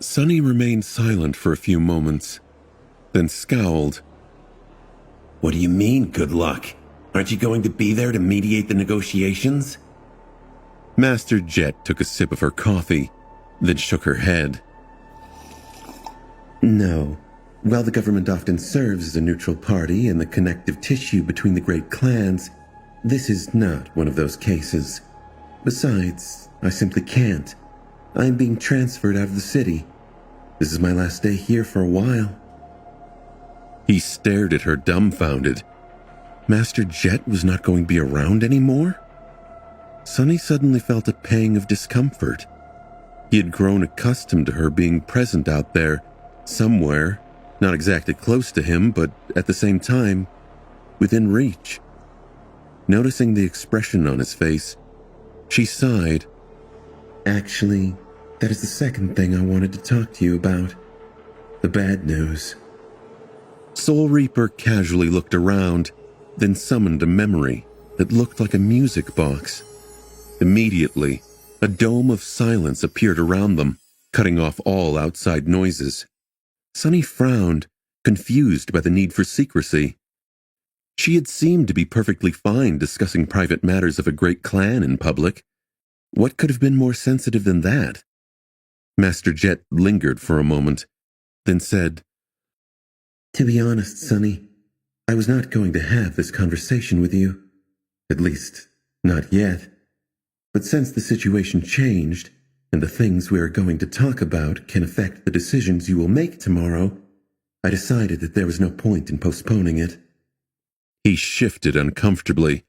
Sunny remained silent for a few moments, then scowled. What do you mean, good luck? Aren't you going to be there to mediate the negotiations? Master Jet took a sip of her coffee, then shook her head. No. While the government often serves as a neutral party and the connective tissue between the great clans, this is not one of those cases. Besides, I simply can't. I am being transferred out of the city. This is my last day here for a while. He stared at her dumbfounded. Master Jet was not going to be around anymore? Sunny suddenly felt a pang of discomfort. He had grown accustomed to her being present out there, somewhere, not exactly close to him, but at the same time, within reach. Noticing the expression on his face, she sighed. Actually, that is the second thing I wanted to talk to you about. The bad news. Soul Reaper casually looked around, then summoned a memory that looked like a music box. Immediately, a dome of silence appeared around them, cutting off all outside noises. Sunny frowned, confused by the need for secrecy. She had seemed to be perfectly fine discussing private matters of a great clan in public. What could have been more sensitive than that? Master Jet lingered for a moment, then said, To be honest, Sunny, I was not going to have this conversation with you. At least, not yet. But since the situation changed, and the things we are going to talk about can affect the decisions you will make tomorrow, I decided that there was no point in postponing it. He shifted uncomfortably.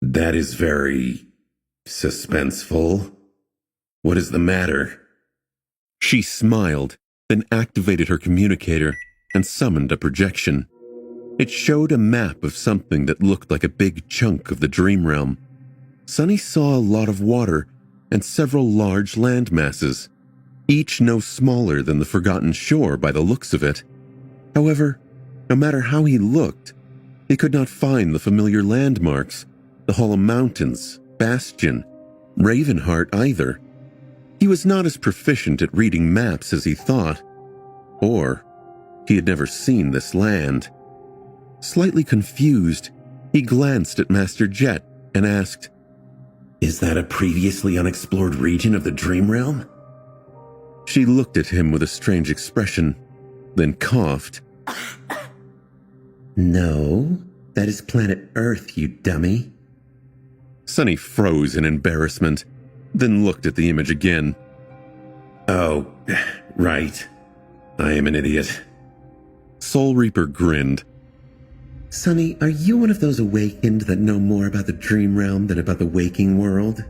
That is very suspenseful. What is the matter? She smiled, then activated her communicator and summoned a projection. It showed a map of something that looked like a big chunk of the dream realm. Sunny saw a lot of water and several large land masses, each no smaller than the Forgotten Shore by the looks of it. However, no matter how he looked, he could not find the familiar landmarks, the Hollow Mountains, Bastion, Ravenheart either. He was not as proficient at reading maps as he thought, or he had never seen this land. Slightly confused, he glanced at Master Jet and asked, Is that a previously unexplored region of the Dream Realm? She looked at him with a strange expression, then coughed. No, that is planet Earth, you dummy. Sunny froze in embarrassment, then looked at the image again. Oh, right. I am an idiot. Soul Reaper grinned. Sunny, are you one of those awakened that know more about the dream realm than about the waking world?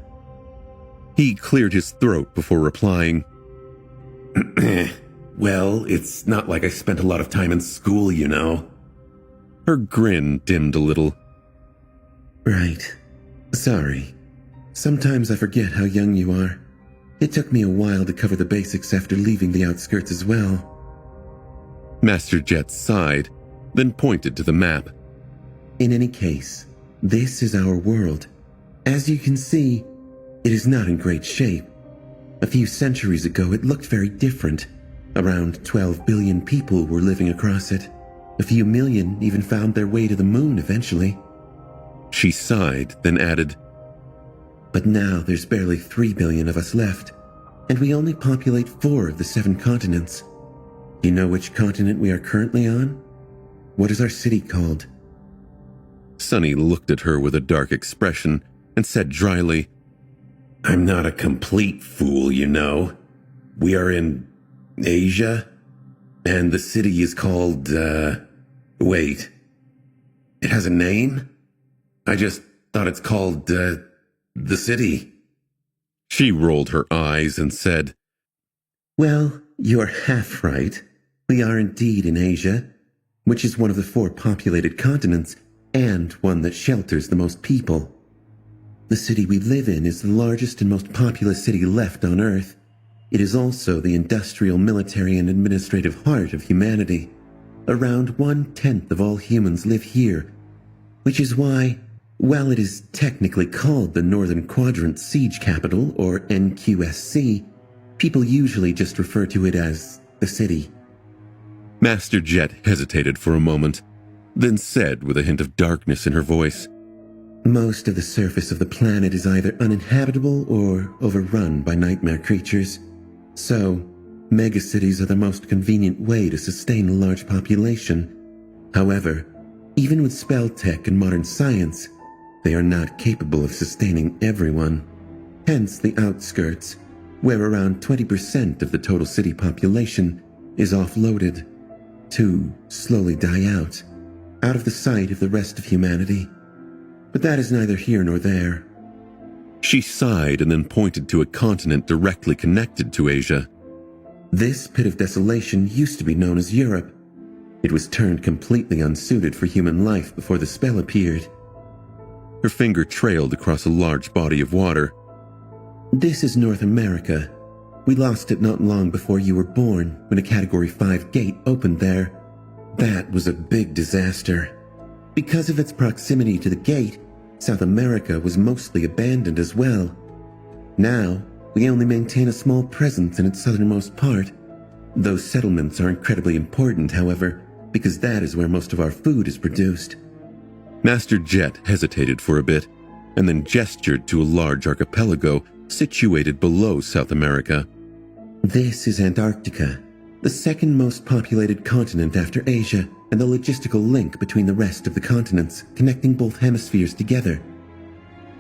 He cleared his throat before replying. Well, it's not like I spent a lot of time in school, you know. Her grin dimmed a little. Right. Sorry. Sometimes I forget how young you are. It took me a while to cover the basics after leaving the outskirts as well. Master Jet sighed, then pointed to the map. In any case, this is our world. As you can see, it is not in great shape. A few centuries ago, it looked very different. Around 12 billion people were living across it. A few million even found their way to the moon eventually. She sighed, then added, But now there's barely 3 billion of us left, and we only populate 4 of the 7 continents. Do you know which continent we are currently on? What is our city called? Sunny looked at her with a dark expression and said dryly, I'm not a complete fool, you know. We are in Asia, and the city is called, wait. It has a name? I just thought it's called, the city. She rolled her eyes and said, Well, you're half right. We are indeed in Asia, which is one of the 4 populated continents and one that shelters the most people. The city we live in is the largest and most populous city left on Earth. It is also the industrial, military, and administrative heart of humanity. Around 1/10 of all humans live here, which is why, while it is technically called the Northern Quadrant Siege Capital, or NQSC, People usually just refer to it as the city. Master Jet hesitated for a moment, then said with a hint of darkness in her voice, Most of the surface of the planet is either uninhabitable or overrun by nightmare creatures. So, megacities are the most convenient way to sustain a large population. However, even with spell tech and modern science, they are not capable of sustaining everyone. Hence the outskirts, where around 20% of the total city population is offloaded to slowly die out of the sight of the rest of humanity. But that is neither here nor there. She sighed and then pointed to a continent directly connected to Asia. This pit of desolation used to be known as Europe. It was turned completely unsuited for human life before the spell appeared. Her finger trailed across a large body of water. This is North America. We lost it not long before you were born when a Category 5 gate opened there. That was a big disaster. Because of its proximity to the gate, South America was mostly abandoned as well. Now, we only maintain a small presence in its southernmost part. Those settlements are incredibly important, however, because that is where most of our food is produced. Master Jet hesitated for a bit, and then gestured to a large archipelago situated below South America. This is Antarctica, the second most populated continent after Asia, and the logistical link between the rest of the continents, connecting both hemispheres together.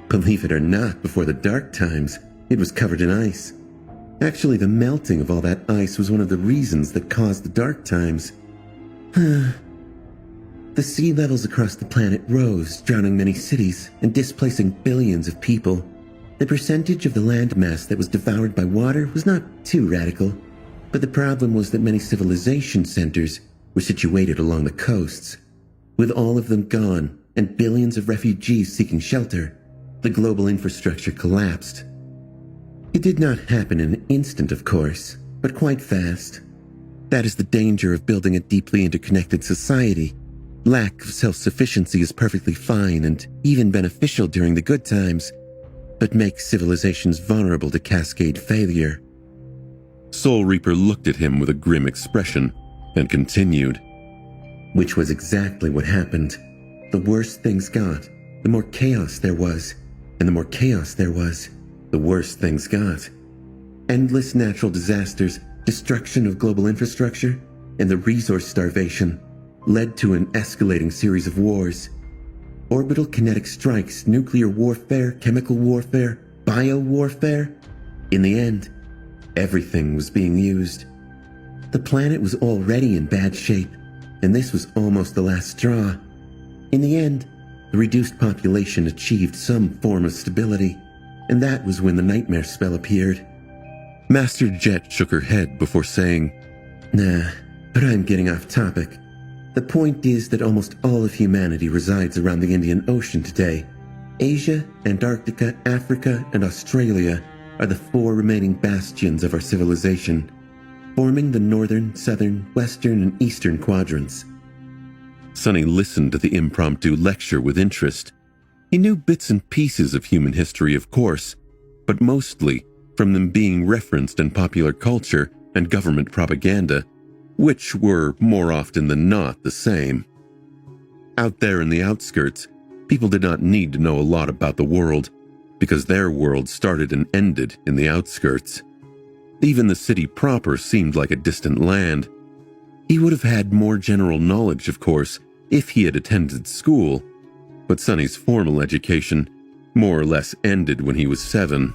Believe it or not, before the Dark Times, it was covered in ice. Actually, the melting of all that ice was one of the reasons that caused the Dark Times. The sea levels across the planet rose, drowning many cities and displacing billions of people. The percentage of the landmass that was devoured by water was not too radical, but the problem was that many civilization centers were situated along the coasts. With all of them gone and billions of refugees seeking shelter, the global infrastructure collapsed. It did not happen in an instant, of course, but quite fast. That is the danger of building a deeply interconnected society. Lack of self-sufficiency is perfectly fine and even beneficial during the good times, but makes civilizations vulnerable to cascade failure. Soul Reaper looked at him with a grim expression and continued. Which was exactly what happened. The worse things got, the more chaos there was, and the more chaos there was, the worse things got. Endless natural disasters, destruction of global infrastructure, and the resource starvation led to an escalating series of wars. Orbital kinetic strikes, nuclear warfare, chemical warfare, bio-warfare. In the end, everything was being used. The planet was already in bad shape, and this was almost the last straw. In the end, the reduced population achieved some form of stability, and that was when the nightmare spell appeared. Master Jet shook her head before saying, Nah, but I'm getting off topic. The point is that almost all of humanity resides around the Indian Ocean today. Asia, Antarctica, Africa, and Australia are the 4 remaining bastions of our civilization, forming the northern, southern, western, and eastern quadrants. Sonny listened to the impromptu lecture with interest. He knew bits and pieces of human history, of course, but mostly from them being referenced in popular culture and government propaganda, which were more often than not the same. Out there in the outskirts, people did not need to know a lot about the world, because their world started and ended in the outskirts. Even the city proper seemed like a distant land. He would have had more general knowledge, of course, if he had attended school, but Sonny's formal education more or less ended when he was 7.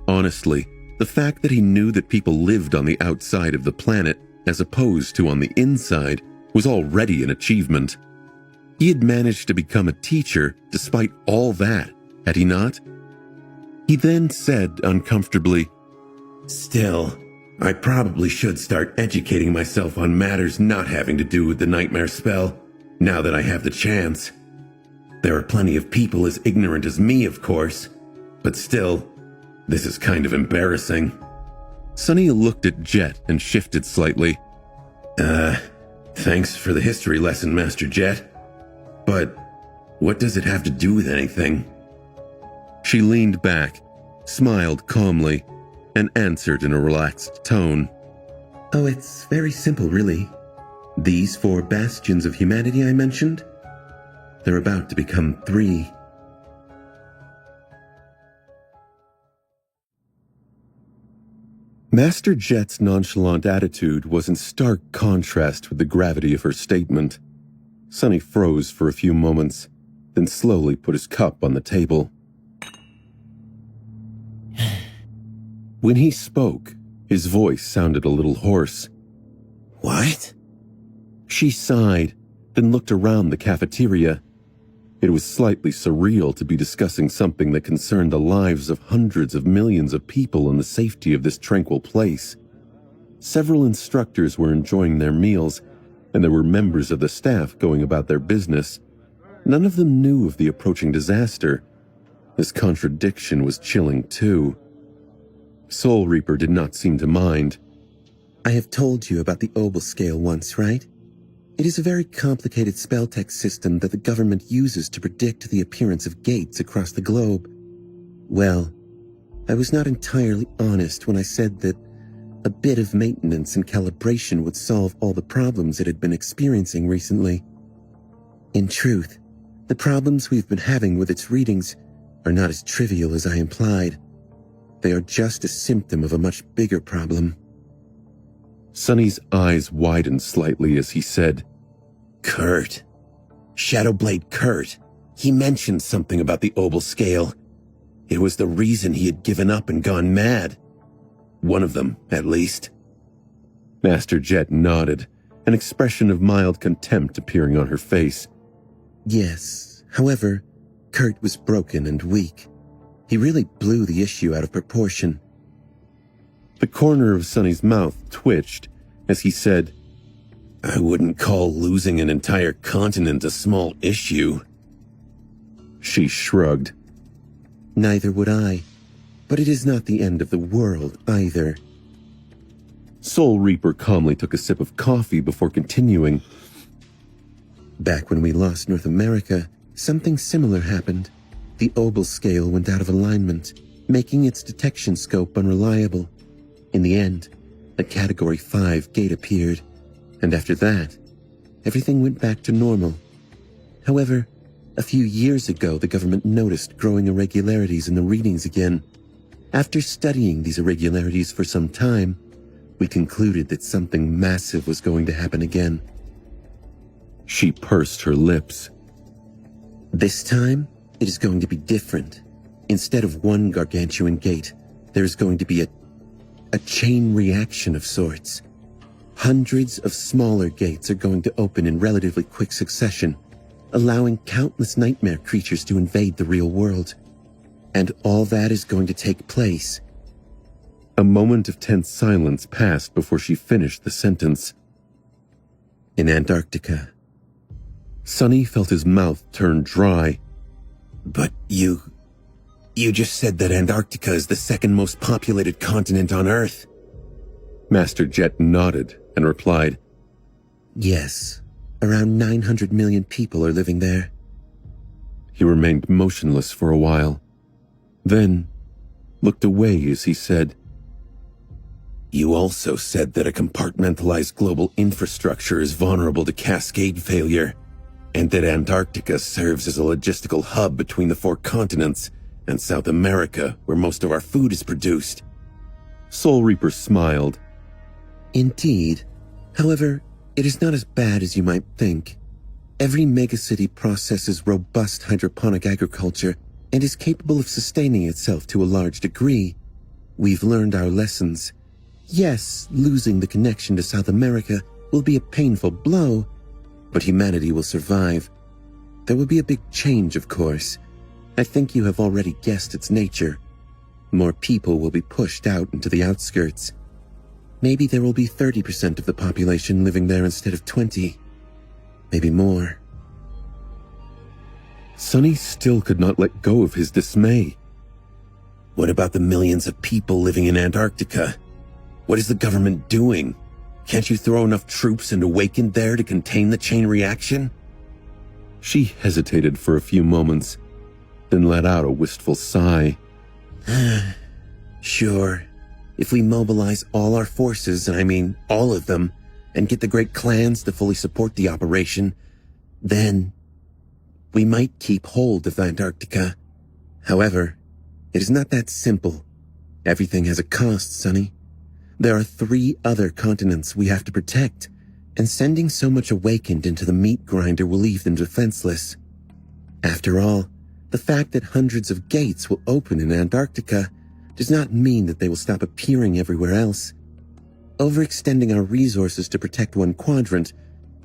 Honestly, the fact that he knew that people lived on the outside of the planet as opposed to on the inside was already an achievement. He had managed to become a teacher despite all that, had he not? He then said uncomfortably, Still, I probably should start educating myself on matters not having to do with the nightmare spell, now that I have the chance. There are plenty of people as ignorant as me, of course, but still, this is kind of embarrassing. Sonny looked at Jet and shifted slightly. Thanks for the history lesson, Master Jet. But what does it have to do with anything? She leaned back, smiled calmly, and answered in a relaxed tone. Oh, it's very simple, really. These 4 bastions of humanity I mentioned, they're about to become 3. Master Jet's nonchalant attitude was in stark contrast with the gravity of her statement. Sonny froze for a few moments, then slowly put his cup on the table. When he spoke, his voice sounded a little hoarse. What? She sighed, then looked around the cafeteria. It was slightly surreal to be discussing something that concerned the lives of hundreds of millions of people and the safety of this tranquil place. Several instructors were enjoying their meals, and there were members of the staff going about their business. None of them knew of the approaching disaster. This contradiction was chilling too. Soul Reaper did not seem to mind. I have told you about the Obel scale once, right? It is a very complicated spell tech system that the government uses to predict the appearance of gates across the globe. Well, I was not entirely honest when I said that a bit of maintenance and calibration would solve all the problems it had been experiencing recently. In truth, the problems we've been having with its readings are not as trivial as I implied. They are just a symptom of a much bigger problem. Sonny's eyes widened slightly as he said, Kurt. Shadowblade Kurt. He mentioned something about the Obel scale. It was the reason he had given up and gone mad. One of them, at least. Master Jet nodded, an expression of mild contempt appearing on her face. Yes, however, Kurt was broken and weak. He really blew the issue out of proportion. The corner of Sonny's mouth twitched as he said, I wouldn't call losing an entire continent a small issue. She shrugged. Neither would I, but it is not the end of the world either. Soul Reaper calmly took a sip of coffee before continuing. Back when we lost North America, something similar happened. The Obel scale went out of alignment, making its detection scope unreliable. In the end, a Category 5 gate appeared, and after that, everything went back to normal. However, a few years ago, the government noticed growing irregularities in the readings again. After studying these irregularities for some time, we concluded that something massive was going to happen again. She pursed her lips. This time, it is going to be different. Instead of one gargantuan gate, there is going to be a chain reaction of sorts. Hundreds of smaller gates are going to open in relatively quick succession, allowing countless nightmare creatures to invade the real world. And all that is going to take place. A moment of tense silence passed before she finished the sentence. In Antarctica. Sonny felt his mouth turn dry. But you just said that Antarctica is the second most populated continent on Earth. Master Jet nodded and replied, Yes, around 900 million people are living there. He remained motionless for a while, then looked away as he said, You also said that a compartmentalized global infrastructure is vulnerable to cascade failure, and that Antarctica serves as a logistical hub between the 4 continents and South America, where most of our food is produced. Soul Reaper smiled. Indeed. However, it is not as bad as you might think. Every megacity processes robust hydroponic agriculture and is capable of sustaining itself to a large degree. We've learned our lessons. Yes, losing the connection to South America will be a painful blow, but humanity will survive. There will be a big change, of course. I think you have already guessed its nature. More people will be pushed out into the outskirts. Maybe there will be 30% of the population living there instead of 20. Maybe more. Sonny still could not let go of his dismay. What about the millions of people living in Antarctica? What is the government doing? Can't you throw enough troops and Awakened there to contain the chain reaction? She hesitated for a few moments, then let out a wistful sigh. Sure, If we mobilize all our forces, and I mean all of them, and get the great clans to fully support the operation, then we might keep hold of Antarctica. However, it is not that simple. Everything has a cost, Sonny. There are 3 other continents we have to protect, and sending so much Awakened into the meat grinder will leave them defenseless. After all, the fact that hundreds of gates will open in Antarctica does not mean that they will stop appearing everywhere else. Overextending our resources to protect one quadrant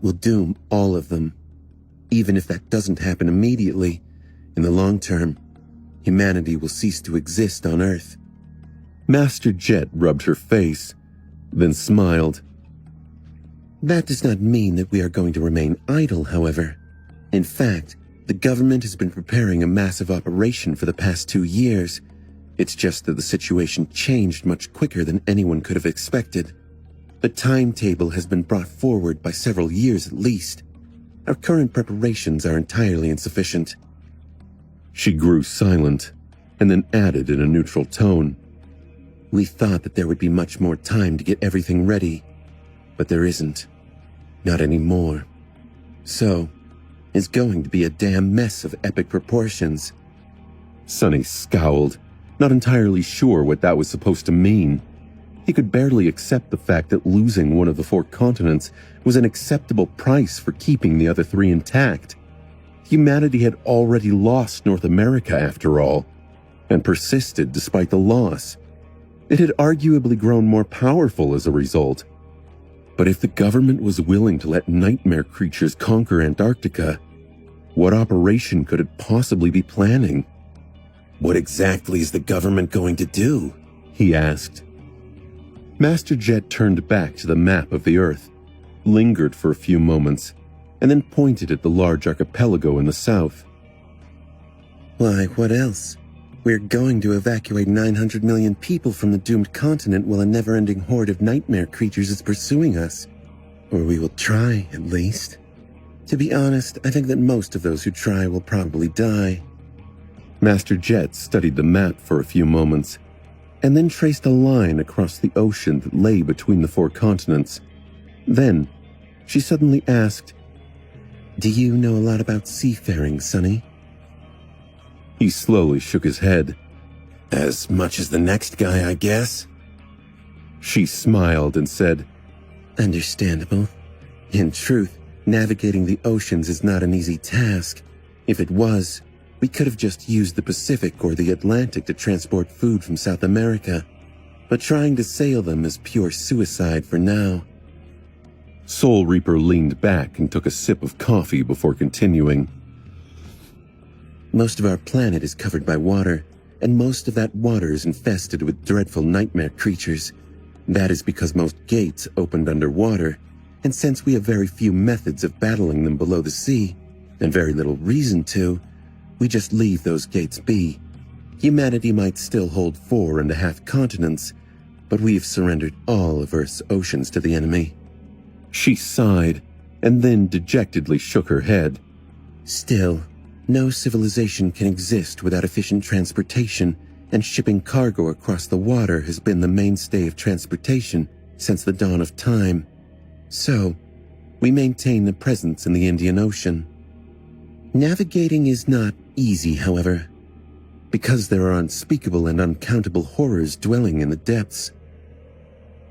will doom all of them. Even if that doesn't happen immediately, in the long term, humanity will cease to exist on Earth. Master Jet rubbed her face, then smiled. That does not mean that we are going to remain idle, however. In fact, the government has been preparing a massive operation for the past 2 years. It's just that the situation changed much quicker than anyone could have expected. The timetable has been brought forward by several years at least. Our current preparations are entirely insufficient. She grew silent, and then added in a neutral tone. We thought that there would be much more time to get everything ready, but there isn't. Not anymore. So, it's going to be a damn mess of epic proportions. Sonny scowled, not entirely sure what that was supposed to mean. He could barely accept the fact that losing one of the 4 continents was an acceptable price for keeping the other 3 intact. Humanity had already lost North America after all, and persisted despite the loss. It had arguably grown more powerful as a result. But if the government was willing to let nightmare creatures conquer Antarctica, what operation could it possibly be planning? What exactly is the government going to do? He asked. Master Jet turned back to the map of the Earth, lingered for a few moments, and then pointed at the large archipelago in the south. Why, what else? We're going to evacuate 900 million people from the doomed continent while a never-ending horde of nightmare creatures is pursuing us. Or we will try, at least. To be honest, I think that most of those who try will probably die. Master Jet studied the map for a few moments, and then traced a line across the ocean that lay between the 4 continents. Then, she suddenly asked, Do you know a lot about seafaring, Sonny? He slowly shook his head. As much as the next guy, I guess. She smiled and said, Understandable. In truth, navigating the oceans is not an easy task. If it was, we could have just used the Pacific or the Atlantic to transport food from South America. But trying to sail them is pure suicide for now. Soul Reaper leaned back and took a sip of coffee before continuing. Most of our planet is covered by water, and most of that water is infested with dreadful nightmare creatures. That is because most gates opened underwater, and since we have very few methods of battling them below the sea, and very little reason to, we just leave those gates be. Humanity might still hold 4.5 continents, but we've surrendered all of Earth's oceans to the enemy. She sighed, and then dejectedly shook her head. Still, no civilization can exist without efficient transportation, and shipping cargo across the water has been the mainstay of transportation since the dawn of time. So, we maintain a presence in the Indian Ocean. Navigating is not easy, however, because there are unspeakable and uncountable horrors dwelling in the depths.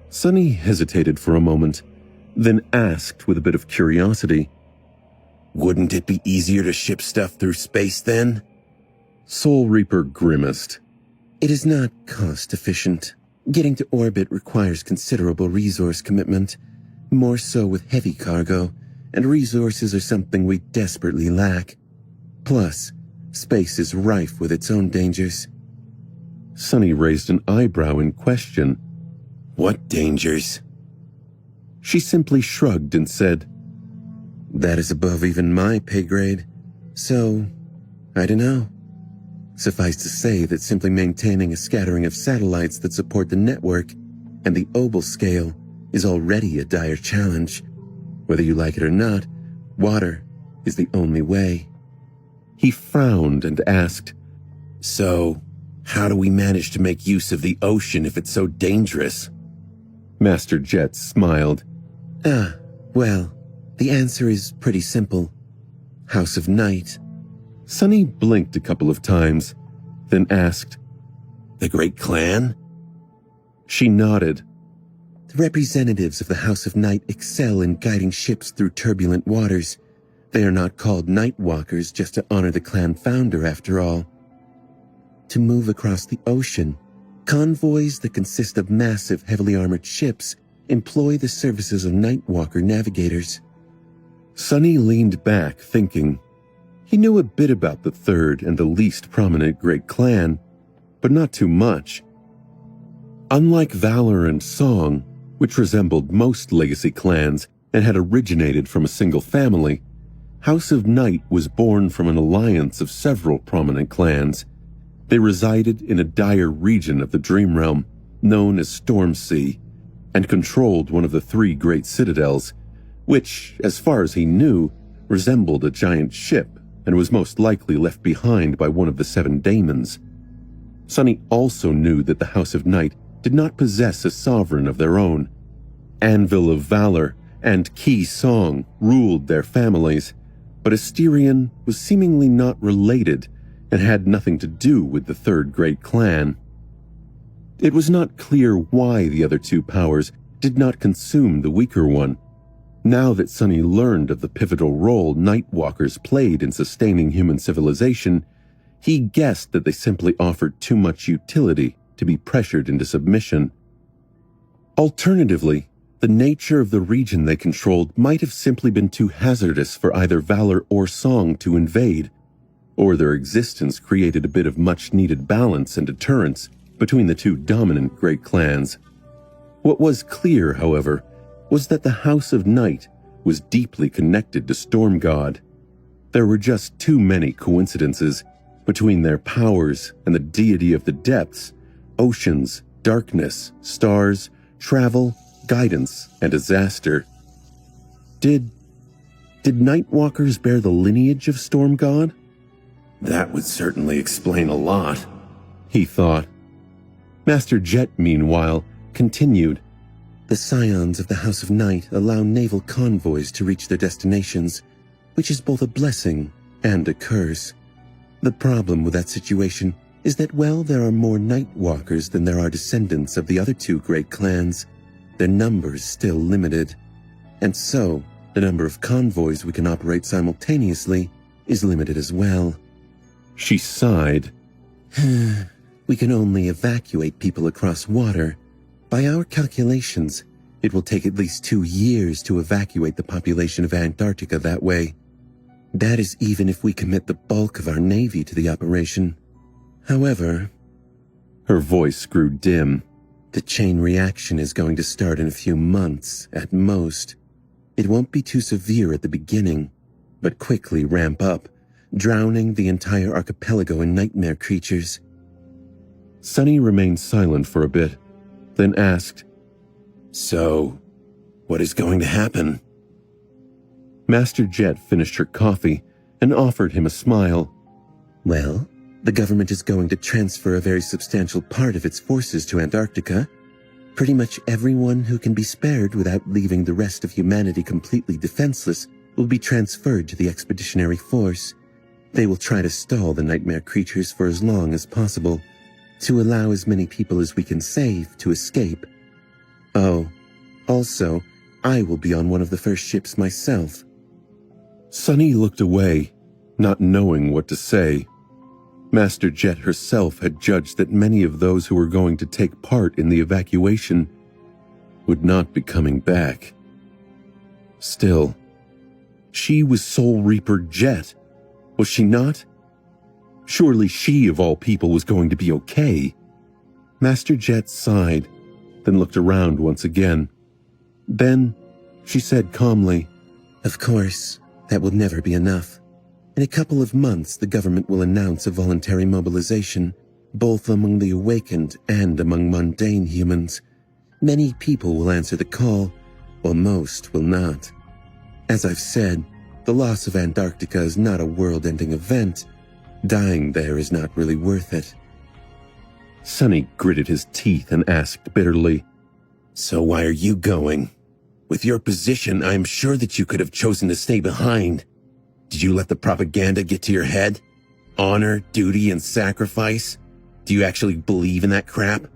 Sonny hesitated for a moment, then asked with a bit of curiosity, Wouldn't it be easier to ship stuff through space then? Soul Reaper grimaced. It is not cost efficient. Getting to orbit requires considerable resource commitment, more so with heavy cargo, and resources are something we desperately lack. Plus, space is rife with its own dangers. Sonny raised an eyebrow in question. What dangers? She simply shrugged and said, That is above even my pay grade, so I don't know. Suffice to say that simply maintaining a scattering of satellites that support the network and the Obel scale is already a dire challenge. Whether you like it or not, water is the only way. He frowned and asked, So, How do we manage to make use of the ocean if it's so dangerous? Master Jet smiled. Well, the answer is pretty simple. House of Night. Sunny blinked a couple of times, then asked, The Great Clan? She nodded. The representatives of the House of Night excel in guiding ships through turbulent waters. They are not called Night Walkers just to honor the clan founder, after all. To move across the ocean, convoys that consist of massive, heavily armored ships employ the services of Night Walker navigators. Sunny leaned back, thinking. He knew a bit about the third and the least prominent Great Clan, but not too much. Unlike Valor and Song, which resembled most legacy clans and had originated from a single family, House of Night was born from an alliance of several prominent clans. They resided in a dire region of the Dream Realm, known as Stormsea, and controlled one of the 3 great citadels, which, as far as he knew, resembled a giant ship and was most likely left behind by one of the 7 daemons. Sunny also knew that the House of Night did not possess a sovereign of their own. Anvil of Valor and Key Song ruled their families, but Asterion was seemingly not related and had nothing to do with the third great clan. It was not clear why the other 2 powers did not consume the weaker one. Now that Sunny learned of the pivotal role Night Walkers played in sustaining human civilization, he guessed that they simply offered too much utility to be pressured into submission. Alternatively, the nature of the region they controlled might have simply been too hazardous for either Valor or Song to invade, or their existence created a bit of much-needed balance and deterrence between the 2 dominant great clans. What was clear, however, was that the House of Night was deeply connected to Storm God. There were just too many coincidences between their powers and the deity of the depths, oceans, darkness, stars, travel, guidance, and disaster. Did Night Walkers bear the lineage of Storm God? That would certainly explain a lot, he thought. Master Jet, meanwhile, continued. The scions of the House of Night allow naval convoys to reach their destinations, which is both a blessing and a curse. The problem with that situation is that while there are more Night Walkers than there are descendants of the other 2 great clans, their number is still limited. And so, the number of convoys we can operate simultaneously is limited as well. She sighed. We can only evacuate people across water. By our calculations, it will take at least 2 years to evacuate the population of Antarctica that way. That is even if we commit the bulk of our navy to the operation. However, her voice grew dim. The chain reaction is going to start in a few months, at most. It won't be too severe at the beginning, but quickly ramp up, drowning the entire archipelago in nightmare creatures. Sunny remained silent for a bit, then asked, So, what is going to happen? Master Jet finished her coffee and offered him a smile. Well, the government is going to transfer a very substantial part of its forces to Antarctica. Pretty much everyone who can be spared without leaving the rest of humanity completely defenseless will be transferred to the expeditionary force. They will try to stall the nightmare creatures for as long as possible, to allow as many people as we can save to escape. Oh, also, I will be on one of the first ships myself. Sunny looked away, not knowing what to say. Master Jet herself had judged that many of those who were going to take part in the evacuation would not be coming back. Still, she was Soul Reaper Jet, was she not? Surely she, of all people, was going to be okay. Master Jet sighed, then looked around once again. Then, she said calmly, Of course, that will never be enough. In a couple of months, the government will announce a voluntary mobilization, both among the awakened and among mundane humans. Many people will answer the call, while most will not. As I've said, the loss of Antarctica is not a world-ending event. Dying there is not really worth it. Sonny gritted his teeth and asked bitterly, "So why are you going? With your position, I am sure that you could have chosen to stay behind. Did you let the propaganda get to your head? Honor, duty, and sacrifice? Do you actually believe in that crap?"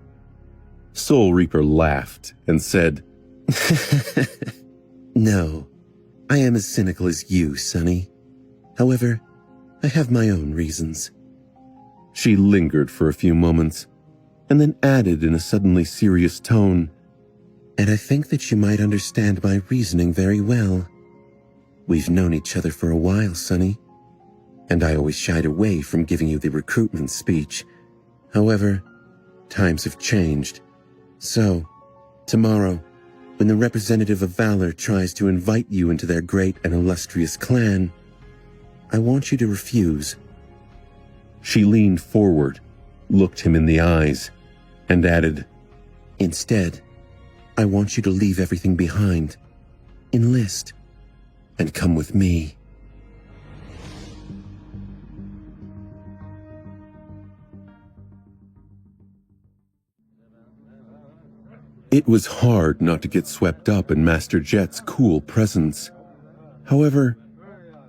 Soul Reaper laughed and said, No, I am as cynical as you, Sonny. However, I have my own reasons. She lingered for a few moments, and then added in a suddenly serious tone, And I think that you might understand my reasoning very well. We've known each other for a while, Sonny, and I always shied away from giving you the recruitment speech. However, times have changed. So, tomorrow, when the representative of Valor tries to invite you into their great and illustrious clan, I want you to refuse. She leaned forward, looked him in the eyes, and added, Instead, I want you to leave everything behind, enlist, and come with me. It was hard not to get swept up in Master Jet's cool presence. However,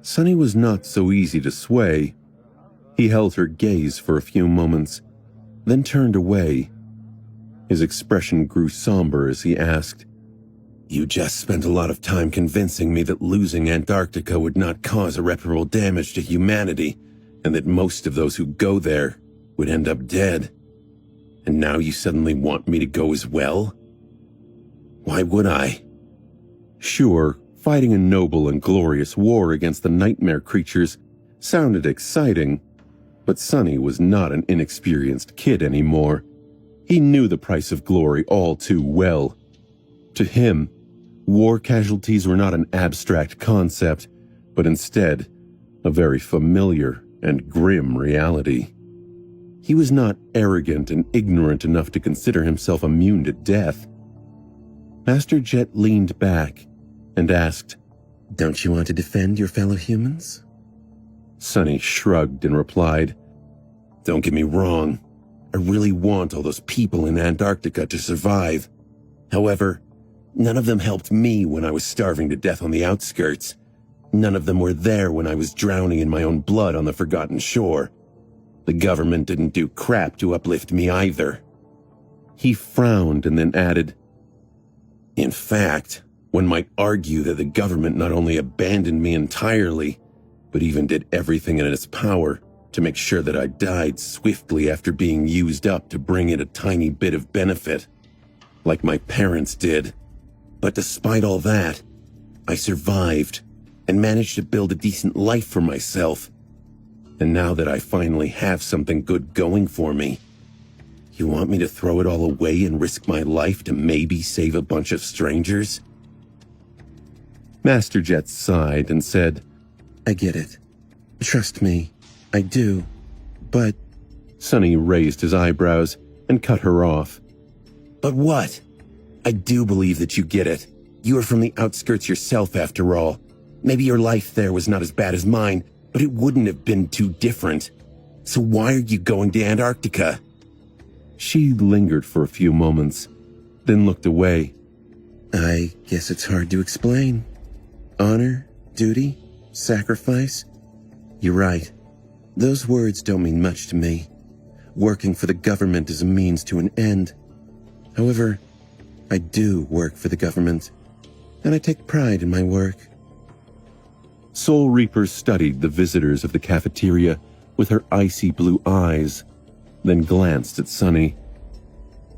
Sonny was not so easy to sway. He held her gaze for a few moments, then turned away. His expression grew somber as he asked, "You just spent a lot of time convincing me that losing Antarctica would not cause irreparable damage to humanity, and that most of those who go there would end up dead. And now you suddenly want me to go as well? Why would I?" Sure, fighting a noble and glorious war against the nightmare creatures sounded exciting, but Sonny was not an inexperienced kid anymore. He knew the price of glory all too well. To him, war casualties were not an abstract concept, but instead, a very familiar and grim reality. He was not arrogant and ignorant enough to consider himself immune to death. Master Jet leaned back and asked, Don't you want to defend your fellow humans? Sonny shrugged and replied, "Don't get me wrong. I really want all those people in Antarctica to survive. However, none of them helped me when I was starving to death on the outskirts. None of them were there when I was drowning in my own blood on the Forgotten Shore. The government didn't do crap to uplift me either." He frowned and then added, "In fact, one might argue that the government not only abandoned me entirely, but even did everything in its power to make sure that I died swiftly after being used up to bring in a tiny bit of benefit, like my parents did. But despite all that, I survived and managed to build a decent life for myself. And now that I finally have something good going for me, you want me to throw it all away and risk my life to maybe save a bunch of strangers?" Master Jet sighed and said, I get it. Trust me, I do. But Sonny raised his eyebrows and cut her off. "But what? I do believe that you get it. You are from the outskirts yourself, after all. Maybe your life there was not as bad as mine, but it wouldn't have been too different. So why are you going to Antarctica?" She lingered for a few moments, then looked away. I guess it's hard to explain. Honor, duty, sacrifice. You're right. Those words don't mean much to me. Working for the government is a means to an end. However, I do work for the government, and I take pride in my work. Soul Reaper studied the visitors of the cafeteria with her icy blue eyes, then glanced at Sonny.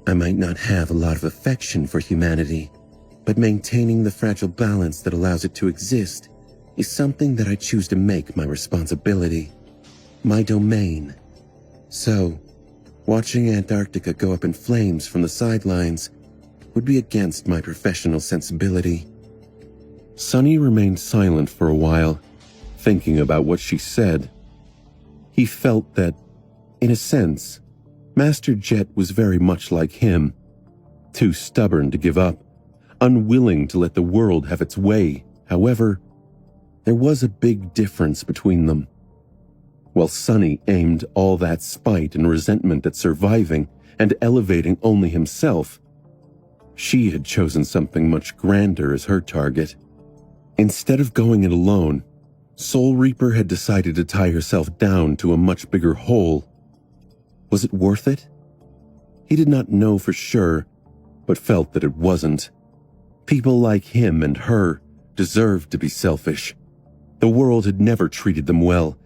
I might not have a lot of affection for humanity, but maintaining the fragile balance that allows it to exist is something that I choose to make my responsibility, my domain. So, watching Antarctica go up in flames from the sidelines would be against my professional sensibility. Sonny remained silent for a while, thinking about what she said. He felt that, in a sense, Master Jet was very much like him, too stubborn to give up, unwilling to let the world have its way. However, there was a big difference between them. While Sonny aimed all that spite and resentment at surviving and elevating only himself. She had chosen something much grander as her target. Instead of going it alone, Soul Reaper had decided to tie herself down to a much bigger hole. Was it worth it? He did not know for sure, but felt that it wasn't. People like him and her deserved to be selfish. The world had never treated them well,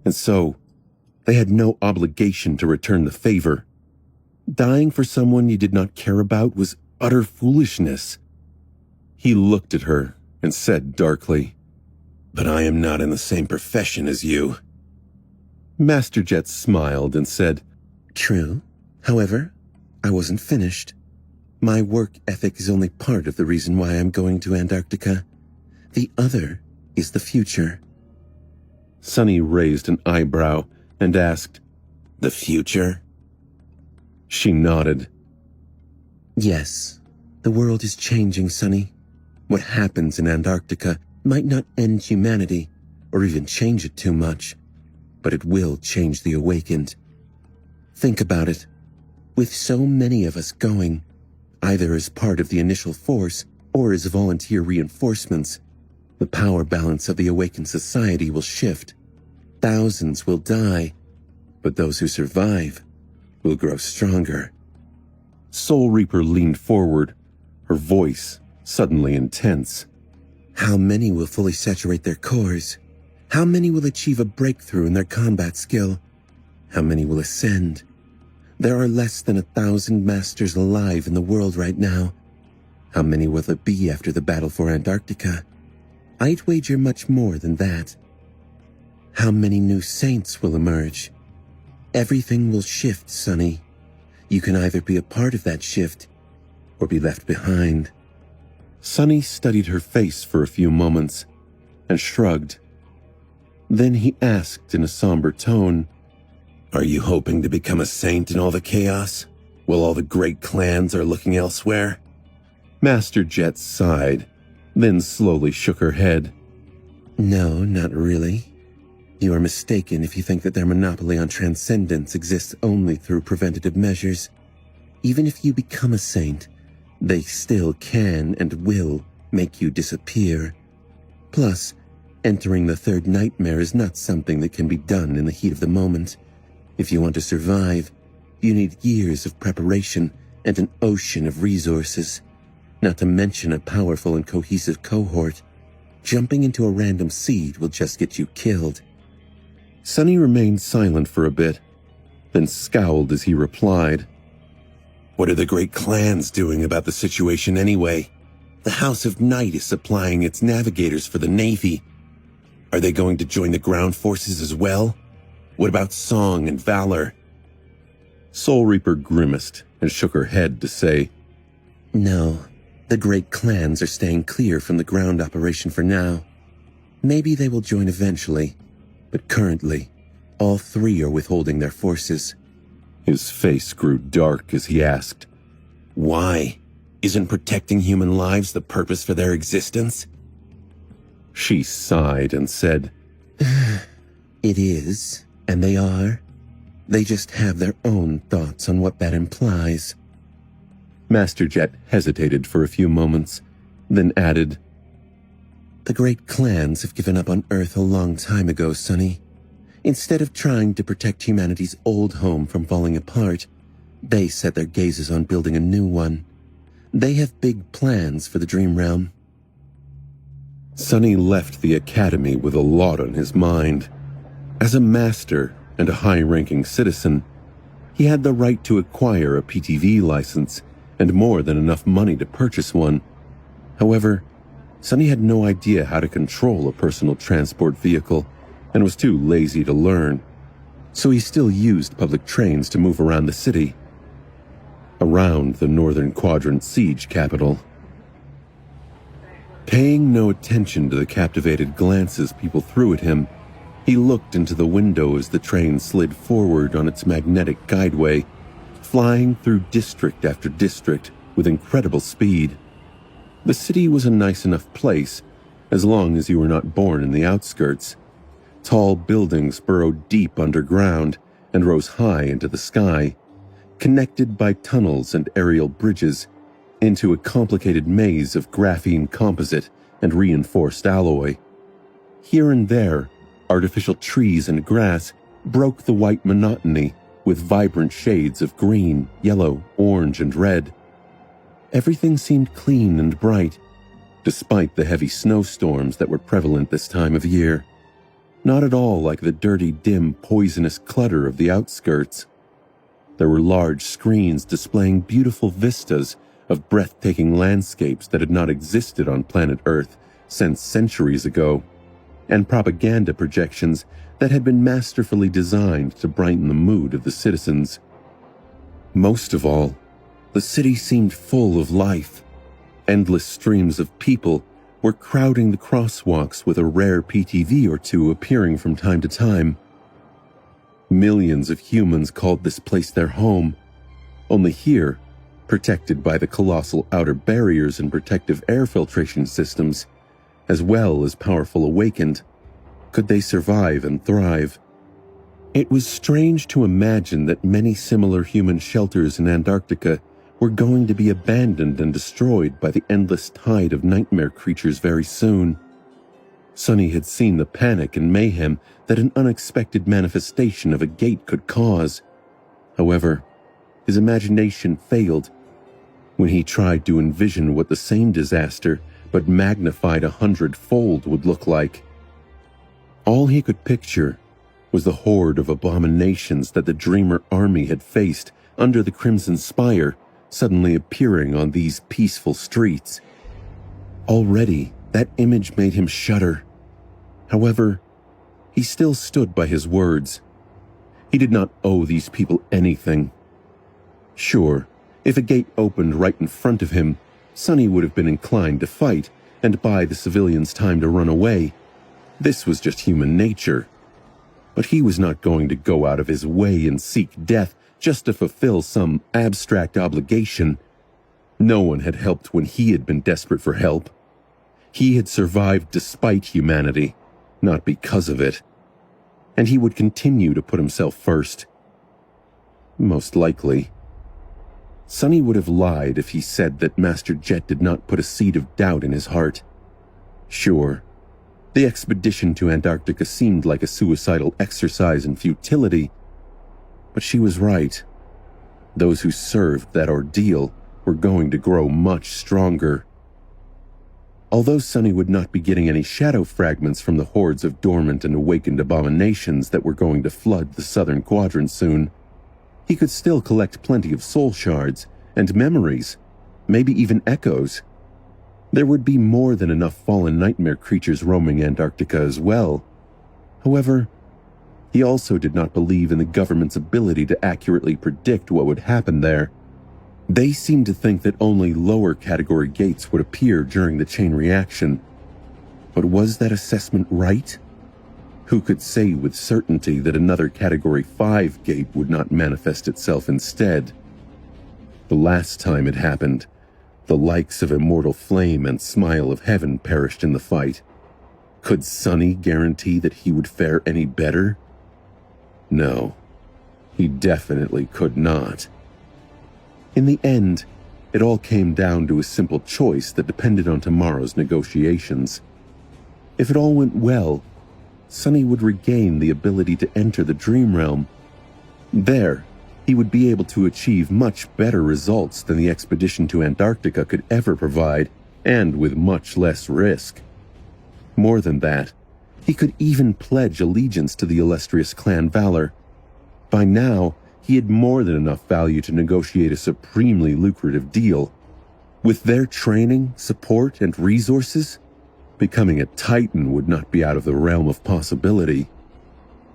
and so they had no obligation to return the favor. Dying for someone you did not care about was utter foolishness. He looked at her and said darkly, "But I am not in the same profession as you." Master Jet smiled and said, True. However, I wasn't finished. My work ethic is only part of the reason why I'm going to Antarctica. The other is the future. Sunny raised an eyebrow and asked, "The future?" She nodded. Yes, the world is changing, Sonny. What happens in Antarctica might not end humanity or even change it too much, but it will change the Awakened. Think about it. With so many of us going, either as part of the initial force or as volunteer reinforcements, the power balance of the Awakened society will shift. Thousands will die, but those who survive will grow stronger. Soul Reaper leaned forward, her voice suddenly intense. How many will fully saturate their cores? How many will achieve a breakthrough in their combat skill? How many will ascend? There are less than 1,000 masters alive in the world right now. How many will there be after the battle for Antarctica? I'd wager much more than that. How many new saints will emerge? Everything will shift, Sonny. You can either be a part of that shift or be left behind. Sunny studied her face for a few moments and shrugged. Then he asked in a somber tone, "Are you hoping to become a saint in all the chaos, while all the great clans are looking elsewhere?" Master Jet sighed, then slowly shook her head. No, not really. You are mistaken if you think that their monopoly on transcendence exists only through preventative measures. Even if you become a saint, they still can and will make you disappear. Plus, entering the third nightmare is not something that can be done in the heat of the moment. If you want to survive, you need years of preparation and an ocean of resources, not to mention a powerful and cohesive cohort. Jumping into a random seed will just get you killed. Sunny remained silent for a bit, then scowled as he replied, "What are the great clans doing about the situation anyway? The House of Night is supplying its navigators for the Navy. Are they going to join the ground forces as well? What about Song and Valor?" Soul Reaper grimaced and shook her head to say, No, the great clans are staying clear from the ground operation for now. Maybe they will join eventually, but currently, all three are withholding their forces. His face grew dark as he asked, "Why? Isn't protecting human lives the purpose for their existence?" She sighed and said, It is, and they are. They just have their own thoughts on what that implies. Master Jet hesitated for a few moments, then added, The great clans have given up on Earth a long time ago, Sonny. Instead of trying to protect humanity's old home from falling apart, they set their gazes on building a new one. They have big plans for the Dream Realm. Sunny left the academy with a lot on his mind. As a master and a high-ranking citizen, he had the right to acquire a PTV license and more than enough money to purchase one. However, Sunny had no idea how to control a personal transport vehicle and was too lazy to learn, so he still used public trains to move around the city, around the Northern Quadrant siege capital. Paying no attention to the captivated glances people threw at him, he looked into the window as the train slid forward on its magnetic guideway, flying through district after district with incredible speed. The city was a nice enough place, as long as you were not born in the outskirts. Tall buildings burrowed deep underground and rose high into the sky. connected by tunnels and aerial bridges into a complicated maze of graphene composite and reinforced alloy. Here and there, artificial trees and grass broke the white monotony with vibrant shades of green, yellow, orange, and red. Everything seemed clean and bright, despite the heavy snowstorms that were prevalent this time of year. Not at all like the dirty, dim, poisonous clutter of the outskirts. There were large screens displaying beautiful vistas of breathtaking landscapes that had not existed on planet Earth since centuries ago, and propaganda projections that had been masterfully designed to brighten the mood of the citizens. Most of all, the city seemed full of life. Endless streams of people were crowding the crosswalks, with a rare PTV or two appearing from time to time. Millions of humans called this place their home. Only here, protected by the colossal outer barriers and protective air filtration systems, as well as powerful awakened, could they survive and thrive. It was strange to imagine that many similar human shelters in Antarctica were going to be abandoned and destroyed by the endless tide of nightmare creatures very soon. Sonny had seen the panic and mayhem that an unexpected manifestation of a gate could cause. However, his imagination failed when he tried to envision what the same disaster, but magnified 100-fold, would look like. All he could picture was the horde of abominations that the Dreamer army had faced under the Crimson Spire suddenly appearing on these peaceful streets. Already, that image made him shudder. However, he still stood by his words. He did not owe these people anything. Sure, if a gate opened right in front of him, Sonny would have been inclined to fight and buy the civilians time to run away. This was just human nature. But he was not going to go out of his way and seek death just to fulfill some abstract obligation. No one had helped when he had been desperate for help. He had survived despite humanity, not because of it. And he would continue to put himself first. Most likely. Sonny would have lied if he said that Master Jet did not put a seed of doubt in his heart. Sure, the expedition to Antarctica seemed like a suicidal exercise in futility, but she was right. Those who served that ordeal were going to grow much stronger. Although Sonny would not be getting any shadow fragments from the hordes of dormant and awakened abominations that were going to flood the southern quadrant soon, he could still collect plenty of soul shards and memories, maybe even echoes. There would be more than enough fallen nightmare creatures roaming Antarctica as well. However, he also did not believe in the government's ability to accurately predict what would happen there. They seemed to think that only lower category gates would appear during the chain reaction. But was that assessment right? Who could say with certainty that another Category 5 gate would not manifest itself instead? The last time it happened, the likes of Immortal Flame and Smile of Heaven perished in the fight. Could Sonny guarantee that he would fare any better? No, he definitely could not. In the end, it all came down to a simple choice that depended on tomorrow's negotiations. If it all went well, Sonny would regain the ability to enter the Dream Realm. There, he would be able to achieve much better results than the expedition to Antarctica could ever provide, and with much less risk. More than that, he could even pledge allegiance to the illustrious Clan Valor. By now, he had more than enough value to negotiate a supremely lucrative deal. With their training, support, and resources, becoming a Titan would not be out of the realm of possibility.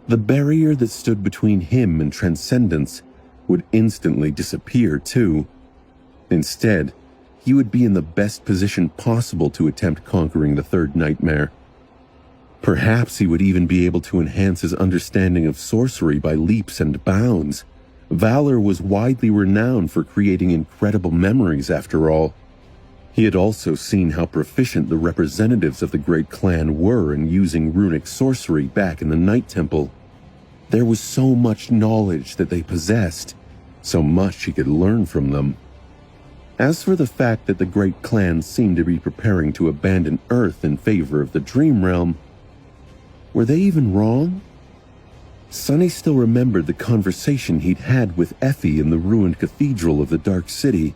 The barrier that stood between him and transcendence would instantly disappear too. Instead, he would be in the best position possible to attempt conquering the third nightmare. Perhaps he would even be able to enhance his understanding of sorcery by leaps and bounds. Valor was widely renowned for creating incredible memories, after all. He had also seen how proficient the representatives of the Great Clan were in using runic sorcery back in the Night Temple. There was so much knowledge that they possessed, So much he could learn from them. As for the fact that the great clan seemed to be preparing to abandon Earth in favor of the Dream Realm, were they even wrong? Sonny still remembered the conversation he'd had with Effie in the ruined cathedral of the Dark City.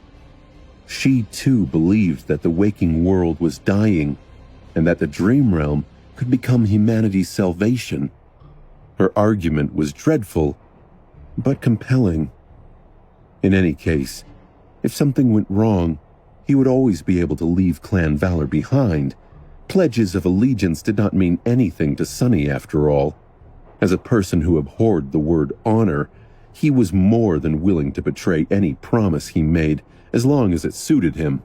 She too believed that the waking world was dying and that the Dream Realm could become humanity's salvation. Her argument was dreadful, but compelling. In any case, if something went wrong, he would always be able to leave Clan Valor behind. Pledges of allegiance did not mean anything to Sonny after all. As a person who abhorred the word honor, he was more than willing to betray any promise he made as long as it suited him.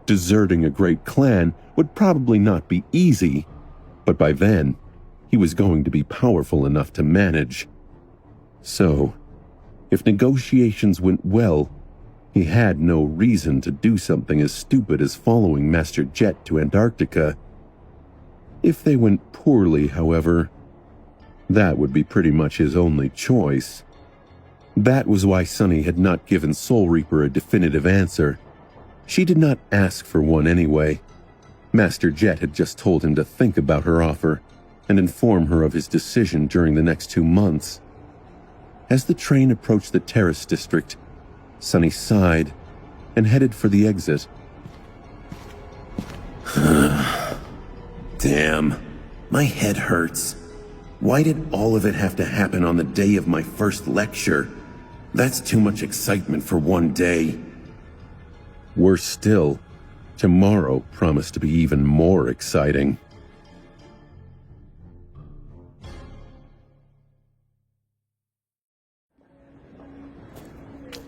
Deserting a great clan would probably not be easy, but by then, he was going to be powerful enough to manage. So, if negotiations went well, he had no reason to do something as stupid as following Master Jet to Antarctica. If they went poorly, however, that would be pretty much his only choice. That was why Sonny had not given Soul Reaper a definitive answer. She did not ask for one anyway. Master Jet had just told him to think about her offer and inform her of his decision during the next 2 months. As the train approached the Terrace district, Sonny sighed and headed for the exit. Damn, my head hurts. Why did all of it have to happen on the day of my first lecture? That's too much excitement for one day. Worse still, tomorrow promised to be even more exciting.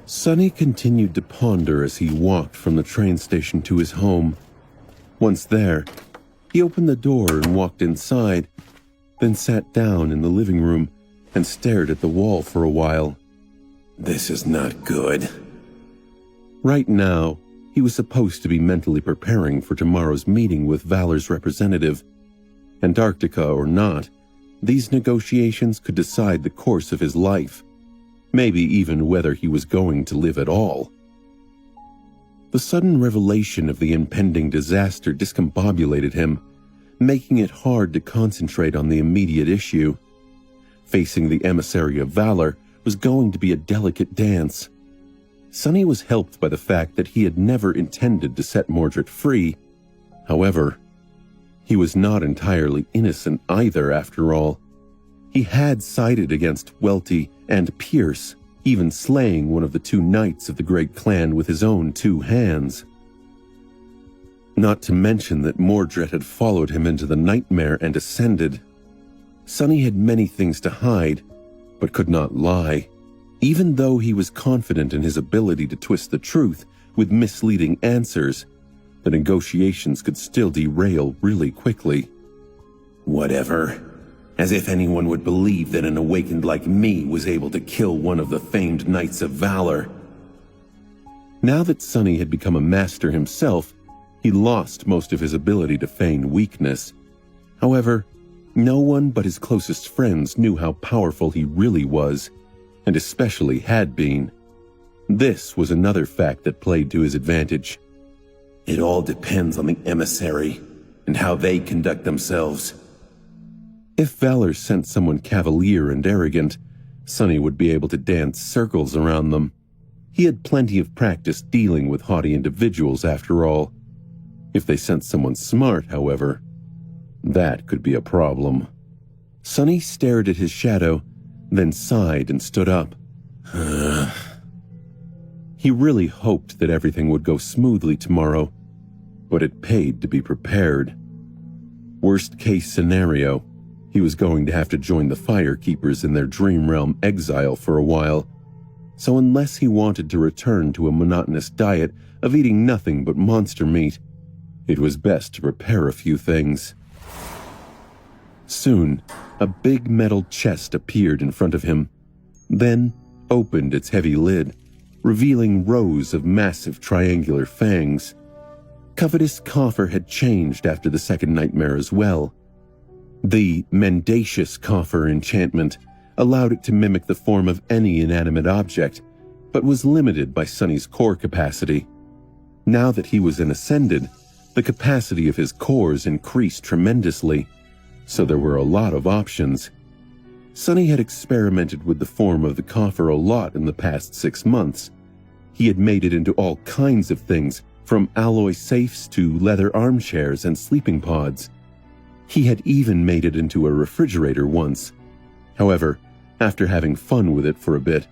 Sonny continued to ponder as he walked from the train station to his home. Once there, he opened the door and walked inside, then sat down in the living room and stared at the wall for a while. This is not good. Right now, he was supposed to be mentally preparing for tomorrow's meeting with Valor's representative. Antarctica or not, these negotiations could decide the course of his life, maybe even whether he was going to live at all. The sudden revelation of the impending disaster discombobulated him, making it hard to concentrate on the immediate issue. Facing the emissary of Valor was going to be a delicate dance. Sonny was helped by the fact that he had never intended to set Mordred free. However, he was not entirely innocent either, after all. He had sided against Welty and Pierce, even slaying one of the 2 knights of the great clan with his own 2 hands. Not to mention that Mordred had followed him into the nightmare and ascended. Sonny had many things to hide, but could not lie. Even though he was confident in his ability to twist the truth with misleading answers, the negotiations could still derail really quickly. Whatever. As if anyone would believe that an awakened like me was able to kill one of the famed Knights of Valor. Now that Sonny had become a master himself, he lost most of his ability to feign weakness. However, no one but his closest friends knew how powerful he really was, and especially had been. This was another fact that played to his advantage. It all depends on the emissary and how they conduct themselves. If Valor sent someone cavalier and arrogant, Sonny would be able to dance circles around them. He had plenty of practice dealing with haughty individuals, after all. If they sent someone smart, however, that could be a problem. Sonny stared at his shadow, then sighed and stood up. He really hoped that everything would go smoothly tomorrow, but it paid to be prepared. Worst case scenario, he was going to have to join the Firekeepers in their Dream Realm exile for a while. So unless he wanted to return to a monotonous diet of eating nothing but monster meat, it was best to prepare a few things. Soon, a big metal chest appeared in front of him, then opened its heavy lid, revealing rows of massive triangular fangs. Covetous Coffer had changed after the second nightmare as well. The Mendacious Coffer enchantment allowed it to mimic the form of any inanimate object, but was limited by Sonny's core capacity. Now that he was an Ascended, the capacity of his cores increased tremendously, so there were a lot of options. Sonny had experimented with the form of the coffer a lot in the past 6 months. He had made it into all kinds of things, from alloy safes to leather armchairs and sleeping pods. He had even made it into a refrigerator once. However, after having fun with it for a bit,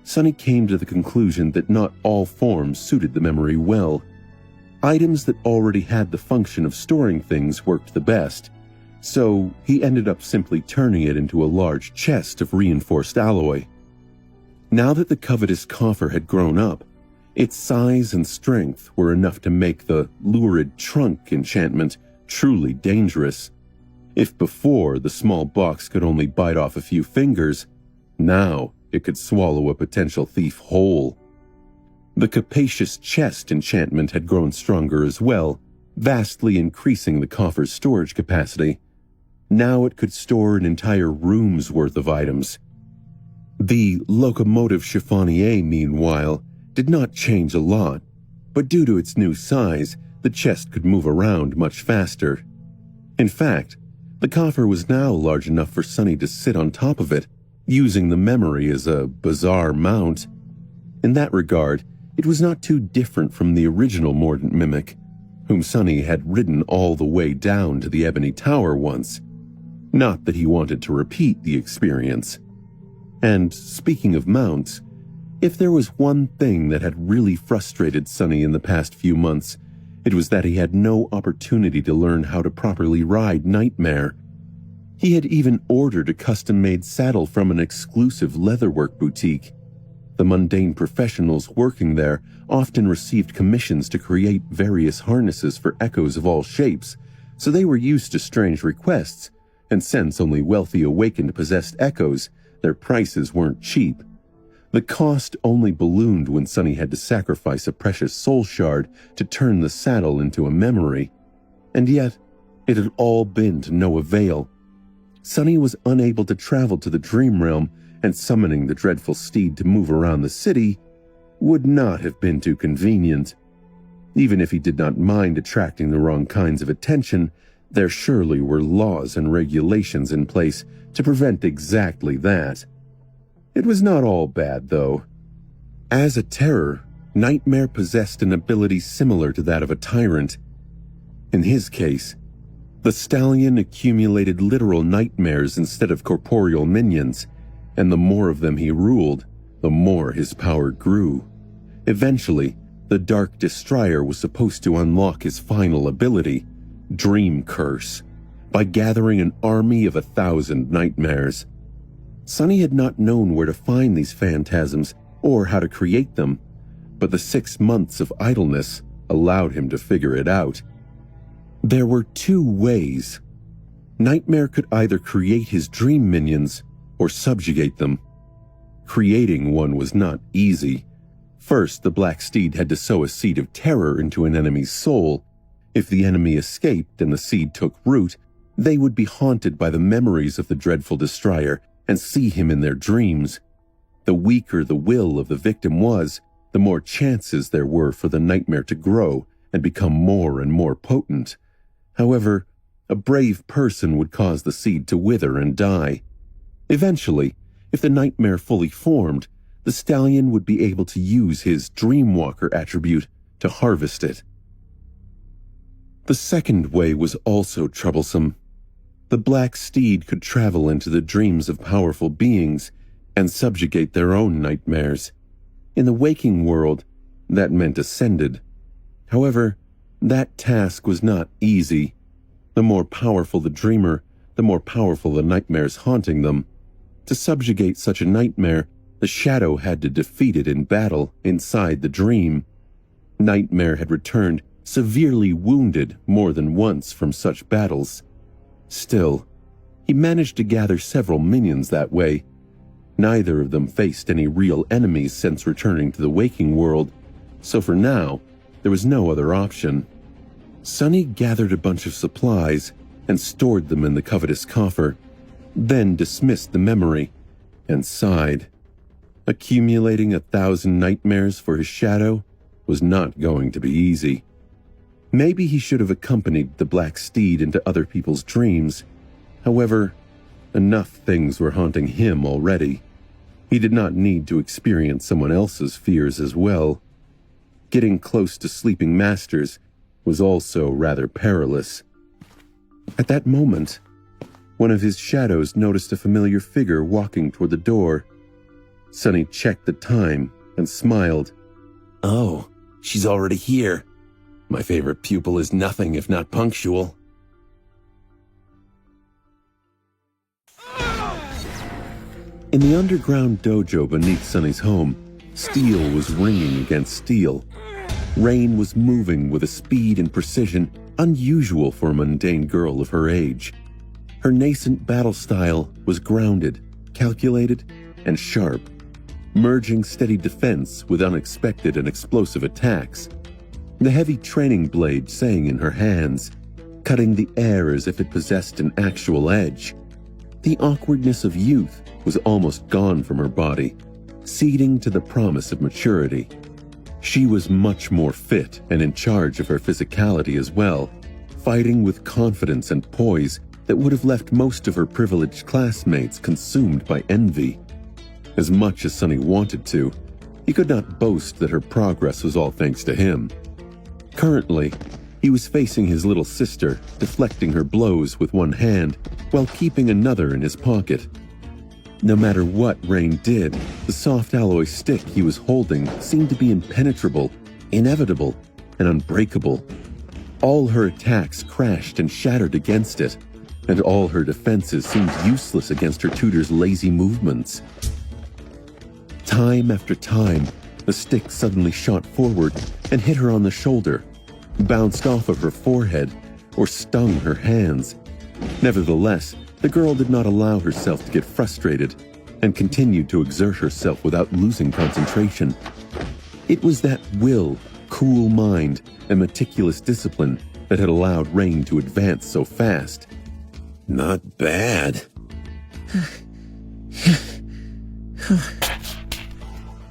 Sonny came to the conclusion that not all forms suited the memory well. Items that already had the function of storing things worked the best, so he ended up simply turning it into a large chest of reinforced alloy. Now that the covetous coffer had grown up, its size and strength were enough to make the lurid trunk enchantment truly dangerous. If before the small box could only bite off a few fingers, now it could swallow a potential thief whole. The capacious chest enchantment had grown stronger as well, vastly increasing the coffer's storage capacity. Now it could store an entire room's worth of items. The locomotive chiffonier, meanwhile, did not change a lot, but due to its new size, the chest could move around much faster. In fact, the coffer was now large enough for Sonny to sit on top of it, using the memory as a bizarre mount. In that regard, it was not too different from the original Mordant Mimic, whom Sonny had ridden all the way down to the Ebony Tower once. Not that he wanted to repeat the experience. And speaking of mounts, if there was one thing that had really frustrated Sonny in the past few months, it was that he had no opportunity to learn how to properly ride Nightmare. He had even ordered a custom-made saddle from an exclusive leatherwork boutique. The mundane professionals working there often received commissions to create various harnesses for echoes of all shapes, so they were used to strange requests, and since only wealthy awakened possessed echoes, their prices weren't cheap. The cost only ballooned when Sonny had to sacrifice a precious soul shard to turn the saddle into a memory. And yet, it had all been to no avail. Sonny was unable to travel to the Dream Realm, and summoning the dreadful steed to move around the city would not have been too convenient. Even if he did not mind attracting the wrong kinds of attention, there surely were laws and regulations in place to prevent exactly that. It was not all bad, though. As a terror, Nightmare possessed an ability similar to that of a tyrant. In his case, the stallion accumulated literal nightmares instead of corporeal minions, and the more of them he ruled, the more his power grew. Eventually, the Dark Destroyer was supposed to unlock his final ability, Dream Curse, by gathering an army of 1,000 nightmares. Sonny had not known where to find these phantasms or how to create them, but the 6 months of idleness allowed him to figure it out. There were 2 ways. Nightmare could either create his dream minions or subjugate them. Creating one was not easy. First, the Black Steed had to sow a seed of terror into an enemy's soul. If the enemy escaped and the seed took root, they would be haunted by the memories of the dreadful Destroyer and see him in their dreams. The weaker the will of the victim was, the more chances there were for the nightmare to grow and become more and more potent. However, a brave person would cause the seed to wither and die. Eventually, if the nightmare fully formed, the stallion would be able to use his Dreamwalker attribute to harvest it. The second way was also troublesome. The Black Steed could travel into the dreams of powerful beings and subjugate their own nightmares. In the waking world, that meant Ascended. However, that task was not easy. The more powerful the dreamer, the more powerful the nightmares haunting them. To subjugate such a nightmare, the shadow had to defeat it in battle inside the dream. Nightmare had returned severely wounded more than once from such battles. Still, he managed to gather several minions that way. Neither of them faced any real enemies since returning to the waking world, so for now, there was no other option. Sonny gathered a bunch of supplies and stored them in the covetous coffer, then dismissed the memory and sighed. Accumulating 1,000 nightmares for his shadow was not going to be easy. Maybe he should have accompanied the black steed into other people's dreams. However, enough things were haunting him already. He did not need to experience someone else's fears as well. Getting close to sleeping masters was also rather perilous. At that moment, one of his shadows noticed a familiar figure walking toward the door. Sonny checked the time and smiled. Oh, she's already here. My favorite pupil is nothing if not punctual. In the underground dojo beneath Sonny's home, steel was ringing against steel. Rain was moving with a speed and precision unusual for a mundane girl of her age. Her nascent battle style was grounded, calculated, and sharp, merging steady defense with unexpected and explosive attacks. The heavy training blade sang in her hands, cutting the air as if it possessed an actual edge. The awkwardness of youth was almost gone from her body, ceding to the promise of maturity. She was much more fit and in charge of her physicality as well, fighting with confidence and poise that would have left most of her privileged classmates consumed by envy. As much as Sonny wanted to, he could not boast that her progress was all thanks to him. Currently, he was facing his little sister, deflecting her blows with one hand while keeping another in his pocket. No matter what Rain did, the soft alloy stick he was holding seemed to be impenetrable, inevitable, and unbreakable. All her attacks crashed and shattered against it, and all her defenses seemed useless against her tutor's lazy movements. Time after time, the stick suddenly shot forward and hit her on the shoulder, bounced off of her forehead, or stung her hands. Nevertheless, the girl did not allow herself to get frustrated and continued to exert herself without losing concentration. It was that will, cool mind, and meticulous discipline that had allowed Rain to advance so fast. Not bad.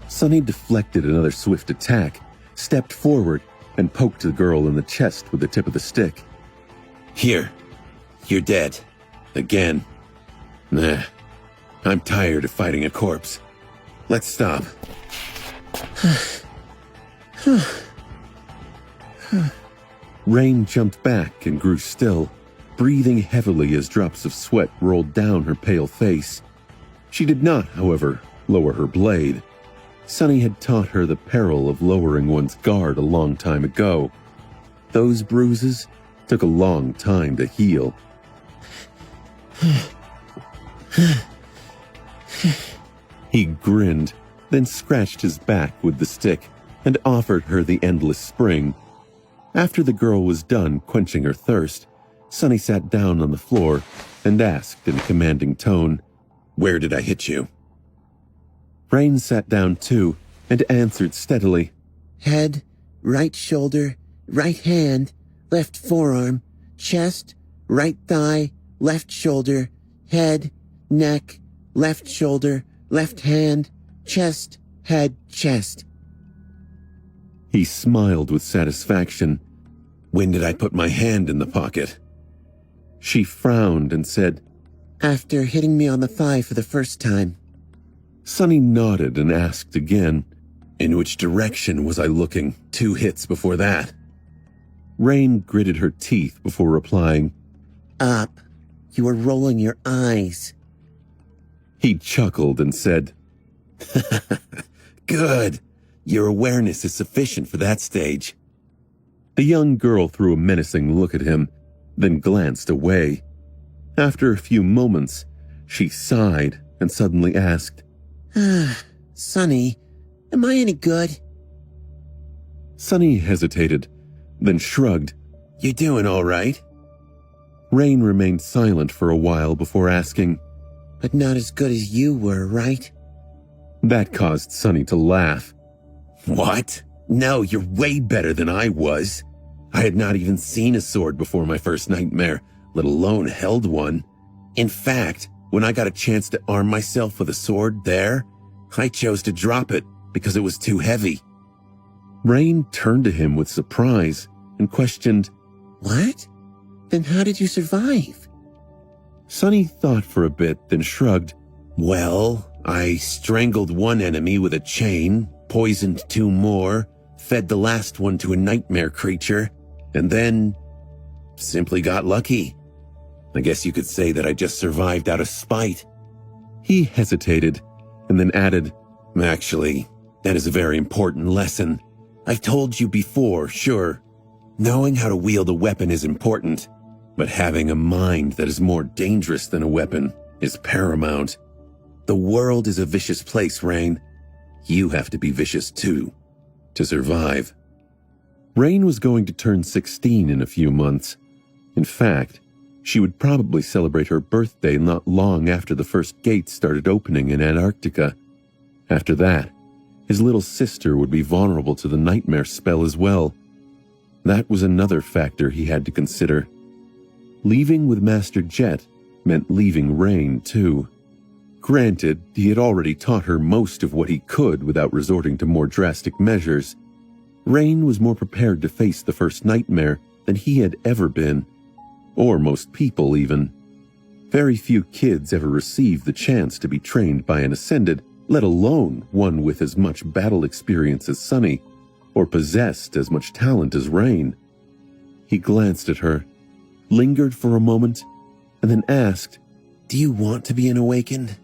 Sonny deflected another swift attack, stepped forward, and poked the girl in the chest with the tip of the stick. Here, you're dead. Again. Nah, I'm tired of fighting a corpse. Let's stop. Rain jumped back and grew still, breathing heavily as drops of sweat rolled down her pale face. She did not, however, lower her blade. Sonny had taught her the peril of lowering one's guard a long time ago. Those bruises took a long time to heal. He grinned, then scratched his back with the stick and offered her the endless spring. After the girl was done quenching her thirst, Sonny sat down on the floor and asked in a commanding tone, "Where did I hit you?" Rain sat down too and answered steadily, "Head, right shoulder, right hand, left forearm, chest, right thigh, left shoulder, head, neck, left shoulder, left hand, chest, head, chest." He smiled with satisfaction. "When did I put my hand in the pocket?" She frowned and said, "After hitting me on the thigh for the first time." Sonny nodded and asked again, "In which direction was I looking 2 hits before that?" Rain gritted her teeth before replying, "Up. You were rolling your eyes." He chuckled and said, "Good. Your awareness is sufficient for that stage." The young girl threw a menacing look at him, then glanced away. After a few moments, she sighed and suddenly asked, "Sonny, am I any good?" Sonny hesitated, then shrugged. "You doing all right?" Rain remained silent for a while before asking, "But not as good as you were, right?" That caused Sonny to laugh. "What? No, you're way better than I was. I had not even seen a sword before my first nightmare, let alone held one. In fact, when I got a chance to arm myself with a sword there, I chose to drop it because it was too heavy. Rain turned to him with surprise and questioned, What? Then how did you survive? Sonny thought for a bit, then shrugged. Well, I strangled one enemy with a chain, poisoned two more, fed the last one to a nightmare creature, and then simply got lucky. I guess you could say that I just survived out of spite. He hesitated and then added, Actually, that is a very important lesson. I've told you before, sure. Knowing how to wield a weapon is important, but having a mind that is more dangerous than a weapon is paramount. The world is a vicious place, Rain. You have to be vicious too, to survive. Rain was going to turn 16 in a few months. In fact, she would probably celebrate her birthday not long after the first gates started opening in Antarctica. After that, his little sister would be vulnerable to the nightmare spell as well. That was another factor he had to consider. Leaving with Master Jet meant leaving Rain too. Granted, he had already taught her most of what he could without resorting to more drastic measures. Rain was more prepared to face the first nightmare than he had ever been, or most people even. Very few kids ever received the chance to be trained by an Ascended, let alone one with as much battle experience as Sonny, or possessed as much talent as Rain. He glanced at her, lingered for a moment, and then asked, Do you want to be an Awakened?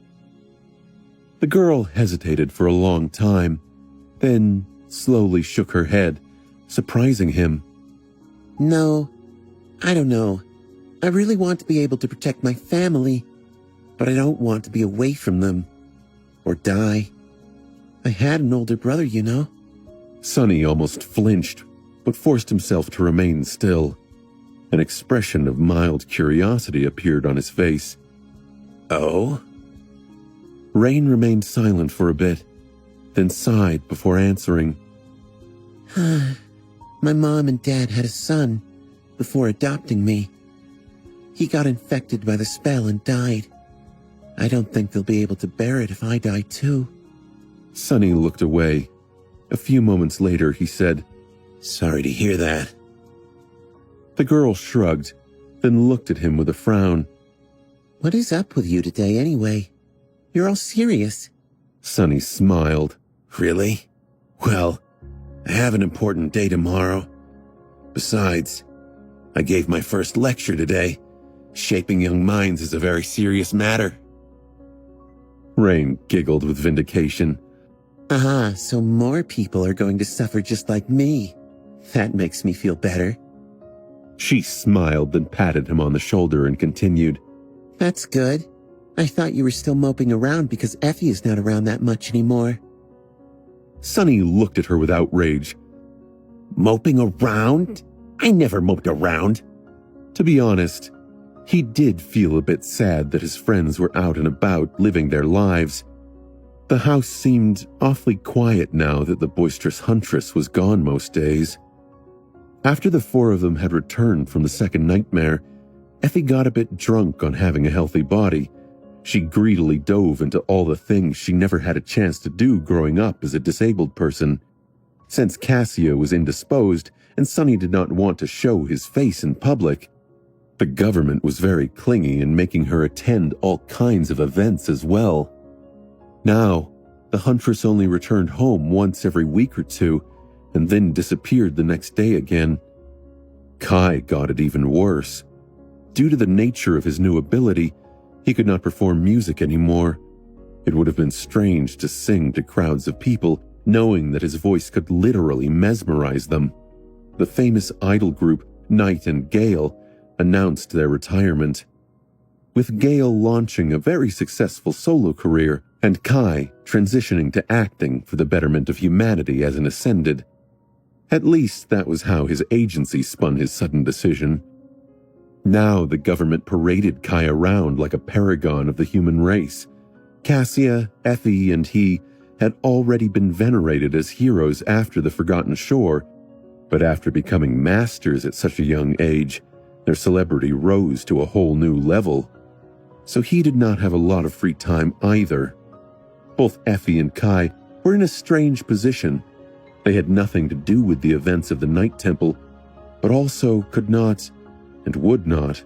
The girl hesitated for a long time, then slowly shook her head, surprising him. No, I don't know. I really want to be able to protect my family, but I don't want to be away from them. Or die. I had an older brother, you know. Sonny almost flinched, but forced himself to remain still. An expression of mild curiosity appeared on his face. Oh? Rain remained silent for a bit, then sighed before answering. My mom and dad had a son before adopting me. He got infected by the spell and died. I don't think they'll be able to bear it if I die too. Sonny looked away. A few moments later, he said, Sorry to hear that. The girl shrugged, then looked at him with a frown. What is up with you today anyway? You're all serious. Sonny smiled. Really? Well, I have an important day tomorrow. Besides, I gave my first lecture today. Shaping young minds is a very serious matter. Rain giggled with vindication. Aha, so more people are going to suffer just like me. That makes me feel better. She smiled, then patted him on the shoulder and continued. That's good. I thought you were still moping around because Effie is not around that much anymore. Sonny looked at her with outrage. Moping around? I never moped around. To be honest, he did feel a bit sad that his friends were out and about living their lives. The house seemed awfully quiet now that the boisterous huntress was gone most days. After the four of them had returned from the second nightmare, Effie got a bit drunk on having a healthy body. She greedily dove into all the things she never had a chance to do growing up as a disabled person. Since Cassia was indisposed and Sonny did not want to show his face in public, the government was very clingy in making her attend all kinds of events as well. Now, the huntress only returned home once every week or two and then disappeared the next day again. Kai got it even worse. Due to the nature of his new ability, he could not perform music anymore. It would have been strange to sing to crowds of people, knowing that his voice could literally mesmerize them. The famous idol group Night and Gale announced their retirement, with Gale launching a very successful solo career and Kai transitioning to acting for the betterment of humanity as an Ascended. At least that was how his agency spun his sudden decision. Now the government paraded Kai around like a paragon of the human race. Cassia, Effie, and he had already been venerated as heroes after the Forgotten Shore, but after becoming masters at such a young age, their celebrity rose to a whole new level. So he did not have a lot of free time either. Both Effie and Kai were in a strange position. They had nothing to do with the events of the Night Temple, but also could not, and would not,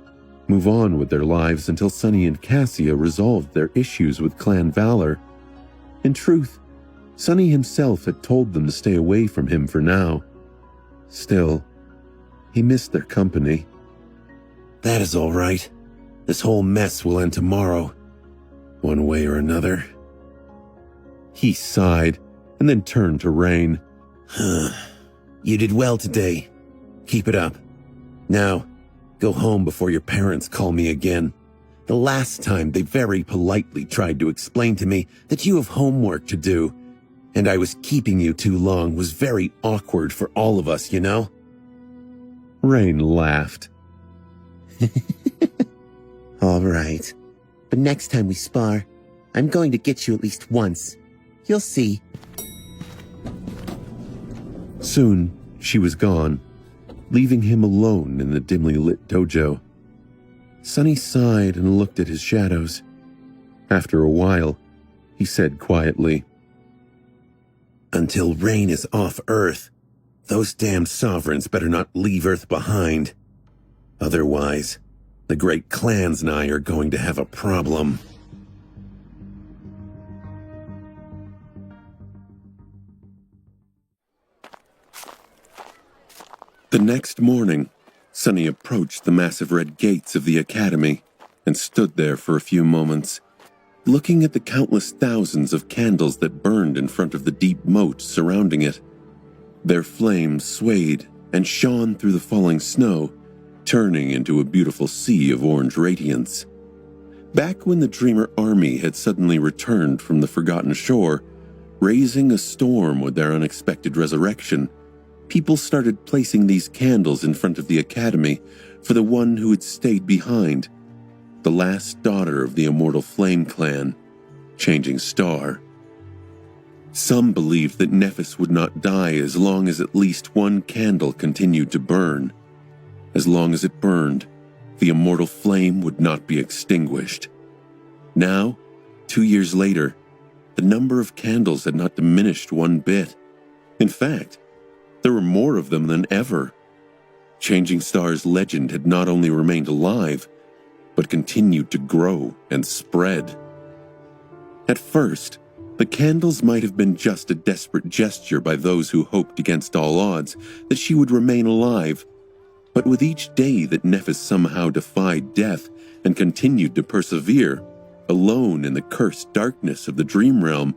move on with their lives until Sunny and Cassia resolved their issues with Clan Valor. In truth, Sunny himself had told them to stay away from him for now. Still, he missed their company. That is all right. This whole mess will end tomorrow, one way or another. He sighed and then turned to Rain. You did well today. Keep it up. Now, go home before your parents call me again. The last time they very politely tried to explain to me that you have homework to do, and I was keeping you too long was very awkward for all of us, you know? Rain laughed. All right. But next time we spar, I'm going to get you at least once. You'll see. Soon, she was gone, leaving him alone in the dimly lit dojo. Sunny sighed and looked at his shadows. After a while, he said quietly, Until Rain is off Earth, those damned sovereigns better not leave Earth behind. Otherwise, the great clans and I are going to have a problem. The next morning, Sunny approached the massive red gates of the academy and stood there for a few moments, looking at the countless thousands of candles that burned in front of the deep moat surrounding it. Their flames swayed and shone through the falling snow, turning into a beautiful sea of orange radiance. Back when the Dreamer army had suddenly returned from the Forgotten Shore, raising a storm with their unexpected resurrection, people started placing these candles in front of the academy for the one who had stayed behind, the last daughter of the immortal Flame Clan, Changing Star. Some believed that Nephis would not die as long as at least one candle continued to burn. As long as it burned, the immortal flame would not be extinguished. Now, 2 years later, the number of candles had not diminished one bit. In fact, there were more of them than ever. Changing Star's legend had not only remained alive, but continued to grow and spread. At first, the candles might have been just a desperate gesture by those who hoped against all odds that she would remain alive, but with each day that Nephis somehow defied death and continued to persevere, alone in the cursed darkness of the Dream Realm,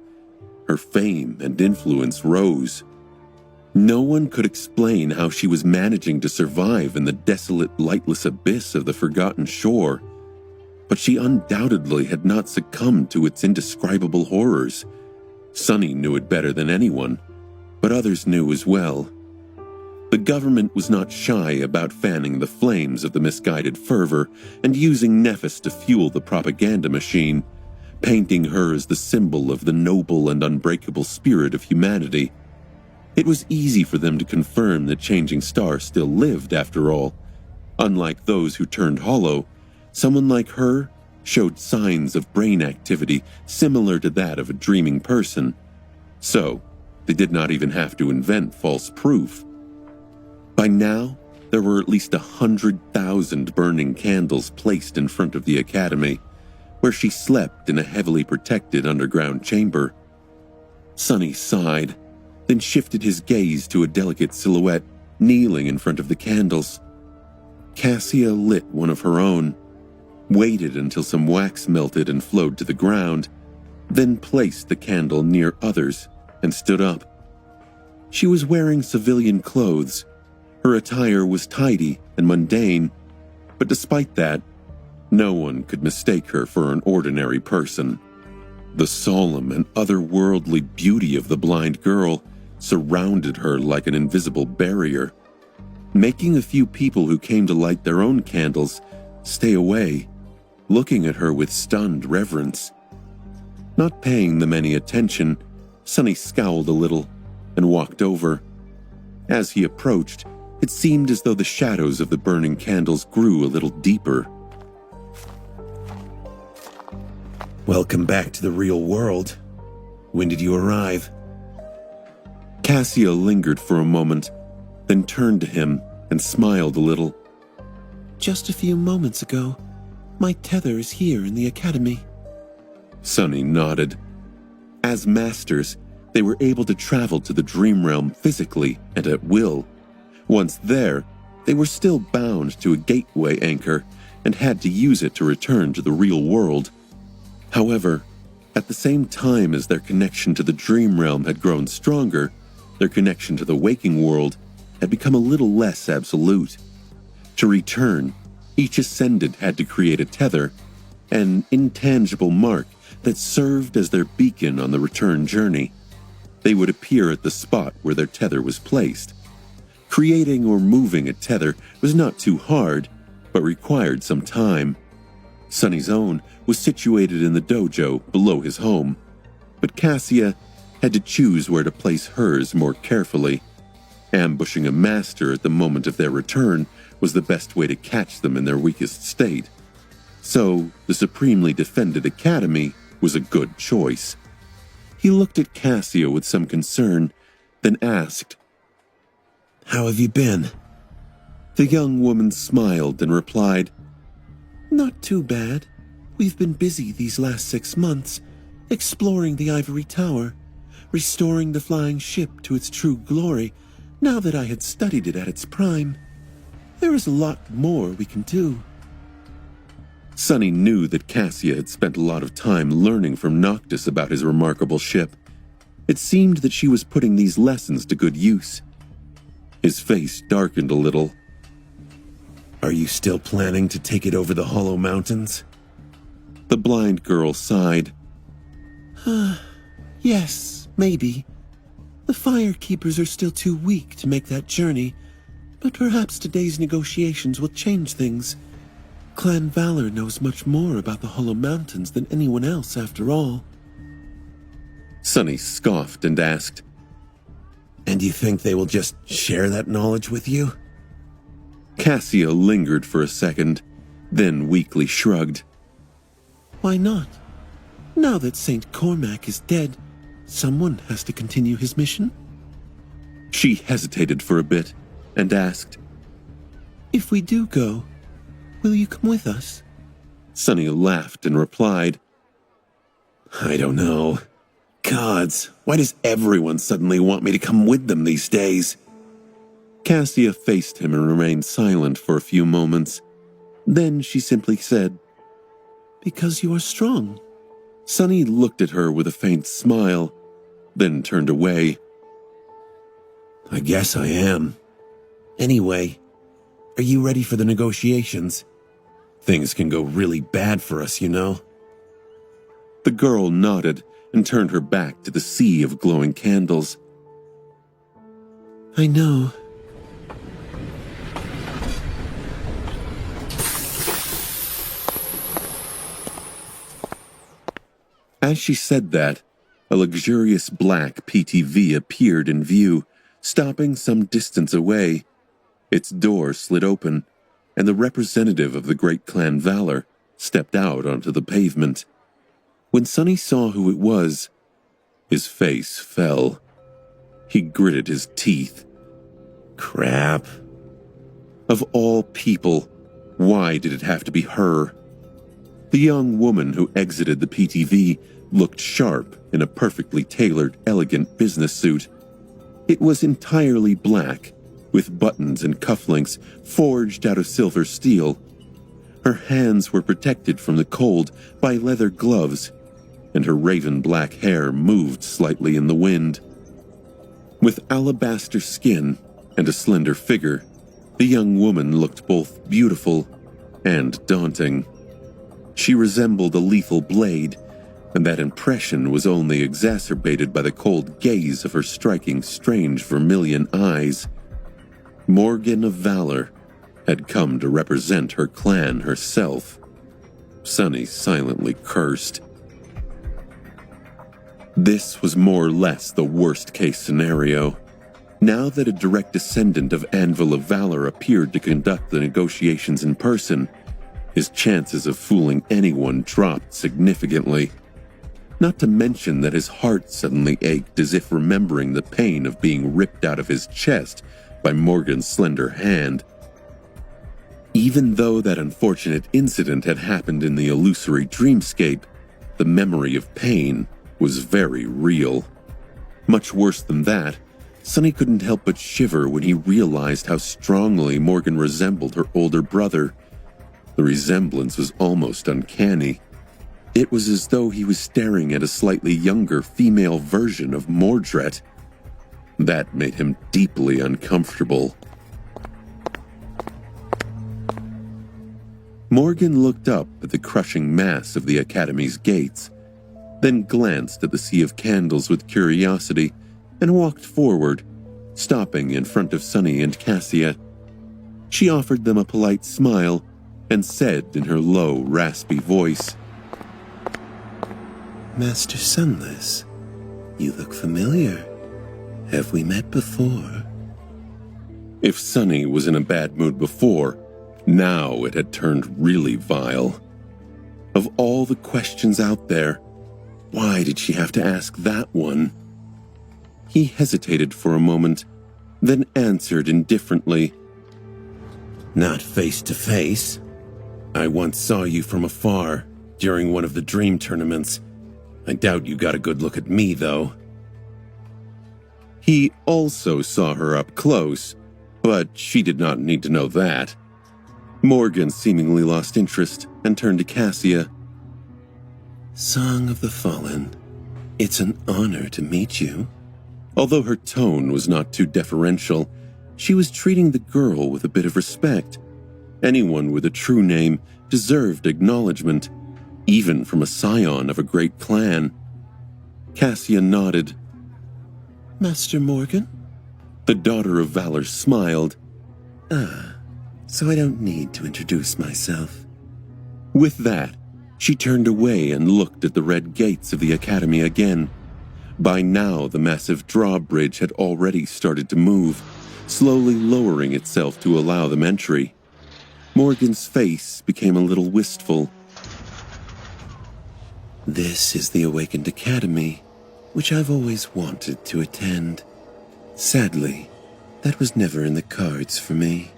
her fame and influence rose. No one could explain how she was managing to survive in the desolate, lightless abyss of the Forgotten Shore, but she undoubtedly had not succumbed to its indescribable horrors. Sunny knew it better than anyone, but others knew as well. The government was not shy about fanning the flames of the misguided fervor and using Nephis to fuel the propaganda machine, painting her as the symbol of the noble and unbreakable spirit of humanity. It was easy for them to confirm that Changing Star still lived, after all. Unlike those who turned hollow, someone like her showed signs of brain activity similar to that of a dreaming person. So, they did not even have to invent false proof. By now, there were at least 100,000 burning candles placed in front of the academy, where she slept in a heavily protected underground chamber. Sunny sighed, then shifted his gaze to a delicate silhouette kneeling in front of the candles. Cassia lit one of her own, waited until some wax melted and flowed to the ground, then placed the candle near others and stood up. She was wearing civilian clothes. Her attire was tidy and mundane, but despite that, no one could mistake her for an ordinary person. The solemn and otherworldly beauty of the blind girl surrounded her like an invisible barrier, making a few people who came to light their own candles stay away, looking at her with stunned reverence. Not paying them any attention, Sunny scowled a little and walked over. As he approached, it seemed as though the shadows of the burning candles grew a little deeper. Welcome back to the real world. When did you arrive? Cassia lingered for a moment, then turned to him and smiled a little. Just a few moments ago. My tether is here in the academy. Sunny nodded. As masters, they were able to travel to the dream realm physically and at will. Once there, they were still bound to a gateway anchor and had to use it to return to the real world. However, at the same time as their connection to the dream realm had grown stronger, their connection to the waking world had become a little less absolute. To return, each ascendant had to create a tether, an intangible mark that served as their beacon on the return journey. They would appear at the spot where their tether was placed. Creating or moving a tether was not too hard, but required some time. Sunny's own was situated in the dojo below his home, but Cassia had to choose where to place hers more carefully. Ambushing a master at the moment of their return was the best way to catch them in their weakest state. So, the supremely defended academy was a good choice. He looked at Cassia with some concern, then asked, How have you been? The young woman smiled and replied, Not too bad. We've been busy these last 6 months, exploring the ivory tower, restoring the flying ship to its true glory, now that I had studied it at its prime. There is a lot more we can do. Sunny knew that Cassia had spent a lot of time learning from Noctis about his remarkable ship. It seemed that she was putting these lessons to good use. His face darkened a little. Are you still planning to take it over the Hollow Mountains? The blind girl sighed. Yes, maybe. The Firekeepers are still too weak to make that journey, but perhaps today's negotiations will change things. Clan Valor knows much more about the Hollow Mountains than anyone else, after all. Sunny scoffed and asked, And you think they will just share that knowledge with you? Cassia lingered for a second, then weakly shrugged. Why not? Now that Saint Cormac is dead, someone has to continue his mission. She hesitated for a bit and asked, If we do go, will you come with us? Sunny laughed and replied, I don't know. Gods, why does everyone suddenly want me to come with them these days? Cassia faced him and remained silent for a few moments. Then she simply said, Because you are strong. Sunny looked at her with a faint smile, then turned away. I guess I am. Anyway, are you ready for the negotiations? Things can go really bad for us, you know. The girl nodded and turned her back to the sea of glowing candles. I know. As she said that, a luxurious black PTV appeared in view, stopping some distance away. Its door slid open, and the representative of the great clan Valor stepped out onto the pavement. When Sunny saw who it was, his face fell. He gritted his teeth. Crap. Of all people, why did it have to be her? The young woman who exited the PTV looked sharp in a perfectly tailored, elegant business suit. It was entirely black, with buttons and cufflinks forged out of silver steel. Her hands were protected from the cold by leather gloves, and her raven black hair moved slightly in the wind. With alabaster skin and a slender figure, the young woman looked both beautiful and daunting. She resembled a lethal blade, and that impression was only exacerbated by the cold gaze of her striking, strange vermilion eyes. Morgan of Valor had come to represent her clan herself. Sunny silently cursed. This was more or less the worst-case scenario. Now that a direct descendant of Anvil of Valor appeared to conduct the negotiations in person, his chances of fooling anyone dropped significantly. not to mention that his heart suddenly ached as if remembering the pain of being ripped out of his chest by Morgan's slender hand. Even though that unfortunate incident had happened in the illusory dreamscape, the memory of pain was very real. Much worse than that, Sunny couldn't help but shiver when he realized how strongly Morgan resembled her older brother. The resemblance was almost uncanny. It was as though he was staring at a slightly younger female version of Mordred. That made him deeply uncomfortable. Morgan looked up at the crushing mass of the Academy's gates, then glanced at the sea of candles with curiosity and walked forward, stopping in front of Sunny and Cassia. She offered them a polite smile and said in her low, raspy voice, Master Sunless, you look familiar. Have we met before? If Sunny was in a bad mood before, now it had turned really vile. Of all the questions out there, why did she have to ask that one? He hesitated for a moment, then answered indifferently, Not face to face. I once saw you from afar during one of the dream tournaments. I doubt you got a good look at me, though. He also saw her up close, but she did not need to know that. Morgan seemingly lost interest and turned to Cassia. Song of the Fallen, it's an honor to meet you. Although her tone was not too deferential, she was treating the girl with a bit of respect. Anyone with a true name deserved acknowledgement, even from a scion of a great clan. Cassia nodded. Master Morgan? The daughter of Valor smiled. So I don't need to introduce myself. With that, she turned away and looked at the red gates of the Academy again. By now, the massive drawbridge had already started to move, slowly lowering itself to allow them entry. Morgan's face became a little wistful. This is the Awakened Academy, which I've always wanted to attend. Sadly, that was never in the cards for me.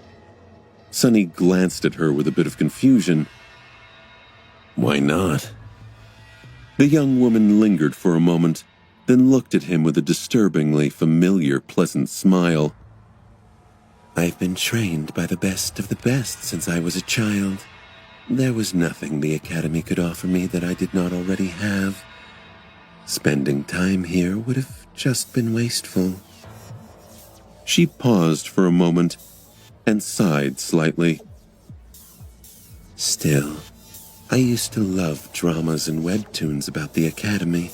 Sunny glanced at her with a bit of confusion. Why not? The young woman lingered for a moment, then looked at him with a disturbingly familiar, pleasant smile. I've been trained by the best of the best since I was a child. There was nothing the Academy could offer me that I did not already have. Spending time here would have just been wasteful. She paused for a moment and sighed slightly. Still, I used to love dramas and webtoons about the Academy.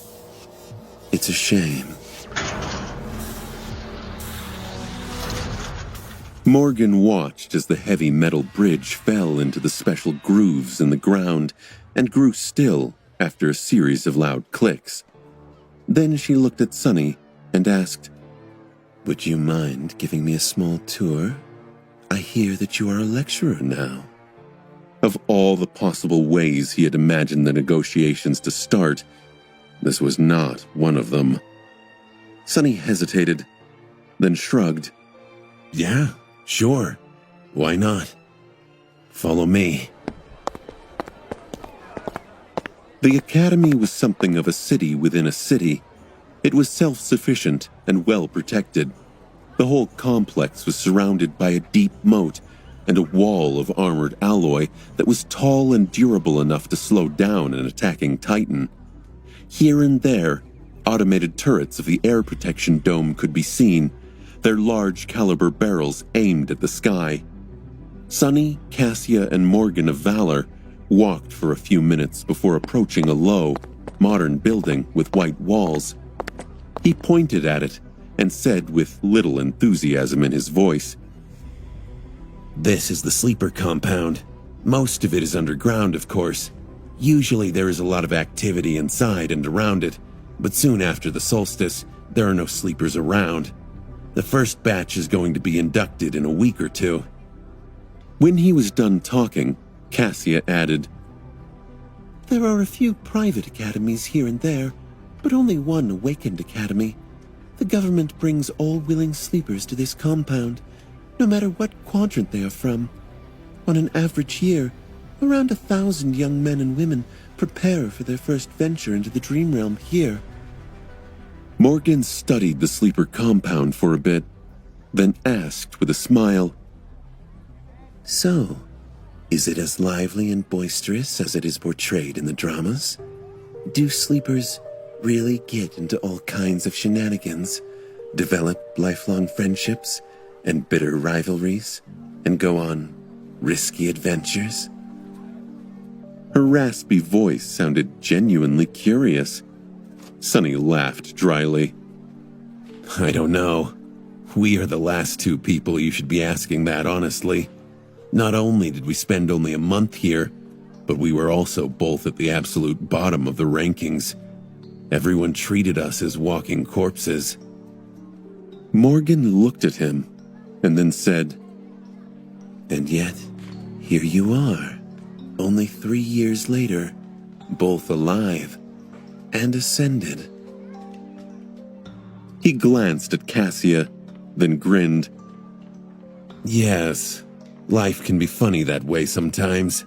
It's a shame. Morgan watched as the heavy metal bridge fell into the special grooves in the ground and grew still after a series of loud clicks. Then she looked at Sunny and asked, Would you mind giving me a small tour? I hear that you are a lecturer now. Of all the possible ways he had imagined the negotiations to start, this was not one of them. Sunny hesitated, then shrugged. Yeah, sure. Why not? Follow me. The Academy was something of a city within a city. It was self-sufficient and well-protected. The whole complex was surrounded by a deep moat and a wall of armored alloy that was tall and durable enough to slow down an attacking Titan. Here and there, automated turrets of the air protection dome could be seen, their large caliber barrels aimed at the sky. Sunny, Cassia, and Morgan of Valor walked for a few minutes before approaching a low, modern building with white walls. He pointed at it and said with little enthusiasm in his voice, This is the sleeper compound. Most of it is underground, of course. Usually there is a lot of activity inside and around it, but soon after the solstice, there are no sleepers around. The first batch is going to be inducted in a week or two. When he was done talking, Cassia added, There are a few private academies here and there, but only one awakened academy. The government brings all willing sleepers to this compound, no matter what quadrant they are from. On an average year, around 1,000 young men and women prepare for their first venture into the dream realm here. Morgan studied the sleeper compound for a bit, then asked with a smile, So, is it as lively and boisterous as it is portrayed in the dramas? Do sleepers really get into all kinds of shenanigans, develop lifelong friendships and bitter rivalries, and go on risky adventures? Her raspy voice sounded genuinely curious. Sunny laughed dryly. I don't know. We are the last two people you should be asking that, honestly. Not only did we spend only a month here, but we were also both at the absolute bottom of the rankings. Everyone treated us as walking corpses. Morgan looked at him and then said, And yet, here you are, only 3 years later, both alive and ascended. He glanced at Cassia, then grinned. Yes, life can be funny that way sometimes.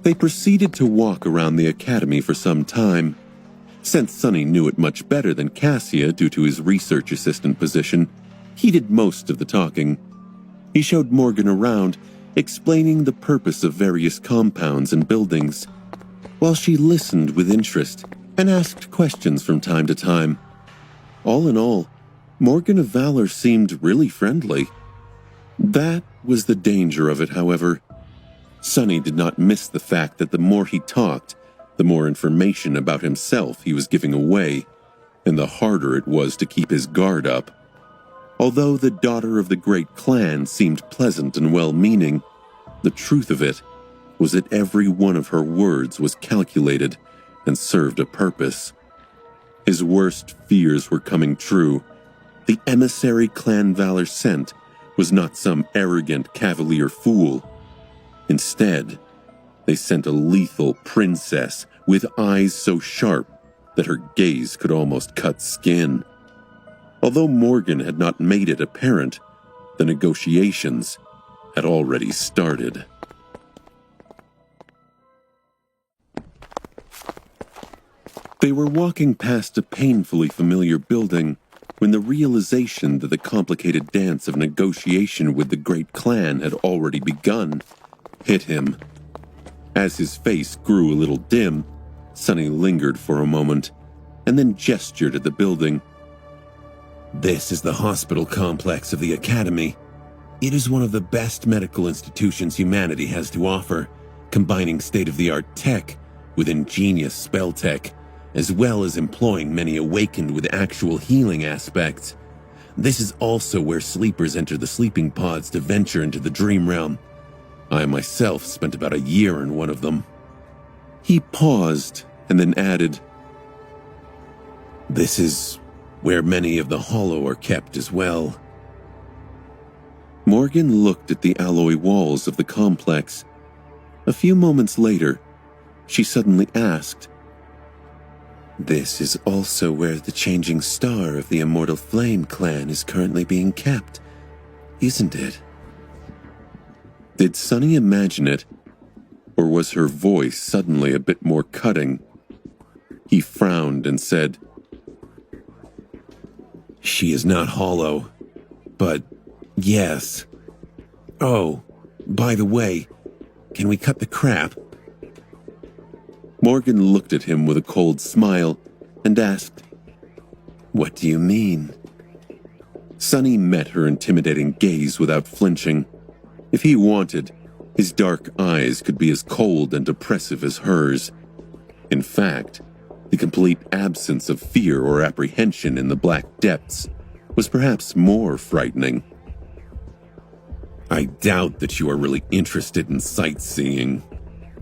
They proceeded to walk around the academy for some time. Since Sunny knew it much better than Cassia due to his research assistant position, he did most of the talking. He showed Morgan around, explaining the purpose of various compounds and buildings, while she listened with interest and asked questions from time to time. All in all, Morgan of Valor seemed really friendly. That was the danger of it, however. Sunny did not miss the fact that the more he talked, the more information about himself he was giving away, and the harder it was to keep his guard up. Although the daughter of the great clan seemed pleasant and well-meaning, the truth of it was that every one of her words was calculated and served a purpose. His worst fears were coming true. The emissary Clan Valor sent was not some arrogant cavalier fool. Instead, they sent a lethal princess with eyes so sharp that her gaze could almost cut skin. Although Morgan had not made it apparent, the negotiations had already started. They were walking past a painfully familiar building when the realization that the complicated dance of negotiation with the great clan had already begun hit him. As his face grew a little dim, Sunny lingered for a moment and then gestured at the building. This is the hospital complex of the Academy. It is one of the best medical institutions humanity has to offer, combining state-of-the-art tech with ingenious spell tech, as well as employing many awakened with actual healing aspects. This is also where sleepers enter the sleeping pods to venture into the dream realm. I myself spent about a year in one of them. He paused and then added, This is where many of the Hollow are kept as well. Morgan looked at the alloy walls of the complex. A few moments later, she suddenly asked, This is also where the changing star of the Immortal Flame clan is currently being kept, isn't it? Did Sunny imagine it, or was her voice suddenly a bit more cutting? He frowned and said, She is not hollow, but yes. Oh, by the way, can we cut the crap? Morgan looked at him with a cold smile and asked, What do you mean? Sunny met her intimidating gaze without flinching. If he wanted, his dark eyes could be as cold and oppressive as hers. In fact, the complete absence of fear or apprehension in the black depths was perhaps more frightening. I doubt that you are really interested in sightseeing.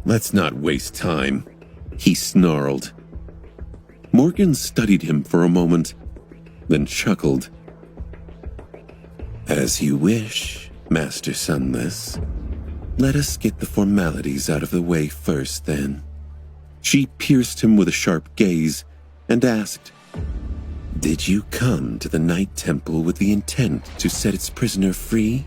Let's not waste time, he snarled. Morgan studied him for a moment, then chuckled. As you wish, Master Sunless. Let us get the formalities out of the way first, then. She pierced him with a sharp gaze and asked, Did you come to the Night Temple with the intent to set its prisoner free?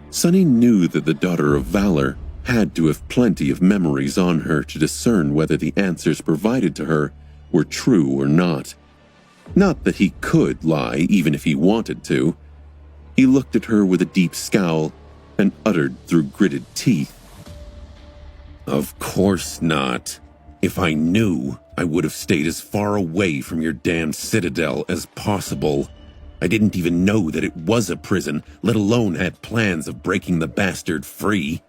Sunny knew that the Daughter of Valor had to have plenty of memories on her to discern whether the answers provided to her were true or not. Not that he could lie even if he wanted to. He looked at her with a deep scowl and uttered through gritted teeth, Of course not. If I knew, I would have stayed as far away from your damned citadel as possible. I didn't even know that it was a prison, let alone had plans of breaking the bastard free.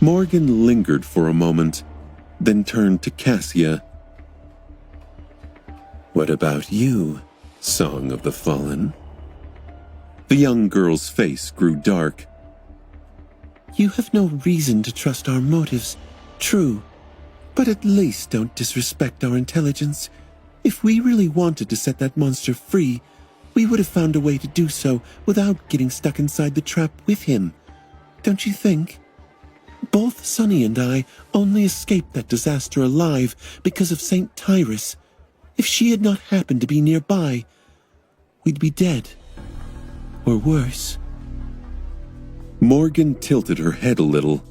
Morgan lingered for a moment, then turned to Cassia. What about you, Song of the Fallen? The young girl's face grew dark. You have no reason to trust our motives, true, but at least don't disrespect our intelligence. If we really wanted to set that monster free, we would have found a way to do so without getting stuck inside the trap with him. Don't you think? Both Sunny and I only escaped that disaster alive because of St. Tyrus. If she had not happened to be nearby, we'd be dead. Or worse. Morgan tilted her head a little,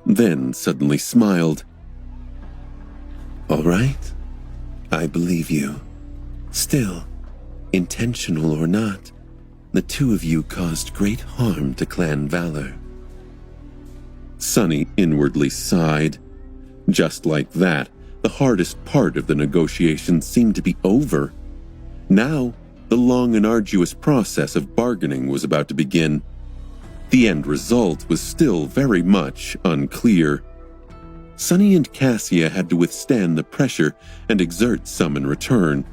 then suddenly smiled. All right, I believe you. Still, intentional or not, the two of you caused great harm to Clan Valor. Sunny inwardly sighed. Just like that, the hardest part of the negotiation seemed to be over. Now, the long and arduous process of bargaining was about to begin. The end result was still very much unclear. Sunny and Cassia had to withstand the pressure and exert some in return.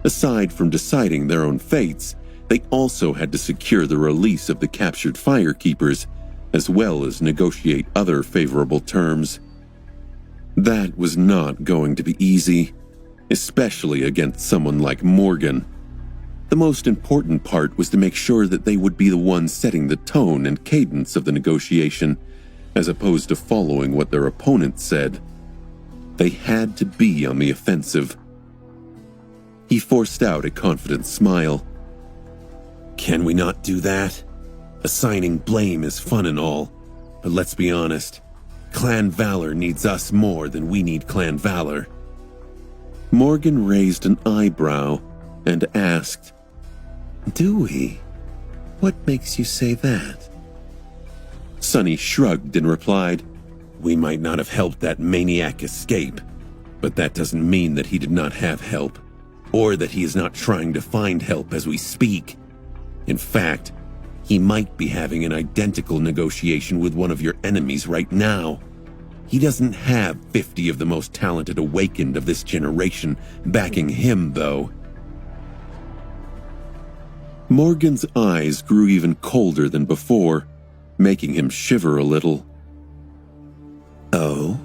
Aside from deciding their own fates, they also had to secure the release of the captured firekeepers, as well as negotiate other favorable terms. That was not going to be easy, especially against someone like Morgan. The most important part was to make sure that they would be the ones setting the tone and cadence of the negotiation, as opposed to following what their opponent said. They had to be on the offensive. He forced out a confident smile. Can we not do that? Assigning blame is fun and all, but let's be honest. Clan Valor needs us more than we need Clan Valor. Morgan raised an eyebrow and asked, Do we? What makes you say that? Sunny shrugged and replied, We might not have helped that maniac escape, but that doesn't mean that he did not have help, or that he is not trying to find help as we speak. In fact, he might be having an identical negotiation with one of your enemies right now. He doesn't have 50 of the most talented awakened of this generation backing him, though. Morgan's eyes grew even colder than before, making him shiver a little. Oh,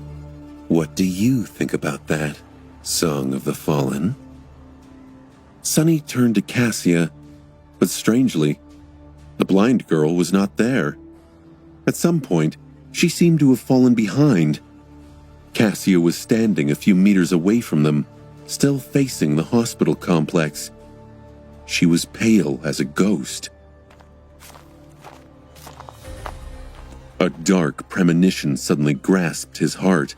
what do you think about that, Song of the Fallen? Sunny turned to Cassia, but strangely, the blind girl was not there. At some point, she seemed to have fallen behind. Cassia was standing a few meters away from them, still facing the hospital complex. She was pale as a ghost. A dark premonition suddenly grasped his heart.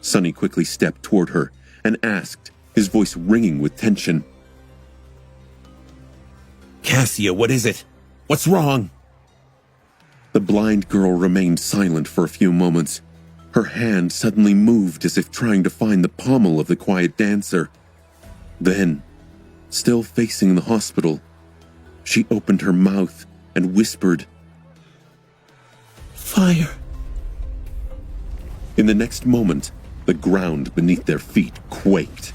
Sunny quickly stepped toward her and asked, his voice ringing with tension. Cassia, what is it? What's wrong? The blind girl remained silent for a few moments. Her hand suddenly moved as if trying to find the pommel of the quiet dancer. Then, still facing the hospital, she opened her mouth and whispered, Fire! In the next moment, the ground beneath their feet quaked.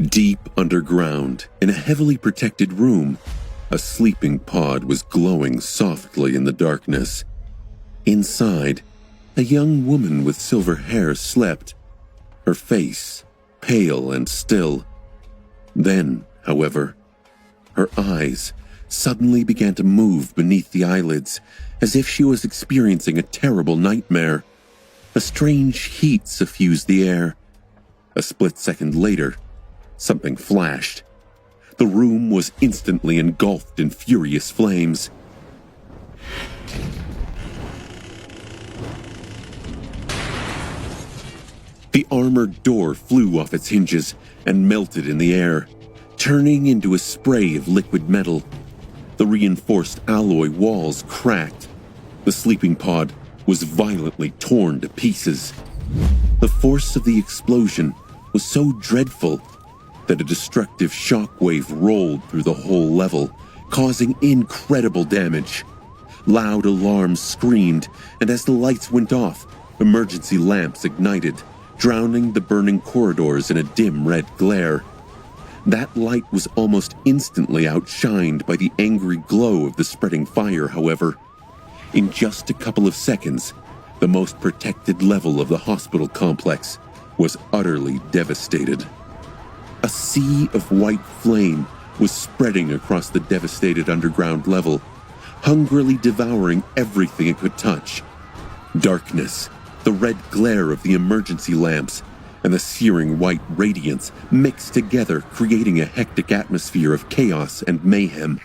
Deep underground, in a heavily protected room, a sleeping pod was glowing softly in the darkness. Inside, a young woman with silver hair slept, her face pale and still. Then, however, her eyes, suddenly began to move beneath the eyelids, as if she was experiencing a terrible nightmare. A strange heat suffused the air. A split second later, something flashed. The room was instantly engulfed in furious flames. The armored door flew off its hinges and melted in the air, turning into a spray of liquid metal. The reinforced alloy walls cracked. The sleeping pod was violently torn to pieces. The force of the explosion was so dreadful that a destructive shockwave rolled through the whole level, causing incredible damage. Loud alarms screamed, and as the lights went off, emergency lamps ignited, drowning the burning corridors in a dim red glare. That light was almost instantly outshined by the angry glow of the spreading fire, however. In just a couple of seconds, the most protected level of the hospital complex was utterly devastated. A sea of white flame was spreading across the devastated underground level, hungrily devouring everything it could touch. Darkness, the red glare of the emergency lamps, and the searing white radiance mixed together, creating a hectic atmosphere of chaos and mayhem.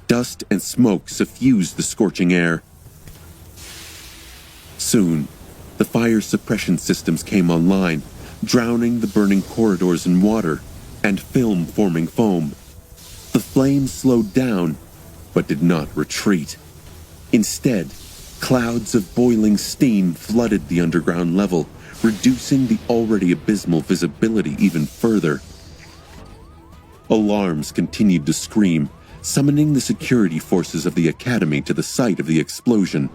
Dust and smoke suffused the scorching air. Soon, the fire suppression systems came online, drowning the burning corridors in water and film-forming foam. The flames slowed down, but did not retreat. Instead, clouds of boiling steam flooded the underground level, reducing the already abysmal visibility even further. Alarms continued to scream, summoning the security forces of the Academy to the site of the explosion.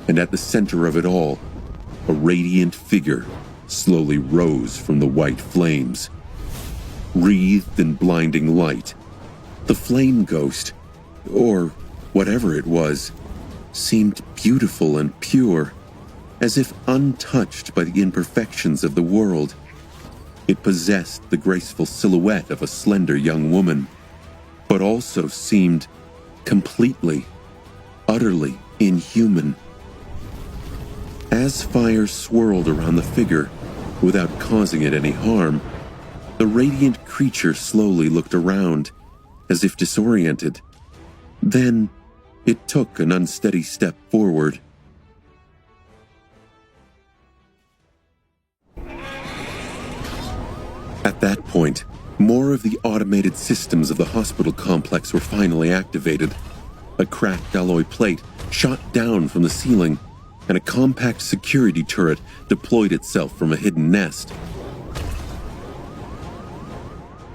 And at the center of it all, a radiant figure slowly rose from the white flames. Wreathed in blinding light, the flame ghost, or whatever it was, seemed beautiful and pure, as if untouched by the imperfections of the world. It possessed the graceful silhouette of a slender young woman, but also seemed completely, utterly inhuman. As fire swirled around the figure, without causing it any harm, the radiant creature slowly looked around, as if disoriented. Then, it took an unsteady step forward. At that point, more of the automated systems of the hospital complex were finally activated. A cracked alloy plate shot down from the ceiling, and a compact security turret deployed itself from a hidden nest.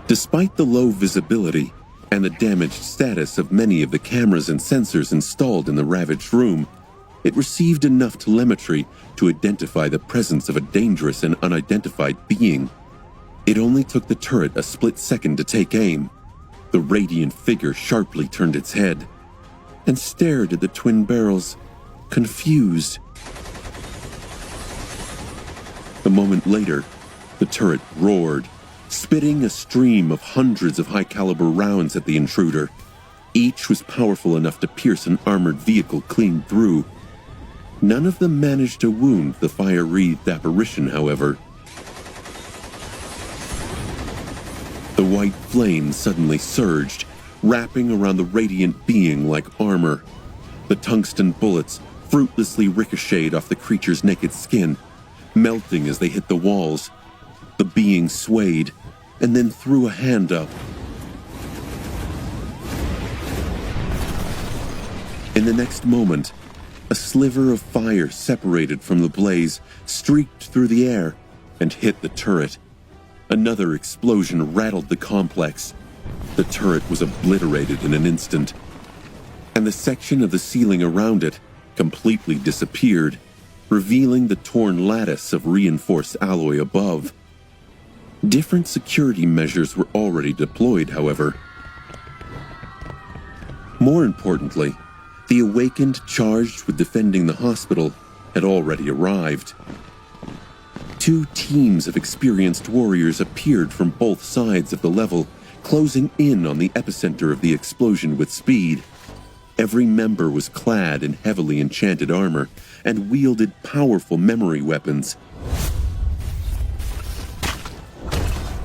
Despite the low visibility and the damaged status of many of the cameras and sensors installed in the ravaged room, it received enough telemetry to identify the presence of a dangerous and unidentified being. It only took the turret a split second to take aim. The radiant figure sharply turned its head and stared at the twin barrels, confused. A moment later, the turret roared, spitting a stream of hundreds of high-caliber rounds at the intruder. Each was powerful enough to pierce an armored vehicle clean through. None of them managed to wound the fire-wreathed apparition, however. The white flame suddenly surged, wrapping around the radiant being like armor. The tungsten bullets fruitlessly ricocheted off the creature's naked skin, melting as they hit the walls. The being swayed, and then threw a hand up. In the next moment, a sliver of fire separated from the blaze, streaked through the air, and hit the turret. Another explosion rattled the complex. The turret was obliterated in an instant, and the section of the ceiling around it completely disappeared, revealing the torn lattice of reinforced alloy above. Different security measures were already deployed, however. More importantly, the awakened charged with defending the hospital had already arrived. 2 teams of experienced warriors appeared from both sides of the level, closing in on the epicenter of the explosion with speed. Every member was clad in heavily enchanted armor and wielded powerful memory weapons.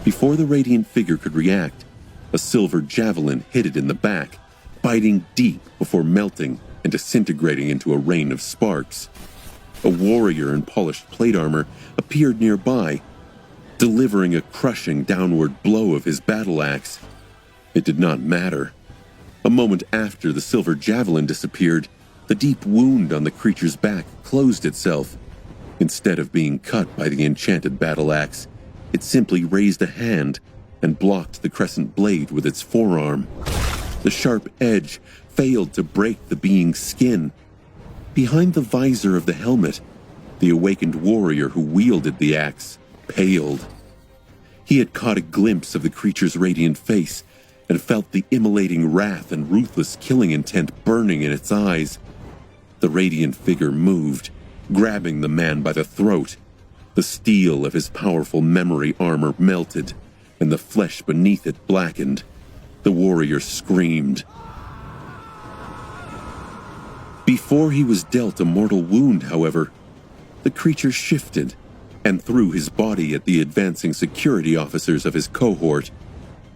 Before the radiant figure could react, a silver javelin hit it in the back, biting deep before melting and disintegrating into a rain of sparks. A warrior in polished plate armor appeared nearby, delivering a crushing downward blow of his battle axe. It did not matter. A moment after the silver javelin disappeared, the deep wound on the creature's back closed itself. Instead of being cut by the enchanted battle axe, it simply raised a hand and blocked the crescent blade with its forearm. The sharp edge failed to break the being's skin. Behind the visor of the helmet, the awakened warrior who wielded the axe paled. He had caught a glimpse of the creature's radiant face and felt the immolating wrath and ruthless killing intent burning in its eyes. The radiant figure moved, grabbing the man by the throat. The steel of his powerful memory armor melted, and the flesh beneath it blackened. The warrior screamed. Before he was dealt a mortal wound, however, the creature shifted and threw his body at the advancing security officers of his cohort.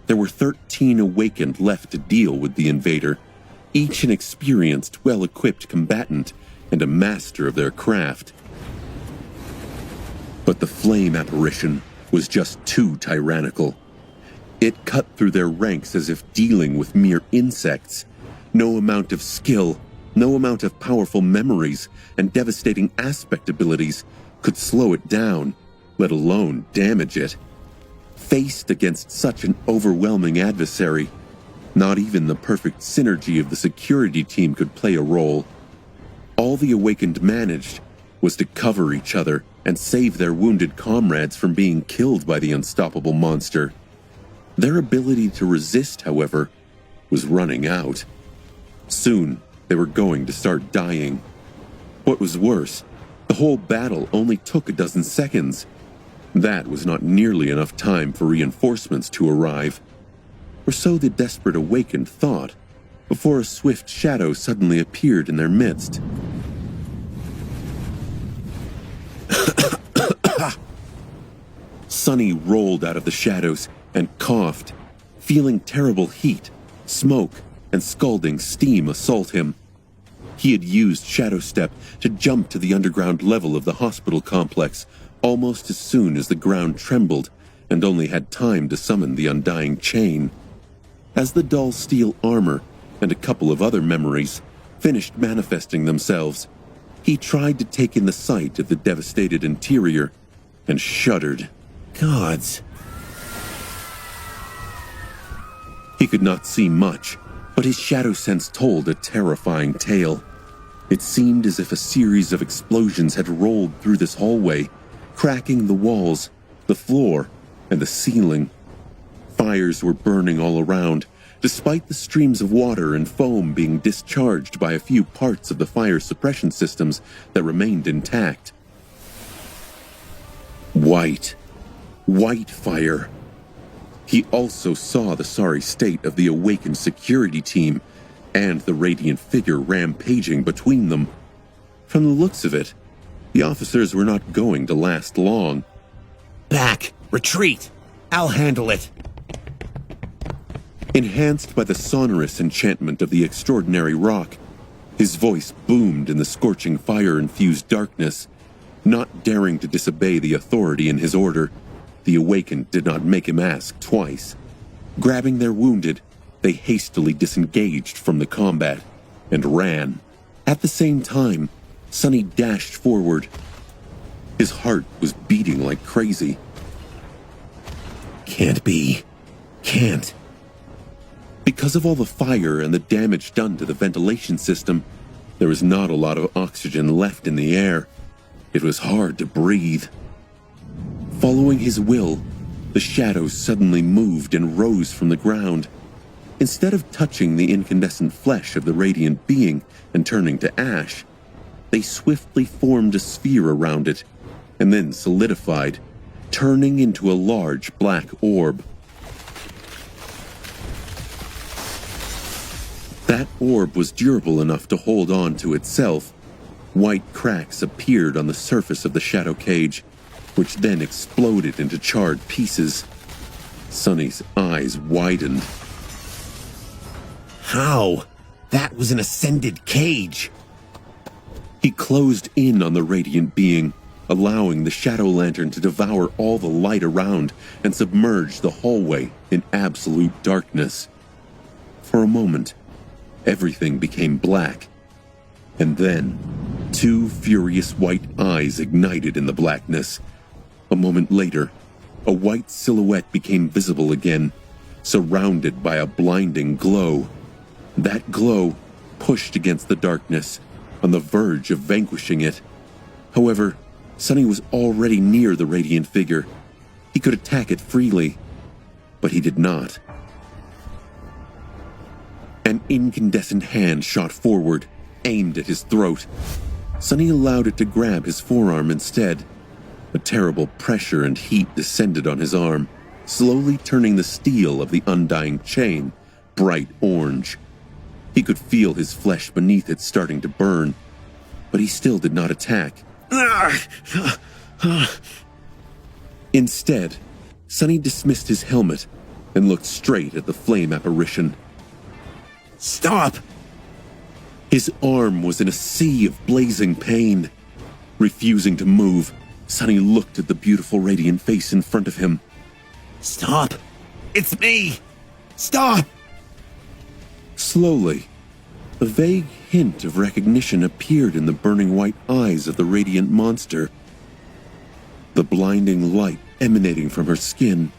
There were 13 awakened left to deal with the invader, each an experienced, well-equipped combatant and a master of their craft. But the flame apparition was just too tyrannical. It cut through their ranks as if dealing with mere insects. No amount of skill, no amount of powerful memories and devastating aspect abilities could slow it down, let alone damage it. Faced against such an overwhelming adversary, not even the perfect synergy of the security team could play a role. All the awakened managed was to cover each other and save their wounded comrades from being killed by the unstoppable monster. Their ability to resist, however, was running out. Soon, they were going to start dying. What was worse, the whole battle only took a dozen seconds. That was not nearly enough time for reinforcements to arrive. Or so the desperate awakened thought, before a swift shadow suddenly appeared in their midst. Sonny rolled out of the shadows and coughed, feeling terrible heat, smoke, and scalding steam assault him. He had used Shadow Step to jump to the underground level of the hospital complex almost as soon as the ground trembled, and only had time to summon the undying chain. As the dull steel armor and a couple of other memories finished manifesting themselves, he tried to take in the sight of the devastated interior and shuddered. Gods. He could not see much, but his shadow sense told a terrifying tale. It seemed as if a series of explosions had rolled through this hallway, cracking the walls, the floor, and the ceiling. Fires were burning all around, despite the streams of water and foam being discharged by a few parts of the fire suppression systems that remained intact. White fire. He also saw the sorry state of the awakened security team and the radiant figure rampaging between them. From the looks of it, the officers were not going to last long. Back! Retreat! I'll handle it! Enhanced by the sonorous enchantment of the extraordinary rock, his voice boomed in the scorching fire-infused darkness. Not daring to disobey the authority in his order, the awakened did not make him ask twice. Grabbing their wounded, they hastily disengaged from the combat and ran. At the same time, Sonny dashed forward. His heart was beating like crazy. Can't be. Can't. Because of all the fire and the damage done to the ventilation system, there was not a lot of oxygen left in the air. It was hard to breathe. Following his will, the shadows suddenly moved and rose from the ground. Instead of touching the incandescent flesh of the radiant being and turning to ash, they swiftly formed a sphere around it and then solidified, turning into a large black orb. That orb was durable enough to hold on to itself. White cracks appeared on the surface of the shadow cage, which then exploded into charred pieces. Sonny's eyes widened. How? That was an ascended cage. He closed in on the radiant being, allowing the shadow lantern to devour all the light around and submerge the hallway in absolute darkness. For a moment, everything became black. And then, two furious white eyes ignited in the blackness. A moment later, a white silhouette became visible again, surrounded by a blinding glow. That glow pushed against the darkness, on the verge of vanquishing it. However, Sonny was already near the radiant figure. He could attack it freely, but he did not. An incandescent hand shot forward, aimed at his throat. Sonny allowed it to grab his forearm instead. A terrible pressure and heat descended on his arm, slowly turning the steel of the undying chain bright orange. He could feel his flesh beneath it starting to burn, but he still did not attack. Instead, Sonny dismissed his helmet and looked straight at the flame apparition. Stop! His arm was in a sea of blazing pain. Refusing to move, Sonny looked at the beautiful radiant face in front of him. Stop! It's me! Stop! Slowly, a vague hint of recognition appeared in the burning white eyes of the radiant monster. The blinding light emanating from her skin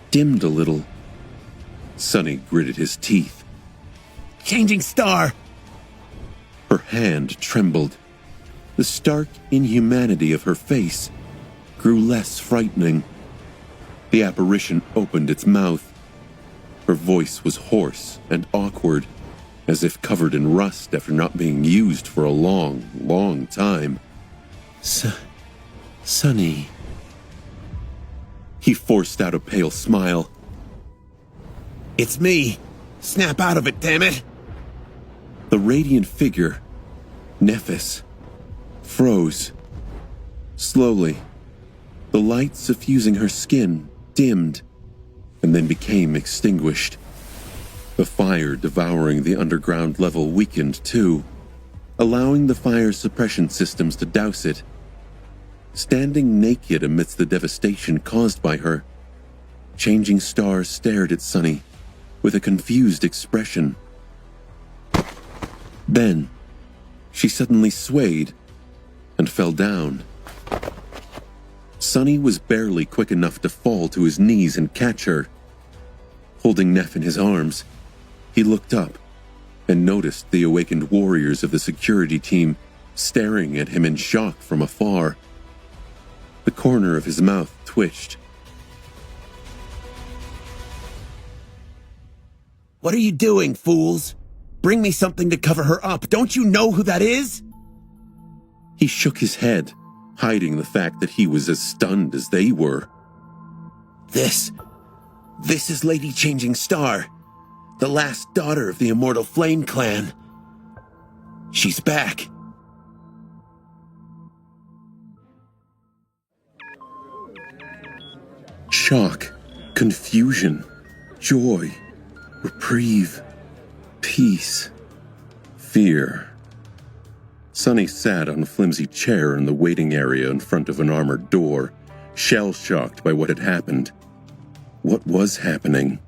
dimmed a little. Sonny gritted his teeth. Changing star! Her hand trembled. The stark inhumanity of her face grew less frightening. The apparition opened its mouth. Her voice was hoarse and awkward, as if covered in rust after not being used for a long, long time. Sonny. He forced out a pale smile. It's me! Snap out of it, damn it! The radiant figure, Nephis, froze. Slowly, the light suffusing her skin dimmed and then became extinguished. The fire devouring the underground level weakened too, allowing the fire suppression systems to douse it. Standing naked amidst the devastation caused by her, Changing Star stared at Sonny with a confused expression. Then, she suddenly swayed and fell down. Sonny was barely quick enough to fall to his knees and catch her. Holding Neff in his arms, he looked up and noticed the awakened warriors of the security team staring at him in shock from afar. The corner of his mouth twitched. What are you doing, fools? Bring me something to cover her up. Don't you know who that is? He shook his head, hiding the fact that he was as stunned as they were. This is Lady Changing Star, the last daughter of the Immortal Flame Clan. She's back. Shock, confusion, joy, reprieve, peace, fear. Sonny sat on a flimsy chair in the waiting area in front of an armored door, shell-shocked by what had happened. What was happening?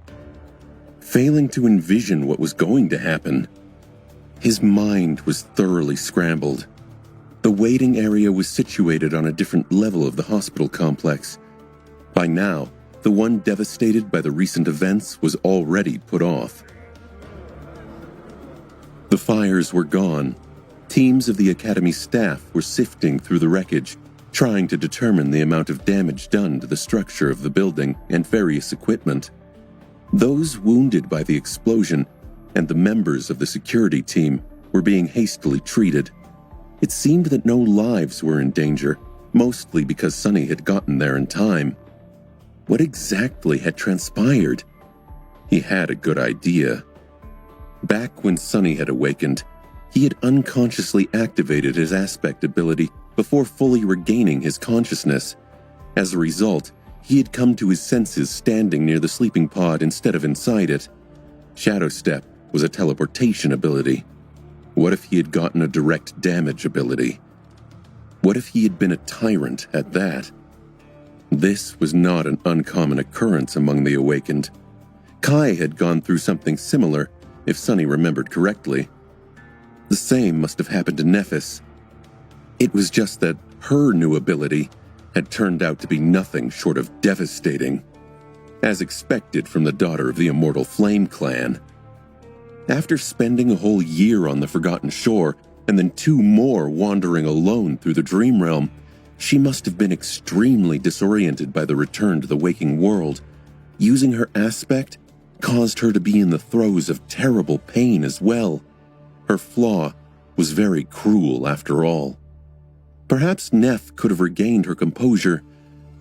Failing to envision what was going to happen. His mind was thoroughly scrambled. The waiting area was situated on a different level of the hospital complex. By now, the one devastated by the recent events was already put off. The fires were gone. Teams of the Academy staff were sifting through the wreckage, trying to determine the amount of damage done to the structure of the building and various equipment. Those wounded by the explosion and the members of the security team were being hastily treated. It seemed that no lives were in danger, mostly because Sonny had gotten there in time. What exactly had transpired? He had a good idea. Back when Sonny had awakened, he had unconsciously activated his aspect ability before fully regaining his consciousness. As a result, he had come to his senses standing near the sleeping pod instead of inside it. Shadow Step was a teleportation ability. What if he had gotten a direct damage ability? What if he had been a tyrant at that? This was not an uncommon occurrence among the awakened. Kai had gone through something similar, if Sonny remembered correctly. The same must have happened to Nephis. It was just that her new ability had turned out to be nothing short of devastating, as expected from the daughter of the Immortal Flame Clan. After spending a whole year on the Forgotten Shore, and then 2 more wandering alone through the Dream Realm, she must have been extremely disoriented by the return to the waking world. Using her aspect caused her to be in the throes of terrible pain as well. Her flaw was very cruel after all. Perhaps Neph could have regained her composure,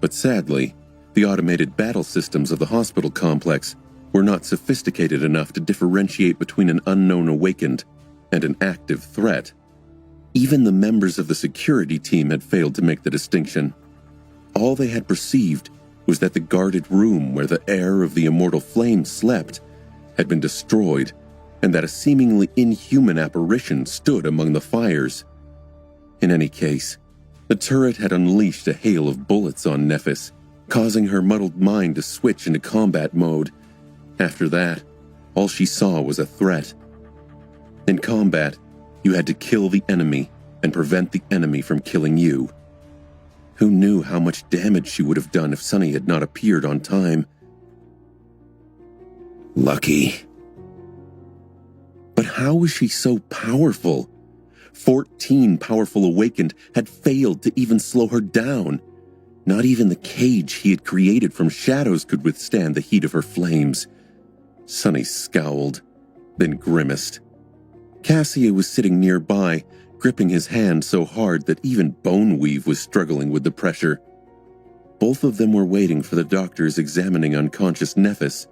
but sadly, the automated battle systems of the hospital complex were not sophisticated enough to differentiate between an unknown awakened and an active threat. Even the members of the security team had failed to make the distinction. All they had perceived was that the guarded room where the heir of the Immortal Flame slept had been destroyed, and that a seemingly inhuman apparition stood among the fires. In any case, the turret had unleashed a hail of bullets on Nephis, causing her muddled mind to switch into combat mode. After that, all she saw was a threat. In combat, you had to kill the enemy and prevent the enemy from killing you. Who knew how much damage she would have done if Sonny had not appeared on time? Lucky. But how was she so powerful? 14 powerful awakened had failed to even slow her down. Not even the cage he had created from shadows could withstand the heat of her flames. Sonny scowled, then grimaced. Cassia was sitting nearby, gripping his hand so hard that even Boneweave was struggling with the pressure. Both of them were waiting for the doctors examining unconscious Nephis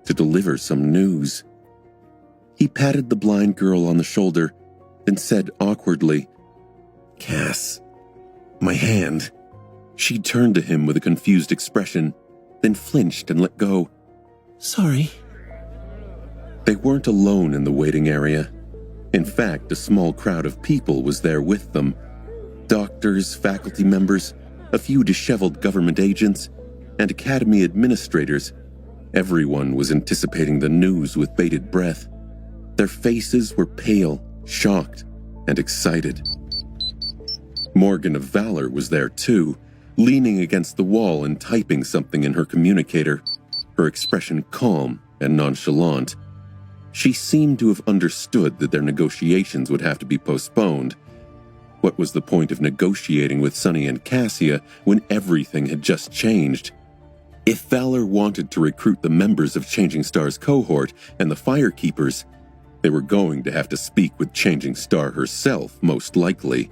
to deliver some news. He patted the blind girl on the shoulder, then said awkwardly, Cass, my hand. She turned to him with a confused expression, then flinched and let go. Sorry. They weren't alone in the waiting area. In fact, a small crowd of people was there with them. Doctors, faculty members, a few disheveled government agents, and academy administrators. Everyone was anticipating the news with bated breath. Their faces were pale, shocked, and excited. Morgan of Valor was there too, leaning against the wall and typing something in her communicator, her expression calm and nonchalant. She seemed to have understood that their negotiations would have to be postponed. What was the point of negotiating with Sonny and Cassia when everything had just changed? If Valor wanted to recruit the members of Changing Star's cohort and the Firekeepers, they were going to have to speak with Changing Star herself, most likely.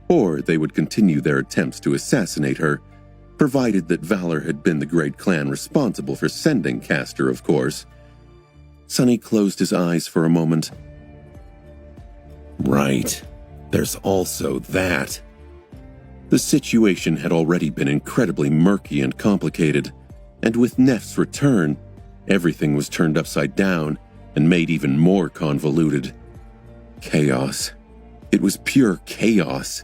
Or they would continue their attempts to assassinate her, provided that Valor had been the great clan responsible for sending Castor, of course. Sonny closed his eyes for a moment. Right. There's also that. The situation had already been incredibly murky and complicated, and with Neph's return, everything was turned upside down and made even more convoluted. Chaos. It was pure chaos.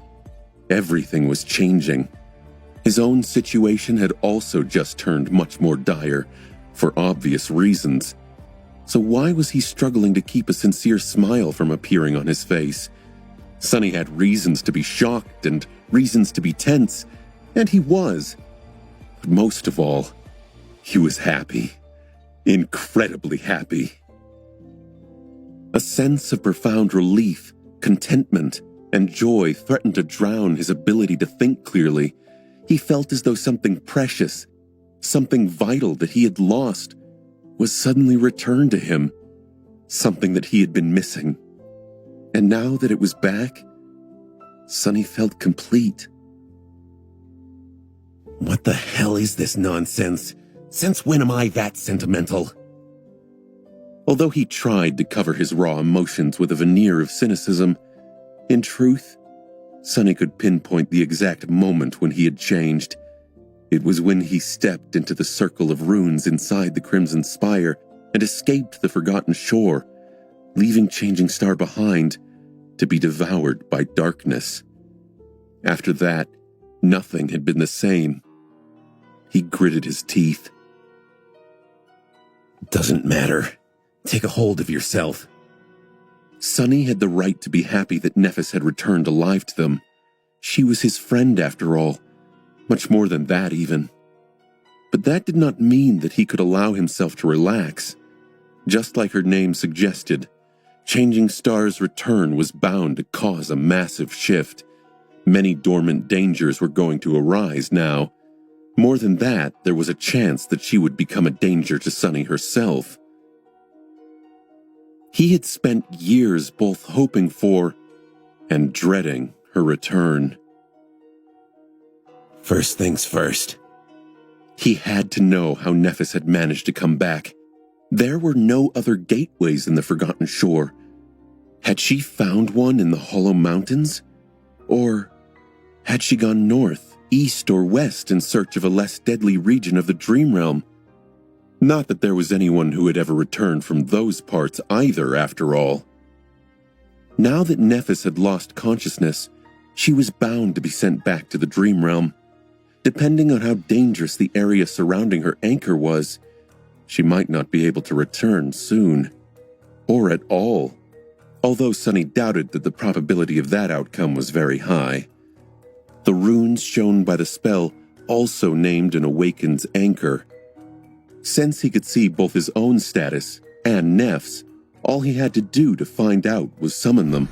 Everything was changing. His own situation had also just turned much more dire, for obvious reasons. So why was he struggling to keep a sincere smile from appearing on his face? Sonny had reasons to be shocked and reasons to be tense, and he was. But most of all, he was happy. Incredibly happy. A sense of profound relief, contentment, and joy threatened to drown his ability to think clearly. He felt as though something precious, something vital that he had lost, was suddenly returned to him, something that he had been missing. And now that it was back, Sonny felt complete. What the hell is this nonsense? Since when am I that sentimental? Although he tried to cover his raw emotions with a veneer of cynicism, in truth, Sonny could pinpoint the exact moment when he had changed. It was when he stepped into the circle of runes inside the Crimson Spire and escaped the Forgotten Shore, leaving Changing Star behind to be devoured by darkness. After that, nothing had been the same. He gritted his teeth. Doesn't matter. Take a hold of yourself. Sonny had the right to be happy that Nephis had returned alive to them. She was his friend after all, much more than that even. But that did not mean that he could allow himself to relax. Just like her name suggested, Changing Star's return was bound to cause a massive shift. Many dormant dangers were going to arise now. More than that, there was a chance that she would become a danger to Sonny herself. He had spent years both hoping for and dreading her return. First things first. He had to know how Nephis had managed to come back. There were no other gateways in the Forgotten Shore. Had she found one in the Hollow Mountains? Or had she gone north, east, or west in search of a less deadly region of the Dream Realm? Not that there was anyone who had ever returned from those parts either, after all. Now that Nephis had lost consciousness, she was bound to be sent back to the Dream Realm. Depending on how dangerous the area surrounding her anchor was, she might not be able to return soon. Or at all. Although Sonny doubted that the probability of that outcome was very high. The runes shown by the spell also named an Awakened's anchor. Since he could see both his own status and Neph's, all he had to do to find out was summon them.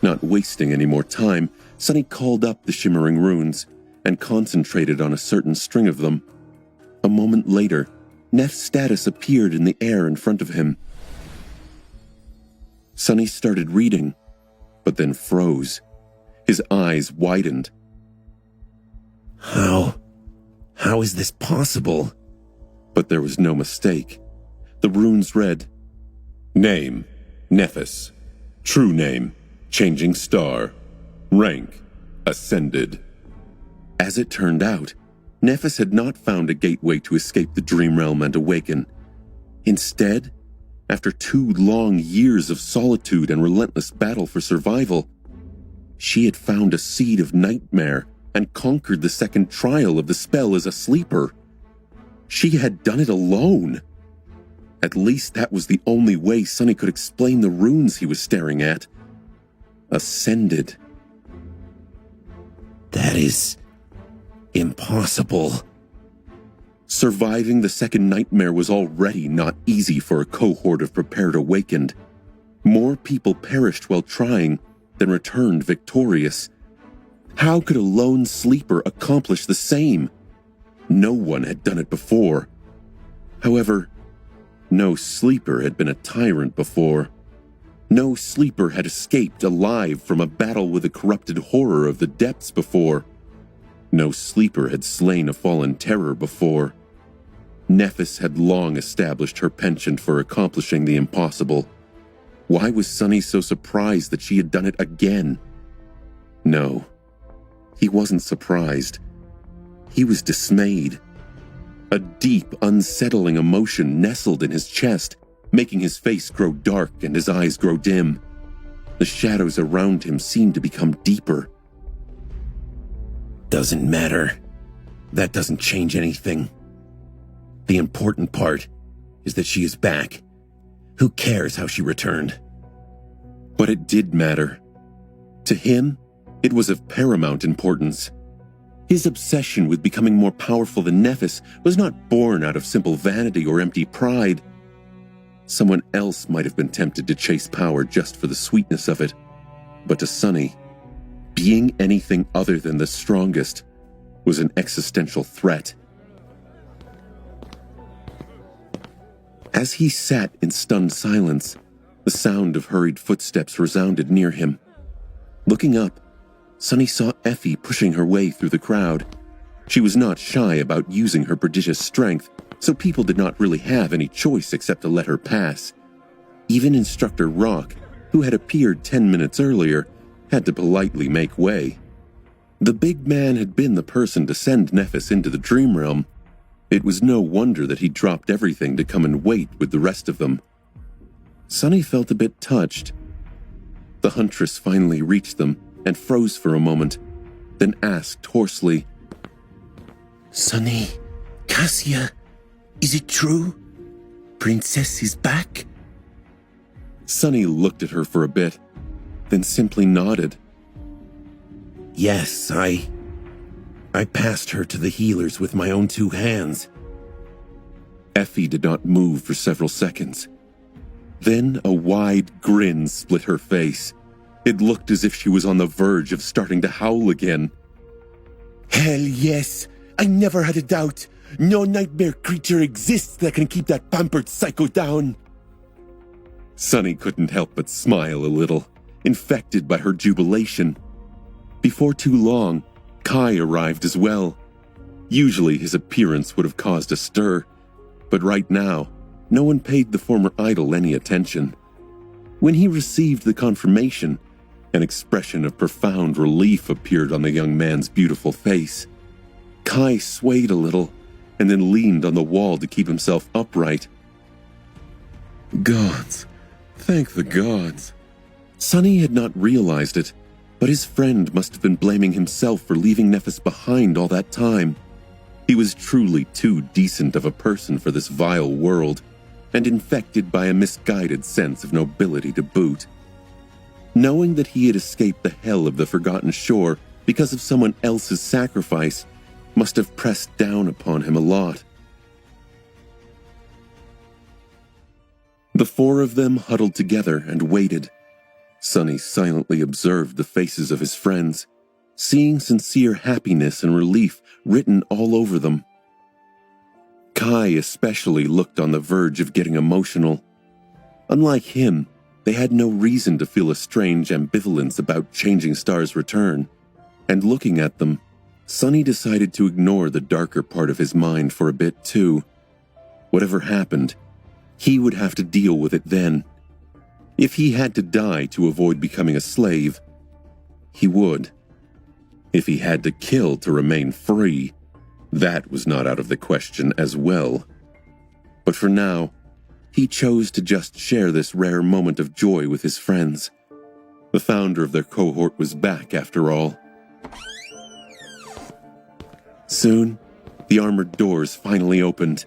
Not wasting any more time, Sonny called up the shimmering runes and concentrated on a certain string of them. A moment later, Neph's status appeared in the air in front of him. Sonny started reading, but then froze. His eyes widened. How is this possible? But there was no mistake. The runes read, Name, Nephis. True name, Changing Star. Rank, Ascended. As it turned out, Nephis had not found a gateway to escape the Dream Realm and awaken. Instead, after 2 long years of solitude and relentless battle for survival, she had found a seed of nightmare and conquered the second trial of the spell as a sleeper. She had done it alone. At least that was the only way Sonny could explain the runes he was staring at. Ascended. That is impossible. Surviving the second nightmare was already not easy for a cohort of prepared awakened. More people perished while trying than returned victorious. How could a lone sleeper accomplish the same? No one had done it before. However, no sleeper had been a tyrant before. No sleeper had escaped alive from a battle with the corrupted horror of the depths before. No sleeper had slain a fallen terror before. Nephis had long established her penchant for accomplishing the impossible. Why was Sonny so surprised that she had done it again? No, he wasn't surprised. He was dismayed. A deep, unsettling emotion nestled in his chest, making his face grow dark and his eyes grow dim. The shadows around him seemed to become deeper. Doesn't matter. That doesn't change anything. The important part is that she is back. Who cares how she returned? But it did matter. To him, it was of paramount importance. His obsession with becoming more powerful than Nephis was not born out of simple vanity or empty pride. Someone else might have been tempted to chase power just for the sweetness of it. But to Sonny, being anything other than the strongest was an existential threat. As he sat in stunned silence, the sound of hurried footsteps resounded near him. Looking up, Sonny saw Effie pushing her way through the crowd. She was not shy about using her prodigious strength, so people did not really have any choice except to let her pass. Even Instructor Rock, who had appeared 10 minutes earlier, had to politely make way. The big man had been the person to send Nephis into the dream realm. It was no wonder that he dropped everything to come and wait with the rest of them. Sunny felt a bit touched. The huntress finally reached them and froze for a moment, then asked hoarsely, Sunny, Cassia, is it true? Princess is back? Sunny looked at her for a bit, then simply nodded. Yes, I passed her to the healers with my own 2 hands. Effie did not move for several seconds. Then a wide grin split her face. It looked as if she was on the verge of starting to howl again. Hell yes, I never had a doubt. No nightmare creature exists that can keep that pampered psycho down. Sunny couldn't help but smile a little, infected by her jubilation. Before too long, Kai arrived as well. Usually his appearance would have caused a stir, but right now, no one paid the former idol any attention. When he received the confirmation, an expression of profound relief appeared on the young man's beautiful face. Kai swayed a little and then leaned on the wall to keep himself upright. Gods, thank the gods. Sunny had not realized it, but his friend must have been blaming himself for leaving Nephis behind all that time. He was truly too decent of a person for this vile world, and infected by a misguided sense of nobility to boot. Knowing that he had escaped the hell of the Forgotten Shore because of someone else's sacrifice must have pressed down upon him a lot. The 4 of them huddled together and waited. Sunny silently observed the faces of his friends, seeing sincere happiness and relief written all over them. Kai especially looked on the verge of getting emotional. Unlike him, they had no reason to feel a strange ambivalence about Changing Star's return, and looking at them, Sunny decided to ignore the darker part of his mind for a bit too. Whatever happened, he would have to deal with it then. If he had to die to avoid becoming a slave, he would. If he had to kill to remain free, that was not out of the question as well. But for now, he chose to just share this rare moment of joy with his friends. The founder of their cohort was back after all. Soon, the armored doors finally opened,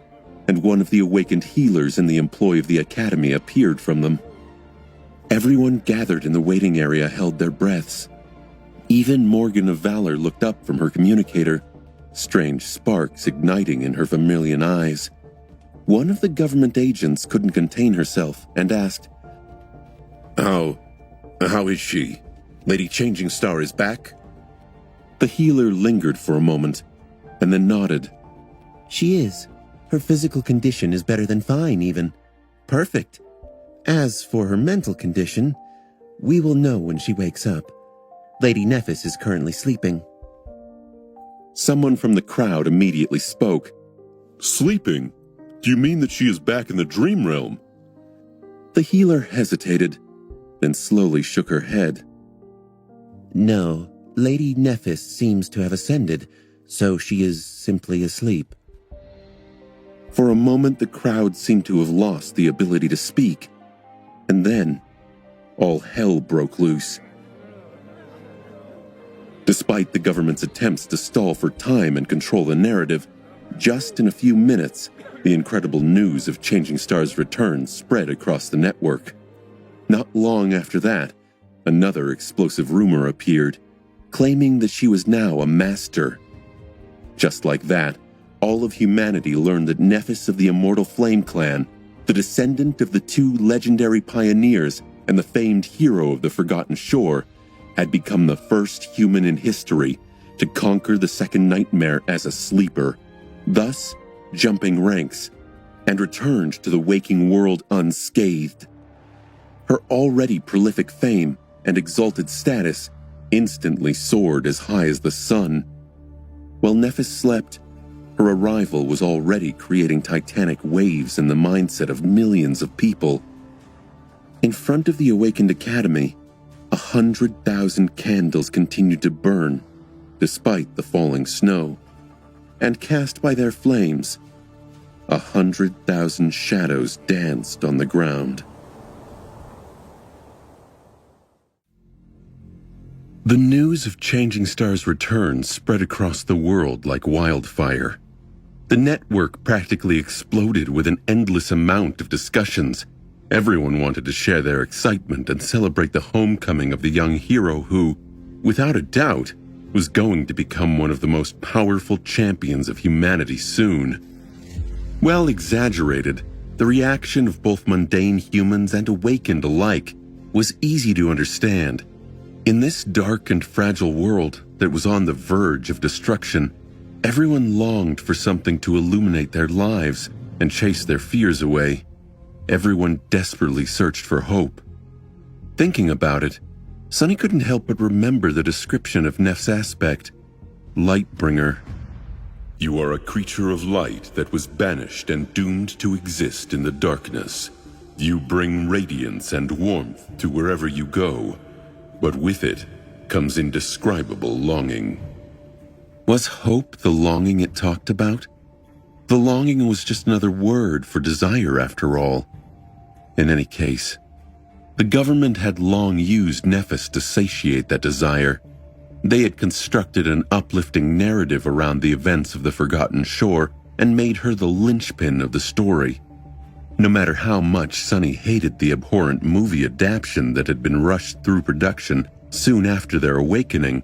and one of the awakened healers in the employ of the academy appeared from them. Everyone gathered in the waiting area held their breaths. Even Morgan of Valor looked up from her communicator, strange sparks igniting in her vermilion eyes. One of the government agents couldn't contain herself and asked, How is she? Lady Changing Star is back? The healer lingered for a moment, and then nodded. She is. Her physical condition is better than fine, even. Perfect. As for her mental condition, we will know when she wakes up. Lady Nephis is currently sleeping. Someone from the crowd immediately spoke. Sleeping? Do you mean that she is back in the dream realm? The healer hesitated, then slowly shook her head. No, Lady Nephis seems to have ascended, so she is simply asleep. For a moment, the crowd seemed to have lost the ability to speak, and then all hell broke loose. Despite the government's attempts to stall for time and control the narrative, just in a few minutes, the incredible news of Changing Star's return spread across the network. Not long after that, another explosive rumor appeared, claiming that she was now a master. Just like that, all of humanity learned that Nephis of the Immortal Flame Clan, the descendant of the 2 legendary pioneers and the famed hero of the Forgotten Shore, had become the first human in history to conquer the second nightmare as a sleeper, thus jumping ranks, and returned to the waking world unscathed. Her already prolific fame and exalted status instantly soared as high as the sun. While Nephis slept, Her arrival was already creating titanic waves in the mindset of millions of people. In front of the awakened academy, 100,000 candles continued to burn, despite the falling snow, and cast by their flames, 100,000 shadows danced on the ground. The news of Changing Star's return spread across the world like wildfire. The network practically exploded with an endless amount of discussions. Everyone wanted to share their excitement and celebrate the homecoming of the young hero who, without a doubt, was going to become one of the most powerful champions of humanity soon. Well exaggerated, the reaction of both mundane humans and awakened alike was easy to understand. In this dark and fragile world that was on the verge of destruction, everyone longed for something to illuminate their lives and chase their fears away. Everyone desperately searched for hope. Thinking about it, Sunny couldn't help but remember the description of Neff's aspect, Lightbringer. You are a creature of light that was banished and doomed to exist in the darkness. You bring radiance and warmth to wherever you go, but with it comes indescribable longing. Was hope the longing it talked about? The longing was just another word for desire after all. In any case, the government had long used Nephis to satiate that desire. They had constructed an uplifting narrative around the events of the Forgotten Shore and made her the linchpin of the story. No matter how much Sunny hated the abhorrent movie adaptation that had been rushed through production soon after their awakening,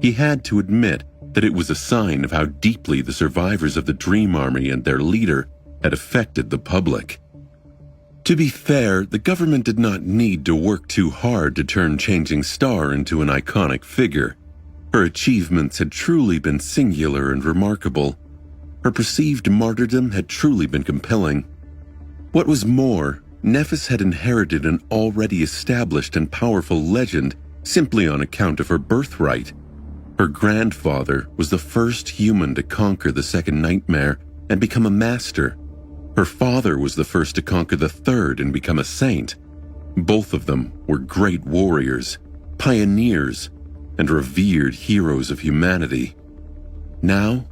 he had to admit that it was a sign of how deeply the survivors of the Dream Army and their leader had affected the public. To be fair, the government did not need to work too hard to turn Changing Star into an iconic figure. Her achievements had truly been singular and remarkable. Her perceived martyrdom had truly been compelling. What was more, Nephis had inherited an already established and powerful legend simply on account of her birthright. Her grandfather was the first human to conquer the second nightmare and become a master. Her father was the first to conquer the third and become a saint. Both of them were great warriors, pioneers, and revered heroes of humanity. Now,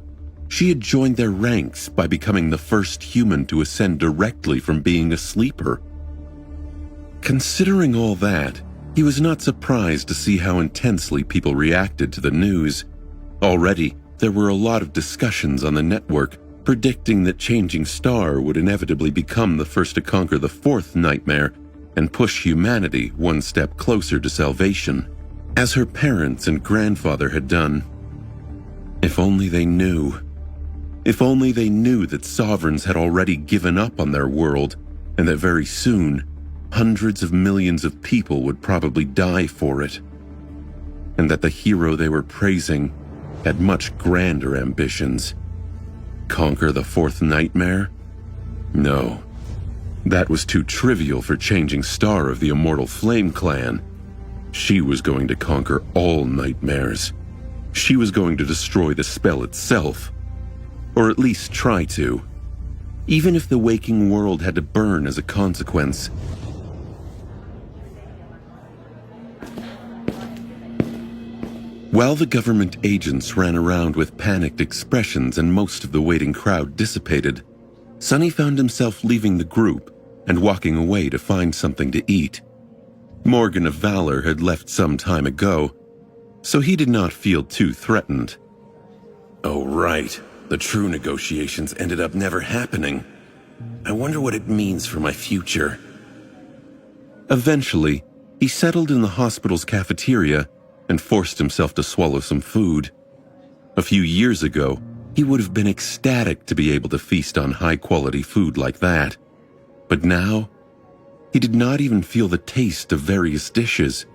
she had joined their ranks by becoming the first human to ascend directly from being a sleeper. Considering all that, he was not surprised to see how intensely people reacted to the news. Already, there were a lot of discussions on the network predicting that Changing Star would inevitably become the first to conquer the fourth nightmare and push humanity one step closer to salvation, as her parents and grandfather had done. If only they knew. If only they knew that sovereigns had already given up on their world, and that very soon, hundreds of millions of people would probably die for it. And that the hero they were praising had much grander ambitions. Conquer the fourth nightmare? No. That was too trivial for Changing Star of the Immortal Flame Clan. She was going to conquer all nightmares. She was going to destroy the spell itself. Or at least try to. Even if the waking world had to burn as a consequence. While the government agents ran around with panicked expressions and most of the waiting crowd dissipated, Sunny found himself leaving the group and walking away to find something to eat. Morgan of Valor had left some time ago, so he did not feel too threatened. Oh, right. The true negotiations ended up never happening. I wonder what it means for my future. Eventually, he settled in the hospital's cafeteria and forced himself to swallow some food. A few years ago, he would have been ecstatic to be able to feast on high-quality food like that. But now, he did not even feel the taste of various dishes.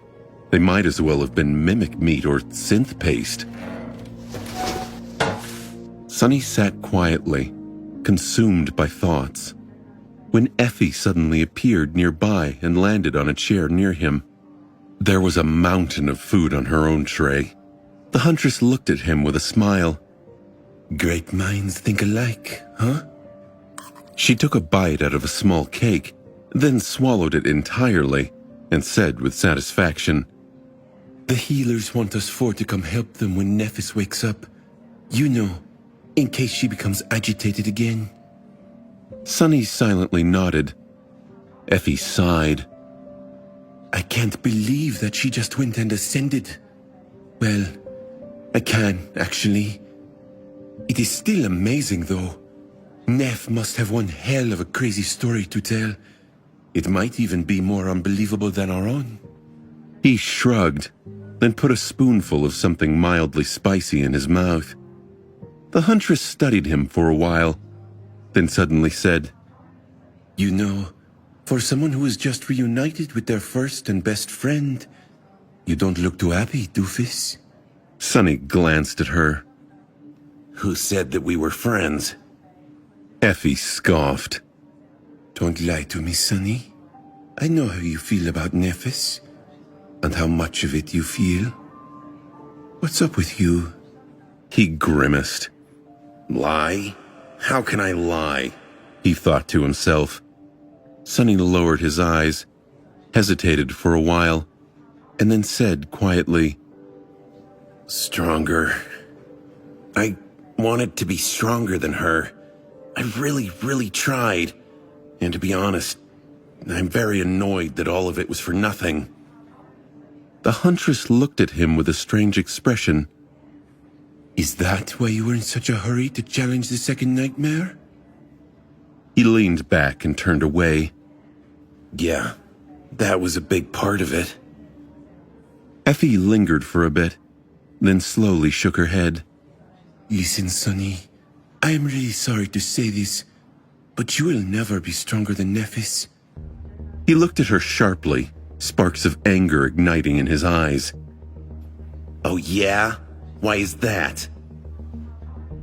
They might as well have been mimic meat or synth paste. Sunny sat quietly, consumed by thoughts, when Effie suddenly appeared nearby and landed on a chair near him. There was a mountain of food on her own tray. The huntress looked at him with a smile. Great minds think alike, huh? She took a bite out of a small cake, then swallowed it entirely, and said with satisfaction, The healers want us four to come help them when Nephis wakes up. You know, in case she becomes agitated again. Sunny silently nodded. Effie sighed. I can't believe that she just went and ascended. Well, I can, actually. It is still amazing, though. Neph must have one hell of a crazy story to tell. It might even be more unbelievable than our own. He shrugged, then put a spoonful of something mildly spicy in his mouth. The huntress studied him for a while, then suddenly said, You know, for someone who is just reunited with their first and best friend, you don't look too happy, doofus. Sunny glanced at her. Who said that we were friends? Effie scoffed. Don't lie to me, Sunny. I know how you feel about Nephis, and how much of it you feel. What's up with you? He grimaced. Lie? How can I lie? He thought to himself. Sunny lowered his eyes, hesitated for a while, and then said quietly, Stronger. I wanted to be stronger than her. I really tried. And to be honest, I'm very annoyed that all of it was for nothing. The huntress looked at him with a strange expression. Is that why you were in such a hurry to challenge the second nightmare? He leaned back and turned away. Yeah, that was a big part of it. Effie lingered for a bit, then slowly shook her head. Listen, Sunny, I am really sorry to say this, but you will never be stronger than Nephis. He looked at her sharply, sparks of anger igniting in his eyes. Oh yeah? Why is that?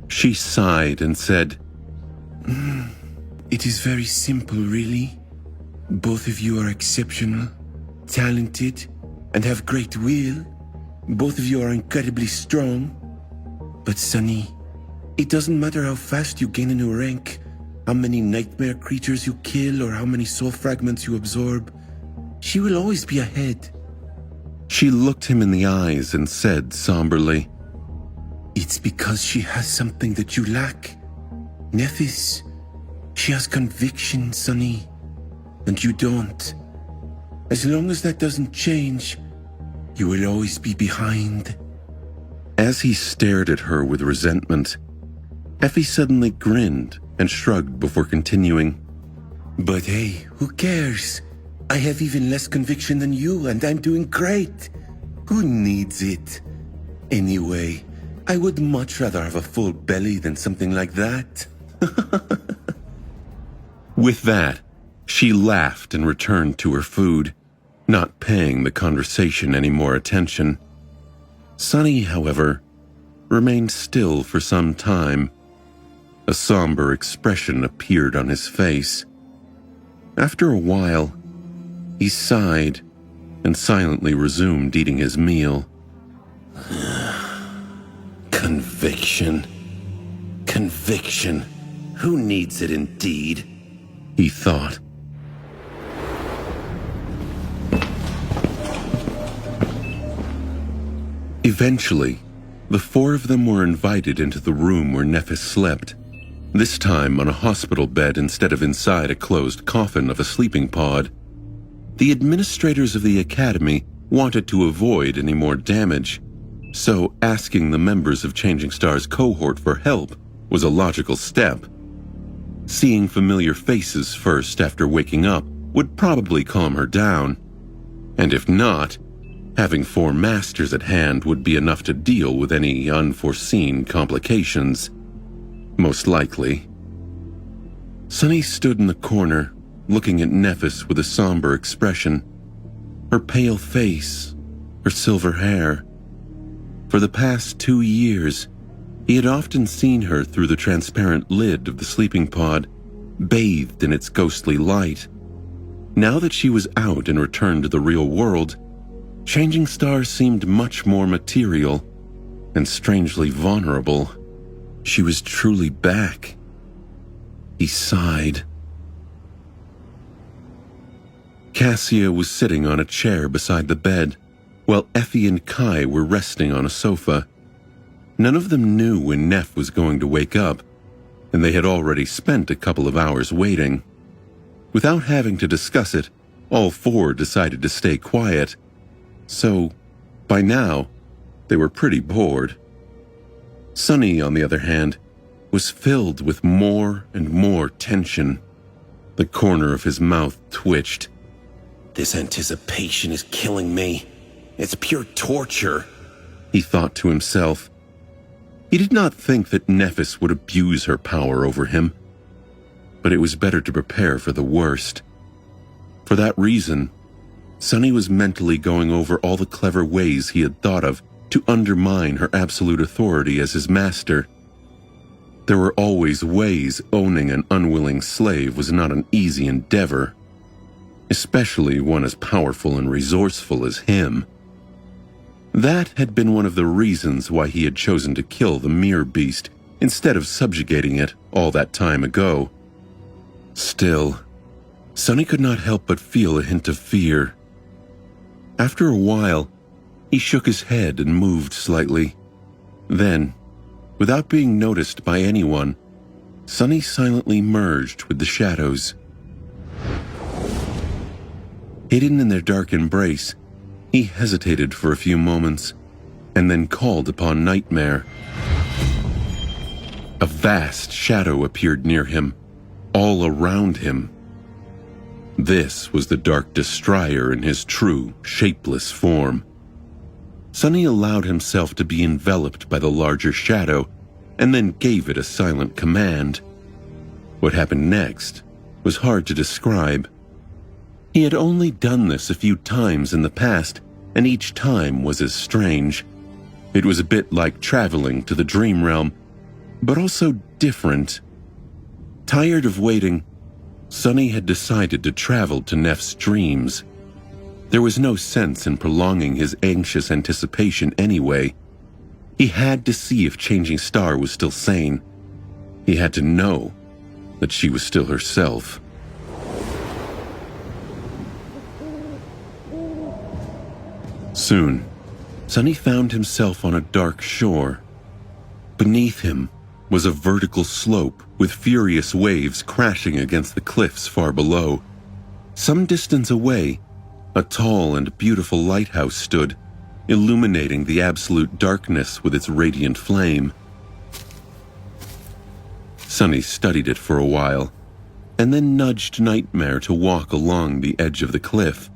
She sighed and said, It is very simple, really. Both of you are exceptional, talented, and have great will. Both of you are incredibly strong. But Sunny, it doesn't matter how fast you gain a new rank, how many nightmare creatures you kill, or how many soul fragments you absorb. She will always be ahead. She looked him in the eyes and said somberly, It's because she has something that you lack. Nephis, she has conviction, Sunny, and you don't. As long as that doesn't change, you will always be behind. As he stared at her with resentment, Effie suddenly grinned and shrugged before continuing. But hey, who cares? I have even less conviction than you, and I'm doing great. Who needs it? Anyway, I would much rather have a full belly than something like that. With that, she laughed and returned to her food, not paying the conversation any more attention. Sunny, however, remained still for some time. A somber expression appeared on his face. After a while, he sighed and silently resumed eating his meal. Conviction. Conviction. Who needs it indeed? He thought. Eventually, the four of them were invited into the room where Nephis slept, this time on a hospital bed instead of inside a closed coffin of a sleeping pod. The administrators of the academy wanted to avoid any more damage, so asking the members of Changing Star's cohort for help was a logical step. Seeing familiar faces first after waking up would probably calm her down, and if not, having four masters at hand would be enough to deal with any unforeseen complications. Most likely. Sunny stood in the corner, looking at Nephis with a somber expression. Her pale face, her silver hair. For the past 2 years, he had often seen her through the transparent lid of the sleeping pod, bathed in its ghostly light. Now that she was out and returned to the real world, Changing Star seemed much more material and strangely vulnerable. She was truly back. He sighed. Cassia was sitting on a chair beside the bed, while Effie and Kai were resting on a sofa. None of them knew when Neff was going to wake up, and they had already spent a couple of hours waiting. Without having to discuss it, all four decided to stay quiet. So, by now, they were pretty bored. Sonny, on the other hand, was filled with more and more tension. The corner of his mouth twitched. This anticipation is killing me. It's pure torture, he thought to himself. He did not think that Nephis would abuse her power over him, but it was better to prepare for the worst. For that reason, Sonny was mentally going over all the clever ways he had thought of to undermine her absolute authority as his master. There were always ways owning an unwilling slave was not an easy endeavor, especially one as powerful and resourceful as him. That had been one of the reasons why he had chosen to kill the Mirror Beast instead of subjugating it all that time ago. Still, Sonny could not help but feel a hint of fear. After a while, he shook his head and moved slightly. Then, without being noticed by anyone, Sonny silently merged with the shadows. Hidden in their dark embrace, he hesitated for a few moments and then called upon Nightmare. A vast shadow appeared near him, all around him. This was the Dark Destroyer in his true, shapeless form. Sonny allowed himself to be enveloped by the larger shadow and then gave it a silent command. What happened next was hard to describe. He had only done this a few times in the past, and each time was as strange. It was a bit like traveling to the dream realm, but also different. Tired of waiting, Sonny had decided to travel to Neff's dreams. There was no sense in prolonging his anxious anticipation anyway. He had to see if Changing Star was still sane. He had to know that she was still herself. Soon, Sonny found himself on a dark shore. Beneath him was a vertical slope with furious waves crashing against the cliffs far below. Some distance away, a tall and beautiful lighthouse stood, illuminating the absolute darkness with its radiant flame. Sonny studied it for a while, and then nudged Nightmare to walk along the edge of the cliff.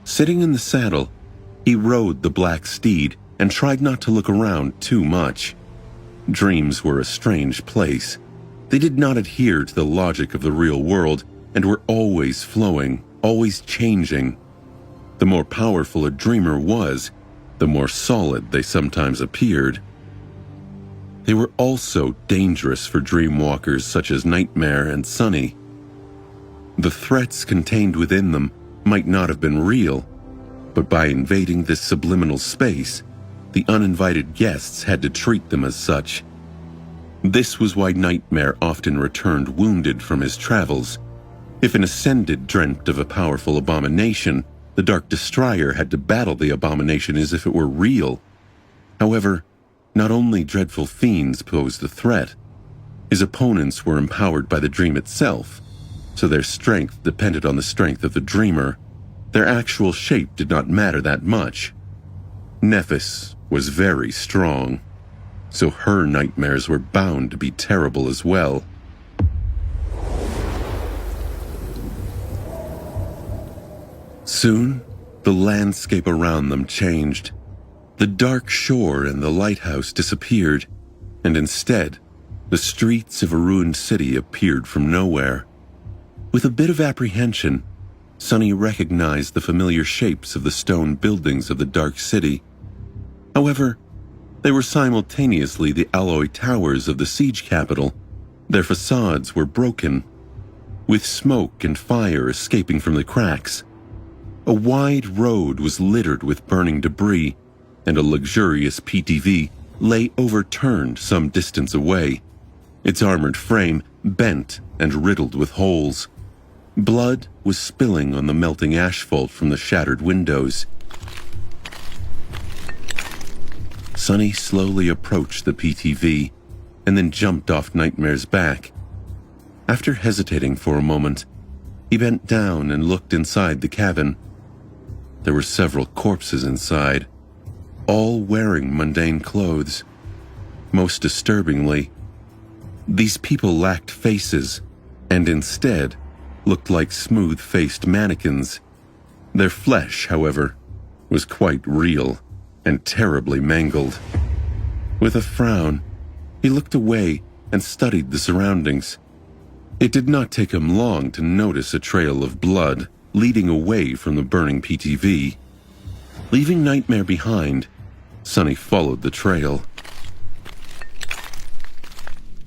Sitting in the saddle, he rode the black steed and tried not to look around too much. Dreams were a strange place. They did not adhere to the logic of the real world and were always flowing, always changing. The more powerful a dreamer was, the more solid they sometimes appeared. They were also dangerous for dreamwalkers such as Nightmare and Sonny. The threats contained within them might not have been real, but by invading this subliminal space, the uninvited guests had to treat them as such. This was why Nightmare often returned wounded from his travels. If an Ascended dreamt of a powerful abomination, the Dark Destroyer had to battle the abomination as if it were real. However, not only dreadful fiends posed a threat, his opponents were empowered by the dream itself, so their strength depended on the strength of the dreamer. Their actual shape did not matter that much. Nephis was very strong, so her nightmares were bound to be terrible as well. Soon, the landscape around them changed. The dark shore and the lighthouse disappeared, and instead, the streets of a ruined city appeared from nowhere. With a bit of apprehension, Sonny recognized the familiar shapes of the stone buildings of the dark city. However, they were simultaneously the alloy towers of the siege capital. Their facades were broken, with smoke and fire escaping from the cracks. A wide road was littered with burning debris, and a luxurious PTV lay overturned some distance away, its armored frame bent and riddled with holes. Blood was spilling on the melting asphalt from the shattered windows. Sonny slowly approached the PTV and then jumped off Nightmare's back. After hesitating for a moment, he bent down and looked inside the cabin. There were several corpses inside, all wearing mundane clothes. Most disturbingly, these people lacked faces and instead looked like smooth-faced mannequins. Their flesh, however, was quite real and terribly mangled. With a frown, he looked away and studied the surroundings. It did not take him long to notice a trail of blood leading away from the burning PTV. Leaving Nightmare behind, Sonny followed the trail.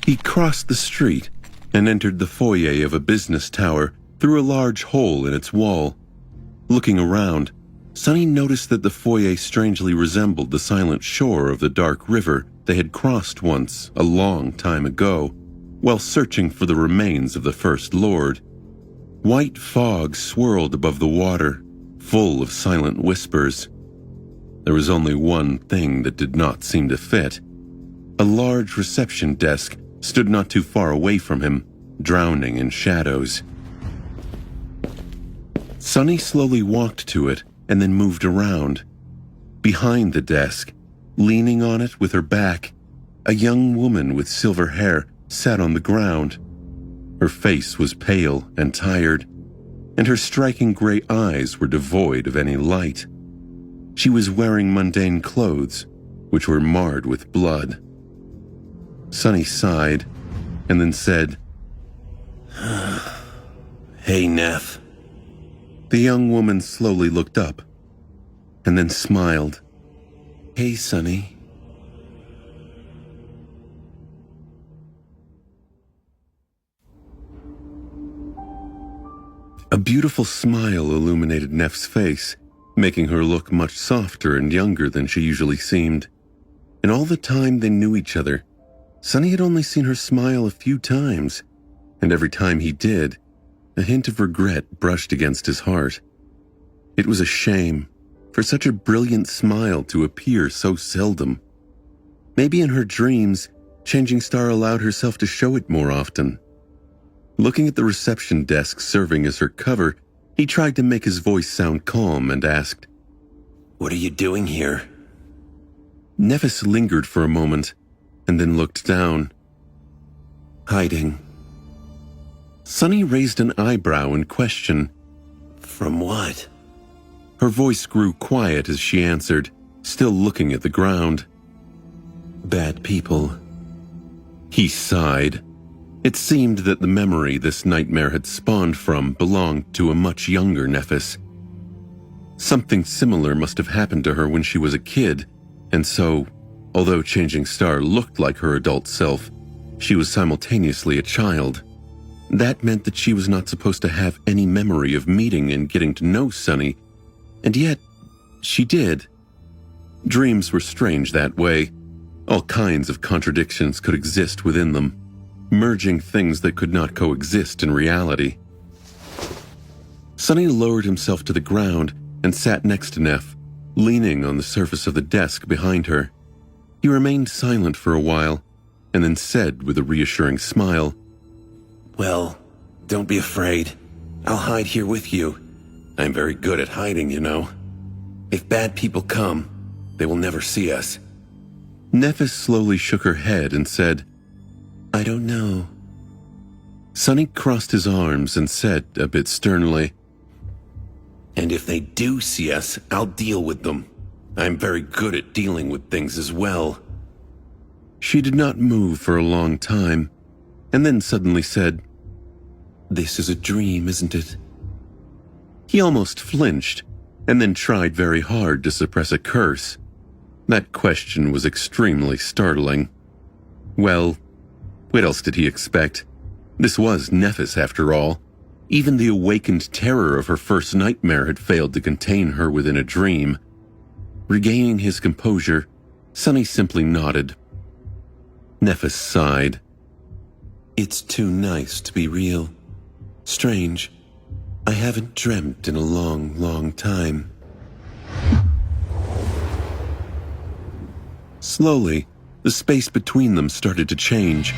He crossed the street and entered the foyer of a business tower through a large hole in its wall. Looking around, Sonny noticed that the foyer strangely resembled the silent shore of the dark river they had crossed once, a long time ago, while searching for the remains of the First Lord. White fog swirled above the water, full of silent whispers. There was only one thing that did not seem to fit. A large reception desk stood not too far away from him, drowning in shadows. Sonny slowly walked to it and then moved around. Behind the desk, leaning on it with her back, a young woman with silver hair sat on the ground. Her face was pale and tired, and her striking gray eyes were devoid of any light. She was wearing mundane clothes, which were marred with blood. Sonny sighed, and then said, Hey, Neff. The young woman slowly looked up, and then smiled. Hey, Sonny. A beautiful smile illuminated Neff's face, making her look much softer and younger than she usually seemed. In all the time they knew each other, Sonny had only seen her smile a few times, and every time he did, a hint of regret brushed against his heart. It was a shame for such a brilliant smile to appear so seldom. Maybe in her dreams, Changing Star allowed herself to show it more often. Looking at the reception desk serving as her cover, he tried to make his voice sound calm and asked, What are you doing here? Nephis lingered for a moment and then looked down. Hiding. Sonny raised an eyebrow in question. From what? Her voice grew quiet as she answered, still looking at the ground. Bad people. He sighed. It seemed that the memory this nightmare had spawned from belonged to a much younger Nephis. Something similar must have happened to her when she was a kid, and so, although Changing Star looked like her adult self, she was simultaneously a child. That meant that she was not supposed to have any memory of meeting and getting to know Sonny, and yet, she did. Dreams were strange that way. All kinds of contradictions could exist within them, merging things that could not coexist in reality. Sonny lowered himself to the ground and sat next to Neff, leaning on the surface of the desk behind her. He remained silent for a while, and then said with a reassuring smile, Well, don't be afraid. I'll hide here with you. I'm very good at hiding, you know. If bad people come, they will never see us. Nephis slowly shook her head and said, I don't know. Sonny crossed his arms and said a bit sternly, And if they do see us, I'll deal with them. I'm very good at dealing with things as well. She did not move for a long time, and then suddenly said, This is a dream, isn't it? He almost flinched, and then tried very hard to suppress a curse. That question was extremely startling. Well, what else did he expect? This was Nephis, after all. Even the awakened terror of her first nightmare had failed to contain her within a dream. Regaining his composure, Sonny simply nodded. Nephis sighed. It's too nice to be real. Strange. I haven't dreamt in a long, long time. Slowly, the space between them started to change.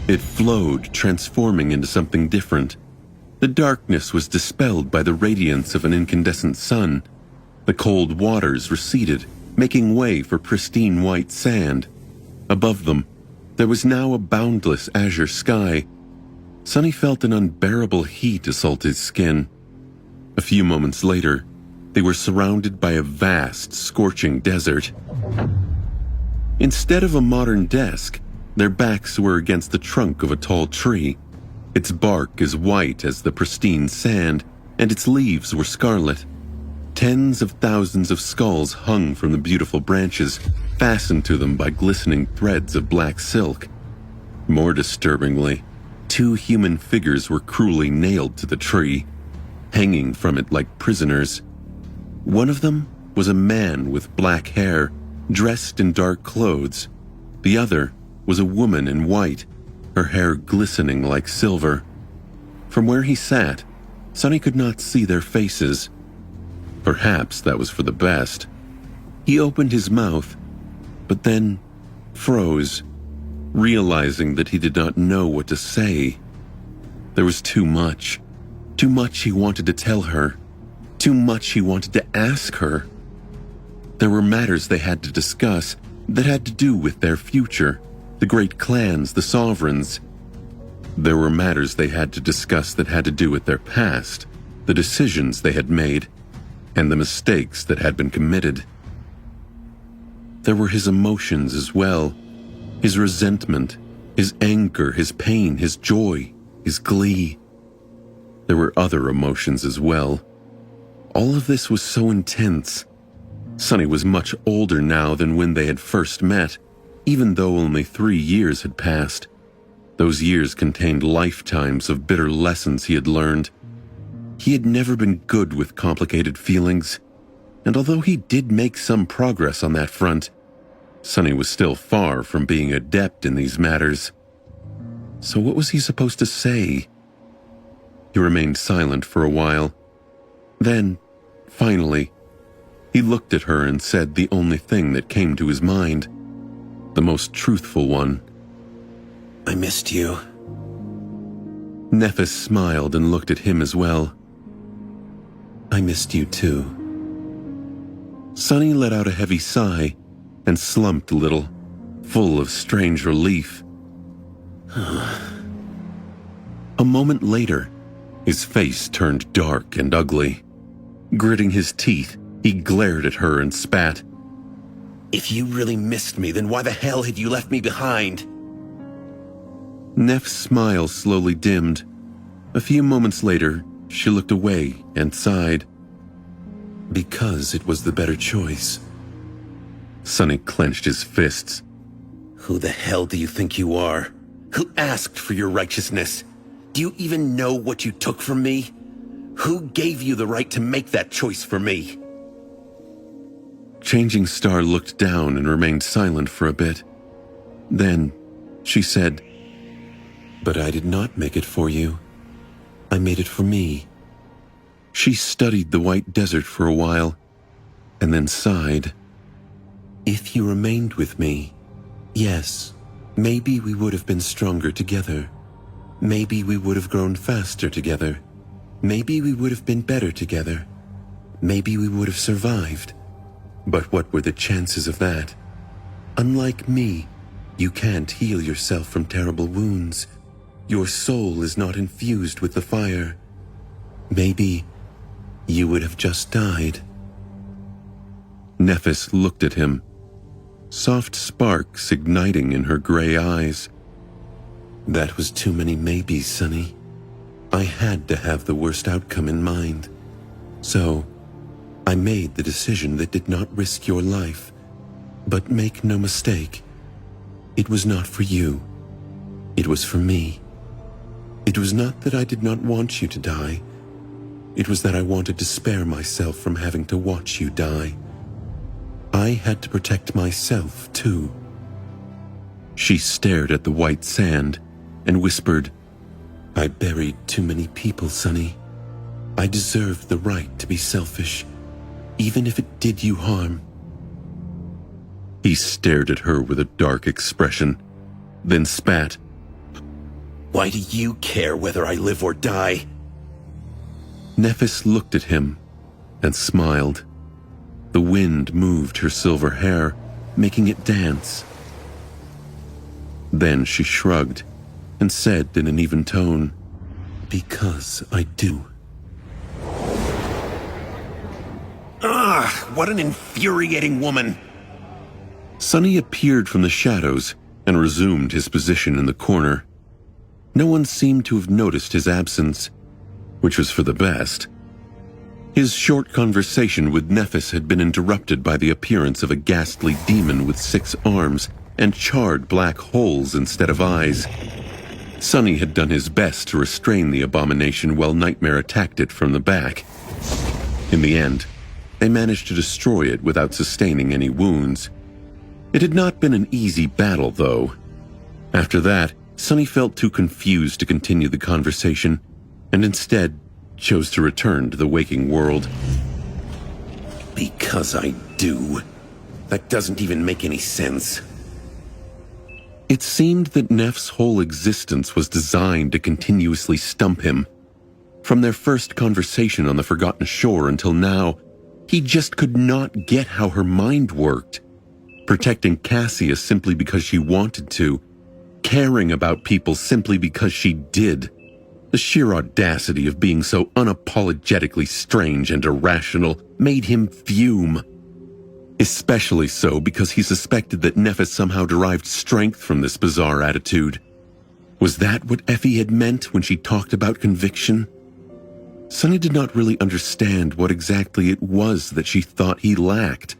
It flowed, transforming into something different. The darkness was dispelled by the radiance of an incandescent sun. The cold waters receded, making way for pristine white sand. Above them, there was now a boundless azure sky. Sonny felt an unbearable heat assault his skin. A few moments later, they were surrounded by a vast, scorching desert. Instead of a modern desk, their backs were against the trunk of a tall tree. Its bark as white as the pristine sand, and its leaves were scarlet. Tens of thousands of skulls hung from the beautiful branches, fastened to them by glistening threads of black silk. More disturbingly, 2 human figures were cruelly nailed to the tree, hanging from it like prisoners. One of them was a man with black hair, dressed in dark clothes. The other was a woman in white, her hair glistening like silver. From where he sat, Sonny could not see their faces. Perhaps that was for the best. He opened his mouth, but then froze, realizing that he did not know what to say. There was too much he wanted to tell her, too much he wanted to ask her. There were matters they had to discuss that had to do with their future, the great clans, the sovereigns. There were matters they had to discuss that had to do with their past, the decisions they had made, and the mistakes that had been committed. There were his emotions as well, his resentment, his anger, his pain, his joy, his glee. There were other emotions as well. All of this was so intense. Sonny was much older now than when they had first met, even though only 3 years had passed. Those years contained lifetimes of bitter lessons he had learned. He had never been good with complicated feelings, and although he did make some progress on that front, Sonny was still far from being adept in these matters. So what was he supposed to say? He remained silent for a while. Then, finally, he looked at her and said the only thing that came to his mind, the most truthful one. I missed you. Nephis smiled and looked at him as well. I missed you too. Sonny let out a heavy sigh and slumped a little, full of strange relief. A moment later, his face turned dark and ugly. Gritting his teeth, he glared at her and spat. If you really missed me, then why the hell had you left me behind? Neff's smile slowly dimmed. A few moments later, she looked away and sighed. Because it was the better choice. Sonny clenched his fists. Who the hell do you think you are? Who asked for your righteousness? Do you even know what you took from me? Who gave you the right to make that choice for me? Changing Star looked down and remained silent for a bit. Then, she said, But I did not make it for you. I made it for me. She studied the white desert for a while, and then sighed. If you remained with me, yes, maybe we would have been stronger together. Maybe we would have grown faster together. Maybe we would have been better together. Maybe we would have survived. But what were the chances of that? Unlike me, you can't heal yourself from terrible wounds. Your soul is not infused with the fire. Maybe you would have just died. Nephis looked at him, soft sparks igniting in her gray eyes. That was too many maybes, Sonny. I had to have the worst outcome in mind. So, I made the decision that did not risk your life. But make no mistake, it was not for you. It was for me. It was not that I did not want you to die. It was that I wanted to spare myself from having to watch you die. I had to protect myself, too. She stared at the white sand and whispered, I buried too many people, Sonny. I deserve the right to be selfish, even if it did you harm. He stared at her with a dark expression, then spat. Why do you care whether I live or die? Nephis looked at him and smiled. The wind moved her silver hair, making it dance. Then she shrugged and said in an even tone, Because I do. What an infuriating woman! Sonny appeared from the shadows and resumed his position in the corner. No one seemed to have noticed his absence, which was for the best. His short conversation with Nephis had been interrupted by the appearance of a ghastly demon with 6 arms and charred black holes instead of eyes. Sonny had done his best to restrain the abomination while Nightmare attacked it from the back. In the end, they managed to destroy it without sustaining any wounds. It had not been an easy battle, though. After that, Sonny felt too confused to continue the conversation, and instead chose to return to the waking world. Because I do. That doesn't even make any sense. It seemed that Neff's whole existence was designed to continuously stump him. From their first conversation on the Forgotten Shore until now, he just could not get how her mind worked. Protecting Cassia simply because she wanted to, caring about people simply because she did. The sheer audacity of being so unapologetically strange and irrational made him fume. Especially so because he suspected that Nephis somehow derived strength from this bizarre attitude. Was that what Effie had meant when she talked about conviction? Sonny did not really understand what exactly it was that she thought he lacked.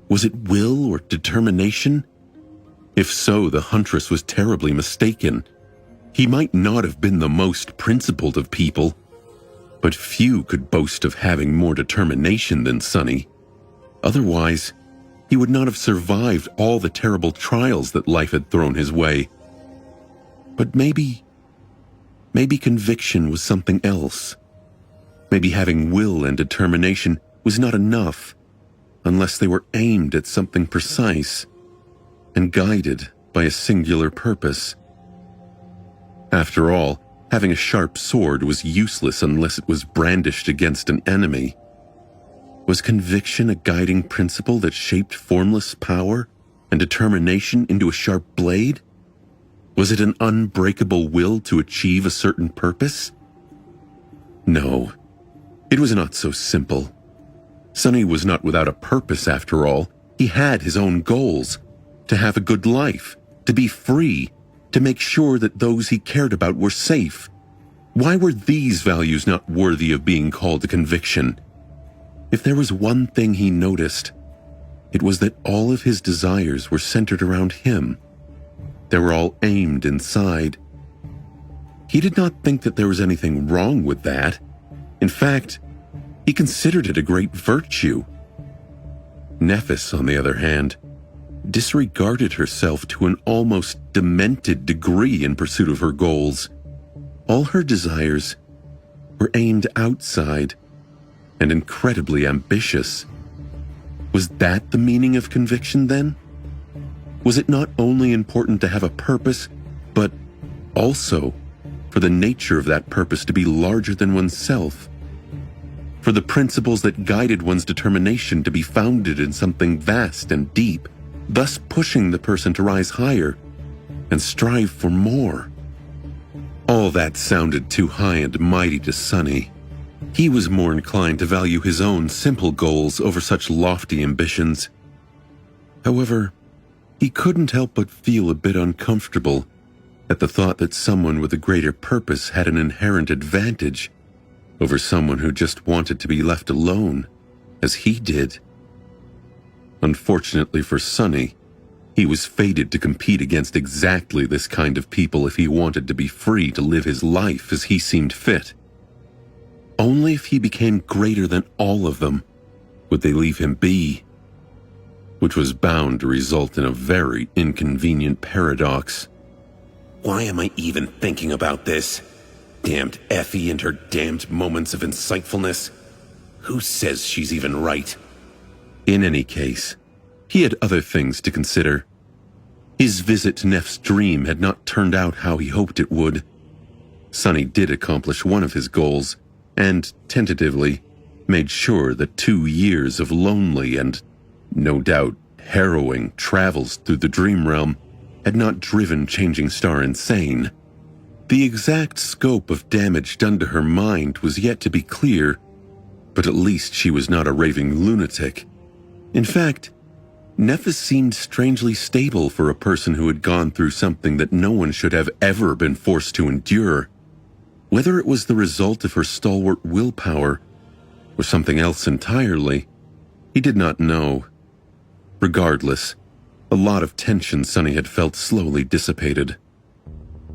Was it will or determination? If so, the Huntress was terribly mistaken. He might not have been the most principled of people, but few could boast of having more determination than Sonny. Otherwise, he would not have survived all the terrible trials that life had thrown his way. But maybe conviction was something else. Maybe having will and determination was not enough, unless they were aimed at something precise and guided by a singular purpose. After all, having a sharp sword was useless unless it was brandished against an enemy. Was conviction a guiding principle that shaped formless power and determination into a sharp blade? Was it an unbreakable will to achieve a certain purpose? No, it was not so simple. Sonny was not without a purpose after all. He had his own goals: to have a good life, to be free, to make sure that those he cared about were safe. Why were these values not worthy of being called a conviction? If there was one thing he noticed, it was that all of his desires were centered around him. They were all aimed inside. He did not think that there was anything wrong with that. In fact, he considered it a great virtue. Nephis, on the other hand, disregarded herself to an almost demented degree in pursuit of her goals. All her desires were aimed outside and incredibly ambitious. Was that the meaning of conviction then? Was it not only important to have a purpose, but also for the nature of that purpose to be larger than oneself? For the principles that guided one's determination to be founded in something vast and deep, thus pushing the person to rise higher and strive for more? All that sounded too high and mighty to Sonny. He was more inclined to value his own simple goals over such lofty ambitions. However, he couldn't help but feel a bit uncomfortable at the thought that someone with a greater purpose had an inherent advantage over someone who just wanted to be left alone, as he did. Unfortunately for Sonny, he was fated to compete against exactly this kind of people if he wanted to be free to live his life as he seemed fit. Only if he became greater than all of them would they leave him be. which was bound to result in a very inconvenient paradox. Why am I even thinking about this? Damned Effie and her damned moments of insightfulness. Who says she's even right? In any case, he had other things to consider. His visit to Neff's dream had not turned out how he hoped it would. Sonny did accomplish one of his goals, and, tentatively, made sure that 2 years of lonely and, no doubt, harrowing travels through the dream realm had not driven Changing Star insane. The exact scope of damage done to her mind was yet to be clear, but at least she was not a raving lunatic. In fact, Nephis seemed strangely stable for a person who had gone through something that no one should have ever been forced to endure. Whether it was the result of her stalwart willpower or something else entirely, he did not know. Regardless, a lot of tension Sonny had felt slowly dissipated.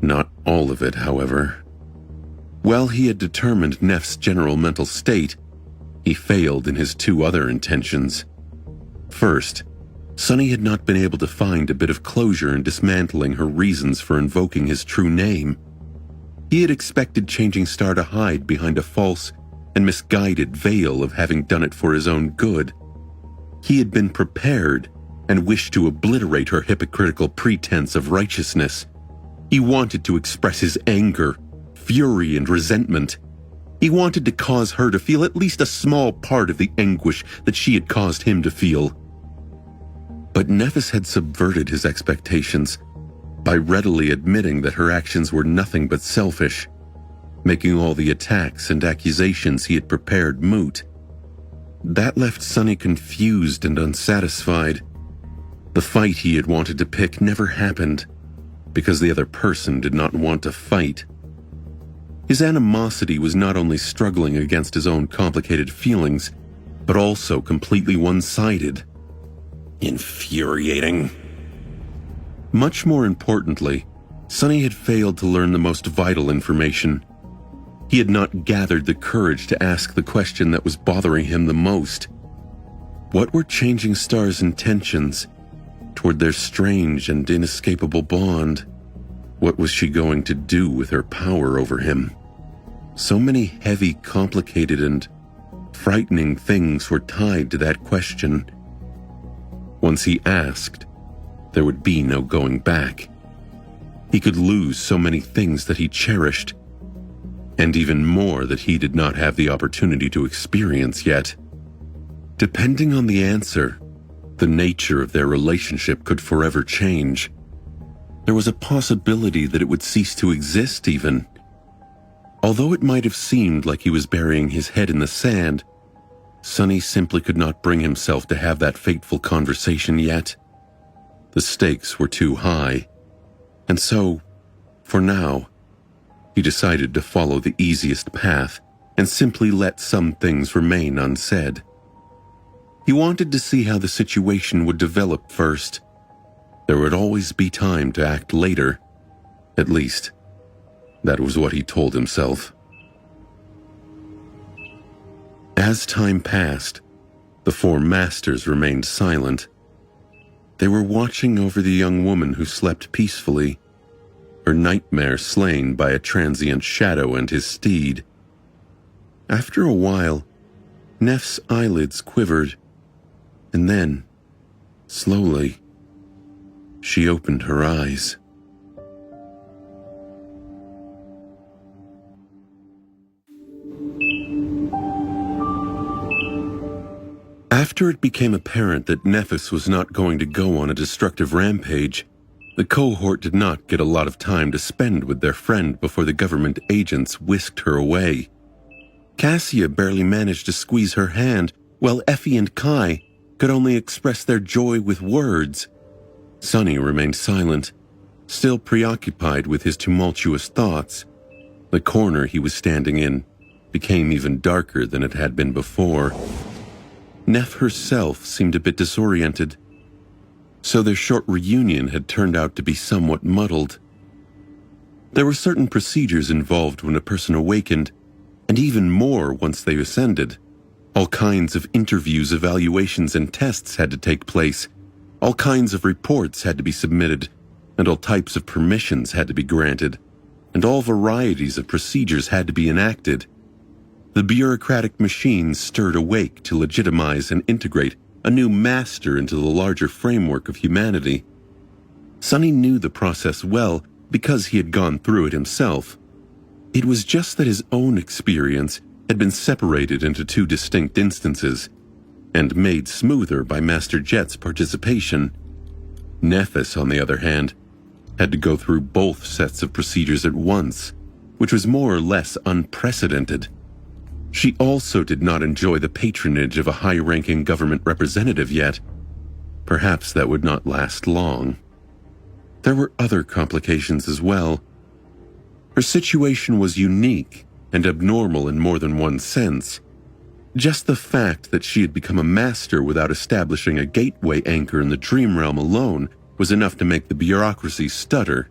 Not all of it, however. While he had determined Neff's general mental state, he failed in his 2 other intentions. First, Sonny had not been able to find a bit of closure in dismantling her reasons for invoking his true name. He had expected Changing Star to hide behind a false and misguided veil of having done it for his own good. He had been prepared and wished to obliterate her hypocritical pretense of righteousness. He wanted to express his anger, fury, and resentment. He wanted to cause her to feel at least a small part of the anguish that she had caused him to feel. But Nephis had subverted his expectations by readily admitting that her actions were nothing but selfish, making all the attacks and accusations he had prepared moot. That left Sonny confused and unsatisfied. The fight he had wanted to pick never happened, because the other person did not want to fight. His animosity was not only struggling against his own complicated feelings, but also completely one-sided. Infuriating. Much more importantly, Sonny had failed to learn the most vital information. He had not gathered the courage to ask the question that was bothering him the most. What were Changing Star's intentions toward their strange and inescapable bond? What was she going to do with her power over him? So many heavy, complicated, and frightening things were tied to that question. Once he asked, there would be no going back. He could lose so many things that he cherished, and even more that he did not have the opportunity to experience yet. Depending on the answer, the nature of their relationship could forever change. There was a possibility that it would cease to exist even. Although it might have seemed like he was burying his head in the sand, Sonny simply could not bring himself to have that fateful conversation yet. The stakes were too high, and so, for now, he decided to follow the easiest path and simply let some things remain unsaid. He wanted to see how the situation would develop first. There would always be time to act later. At least, that was what he told himself. As time passed, the 4 masters remained silent. They were watching over the young woman who slept peacefully, her nightmare slain by a transient shadow and his steed. After a while, Neff's eyelids quivered, and then, slowly, she opened her eyes. After it became apparent that Nephis was not going to go on a destructive rampage, the cohort did not get a lot of time to spend with their friend before the government agents whisked her away. Cassia barely managed to squeeze her hand, while Effie and Kai could only express their joy with words. Sonny remained silent, still preoccupied with his tumultuous thoughts. The corner he was standing in became even darker than it had been before. Neff herself seemed a bit disoriented, so their short reunion had turned out to be somewhat muddled. There were certain procedures involved when a person awakened, and even more once they ascended. All kinds of interviews, evaluations, and tests had to take place All kinds of reports had to be submitted, and all types of permissions had to be granted, and all varieties of procedures had to be enacted. The bureaucratic machine stirred awake to legitimize and integrate a new master into the larger framework of humanity. Sonny knew the process well because he had gone through it himself. It was just that his own experience had been separated into two distinct instances, and made smoother by Master Jet's participation. Nephis, on the other hand, had to go through both sets of procedures at once, which was more or less unprecedented. She also did not enjoy the patronage of a high-ranking government representative yet. Perhaps that would not last long. There were other complications as well. Her situation was unique and abnormal in more than one sense. Just the fact that she had become a master without establishing a gateway anchor in the dream realm alone was enough to make the bureaucracy stutter.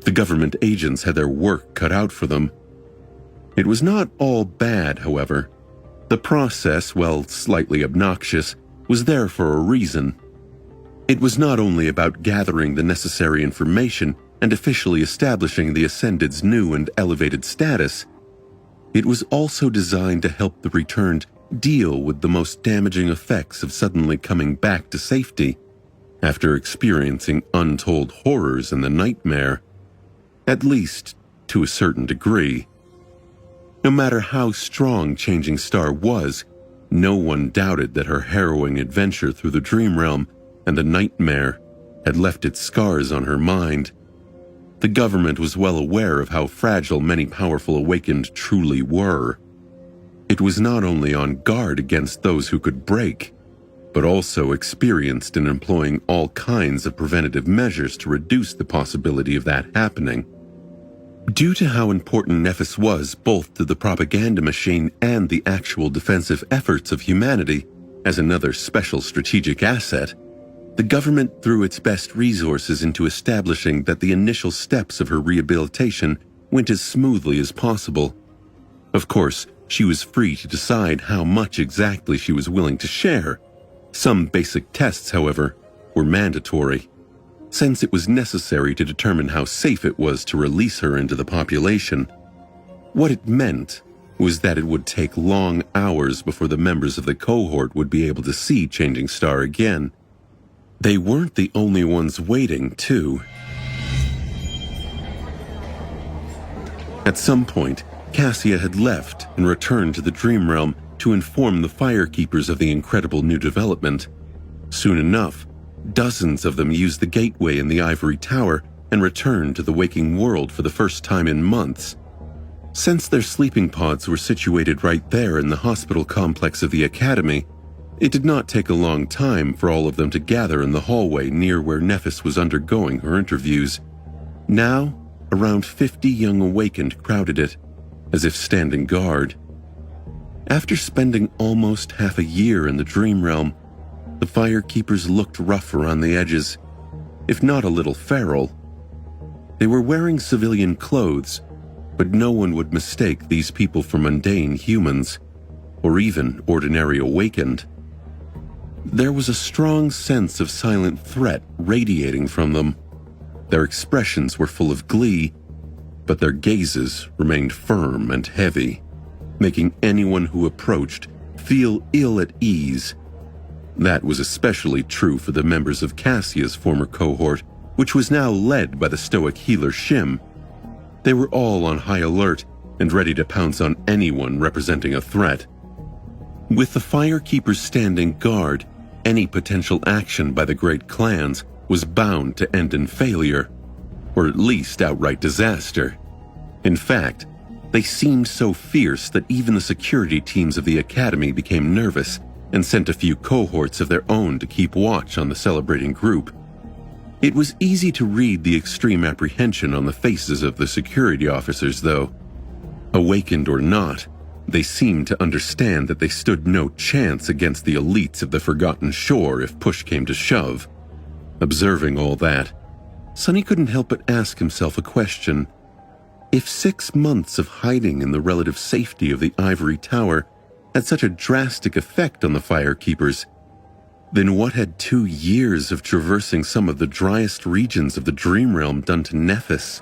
The government agents had their work cut out for them. It was not all bad, however. The process, while slightly obnoxious, was there for a reason. It was not only about gathering the necessary information and officially establishing the Ascended's new and elevated status. It was also designed to help the returned deal with the most damaging effects of suddenly coming back to safety after experiencing untold horrors in the nightmare, at least to a certain degree. No matter how strong Changing Star was, no one doubted that her harrowing adventure through the dream realm and the nightmare had left its scars on her mind. The government was well aware of how fragile many powerful awakened truly were. It was not only on guard against those who could break, but also experienced in employing all kinds of preventative measures to reduce the possibility of that happening. Due to how important Nephis was both to the propaganda machine and the actual defensive efforts of humanity as another special strategic asset, the government threw its best resources into establishing that the initial steps of her rehabilitation went as smoothly as possible. Of course, she was free to decide how much exactly she was willing to share. Some basic tests, however, were mandatory, since it was necessary to determine how safe it was to release her into the population. What it meant was that it would take long hours before the members of the cohort would be able to see Changing Star again. They weren't the only ones waiting, too. At some point, Cassia had left and returned to the Dream Realm to inform the Firekeepers of the incredible new development. Soon enough, dozens of them used the gateway in the Ivory Tower and returned to the waking world for the first time in months. Since their sleeping pods were situated right there in the hospital complex of the Academy, it did not take a long time for all of them to gather in the hallway near where Nephis was undergoing her interviews. Now, around 50 young awakened crowded it, as if standing guard. After spending almost half a year in the Dream Realm, the Firekeepers looked rough around the edges, if not a little feral. They were wearing civilian clothes, but no one would mistake these people for mundane humans, or even ordinary awakened. There was a strong sense of silent threat radiating from them. Their expressions were full of glee, but their gazes remained firm and heavy, making anyone who approached feel ill at ease. That was especially true for the members of Cassia's former cohort, which was now led by the stoic healer Shim. They were all on high alert and ready to pounce on anyone representing a threat. With the Firekeepers standing guard, any potential action by the great clans was bound to end in failure, or at least outright disaster. In fact, they seemed so fierce that even the security teams of the Academy became nervous and sent a few cohorts of their own to keep watch on the celebrating group. It was easy to read the extreme apprehension on the faces of the security officers, though. Awakened or not, they seemed to understand that they stood no chance against the elites of the Forgotten Shore if push came to shove. Observing all that, Sonny couldn't help but ask himself a question. If 6 months of hiding in the relative safety of the Ivory Tower had such a drastic effect on the Firekeepers, then what had 2 years of traversing some of the driest regions of the Dream Realm done to Nephis?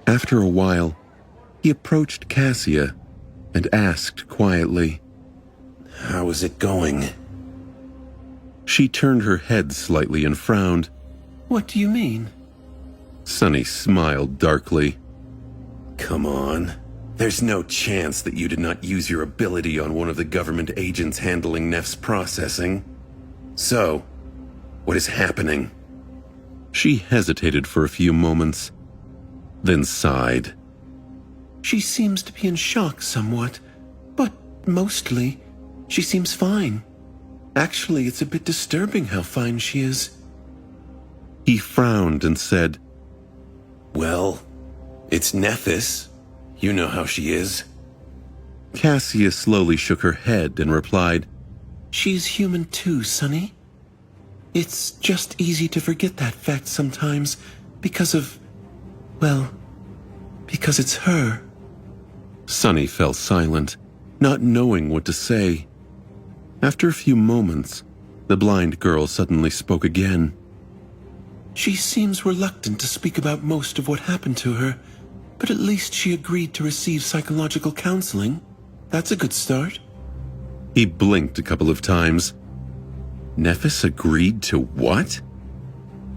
After a while, he approached Cassia and asked quietly, How is it going? She turned her head slightly and frowned. What do you mean? Sunny smiled darkly. Come on. There's no chance that you did not use your ability on one of the government agents handling Neff's processing. So, what is happening? She hesitated for a few moments, then sighed. She seems to be in shock somewhat, but mostly, she seems fine. Actually, it's a bit disturbing how fine she is. He frowned and said, Well, it's Nephis. You know how she is. Cassia slowly shook her head and replied, She's human too, Sonny. It's just easy to forget that fact sometimes because it's her. Sunny fell silent, not knowing what to say. After a few moments, the blind girl suddenly spoke again. She seems reluctant to speak about most of what happened to her, but at least she agreed to receive psychological counseling. That's a good start. He blinked a couple of times. Nephis agreed to what?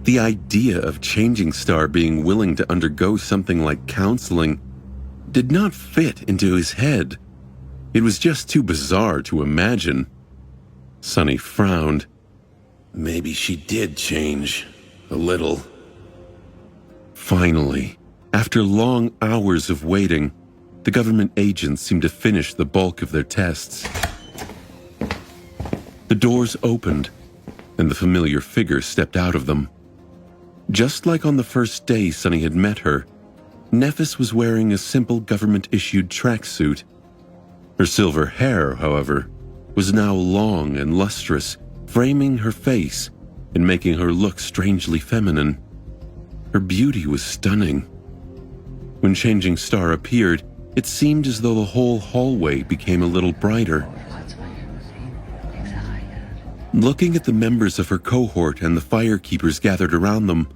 The idea of Changing Star being willing to undergo something like counseling did not fit into his head. It was just too bizarre to imagine. Sunny frowned. Maybe she did change. A little. Finally, after long hours of waiting, the government agents seemed to finish the bulk of their tests. The doors opened, and the familiar figure stepped out of them. Just like on the first day Sunny had met her, Nephis was wearing a simple government-issued tracksuit. Her silver hair, however, was now long and lustrous, framing her face and making her look strangely feminine. Her beauty was stunning. When Changing Star appeared, it seemed as though the whole hallway became a little brighter. Looking at the members of her cohort and the firekeepers gathered around them,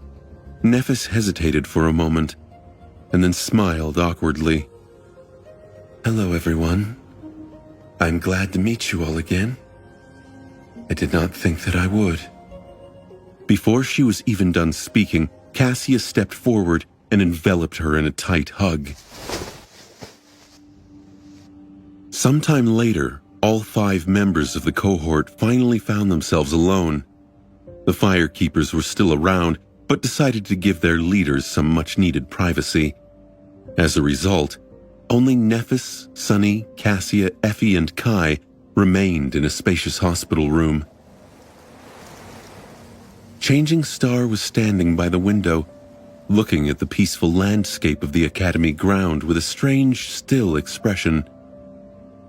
Nephis hesitated for a moment, and then smiled awkwardly. Hello, everyone. I'm glad to meet you all again. I did not think that I would. Before she was even done speaking, Cassia stepped forward and enveloped her in a tight hug. Sometime later, all 5 members of the cohort finally found themselves alone. The firekeepers were still around, but decided to give their leaders some much-needed privacy. As a result, only Nephis, Sunny, Cassia, Effie, and Kai remained in a spacious hospital room. Changing Star was standing by the window, looking at the peaceful landscape of the academy ground with a strange, still expression.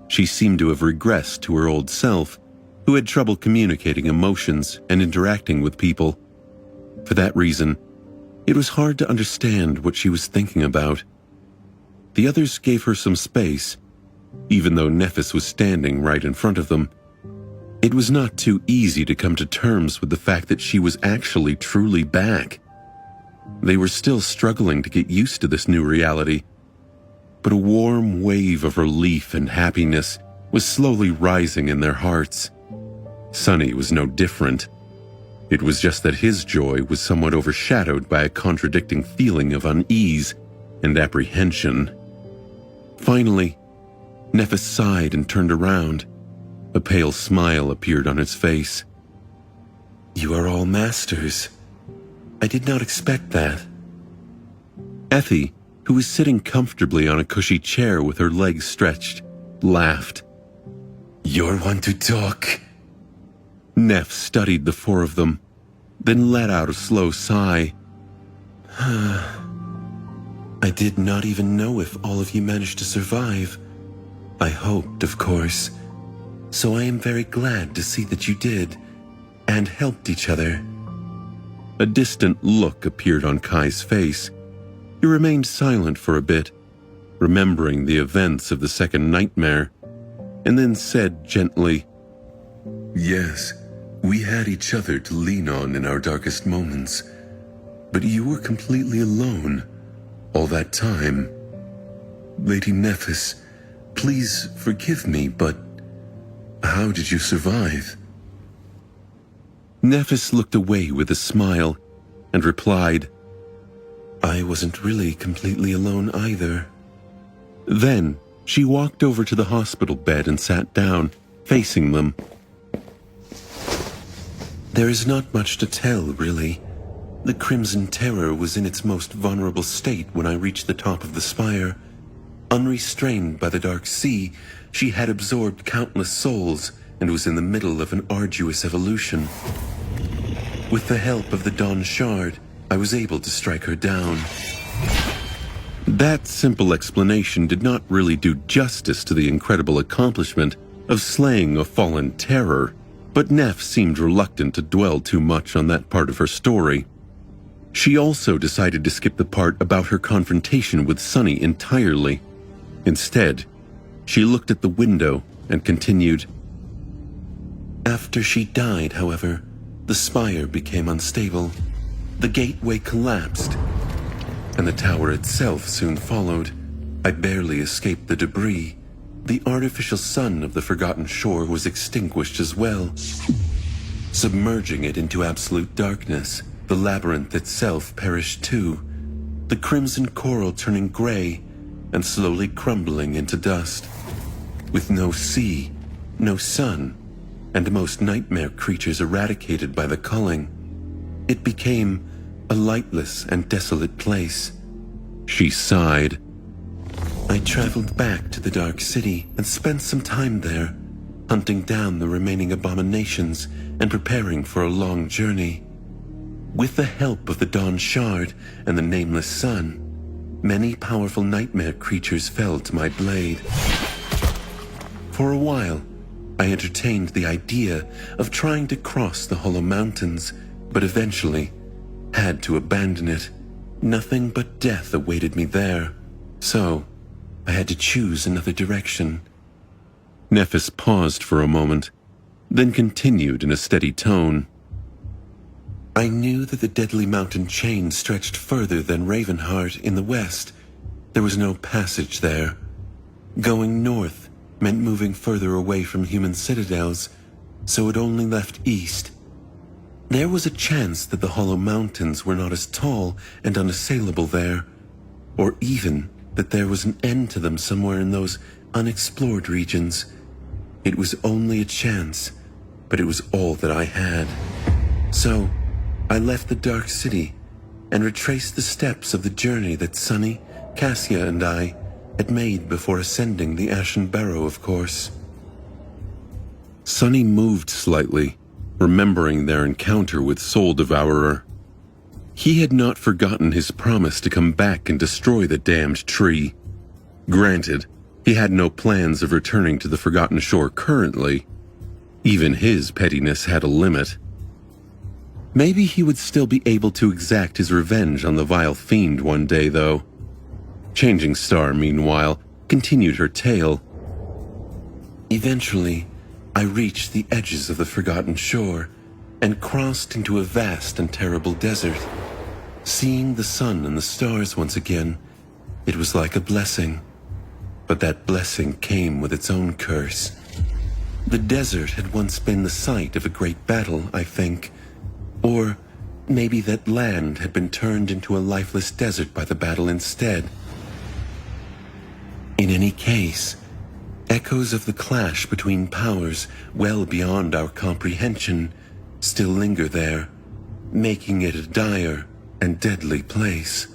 She seemed to have regressed to her old self, who had trouble communicating emotions and interacting with people. For that reason, it was hard to understand what she was thinking about. The others gave her some space, even though Nephis was standing right in front of them. It was not too easy to come to terms with the fact that she was actually truly back. They were still struggling to get used to this new reality, but a warm wave of relief and happiness was slowly rising in their hearts. Sunny was no different. It was just that his joy was somewhat overshadowed by a contradicting feeling of unease and apprehension. Finally, Nephis sighed and turned around. A pale smile appeared on his face. You are all masters. I did not expect that. Effie, who was sitting comfortably on a cushy chair with her legs stretched, laughed. You're one to talk. Neff studied the 4 of them, then let out a slow sigh. I did not even know if all of you managed to survive. I hoped, of course. So I am very glad to see that you did, and helped each other. A distant look appeared on Kai's face. He remained silent for a bit, remembering the events of the second nightmare. and then said gently, Yes, we had each other to lean on in our darkest moments, but you were completely alone all that time. Lady Nephis, please forgive me, but how did you survive? Nephis looked away with a smile and replied, I wasn't really completely alone either. Then she walked over to the hospital bed and sat down, facing them. There is not much to tell, really. The Crimson Terror was in its most vulnerable state when I reached the top of the spire. Unrestrained by the Dark Sea, she had absorbed countless souls and was in the middle of an arduous evolution. With the help of the Dawn Shard, I was able to strike her down. That simple explanation did not really do justice to the incredible accomplishment of slaying a fallen terror, but Neff seemed reluctant to dwell too much on that part of her story. She also decided to skip the part about her confrontation with Sunny entirely. Instead, she looked at the window and continued, After she died, however, the spire became unstable. The gateway collapsed, and the tower itself soon followed. I barely escaped the debris. The artificial sun of the Forgotten Shore was extinguished as well, submerging it into absolute darkness. The labyrinth itself perished too, the crimson coral turning gray and slowly crumbling into dust. With no sea, no sun, and most nightmare creatures eradicated by the culling, it became a lightless and desolate place. She sighed. I traveled back to the Dark City and spent some time there, hunting down the remaining abominations and preparing for a long journey. With the help of the Dawn Shard and the Nameless Sun, many powerful nightmare creatures fell to my blade. For a while, I entertained the idea of trying to cross the Hollow Mountains, but eventually had to abandon it. Nothing but death awaited me there, so I had to choose another direction. Nephis paused for a moment, then continued in a steady tone. I knew that the Deadly Mountain chain stretched further than Ravenheart in the west. There was no passage there. Going north meant moving further away from human citadels, so it only left east. There was a chance that the Hollow Mountains were not as tall and unassailable there, or even that there was an end to them somewhere in those unexplored regions. It was only a chance, but it was all that I had. So, I left the Dark City and retraced the steps of the journey that Sunny, Cassia, and I had made before ascending the Ashen Barrow, of course. Sunny moved slightly, remembering their encounter with Soul Devourer. He had not forgotten his promise to come back and destroy the damned tree. Granted, he had no plans of returning to the Forgotten Shore currently. Even his pettiness had a limit. Maybe he would still be able to exact his revenge on the vile fiend one day, though. Changing Star, meanwhile, continued her tale. Eventually, I reached the edges of the Forgotten Shore and crossed into a vast and terrible desert. Seeing the sun and the stars once again, it was like a blessing. But that blessing came with its own curse. The desert had once been the site of a great battle, I think. Or maybe that land had been turned into a lifeless desert by the battle instead. In any case, echoes of the clash between powers well beyond our comprehension still linger there, making it a dire and deadly place.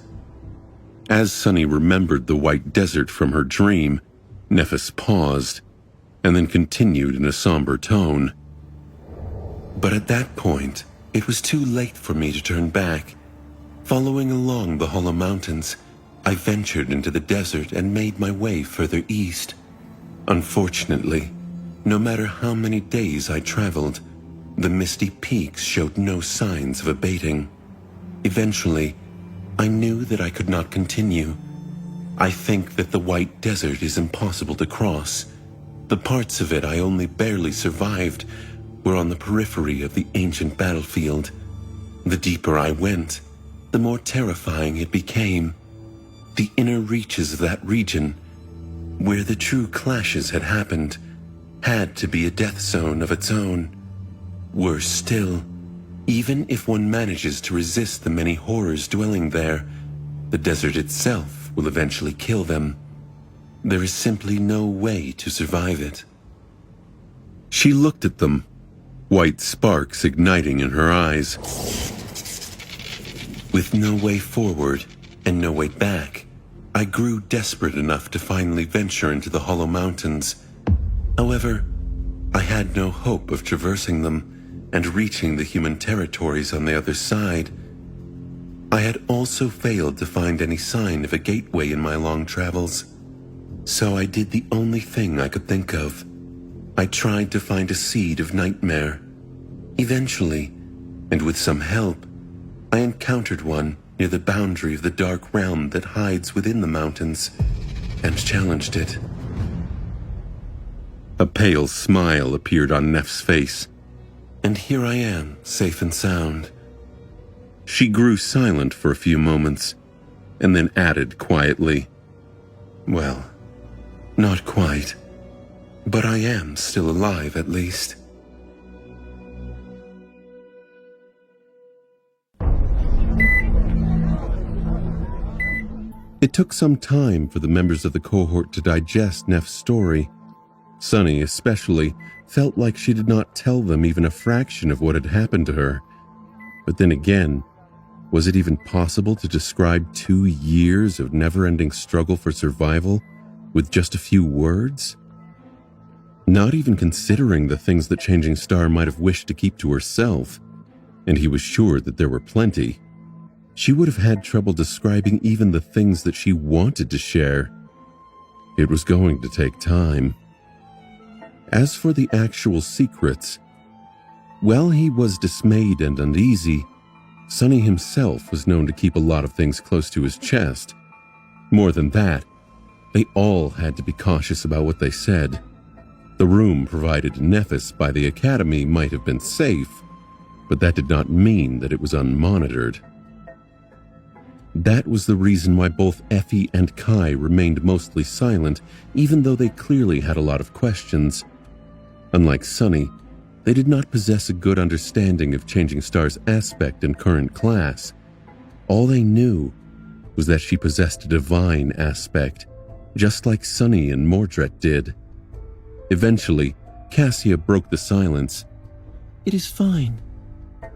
As Sunny remembered the white desert from her dream, Nephis paused, and then continued in a somber tone. But at that point, it was too late for me to turn back. Following along the Hollow Mountains, I ventured into the desert and made my way further east. Unfortunately, no matter how many days I traveled, the misty peaks showed no signs of abating. Eventually, I knew that I could not continue. I think that the White Desert is impossible to cross. The parts of it I only barely survived were on the periphery of the ancient battlefield. The deeper I went, the more terrifying it became. The inner reaches of that region, where the true clashes had happened, had to be a death zone of its own. Worse still, even if one manages to resist the many horrors dwelling there, the desert itself will eventually kill them. There is simply no way to survive it. She looked at them, white sparks igniting in her eyes. With no way forward and no way back, I grew desperate enough to finally venture into the Hollow Mountains. However, I had no hope of traversing them and reaching the human territories on the other side. I had also failed to find any sign of a gateway in my long travels, so I did the only thing I could think of. I tried to find a seed of nightmare. Eventually, and with some help, I encountered one near the boundary of the dark realm that hides within the mountains, and challenged it. A pale smile appeared on Neff's face, and here I am, safe and sound. She grew silent for a few moments, and then added quietly, "Well, not quite, but I am still alive at least." It took some time for the members of the cohort to digest Neff's story. Sunny, especially, felt like she did not tell them even a fraction of what had happened to her. But then again, was it even possible to describe 2 years of never-ending struggle for survival with just a few words? Not even considering the things that Changing Star might have wished to keep to herself, and he was sure that there were plenty, she would have had trouble describing even the things that she wanted to share. It was going to take time. As for the actual secrets, while he was dismayed and uneasy, Sunny himself was known to keep a lot of things close to his chest. More than that, they all had to be cautious about what they said. The room provided to Nephis by the Academy might have been safe, but that did not mean that it was unmonitored. That was the reason why both Effie and Kai remained mostly silent, even though they clearly had a lot of questions. Unlike Sunny, they did not possess a good understanding of Changing Star's aspect and current class. All they knew was that she possessed a divine aspect, just like Sunny and Mordred did. Eventually, Cassia broke the silence. It is fine.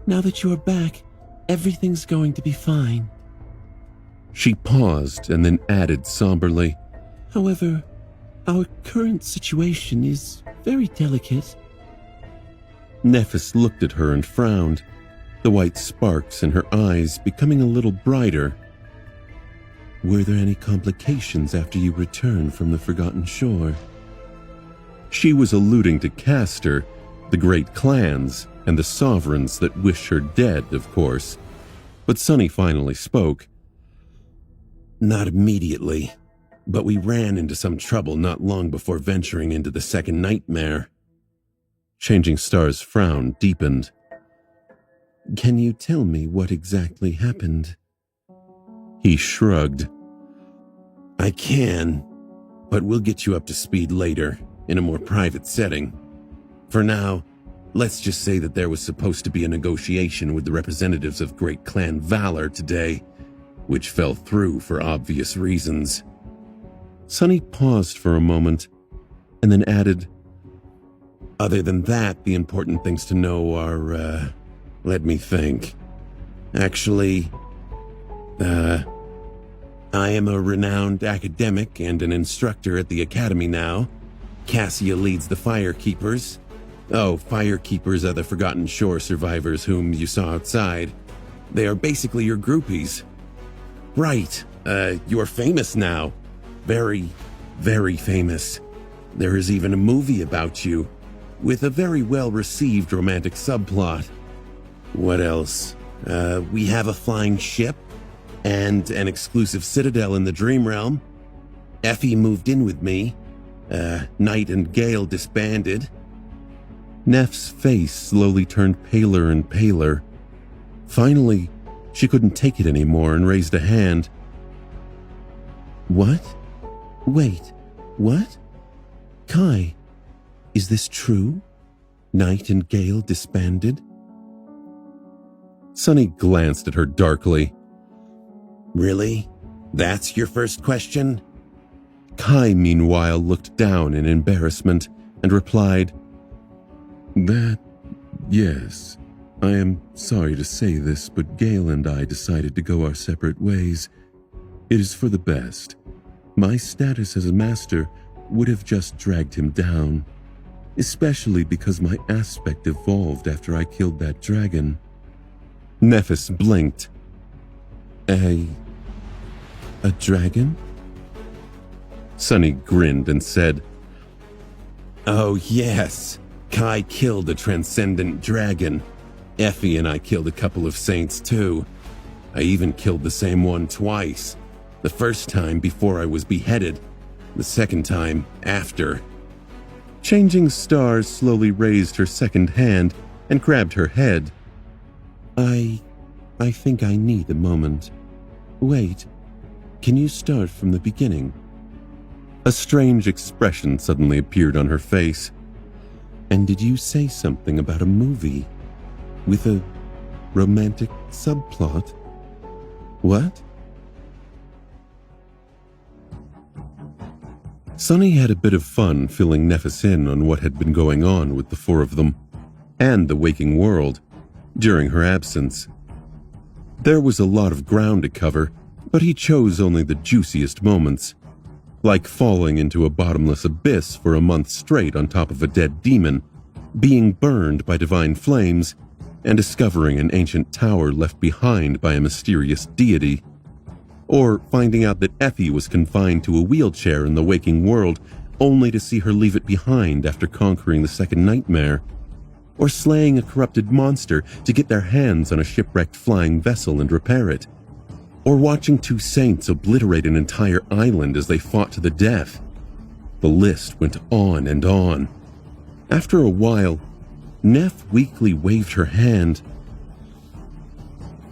Now that you are back, everything's going to be fine. She paused and then added somberly, However, our current situation is very delicate. Nephis looked at her and frowned, the white sparks in her eyes becoming a little brighter. Were there any complications after you returned from the Forgotten Shore? She was alluding to Castor, the great clans, and the sovereigns that wish her dead, of course. But Sunny finally spoke. Not immediately, but we ran into some trouble not long before venturing into the second nightmare. Changing Star's frown deepened. Can you tell me what exactly happened? He shrugged. I can, but we'll get you up to speed later, in a more private setting. For now, let's just say that there was supposed to be a negotiation with the representatives of Great Clan Valor today, which fell through for obvious reasons. Sunny paused for a moment, and then added, Other than that, the important things to know are, let me think. Actually, I am a renowned academic and an instructor at the Academy now. Cassia leads the Firekeepers. Oh, Firekeepers are the Forgotten Shore survivors whom you saw outside. They are basically your groupies. Right, you're famous now. Very, very famous. There is even a movie about you, with a very well-received romantic subplot. What else? We have a flying ship, and an exclusive citadel in the Dream Realm. Effie moved in with me. Knight and Gale disbanded. Neff's face slowly turned paler and paler. Finally, she couldn't take it anymore and raised a hand. What? Wait, what? Kai, is this true? Knight and Gale disbanded? Sunny glanced at her darkly. Really? That's your first question? Kai, meanwhile, looked down in embarrassment and replied, Yes. I am sorry to say this, but Gale and I decided to go our separate ways. It is for the best. My status as a master would have just dragged him down, especially because my aspect evolved after I killed that dragon. Neffis blinked. A dragon? Sunny grinned and said, Oh, yes. Kai killed a transcendent dragon. Effie and I killed a couple of saints too. I even killed the same one twice. The first time before I was beheaded. The second time after. Changing Stars slowly raised her second hand and grabbed her head. I think I need a moment. Wait, can you start from the beginning? A strange expression suddenly appeared on her face. And did you say something about a movie? With a romantic subplot? What? Sunny had a bit of fun filling Neffis in on what had been going on with the four of them, and the waking world, during her absence. There was a lot of ground to cover, but he chose only the juiciest moments, like falling into a bottomless abyss for a month straight on top of a dead demon, being burned by divine flames, and discovering an ancient tower left behind by a mysterious deity, or finding out that Effie was confined to a wheelchair in the waking world only to see her leave it behind after conquering the second nightmare, or slaying a corrupted monster to get their hands on a shipwrecked flying vessel and repair it, or watching two saints obliterate an entire island as they fought to the death. The list went on and on. After a while, Neff weakly waved her hand.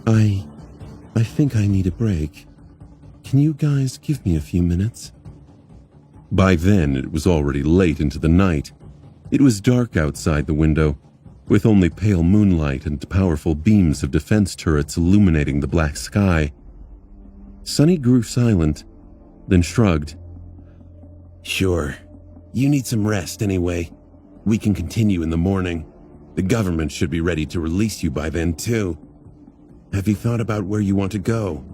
I think I need a break. Can you guys give me a few minutes? By then, it was already late into the night. It was dark outside the window, with only pale moonlight and powerful beams of defense turrets illuminating the black sky. Sunny grew silent, then shrugged. Sure. You need some rest anyway. We can continue in the morning. The government should be ready to release you by then, too. Have you thought about where you want to go?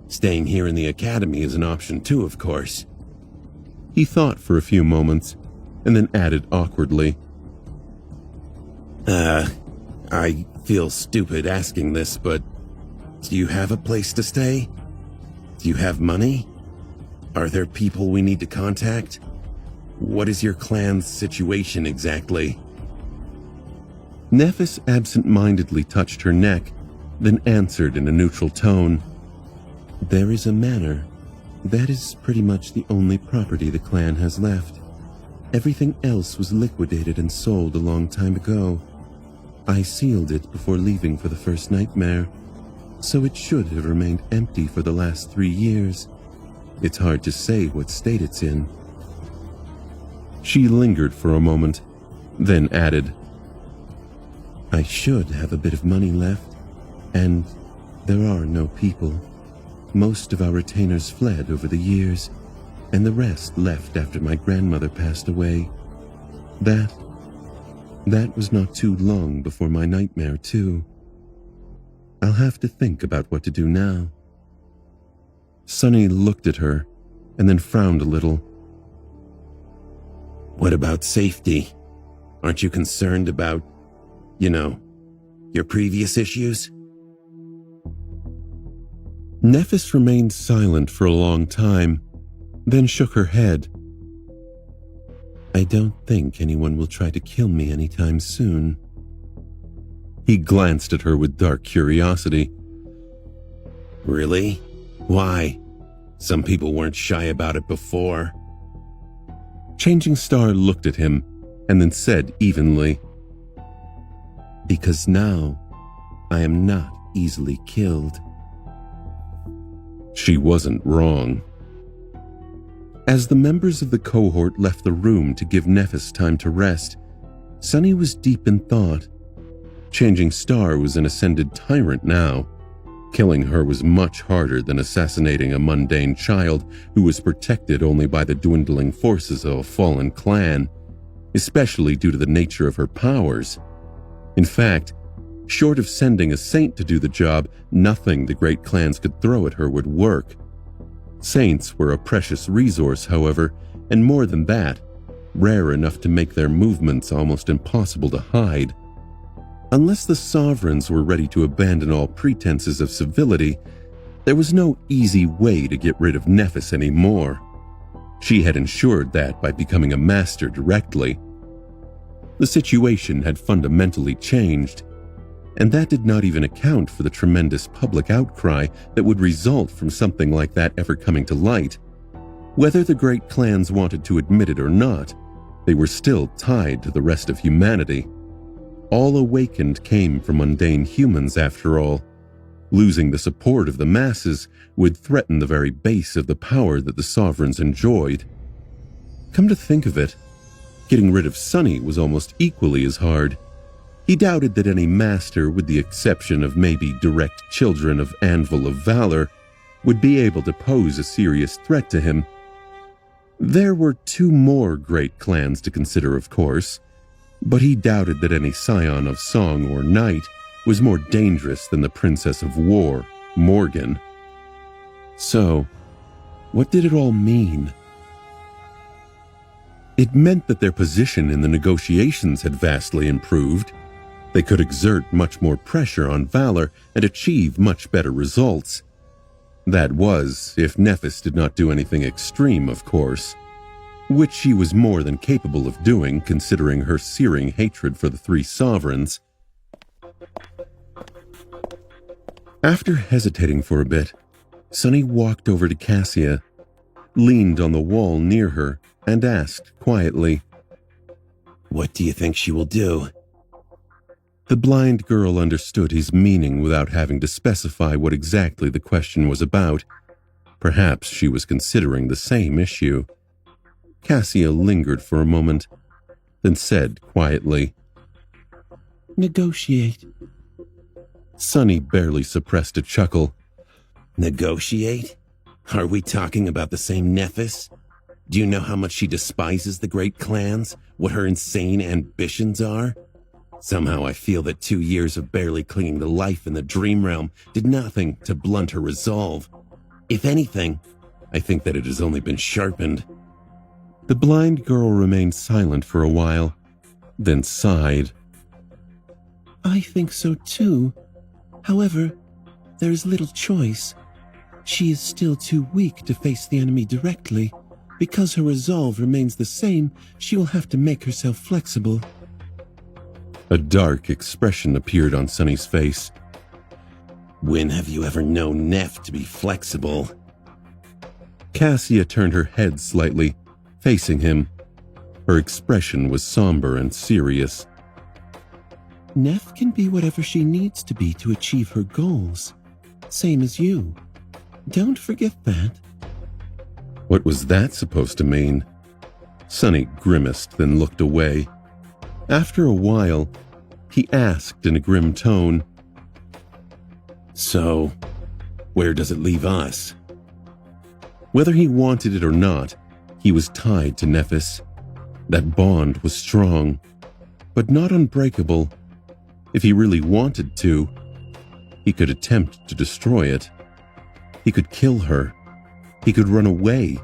Staying here in the academy is an option, too, of course. He thought for a few moments, and then added awkwardly. I feel stupid asking this, but do you have a place to stay? Do you have money? Are there people we need to contact? What is your clan's situation exactly? Neffis absent-mindedly touched her neck, then answered in a neutral tone. There is a manor. That is pretty much the only property the clan has left. Everything else was liquidated and sold a long time ago. I sealed it before leaving for the first nightmare, so it should have remained empty for the last 3 years. It's hard to say what state it's in. She lingered for a moment, then added, I should have a bit of money left, and there are no people. Most of our retainers fled over the years, and the rest left after my grandmother passed away. That was not too long before my nightmare, too. I'll have to think about what to do now. Sunny looked at her, and then frowned a little. What about safety? Aren't you concerned about, your previous issues? Neffis remained silent for a long time, then shook her head. I don't think anyone will try to kill me anytime soon. He glanced at her with dark curiosity. Really? Why? Some people weren't shy about it before. Changing Star looked at him and then said evenly, "Because now I am not easily killed." She wasn't wrong. As the members of the cohort left the room to give Nephis time to rest, Sunny was deep in thought. Changing Star was an ascended tyrant now. Killing her was much harder than assassinating a mundane child who was protected only by the dwindling forces of a fallen clan, especially due to the nature of her powers. In fact, short of sending a saint to do the job, nothing the great clans could throw at her would work. Saints were a precious resource, however, and more than that, rare enough to make their movements almost impossible to hide. Unless the sovereigns were ready to abandon all pretenses of civility, there was no easy way to get rid of Nephis anymore. She had ensured that by becoming a master directly. The situation had fundamentally changed, and that did not even account for the tremendous public outcry that would result from something like that ever coming to light. Whether the great clans wanted to admit it or not, they were still tied to the rest of humanity. All awakened came from mundane humans, after all. Losing the support of the masses would threaten the very base of the power that the sovereigns enjoyed. Come to think of it, getting rid of Sunny was almost equally as hard. He doubted that any master, with the exception of maybe direct children of Anvil of Valor, would be able to pose a serious threat to him. There were 2 more great clans to consider, of course, but he doubted that any scion of Song or Night was more dangerous than the Princess of War, Morgan. So, what did it all mean? It meant that their position in the negotiations had vastly improved. They could exert much more pressure on Valor and achieve much better results. That was, if Nephis did not do anything extreme, of course, which she was more than capable of doing considering her searing hatred for the 3 sovereigns. After hesitating for a bit, Sunny walked over to Cassia, leaned on the wall near her, and asked quietly, "What do you think she will do?" The blind girl understood his meaning without having to specify what exactly the question was about. Perhaps she was considering the same issue. Cassia lingered for a moment, then said quietly, "Negotiate." Sunny barely suppressed a chuckle. "Negotiate? Are we talking about the same Nephis? Do you know how much she despises the great clans? What her insane ambitions are? Somehow I feel that 2 years of barely clinging to life in the dream realm did nothing to blunt her resolve. If anything, I think that it has only been sharpened." The blind girl remained silent for a while, then sighed. "I think so too. However, there is little choice. She is still too weak to face the enemy directly. Because her resolve remains the same, she will have to make herself flexible." A dark expression appeared on Sunny's face. "When have you ever known Neph to be flexible?" Cassia turned her head slightly, facing him. Her expression was somber and serious. "Neph can be whatever she needs to be to achieve her goals. Same as you. Don't forget that." What was that supposed to mean? Sunny grimaced, then looked away. After a while, he asked in a grim tone, "So, where does it leave us?" Whether he wanted it or not, he was tied to Nephis. That bond was strong, but not unbreakable. If he really wanted to, he could attempt to destroy it. He could kill her. He could run away.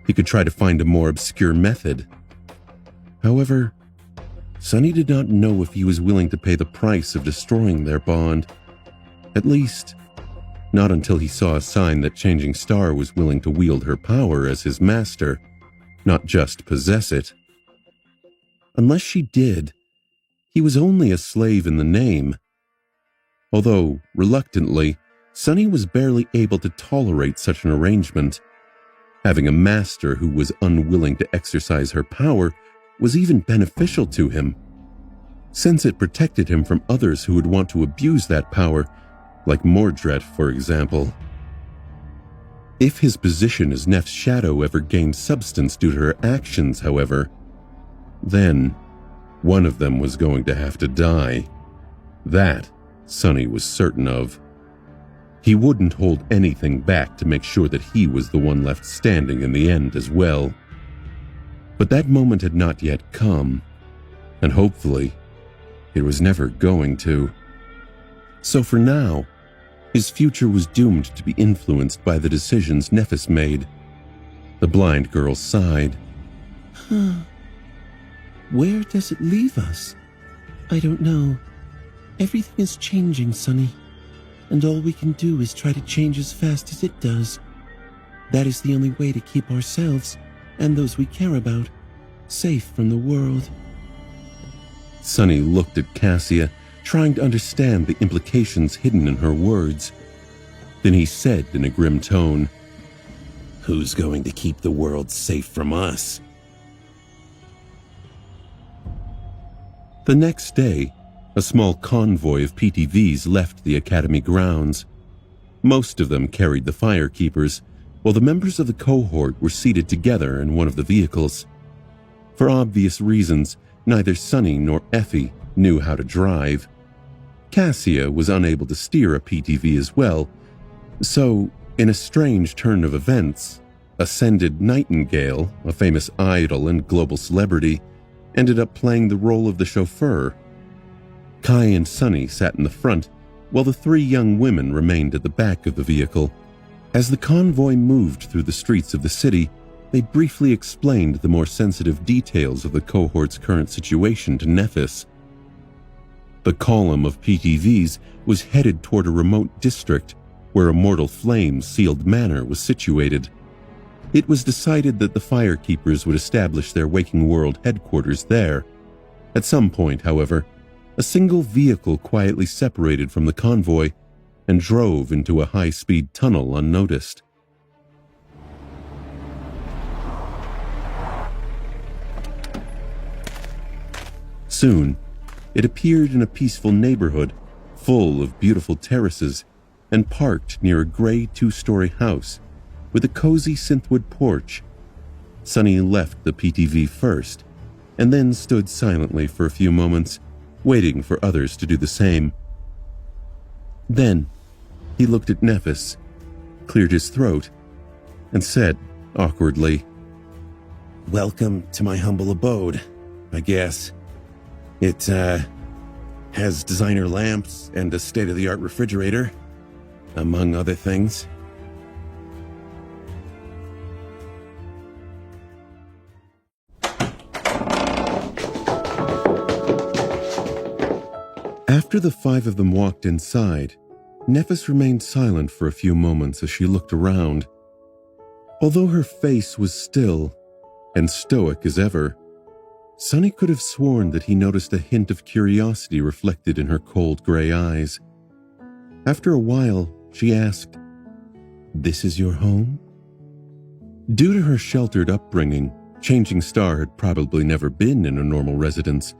He could try to find a more obscure method. However, Sunny did not know if he was willing to pay the price of destroying their bond. At least, not until he saw a sign that Changing Star was willing to wield her power as his master, not just possess it. Unless she did, he was only a slave in the name. Although, reluctantly, Sunny was barely able to tolerate such an arrangement. Having a master who was unwilling to exercise her power was even beneficial to him, since it protected him from others who would want to abuse that power, like Mordred, for example. If his position as Neff's shadow ever gained substance due to her actions, however, then one of them was going to have to die. That Sonny was certain of. He wouldn't hold anything back to make sure that he was the one left standing in the end as well. But that moment had not yet come, and hopefully, it was never going to. So for now, his future was doomed to be influenced by the decisions Neffis made. The blind girl sighed. Where does it leave us? I don't know. Everything is changing, Sonny, and all we can do is try to change as fast as it does. That is the only way to keep ourselves, and those we care about, safe from the world. Sonny looked at Cassia, trying to understand the implications hidden in her words. Then he said in a grim tone, Who's going to keep the world safe from us? The next day, a small convoy of PTVs left the academy grounds. Most of them carried the firekeepers, while the members of the cohort were seated together in one of the vehicles. For obvious reasons, neither Sonny nor Effie knew how to drive. Cassia was unable to steer a PTV as well, so, in a strange turn of events, Ascended Nightingale, a famous idol and global celebrity, ended up playing the role of the chauffeur. Kai and Sonny sat in the front, while the three young women remained at the back of the vehicle. As the convoy moved through the streets of the city, they briefly explained the more sensitive details of the cohort's current situation to Neffis. The column of PTVs was headed toward a remote district where Immortal Flame's sealed manor was situated. It was decided that the firekeepers would establish their Waking World headquarters there. At some point, however, a single vehicle quietly separated from the convoy and drove into a high-speed tunnel unnoticed. Soon, it appeared in a peaceful neighborhood full of beautiful terraces and parked near a gray two-story house with a cozy synthwood porch. Sonny left the PTV first and then stood silently for a few moments, waiting for others to do the same. Then, he looked at Neffis, cleared his throat, and said awkwardly, Welcome to my humble abode, I guess. It, has designer lamps and a state-of-the-art refrigerator, among other things. After the five of them walked inside, Neffis remained silent for a few moments as she looked around. Although her face was still and stoic as ever, Sonny could have sworn that he noticed a hint of curiosity reflected in her cold gray eyes. After a while, she asked, "This is your home?" Due to her sheltered upbringing, Changing Star had probably never been in a normal residence.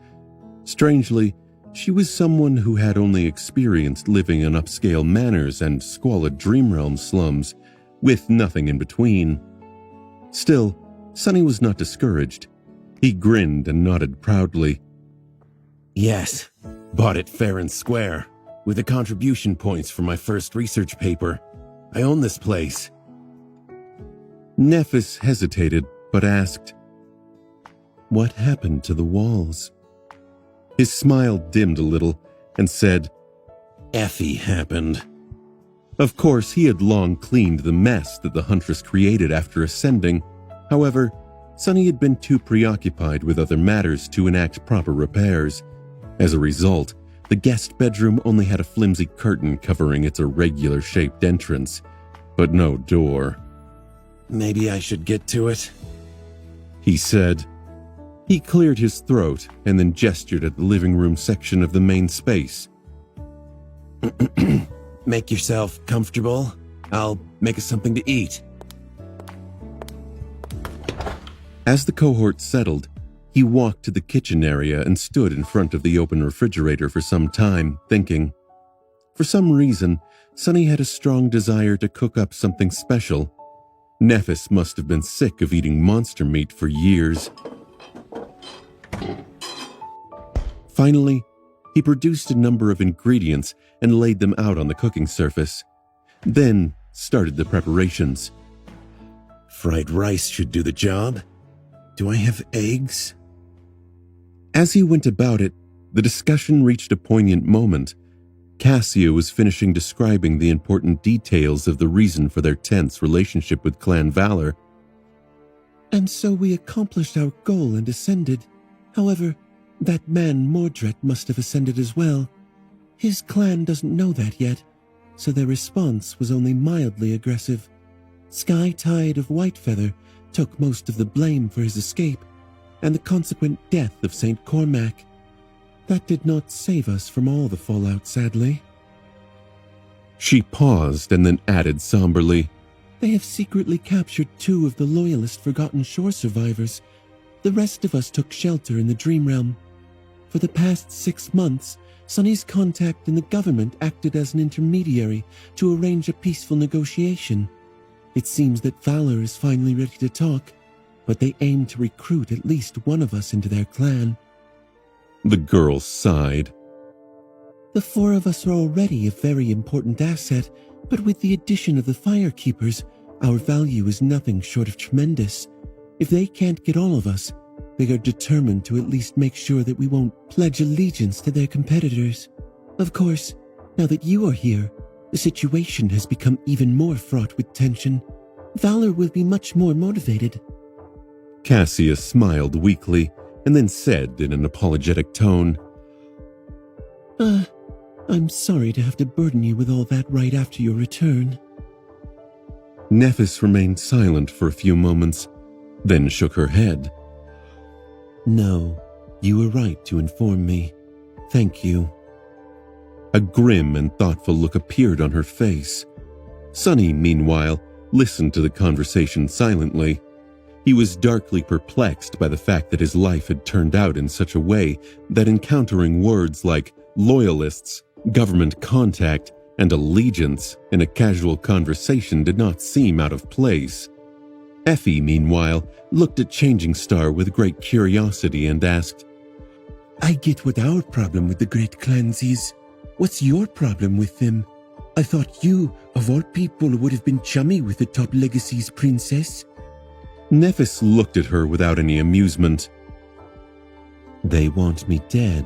Strangely, she was someone who had only experienced living in upscale manors and squalid Dreamrealm slums, with nothing in between. Still, Sonny was not discouraged. He grinned and nodded proudly. Yes, bought it fair and square, with the contribution points for my first research paper. I own this place. Neffis hesitated, but asked, "What happened to the walls?" His smile dimmed a little and said, Effie happened. Of course, he had long cleaned the mess that the Huntress created after ascending. However, Sonny had been too preoccupied with other matters to enact proper repairs. As a result, the guest bedroom only had a flimsy curtain covering its irregular-shaped entrance, but no door. Maybe I should get to it, he said. He cleared his throat and then gestured at the living room section of the main space. Make yourself comfortable. I'll make us something to eat. As the cohort settled, he walked to the kitchen area and stood in front of the open refrigerator for some time, thinking. For some reason, Sonny had a strong desire to cook up something special. Nephis must have been sick of eating monster meat for years. Finally, he produced a number of ingredients and laid them out on the cooking surface. Then started the preparations. Fried rice should do the job. Do I have eggs? As he went about it, the discussion reached a poignant moment. Cassia was finishing describing the important details of the reason for their tense relationship with Clan Valor. And so we accomplished our goal and ascended. However, that man Mordred must have ascended as well. His clan doesn't know that yet, so their response was only mildly aggressive. Sky Tide of Whitefeather took most of the blame for his escape and the consequent death of St. Cormac. That did not save us from all the fallout, sadly. She paused and then added somberly, They have secretly captured 2 of the Loyalist Forgotten Shore survivors. The rest of us took shelter in the Dream Realm. For the past 6 months, Sonny's contact in the government acted as an intermediary to arrange a peaceful negotiation. It seems that Valor is finally ready to talk, but they aim to recruit at least one of us into their clan. The girl sighed. The 4 of us are already a very important asset, but with the addition of the Firekeepers, our value is nothing short of tremendous. If they can't get all of us, they are determined to at least make sure that we won't pledge allegiance to their competitors. Of course, now that you are here, the situation has become even more fraught with tension. Valor will be much more motivated. Cassia smiled weakly and then said in an apologetic tone, I'm sorry to have to burden you with all that right after your return. Nephis remained silent for a few moments, then shook her head. No, you were right to inform me. Thank you. A grim and thoughtful look appeared on her face. Sonny, meanwhile, listened to the conversation silently. He was darkly perplexed by the fact that his life had turned out in such a way that encountering words like loyalists, government contact, and allegiance in a casual conversation did not seem out of place. Effie, meanwhile, looked at Changing Star with great curiosity and asked, I get what our problem with the Great Clans is. What's your problem with them? I thought you, of all people, would have been chummy with the Top Legacy's princess. Nephis looked at her without any amusement. They want me dead.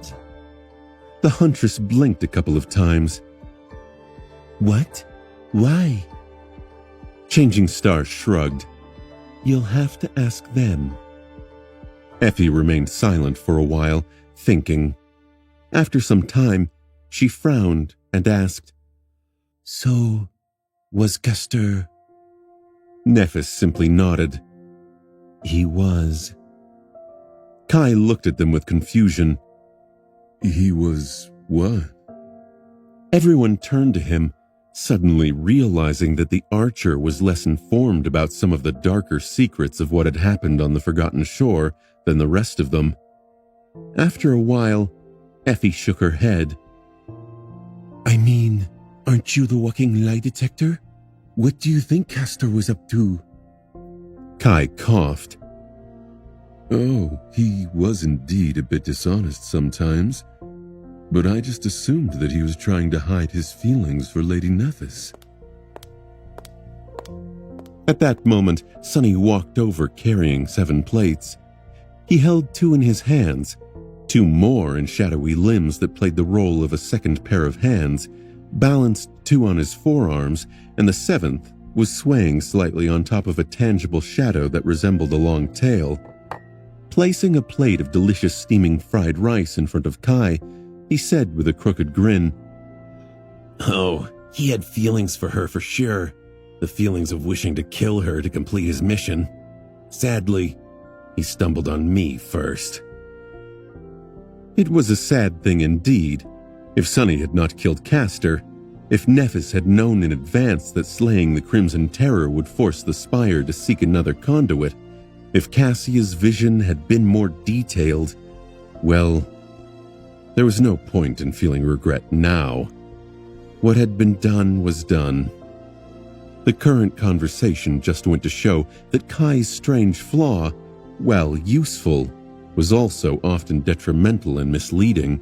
The huntress blinked a couple of times. What? Why? Changing Star shrugged. You'll have to ask them. Effie remained silent for a while, thinking. After some time, she frowned and asked, So, was Castor? Nephis simply nodded. He was. Kai looked at them with confusion. He was what? Everyone turned to him, suddenly realizing that the archer was less informed about some of the darker secrets of what had happened on the Forgotten Shore than the rest of them. After a while, Effie shook her head. I mean, aren't you the walking lie detector? What do you think Castor was up to? Kai coughed. Oh, he was indeed a bit dishonest sometimes, but I just assumed that he was trying to hide his feelings for Lady Nephis. At that moment, Sonny walked over carrying 7 plates. He held 2 in his hands, 2 more in shadowy limbs that played the role of a second pair of hands, balanced 2 on his forearms, and the 7th was swaying slightly on top of a tangible shadow that resembled a long tail. Placing a plate of delicious steaming fried rice in front of Kai, he said with a crooked grin, Oh, he had feelings for her for sure. The feelings of wishing to kill her to complete his mission. Sadly, he stumbled on me first. It was a sad thing indeed. If Sonny had not killed Castor, if Nephis had known in advance that slaying the Crimson Terror would force the Spire to seek another conduit, If Cassia's vision had been more detailed, well, there was no point in feeling regret now. What had been done was done. The current conversation just went to show that Kai's strange flaw, while useful, was also often detrimental and misleading.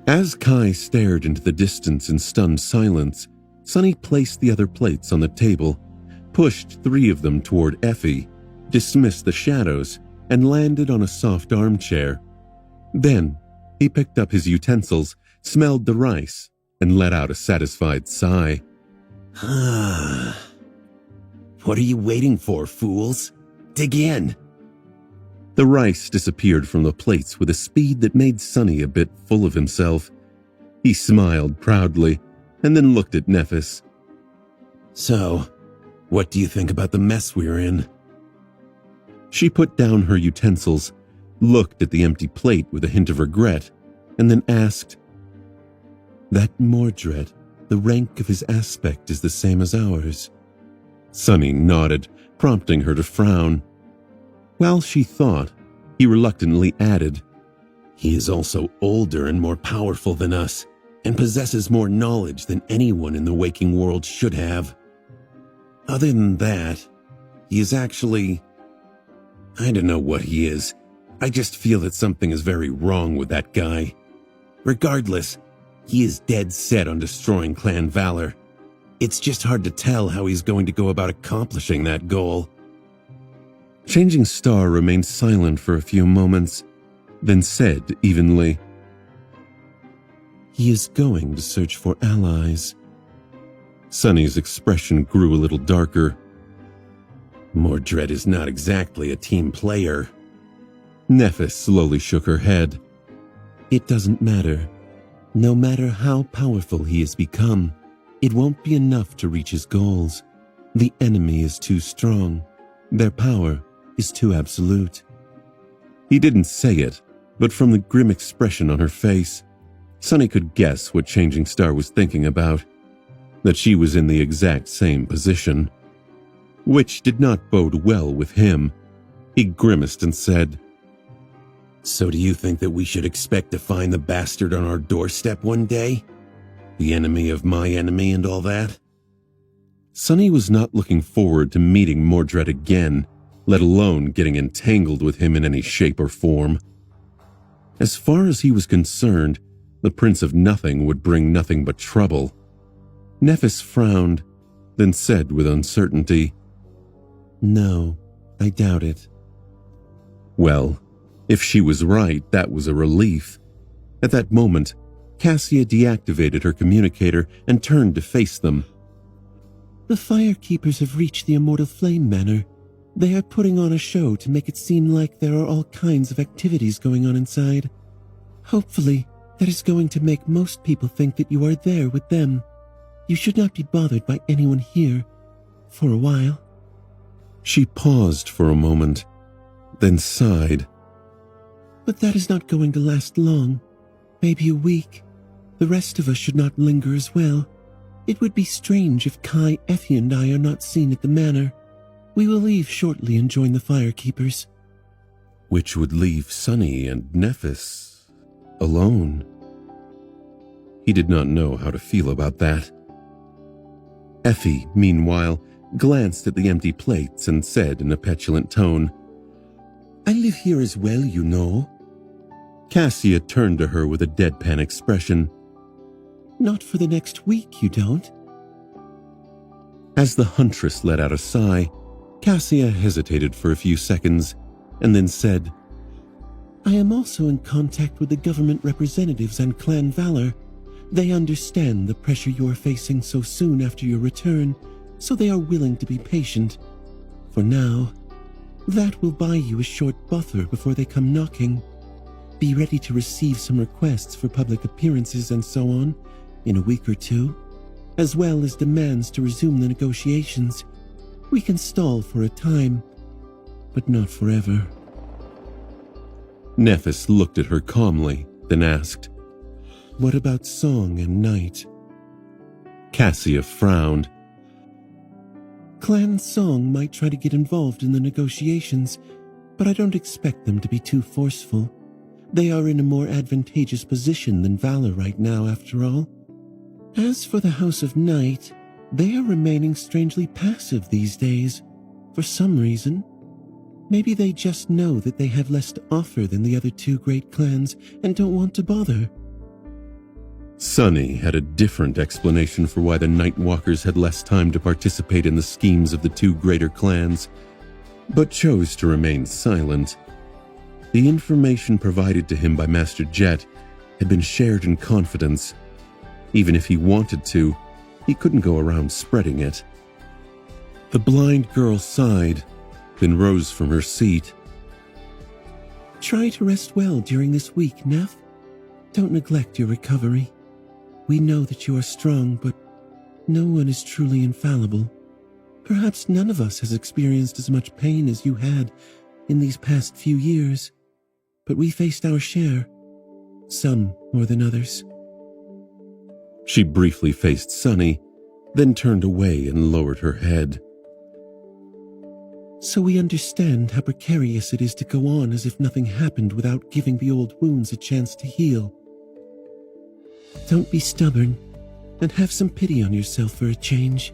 As Kai stared into the distance in stunned silence, Sunny placed the other plates on the table, pushed 3 of them toward Effie, dismissed the shadows, and landed on a soft armchair. Then, he picked up his utensils, smelled the rice, and let out a satisfied sigh. What are you waiting for, fools? Dig in. The rice disappeared from the plates with a speed that made Sunny a bit full of himself. He smiled proudly, and then looked at Nephis. So, what do you think about the mess we're in? She put down her utensils, looked at the empty plate with a hint of regret, and then asked, "That Mordred, the rank of his aspect is the same as ours?" Sunny nodded, prompting her to frown. While she thought, he reluctantly added, "He is also older and more powerful than us, and possesses more knowledge than anyone in the waking world should have. Other than that, he is actually... I don't know what he is. I just feel that something is very wrong with that guy. Regardless, he is dead set on destroying Clan Valor. It's just hard to tell how he's going to go about accomplishing that goal." Changing Star remained silent for a few moments, then said evenly, "He is going to search for allies." Sunny's expression grew a little darker. Mordred is not exactly a team player. Nephis slowly shook her head. "It doesn't matter. No matter how powerful he has become, it won't be enough to reach his goals. The enemy is too strong. Their power is too absolute." He didn't say it, but from the grim expression on her face, Sunny could guess what Changing Star was thinking about, that she was in the exact same position. Which did not bode well with him. He grimaced and said, "So do you think that we should expect to find the bastard on our doorstep one day? The enemy of my enemy and all that?" Sunny was not looking forward to meeting Mordred again, let alone getting entangled with him in any shape or form. As far as he was concerned, the Prince of Nothing would bring nothing but trouble. Nephis frowned, then said with uncertainty, "No, I doubt it." Well, if she was right, that was a relief. At that moment, Cassia deactivated her communicator and turned to face them. "The Firekeepers have reached the Immortal Flame Manor. They are putting on a show to make it seem like there are all kinds of activities going on inside. Hopefully, that is going to make most people think that you are there with them. You should not be bothered by anyone here, for a while." She paused for a moment, then sighed. "But that is not going to last long. Maybe a week. The rest of us should not linger as well. It would be strange if Kai, Effie, and I are not seen at the manor. We will leave shortly and join the Firekeepers." Which would leave Sunny and Nephis alone. He did not know how to feel about that. Effie, meanwhile, glanced at the empty plates and said in a petulant tone, "I live here as well, you know." Cassia turned to her with a deadpan expression. "Not for the next week, you don't." As the huntress let out a sigh, Cassia hesitated for a few seconds and then said, "I am also in contact with the government representatives and Clan Valor. They understand the pressure you are facing so soon after your return, so they are willing to be patient. For now, that will buy you a short buffer before they come knocking. Be ready to receive some requests for public appearances and so on in a week or two, as well as demands to resume the negotiations. We can stall for a time, but not forever." Nephis looked at her calmly, then asked, "What about Song and Night?" Cassia frowned. Clan Song might try to get involved in the negotiations, but I don't expect them to be too forceful. They are in a more advantageous position than Valor right now, after all. As for the House of Night, they are remaining strangely passive these days, for some reason. Maybe they just know that they have less to offer than the other two great clans and don't want to bother. Sunny had a different explanation for why the Nightwalkers had less time to participate in the schemes of the two greater clans, but chose to remain silent. The information provided to him by Master Jet had been shared in confidence. Even if he wanted to, he couldn't go around spreading it. The blind girl sighed, then rose from her seat. Try to rest well during this week, Neff. Don't neglect your recovery. We know that you are strong, but no one is truly infallible. Perhaps none of us has experienced as much pain as you had in these past few years, but we faced our share, some more than others. She briefly faced Sunny, then turned away and lowered her head. So we understand how precarious it is to go on as if nothing happened without giving the old wounds a chance to heal. Don't be stubborn, and have some pity on yourself for a change.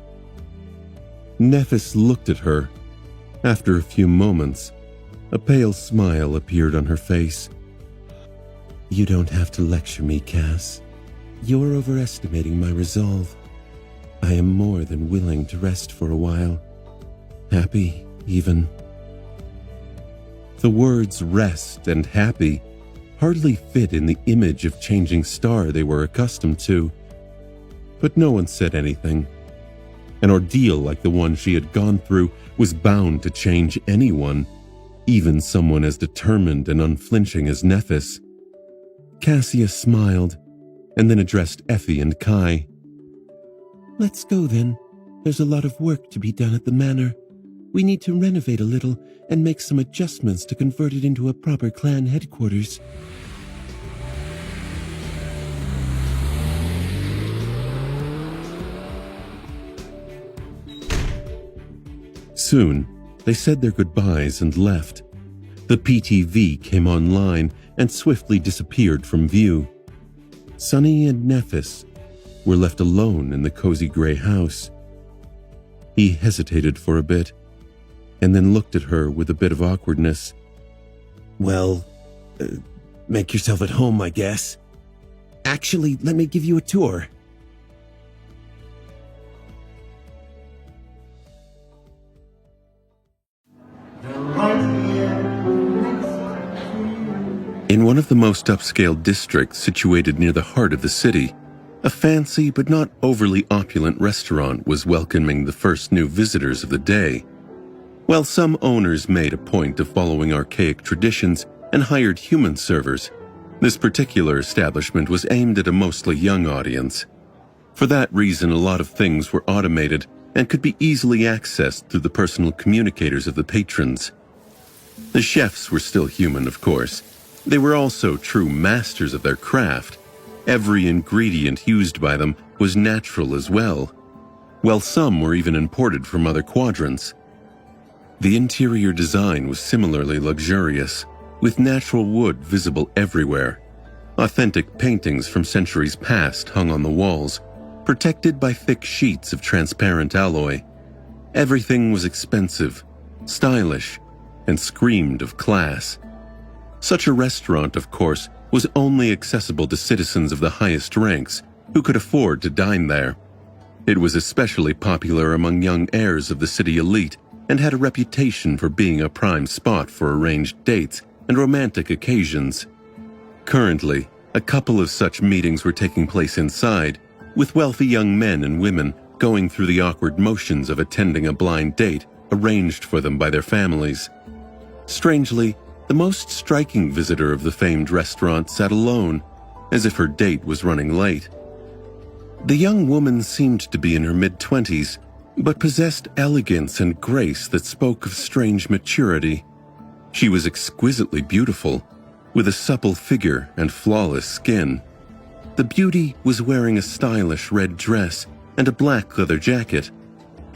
Nephis looked at her. After a few moments, a pale smile appeared on her face. You don't have to lecture me, Cass. You're overestimating my resolve. I am more than willing to rest for a while. Happy, even. The words rest and happy hardly fit in the image of changing star they were accustomed to. But no one said anything. An ordeal like the one she had gone through was bound to change anyone, even someone as determined and unflinching as Nephis. Cassia smiled, and then addressed Effie and Kai. Let's go then. There's a lot of work to be done at the manor. We need to renovate a little and make some adjustments to convert it into a proper clan headquarters. Soon, they said their goodbyes and left. The PTV came online and swiftly disappeared from view. Sunny and Nephis were left alone in the cozy gray house. He hesitated for a bit, and then looked at her with a bit of awkwardness. Well, make yourself at home, I guess. Actually, let me give you a tour. In one of the most upscale districts situated near the heart of the city, a fancy but not overly opulent restaurant was welcoming the first new visitors of the day. While some owners made a point of following archaic traditions and hired human servers, this particular establishment was aimed at a mostly young audience. For that reason, a lot of things were automated and could be easily accessed through the personal communicators of the patrons. The chefs were still human, of course. They were also true masters of their craft. Every ingredient used by them was natural as well, while some were even imported from other quadrants. The interior design was similarly luxurious, with natural wood visible everywhere. Authentic paintings from centuries past hung on the walls, protected by thick sheets of transparent alloy. Everything was expensive, stylish, and screamed of class. Such a restaurant, of course, was only accessible to citizens of the highest ranks who could afford to dine there. It was especially popular among young heirs of the city elite and had a reputation for being a prime spot for arranged dates and romantic occasions. Currently, a couple of such meetings were taking place inside, with wealthy young men and women going through the awkward motions of attending a blind date arranged for them by their families. Strangely, the most striking visitor of the famed restaurant sat alone, as if her date was running late. The young woman seemed to be in her mid-20s, but possessed elegance and grace that spoke of strange maturity. She was exquisitely beautiful, with a supple figure and flawless skin. The beauty was wearing a stylish red dress and a black leather jacket,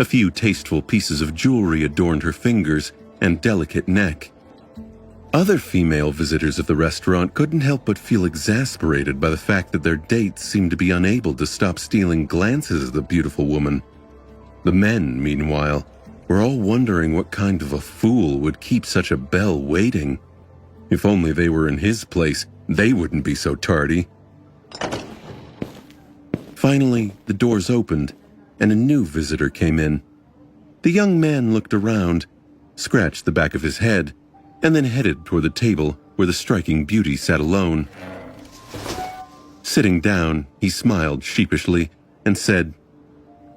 A few tasteful pieces of jewelry adorned her fingers and delicate neck. Other female visitors of the restaurant couldn't help but feel exasperated by the fact that their dates seemed to be unable to stop stealing glances at the beautiful woman. The men, meanwhile, were all wondering what kind of a fool would keep such a belle waiting. If only they were in his place, they wouldn't be so tardy. Finally, the doors opened, and a new visitor came in. The young man looked around, scratched the back of his head, and then headed toward the table where the striking beauty sat alone. Sitting down, he smiled sheepishly and said,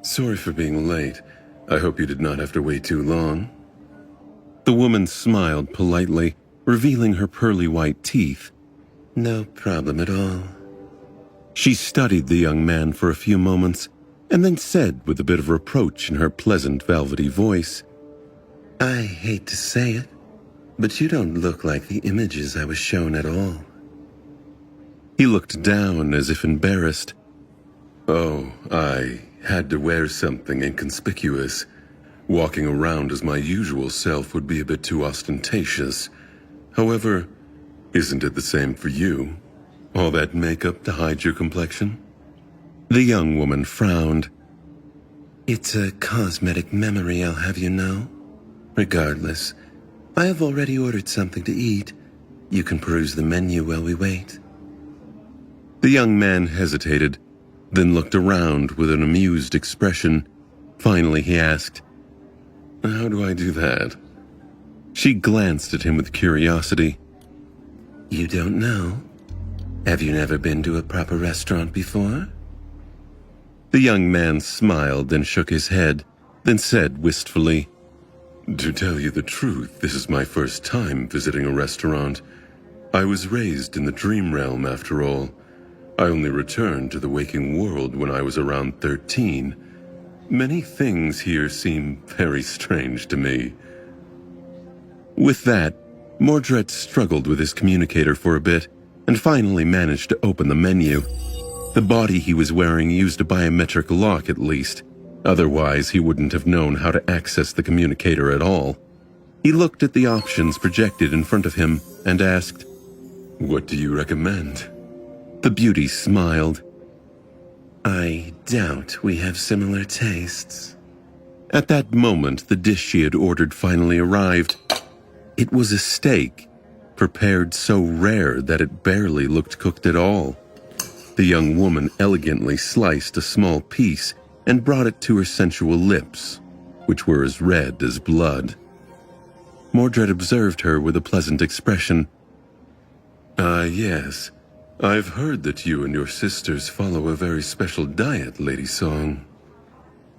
Sorry for being late. I hope you did not have to wait too long. The woman smiled politely, revealing her pearly white teeth. No problem at all. She studied the young man for a few moments, and then said with a bit of reproach in her pleasant velvety voice, I hate to say it, but you don't look like the images I was shown at all. He looked down as if embarrassed. Oh, I had to wear something inconspicuous. Walking around as my usual self would be a bit too ostentatious. However, isn't it the same for you? All that makeup to hide your complexion? The young woman frowned. It's a cosmetic memory, I'll have you know. Regardless, I have already ordered something to eat. You can peruse the menu while we wait. The young man hesitated, then looked around with an amused expression. Finally, he asked, How do I do that? She glanced at him with curiosity. You don't know? Have you never been to a proper restaurant before? The young man smiled and shook his head, then said wistfully, To tell you the truth, this is my first time visiting a restaurant. I was raised in the dream realm after all. I only returned to the waking world when I was around 13. Many things here seem very strange to me. With that, Mordred struggled with his communicator for a bit, and finally managed to open the menu. The body he was wearing used a biometric lock at least. Otherwise, he wouldn't have known how to access the communicator at all. He looked at the options projected in front of him and asked, What do you recommend? The beauty smiled. I doubt we have similar tastes. At that moment, the dish she had ordered finally arrived. It was a steak, prepared so rare that it barely looked cooked at all. The young woman elegantly sliced a small piece and brought it to her sensual lips, which were as red as blood. Mordred observed her with a pleasant expression. Yes. I've heard that you and your sisters follow a very special diet, Lady Song.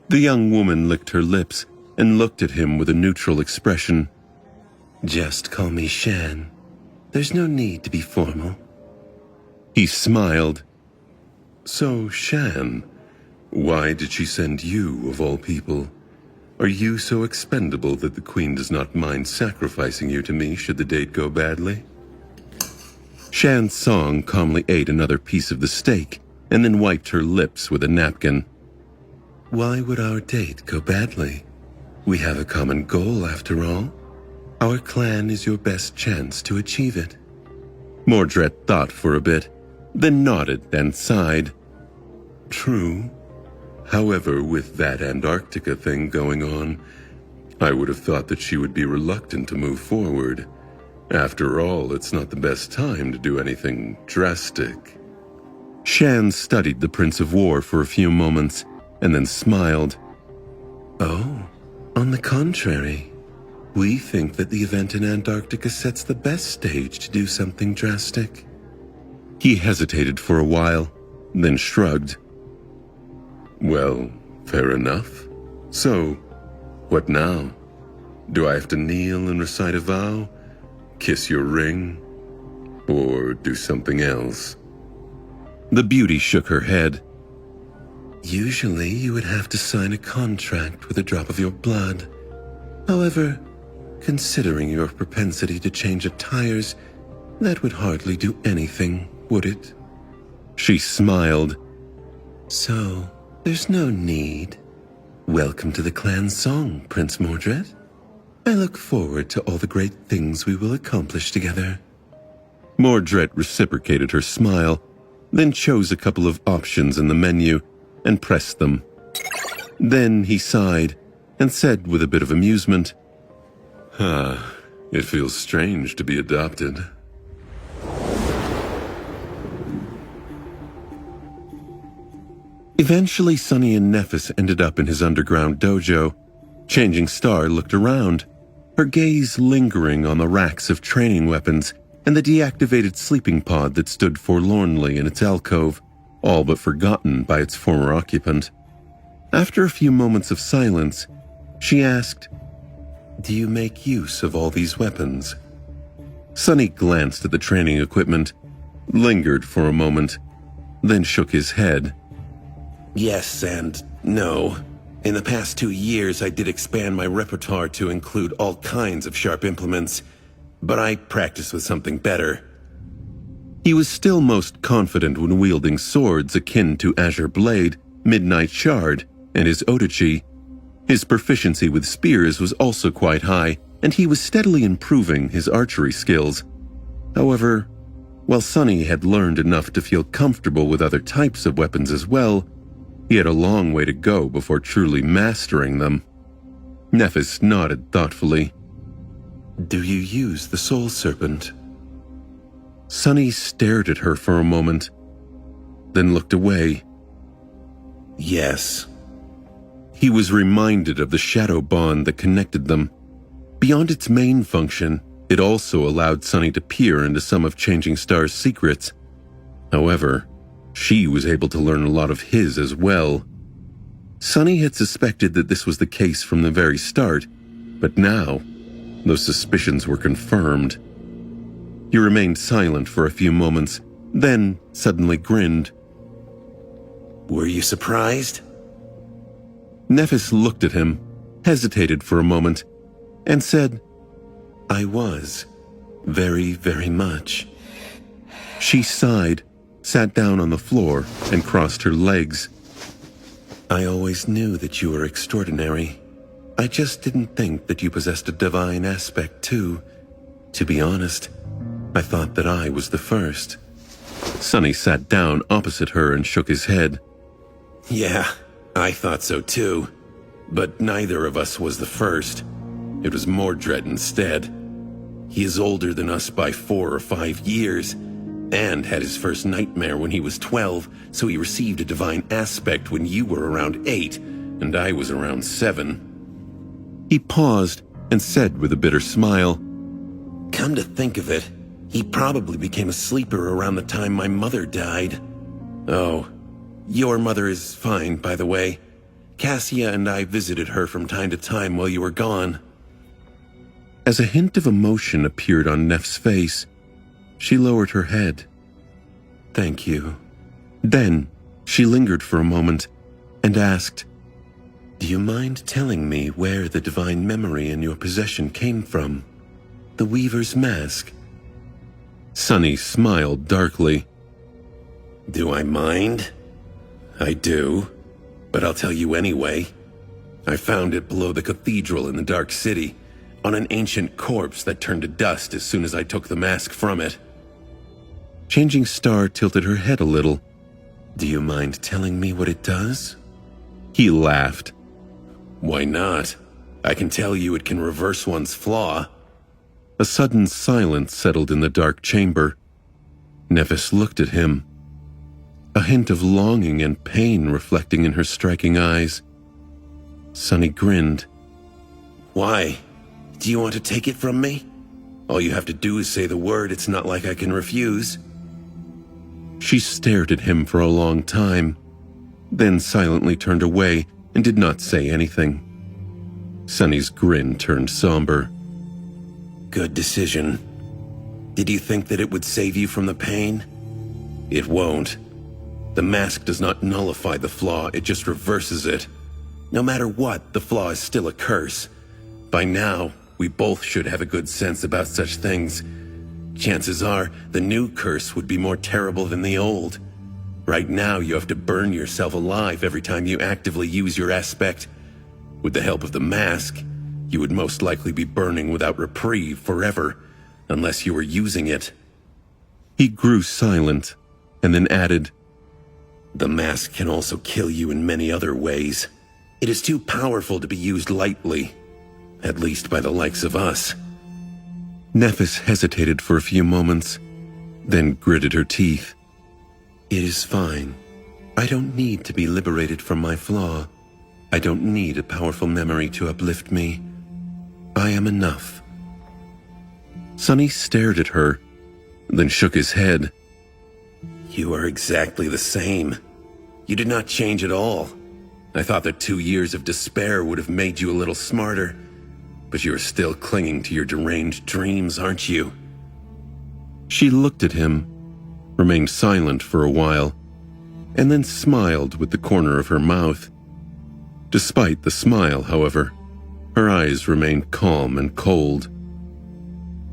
The young woman licked her lips and looked at him with a neutral expression. Just call me Shan. There's no need to be formal. He smiled. So, Shan, why did she send you, of all people? Are you so expendable that the Queen does not mind sacrificing you to me should the date go badly? Shan Song calmly ate another piece of the steak and then wiped her lips with a napkin. Why would our date go badly? We have a common goal, after all. Our clan is your best chance to achieve it. Mordred thought for a bit, then nodded and sighed. True. However, with that Antarctica thing going on, I would have thought that she would be reluctant to move forward. After all, it's not the best time to do anything drastic. Shan studied the Prince of War for a few moments and then smiled. Oh, on the contrary. We think that the event in Antarctica sets the best stage to do something drastic. He hesitated for a while, then shrugged. Well, fair enough. So, what now? Do I have to kneel and recite a vow? Kiss your ring? Or do something else? The beauty shook her head. Usually you would have to sign a contract with a drop of your blood. However, considering your propensity to change attires, that would hardly do anything, would it? She smiled. So, there's no need. Welcome to the clan's song, Prince Mordred. I look forward to all the great things we will accomplish together. Mordred reciprocated her smile, then chose a couple of options in the menu and pressed them. Then he sighed and said with a bit of amusement, It feels strange to be adopted. Eventually, Sunny and Nephis ended up in his underground dojo. Changing Star looked around, her gaze lingering on the racks of training weapons and the deactivated sleeping pod that stood forlornly in its alcove, all but forgotten by its former occupant. After a few moments of silence, she asked, "Do you make use of all these weapons?" Sunny glanced at the training equipment, lingered for a moment, then shook his head. Yes and no. In the past 2 years, I did expand my repertoire to include all kinds of sharp implements, but I practice with something better. He was still most confident when wielding swords akin to Azure Blade, Midnight Shard, and his Otochi. His proficiency with spears was also quite high, and he was steadily improving his archery skills. However, while Sunny had learned enough to feel comfortable with other types of weapons as well, he had a long way to go before truly mastering them. Nephis nodded thoughtfully. "Do you use the Soul Serpent?" Sunny stared at her for a moment, then looked away. Yes. He was reminded of the shadow bond that connected them. Beyond its main function, it also allowed Sunny to peer into some of Changing Star's secrets. However, she was able to learn a lot of his as well. Sunny had suspected that this was the case from the very start, but now, those suspicions were confirmed. He remained silent for a few moments, then suddenly grinned. Were you surprised? Nephis looked at him, hesitated for a moment, and said, "I was. Very, very much." She sighed, sat down on the floor, and crossed her legs. "I always knew that you were extraordinary. I just didn't think that you possessed a divine aspect too. To be honest, I thought that I was the first." Sunny sat down opposite her and shook his head. Yeah, I thought so too. But neither of us was the first. It was Mordred instead. He is older than us by 4 or 5 years, and had his first nightmare when he was 12, so he received a divine aspect when you were around 8, and I was around 7. He paused and said with a bitter smile, Come to think of it, he probably became a sleeper around the time my mother died. Oh, your mother is fine, by the way. Cassia and I visited her from time to time while you were gone. As a hint of emotion appeared on Neff's face, she lowered her head. "Thank you." Then she lingered for a moment and asked, "Do you mind telling me where the divine memory in your possession came from? The Weaver's Mask?" Sunny smiled darkly. Do I mind? I do, but I'll tell you anyway. I found it below the cathedral in the Dark City, on an ancient corpse that turned to dust as soon as I took the mask from it. Changing Star tilted her head a little. "Do you mind telling me what it does?" He laughed. Why not? I can tell you it can reverse one's flaw. A sudden silence settled in the dark chamber. Nephis looked at him, a hint of longing and pain reflecting in her striking eyes. Sunny grinned. Why? Do you want to take it from me? All you have to do is say the word, it's not like I can refuse. She stared at him for a long time, then silently turned away and did not say anything. Sunny's grin turned somber. Good decision. Did you think that it would save you from the pain? It won't. The mask does not nullify the flaw, it just reverses it. No matter what, the flaw is still a curse. By now, we both should have a good sense about such things. Chances are, the new curse would be more terrible than the old. Right now, you have to burn yourself alive every time you actively use your aspect, With the help of the mask, you would most likely be burning without reprieve forever, unless you were using it. He grew silent and then added, The mask can also kill you in many other ways. It is too powerful to be used lightly, at least by the likes of us. Nephis hesitated for a few moments, then gritted her teeth. It is fine. I don't need to be liberated from my flaw. I don't need a powerful memory to uplift me. I am enough. Sonny stared at her, then shook his head. You are exactly the same. You did not change at all. I thought that 2 years of despair would have made you a little smarter, but you are still clinging to your deranged dreams, aren't you? She looked at him, remained silent for a while, and then smiled with the corner of her mouth. Despite the smile, however, her eyes remained calm and cold.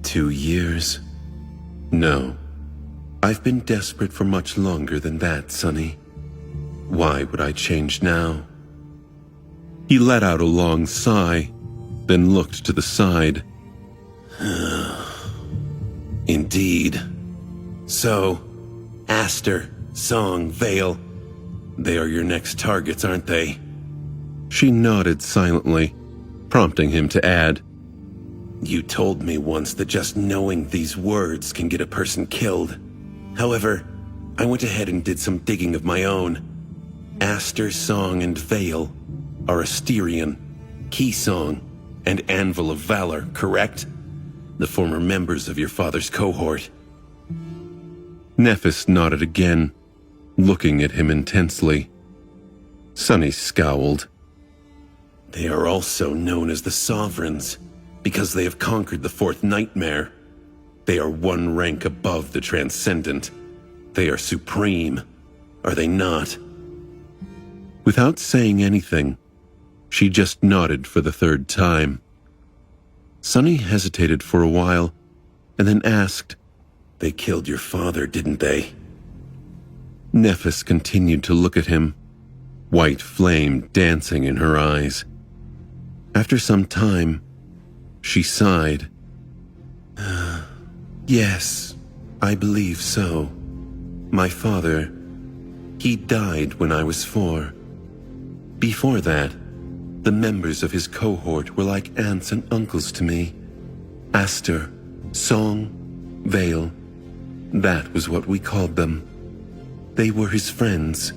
2 years? No. I've been desperate for much longer than that, Sonny. Why would I change now? He let out a long sigh, then looked to the side. Indeed. So, Aster, Song, Vale, they are your next targets, aren't they? She nodded silently, prompting him to add, You told me once that just knowing these words can get a person killed. However, I went ahead and did some digging of my own. Aster, Song, and Vale are Asterion, Keysong, and Anvil of Valor, correct? The former members of your father's cohort. Nephis nodded again, looking at him intensely. Sonny scowled. They are also known as the Sovereigns, because they have conquered the fourth nightmare. They are one rank above the Transcendent. They are supreme, are they not? Without saying anything, she just nodded for the third time. Sonny hesitated for a while, and then asked, They killed your father, didn't they? Nephis continued to look at him, white flame dancing in her eyes. After some time, she sighed. Yes, I believe so. My father, he died when I was 4. Before that, the members of his cohort were like aunts and uncles to me. Aster, Song, Vale, that was what we called them. They were his friends.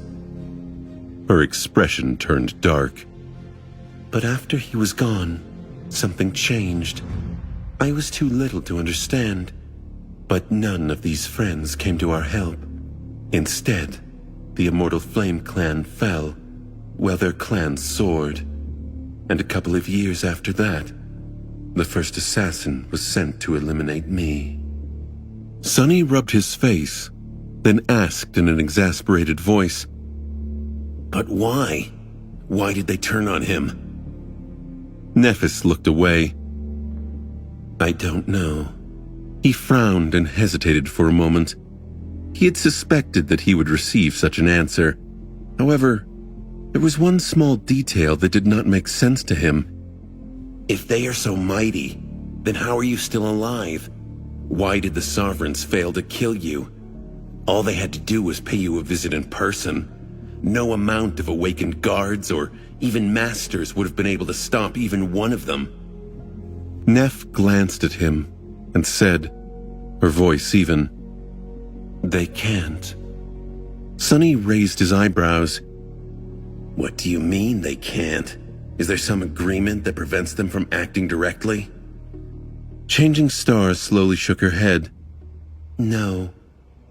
Her expression turned dark. But after he was gone, something changed. I was too little to understand, but none of these friends came to our help. Instead, the Immortal Flame clan fell, while their clan soared. And a couple of years after that, the first assassin was sent to eliminate me. Sonny rubbed his face, then asked in an exasperated voice, But why? Why did they turn on him? Nephis looked away. I don't know. He frowned and hesitated for a moment. He had suspected that he would receive such an answer. However, there was one small detail that did not make sense to him. If they are so mighty, then how are you still alive? Why did the Sovereigns fail to kill you? All they had to do was pay you a visit in person. No amount of awakened guards or even masters would have been able to stop even one of them. Neph glanced at him and said, her voice even, They can't. Sonny raised his eyebrows. What do you mean they can't? Is there some agreement that prevents them from acting directly? Changing Star slowly shook her head. No,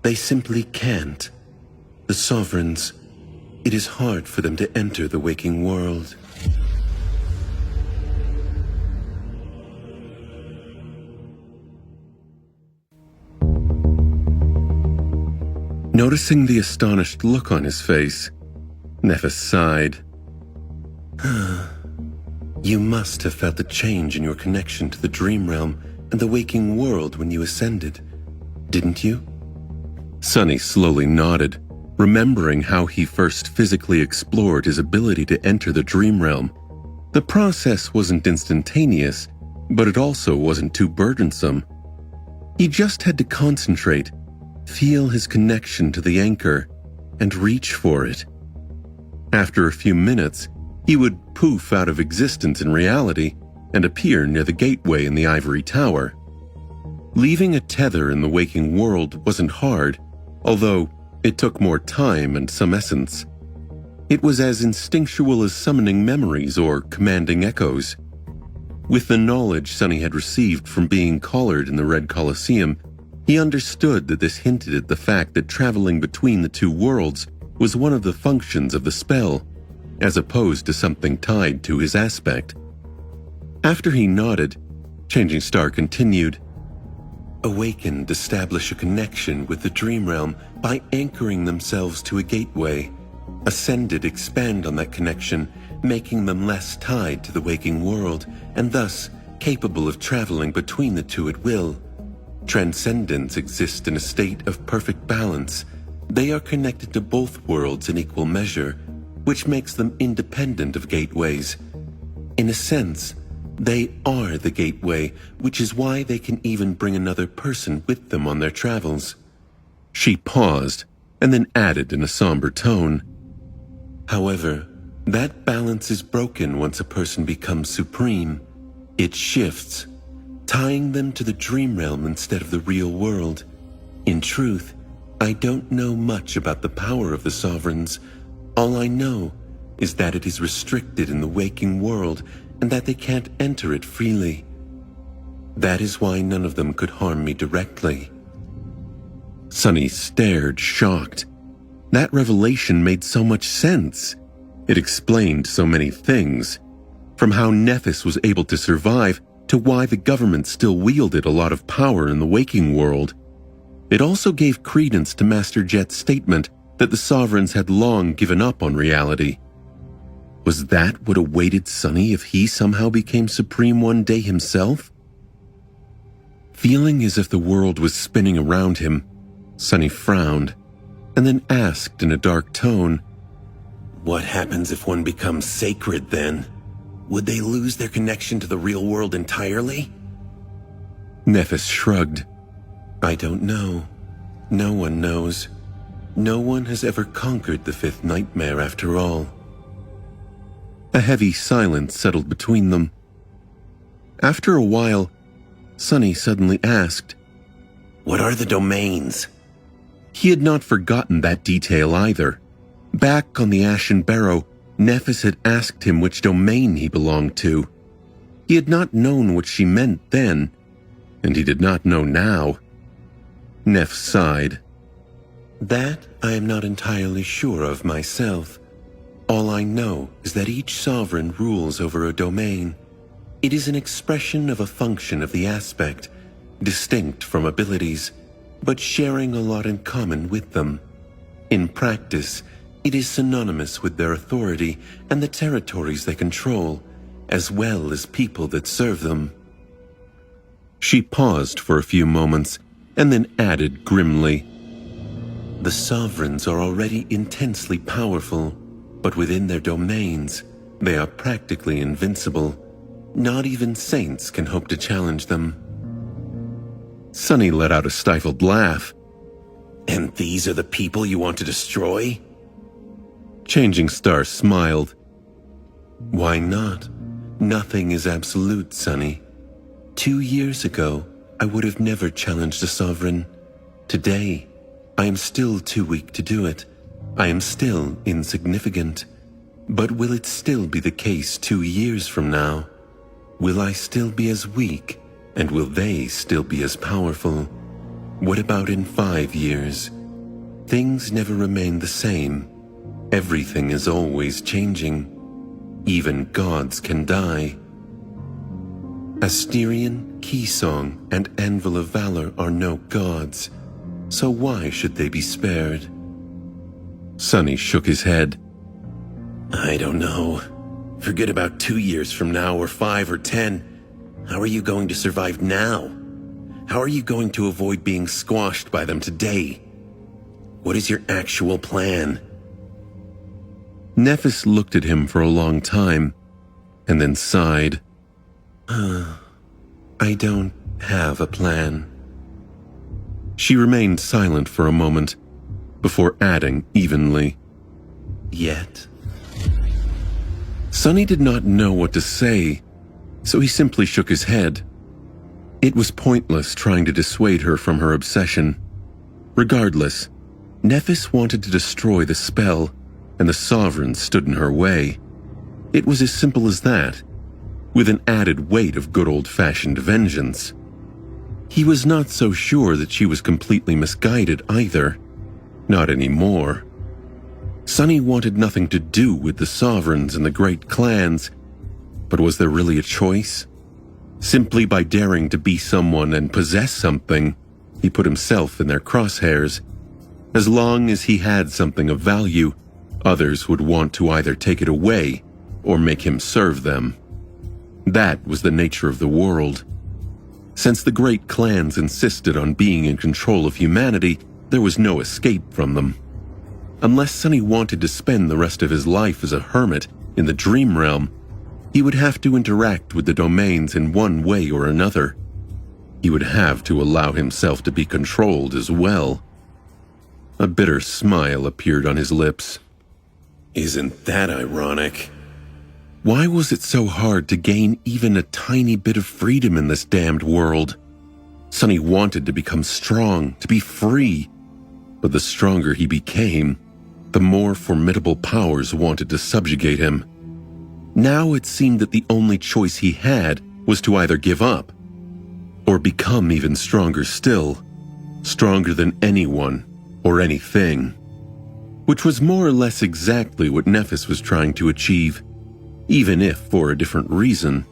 they simply can't. The Sovereigns, it is hard for them to enter the waking world. Noticing the astonished look on his face, Nephis sighed. You must have felt a change in your connection to the dream realm and the waking world when you ascended, didn't you? Sonny slowly nodded, remembering how he first physically explored his ability to enter the dream realm. The process wasn't instantaneous, but it also wasn't too burdensome. He just had to concentrate, feel his connection to the anchor, and reach for it. After a few minutes, he would poof out of existence in reality and appear near the gateway in the ivory tower. Leaving a tether in the waking world wasn't hard, although it took more time and some essence. It was as instinctual as summoning memories or commanding echoes. With the knowledge Sonny had received from being collared in the Red Colosseum, he understood that this hinted at the fact that traveling between the two worlds was one of the functions of the spell, as opposed to something tied to his aspect. After he nodded, Changing Star continued, Awakened establish a connection with the dream realm by anchoring themselves to a gateway. Ascended expand on that connection, making them less tied to the waking world, and thus capable of traveling between the two at will. Transcendents exist in a state of perfect balance. They are connected to both worlds in equal measure, which makes them independent of gateways. In a sense, they are the gateway, which is why they can even bring another person with them on their travels. She paused, and then added in a somber tone, However, that balance is broken once a person becomes supreme. It shifts, tying them to the dream realm instead of the real world. In truth, I don't know much about the power of the sovereigns. All I know is that it is restricted in the waking world and that they can't enter it freely. That is why none of them could harm me directly. Sonny stared, shocked. That revelation made so much sense. It explained so many things, from how Nephis was able to survive to why the government still wielded a lot of power in the waking world. It also gave credence to Master Jet's statement that the sovereigns had long given up on reality. Was that what awaited Sonny if he somehow became supreme one day himself? Feeling as if the world was spinning around him, Sonny frowned, and then asked in a dark tone, What happens if one becomes sacred then? Would they lose their connection to the real world entirely? Nephis shrugged. I don't know. No one knows. No one has ever conquered the fifth nightmare after all. A heavy silence settled between them. After a while, Sonny suddenly asked, What are the domains? He had not forgotten that detail either. Back on the Ashen Barrow, Nephis had asked him which domain he belonged to. He had not known what she meant then, and he did not know now. Neph sighed. That I am not entirely sure of myself. All I know is that each sovereign rules over a domain. It is an expression of a function of the aspect, distinct from abilities, but sharing a lot in common with them. In practice, it is synonymous with their authority and the territories they control, as well as people that serve them. She paused for a few moments and then added grimly, The sovereigns are already intensely powerful, but within their domains, they are practically invincible. Not even saints can hope to challenge them. Sonny let out a stifled laugh. And these are the people you want to destroy? Changing Star smiled. Why not? Nothing is absolute, Sonny. 2 years ago, I would have never challenged a sovereign. Today, I am still too weak to do it. I am still insignificant. But will it still be the case 2 years from now? Will I still be as weak, and will they still be as powerful? What about in 5 years? Things never remain the same. Everything is always changing. Even gods can die. Asterion, Keysong, and Anvil of Valor are no gods, so why should they be spared? Sonny shook his head. I don't know. Forget about 2 years from now, or 5 or 10. How are you going to survive now? How are you going to avoid being squashed by them today? What is your actual plan? Nephis looked at him for a long time. and then sighed. I don't have a plan. She remained silent for a moment, before adding evenly, Yet. Sonny did not know what to say, so he simply shook his head. It was pointless trying to dissuade her from her obsession. Regardless, Nephis wanted to destroy the spell, and the Sovereign stood in her way. It was as simple as that, with an added weight of good old-fashioned vengeance. He was not so sure that she was completely misguided either. Not anymore. Sonny wanted nothing to do with the Sovereigns and the great clans, but was there really a choice? Simply by daring to be someone and possess something, he put himself in their crosshairs. As long as he had something of value, others would want to either take it away or make him serve them. That was the nature of the world. Since the great clans insisted on being in control of humanity, there was no escape from them. Unless Sonny wanted to spend the rest of his life as a hermit in the dream realm, he would have to interact with the domains in one way or another. He would have to allow himself to be controlled as well. A bitter smile appeared on his lips. Isn't that ironic? Why was it so hard to gain even a tiny bit of freedom in this damned world? Sonny wanted to become strong, to be free. But the stronger he became, the more formidable powers wanted to subjugate him. Now it seemed that the only choice he had was to either give up, or become even stronger still, stronger than anyone or anything. Which was more or less exactly what Nephis was trying to achieve, even if for a different reason.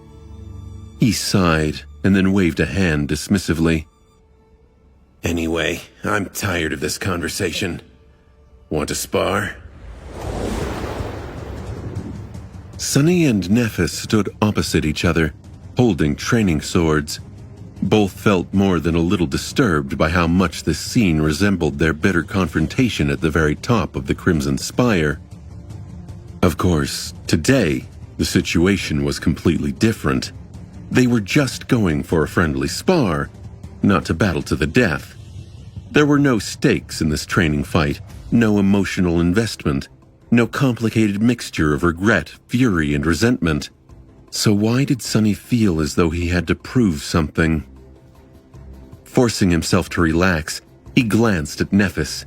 He sighed and then waved a hand dismissively. Anyway, I'm tired of this conversation. Want to spar? Sonny and Nephis stood opposite each other, holding training swords. Both felt more than a little disturbed by how much this scene resembled their bitter confrontation at the very top of the Crimson Spire. Of course, today, the situation was completely different. They were just going for a friendly spar, not to battle to the death. There were no stakes in this training fight, no emotional investment, no complicated mixture of regret, fury, and resentment. So why did Sonny feel as though he had to prove something? Forcing himself to relax, he glanced at Nephis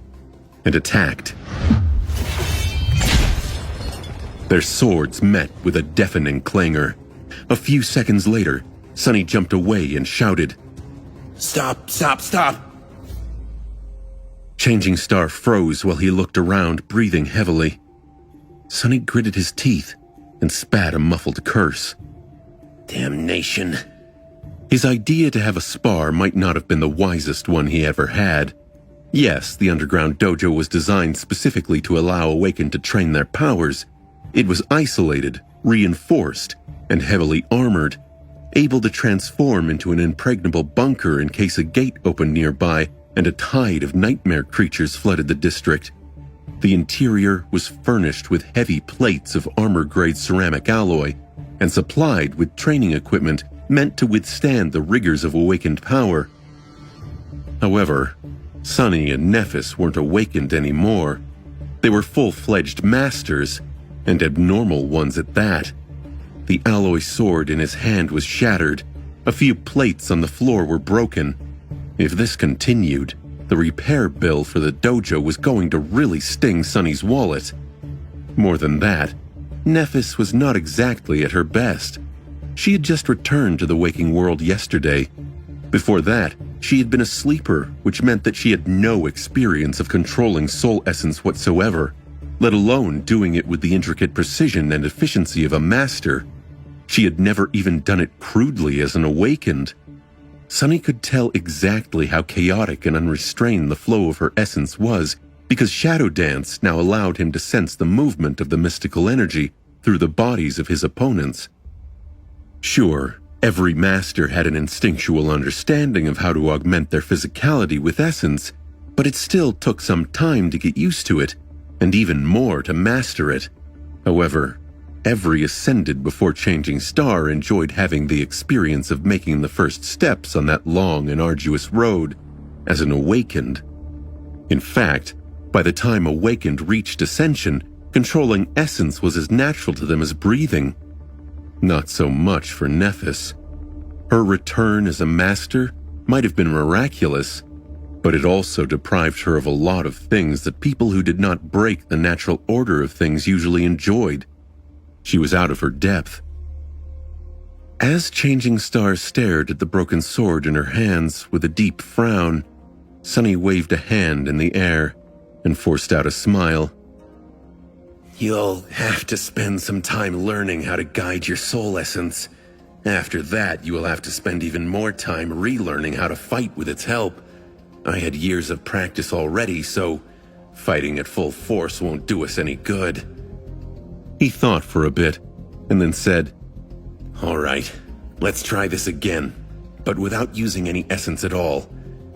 and attacked. Their swords met with a deafening clangor. A few seconds later, Sonny jumped away and shouted, Stop, stop, stop! Changing Star froze while he looked around, breathing heavily. Sonny gritted his teeth and spat a muffled curse. Damnation. His idea to have a spar might not have been the wisest one he ever had. Yes, the underground dojo was designed specifically to allow Awakened to train their powers. It was isolated, reinforced, and heavily armored, able to transform into an impregnable bunker in case a gate opened nearby and a tide of nightmare creatures flooded the district. The interior was furnished with heavy plates of armor-grade ceramic alloy and supplied with training equipment meant to withstand the rigors of awakened power. However, Sonny and Nephis weren't awakened anymore. They were full-fledged masters, and abnormal ones at that. The alloy sword in his hand was shattered. A few plates on the floor were broken. If this continued, the repair bill for the dojo was going to really sting Sonny's wallet. More than that, Nephis was not exactly at her best. She had just returned to the waking world yesterday. Before that, she had been a sleeper, which meant that she had no experience of controlling soul essence whatsoever, let alone doing it with the intricate precision and efficiency of a master. She had never even done it crudely as an awakened. Sonny could tell exactly how chaotic and unrestrained the flow of her essence was, because Shadow Dance now allowed him to sense the movement of the mystical energy through the bodies of his opponents. Sure, every master had an instinctual understanding of how to augment their physicality with essence, but it still took some time to get used to it, and even more to master it. However, every ascended before changing star enjoyed having the experience of making the first steps on that long and arduous road as an awakened. In fact, by the time awakened reached ascension, controlling essence was as natural to them as breathing. Not so much for Nephis. Her return as a master might have been miraculous, but it also deprived her of a lot of things that people who did not break the natural order of things usually enjoyed. She was out of her depth. As Changing Star stared at the broken sword in her hands with a deep frown, Sunny waved a hand in the air and forced out a smile. You'll have to spend some time learning how to guide your soul essence. After that, you will have to spend even more time relearning how to fight with its help. I had years of practice already, so fighting at full force won't do us any good. He thought for a bit and then said, All right, let's try this again, but without using any essence at all.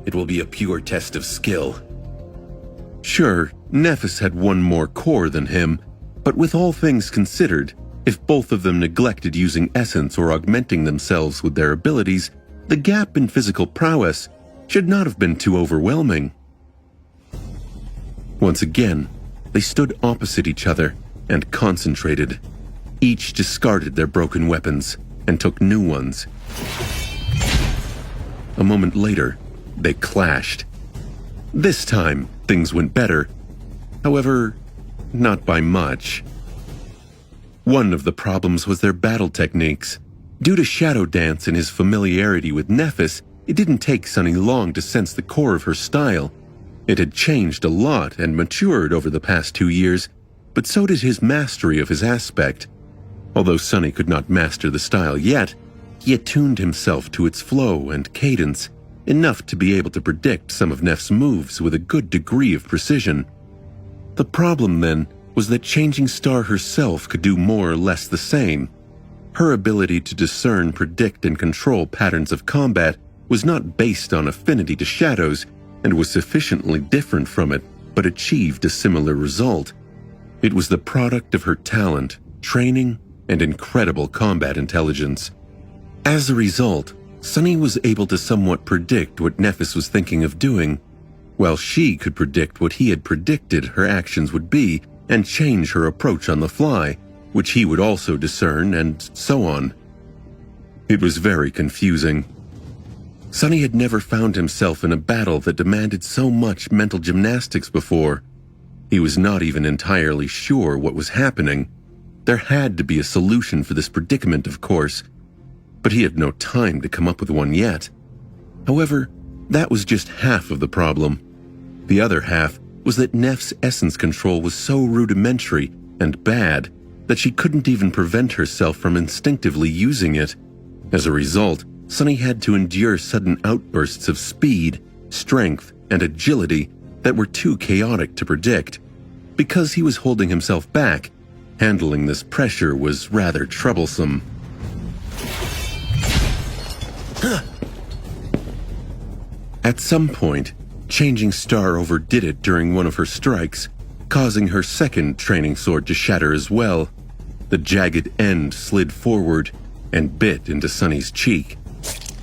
It will be a pure test of skill. Sure, Nephis had one more core than him, but with all things considered, if both of them neglected using essence or augmenting themselves with their abilities, the gap in physical prowess should not have been too overwhelming. Once again, they stood opposite each other and concentrated. Each discarded their broken weapons and took new ones. A moment later, they clashed. This time, things went better. However, not by much. One of the problems was their battle techniques. Due to Shadow Dance and his familiarity with Nephis, it didn't take Sunny long to sense the core of her style. It had changed a lot and matured over the past 2 years, but so did his mastery of his aspect. Although Sunny could not master the style yet, he attuned himself to its flow and cadence, enough to be able to predict some of Neff's moves with a good degree of precision. The problem, then, was that Changing Star herself could do more or less the same. Her ability to discern, predict, and control patterns of combat was not based on affinity to shadows and was sufficiently different from it, but achieved a similar result. It was the product of her talent, training, and incredible combat intelligence. As a result, Sunny was able to somewhat predict what Nephis was thinking of doing, while she could predict what he had predicted her actions would be and change her approach on the fly, which he would also discern, and so on. It was very confusing. Sunny had never found himself in a battle that demanded so much mental gymnastics before. He was not even entirely sure what was happening. There had to be a solution for this predicament, of course, but he had no time to come up with one yet. However, that was just half of the problem. The other half was that Neff's essence control was so rudimentary and bad that she couldn't even prevent herself from instinctively using it. As a result, Sunny had to endure sudden outbursts of speed, strength, and agility that were too chaotic to predict. Because he was holding himself back, handling this pressure was rather troublesome. At some point, Changing Star overdid it during one of her strikes, causing her second training sword to shatter as well. The jagged end slid forward and bit into Sunny's cheek.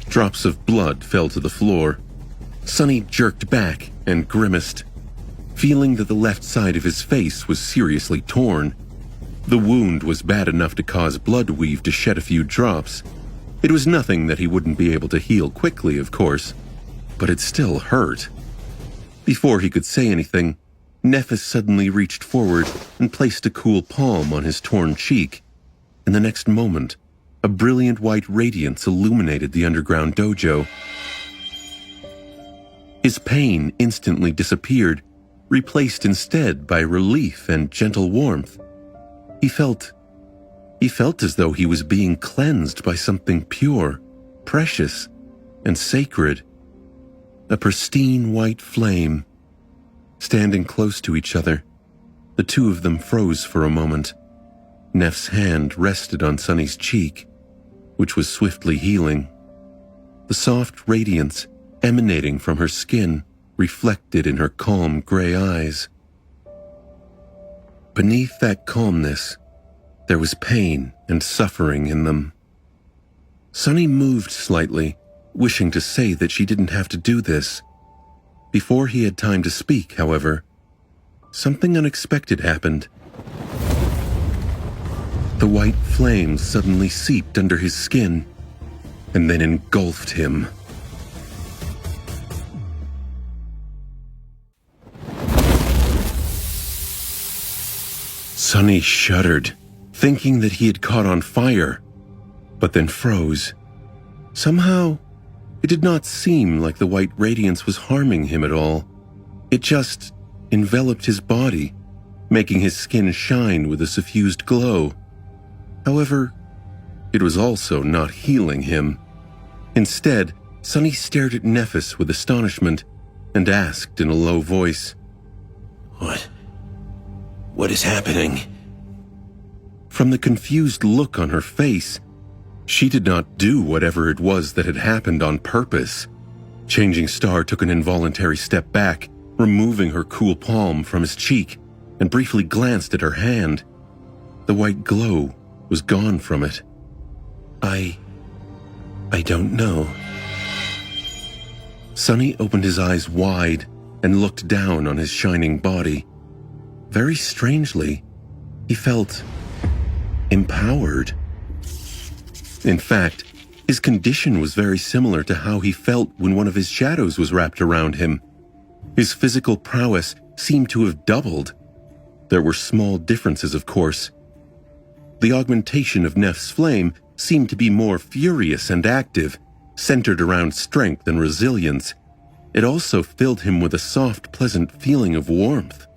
Drops of blood fell to the floor. Sunny jerked back and grimaced, feeling that the left side of his face was seriously torn. The wound was bad enough to cause blood weave to shed a few drops. It was nothing that he wouldn't be able to heal quickly, of course, but it still hurt. Before he could say anything, Nephis suddenly reached forward and placed a cool palm on his torn cheek. In the next moment, a brilliant white radiance illuminated the underground dojo. His pain instantly disappeared, replaced instead by relief and gentle warmth. He felt as though he was being cleansed by something pure, precious, and sacred. A pristine white flame. Standing close to each other, the two of them froze for a moment. Neff's hand rested on Sunny's cheek, which was swiftly healing. The soft radiance emanating from her skin reflected in her calm gray eyes. Beneath that calmness, There was pain and suffering in them. Sunny moved slightly, wishing to say that she didn't have to do this. Before he had time to speak, however, something unexpected happened. The white flames suddenly seeped under his skin and then engulfed him. Sunny shuddered, thinking that he had caught on fire, but then froze. Somehow, it did not seem like the white radiance was harming him at all. It just enveloped his body, making his skin shine with a suffused glow. However, it was also not healing him. Instead, Sunny stared at Nephis with astonishment and asked in a low voice, What is happening? From the confused look on her face, she did not do whatever it was that had happened on purpose. Changing Star took an involuntary step back, removing her cool palm from his cheek, and briefly glanced at her hand. The white glow was gone from it. I don't know. Sunny opened his eyes wide and looked down on his shining body. Very strangely, he felt empowered. In fact, his condition was very similar to how he felt when one of his shadows was wrapped around him. His physical prowess seemed to have doubled. There were small differences, of course. The augmentation of Neph's flame seemed to be more furious and active, centered around strength and resilience. It also filled him with a soft, pleasant feeling of warmth.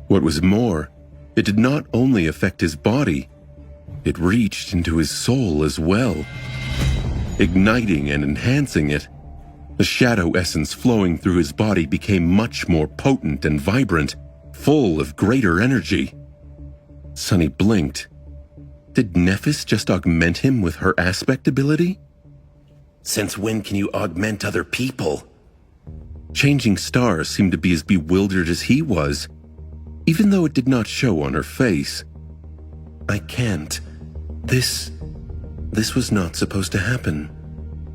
What was more, it did not only affect his body, it reached into his soul as well, igniting and enhancing it. The shadow essence flowing through his body became much more potent and vibrant, full of greater energy. Sunny blinked. Did Nephis just augment him with her aspect ability? Since when can you augment other people? Changing Star seemed to be as bewildered as he was, even though it did not show on her face. I can't. This was not supposed to happen.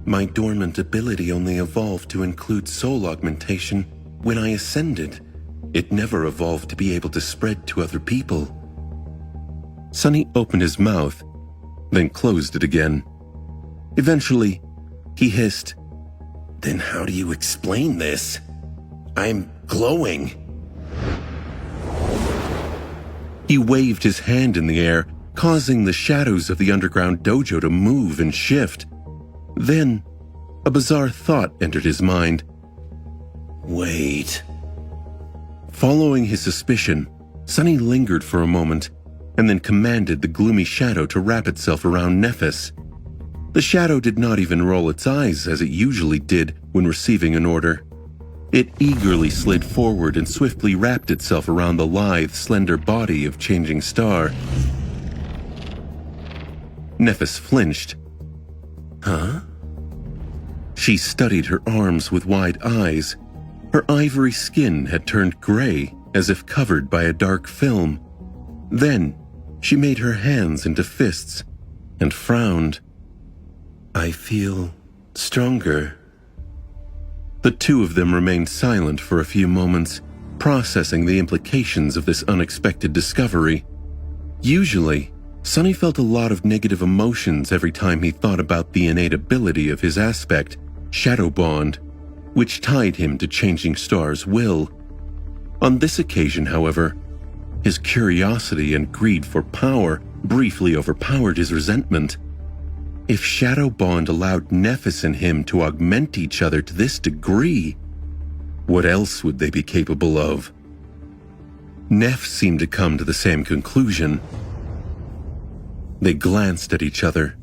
My dormant ability only evolved to include soul augmentation when I ascended. It never evolved to be able to spread to other people. Sunny opened his mouth, then closed it again. Eventually, he hissed, Then how do you explain this? I'm glowing. He waved his hand in the air, causing the shadows of the underground dojo to move and shift. Then, a bizarre thought entered his mind. Wait. Following his suspicion, Sunny lingered for a moment and then commanded the gloomy shadow to wrap itself around Nephis. The shadow did not even roll its eyes as it usually did when receiving an order. It eagerly slid forward and swiftly wrapped itself around the lithe, slender body of Changing Star. Nephis flinched. Huh? She studied her arms with wide eyes. Her ivory skin had turned gray, as if covered by a dark film. Then, she made her hands into fists and frowned. I feel stronger. The two of them remained silent for a few moments, processing the implications of this unexpected discovery. Usually, Sunny felt a lot of negative emotions every time he thought about the innate ability of his aspect, Shadow Bond, which tied him to Changing Star's will. On this occasion, however, his curiosity and greed for power briefly overpowered his resentment. If Shadow Bond allowed Nephis and him to augment each other to this degree, what else would they be capable of? Neph seemed to come to the same conclusion. They glanced at each other,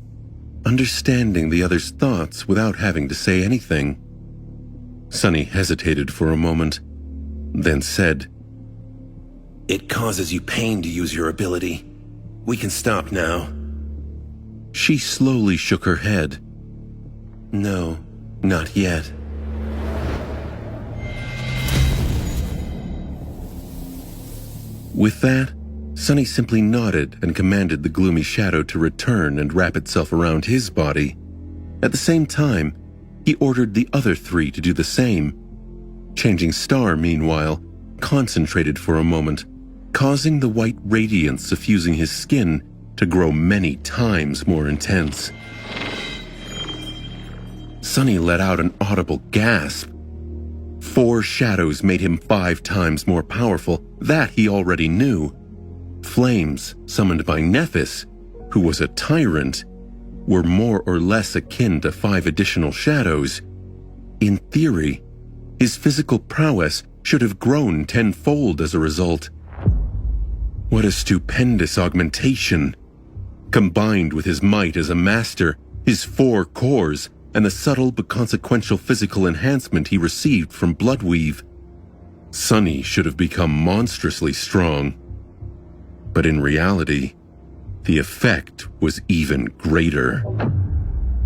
understanding the other's thoughts without having to say anything. Sunny hesitated for a moment, then said, It causes you pain to use your ability. We can stop now. She slowly shook her head. No, not yet. With that, Sunny simply nodded and commanded the gloomy shadow to return and wrap itself around his body. At the same time, he ordered the other three to do the same. Changing Star, meanwhile, concentrated for a moment, causing the white radiance suffusing his skin to grow many times more intense. Sunny let out an audible gasp. 4 shadows made him 5 times more powerful. That he already knew. Flames, summoned by Nephis, who was a tyrant, were more or less akin to 5 additional shadows. In theory, his physical prowess should have grown tenfold as a result. What a stupendous augmentation! Combined with his might as a master, his 4 cores, and the subtle but consequential physical enhancement he received from Bloodweave, Sunny should have become monstrously strong. But in reality, the effect was even greater.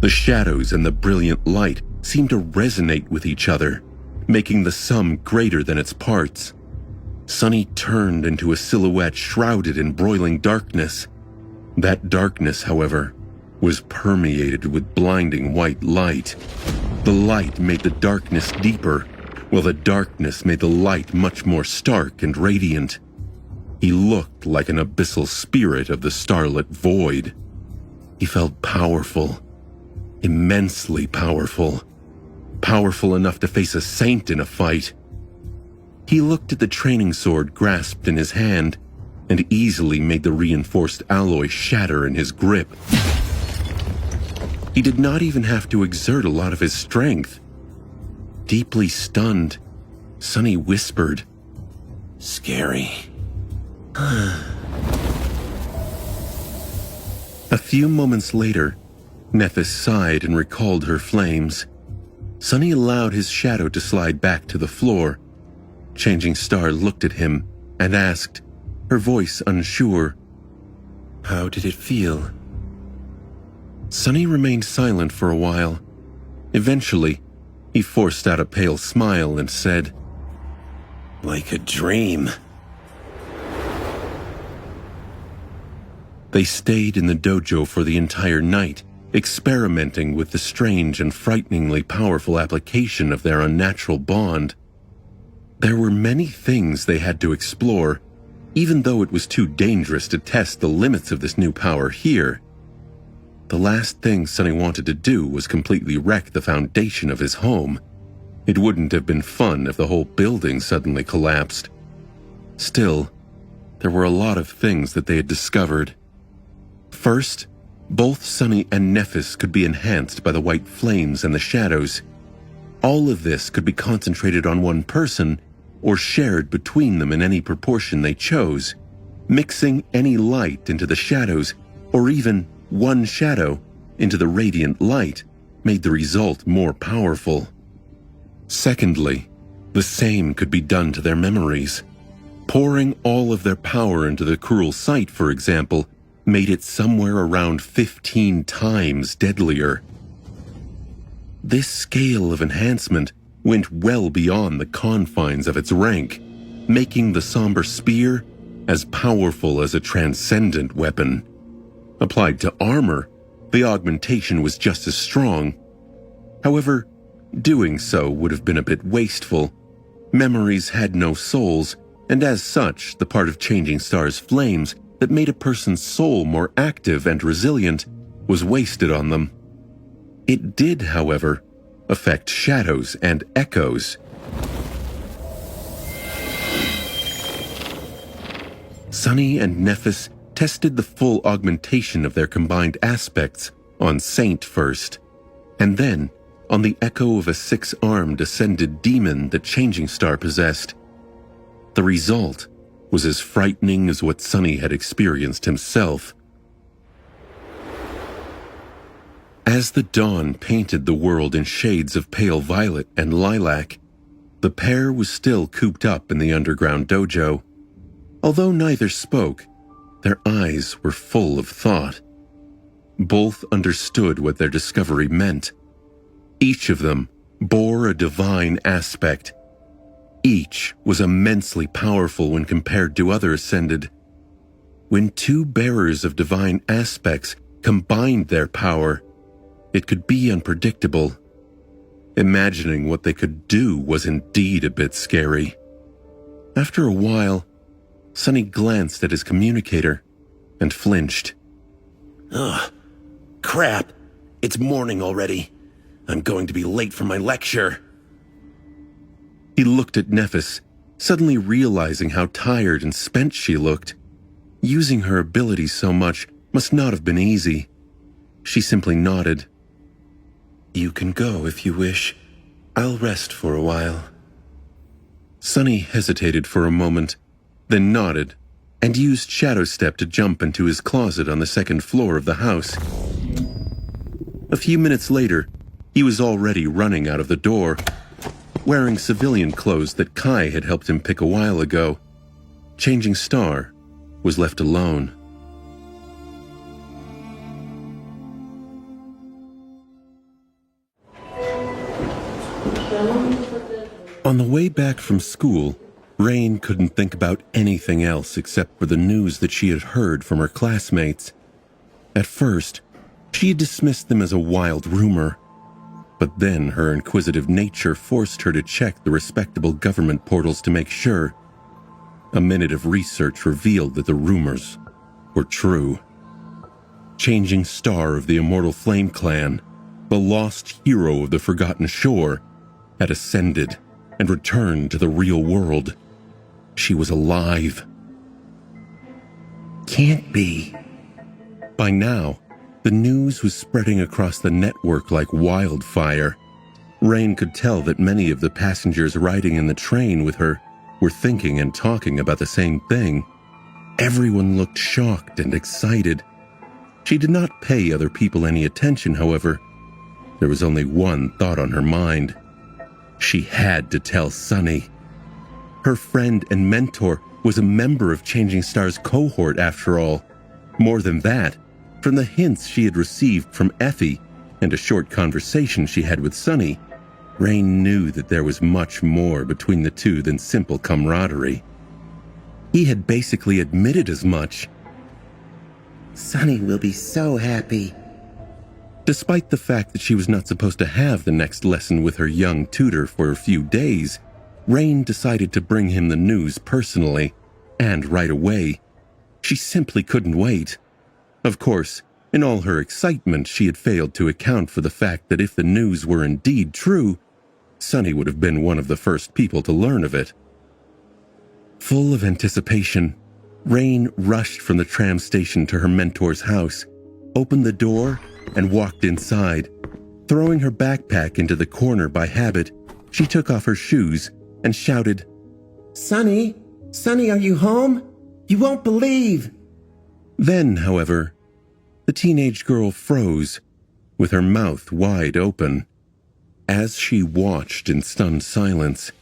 The shadows and the brilliant light seemed to resonate with each other, making the sum greater than its parts. Sunny turned into a silhouette shrouded in broiling darkness. That darkness, however, was permeated with blinding white light. The light made the darkness deeper, while the darkness made the light much more stark and radiant. He looked like an abyssal spirit of the starlit void. He felt powerful, immensely powerful, powerful enough to face a saint in a fight. He looked at the training sword grasped in his hand and easily made the reinforced alloy shatter in his grip. He did not even have to exert a lot of his strength. Deeply stunned, Sunny whispered, "Scary." A few moments later, Nephis sighed and recalled her flames. Sunny allowed his shadow to slide back to the floor. Changing Star looked at him and asked, her voice unsure, "How did it feel?" Sunny remained silent for a while. Eventually, he forced out a pale smile and said, "Like a dream." They stayed in the dojo for the entire night, experimenting with the strange and frighteningly powerful application of their unnatural bond. There were many things they had to explore, even though it was too dangerous to test the limits of this new power here. The last thing Sunny wanted to do was completely wreck the foundation of his home. It wouldn't have been fun if the whole building suddenly collapsed. Still, there were a lot of things that they had discovered. First, both Sunny and Nephis could be enhanced by the white flames and the shadows. All of this could be concentrated on one person or shared between them in any proportion they chose, mixing any light into the shadows or even one shadow into the radiant light made the result more powerful. Secondly, the same could be done to their memories. Pouring all of their power into the cruel sight, for example, made it somewhere around 15 times deadlier. This scale of enhancement went well beyond the confines of its rank, making the somber spear as powerful as a transcendent weapon. Applied to armor, the augmentation was just as strong. However, doing so would have been a bit wasteful. Memories had no souls, and as such, the part of Changing Star's flames that made a person's soul more active and resilient was wasted on them. It did, however, affect shadows and echoes. Sunny and Nephis tested the full augmentation of their combined aspects on Saint first, and then on the echo of a 6-armed ascended demon that Changing Star possessed. The result was as frightening as what Sunny had experienced himself. As the dawn painted the world in shades of pale violet and lilac, the pair was still cooped up in the underground dojo. Although neither spoke, their eyes were full of thought. Both understood what their discovery meant. Each of them bore a divine aspect. Each was immensely powerful when compared to other Ascended. When two bearers of divine aspects combined their power, it could be unpredictable. Imagining what they could do was indeed a bit scary. After a while, Sonny glanced at his communicator and flinched. Ugh, crap. It's morning already. I'm going to be late for my lecture. He looked at Nephis, suddenly realizing how tired and spent she looked. Using her abilities so much must not have been easy. She simply nodded. "You can go if you wish. I'll rest for a while." Sonny hesitated for a moment, then nodded, and used Shadow Step to jump into his closet on the second floor of the house. A few minutes later, he was already running out of the door, wearing civilian clothes that Kai had helped him pick a while ago. Changing Star was left alone. On the way back from school, Rain couldn't think about anything else except for the news that she had heard from her classmates. At first, she had dismissed them as a wild rumor, but then her inquisitive nature forced her to check the respectable government portals to make sure. A minute of research revealed that the rumors were true. Changing Star of the Immortal Flame Clan, the lost hero of the Forgotten Shore, had ascended and returned to the real world. She was alive. Can't be. By now, the news was spreading across the network like wildfire. Rain could tell that many of the passengers riding in the train with her were thinking and talking about the same thing. Everyone looked shocked and excited. She did not pay other people any attention, however. There was only one thought on her mind. She had to tell Sonny. Her friend and mentor was a member of Changing Star's cohort after all. More than that, from the hints she had received from Effie and a short conversation she had with Sonny, Rain knew that there was much more between the two than simple camaraderie. He had basically admitted as much. Sonny will be so happy. Despite the fact that she was not supposed to have the next lesson with her young tutor for a few days, Rain decided to bring him the news personally, and right away. She simply couldn't wait. Of course, in all her excitement, she had failed to account for the fact that if the news were indeed true, Sonny would have been one of the first people to learn of it. Full of anticipation, Rain rushed from the tram station to her mentor's house, opened the door, and walked inside. Throwing her backpack into the corner by habit, she took off her shoes and shouted, Sonny? Sonny, are you home? You won't believe. Then, however, the teenage girl froze, with her mouth wide open. As she watched in stunned silence,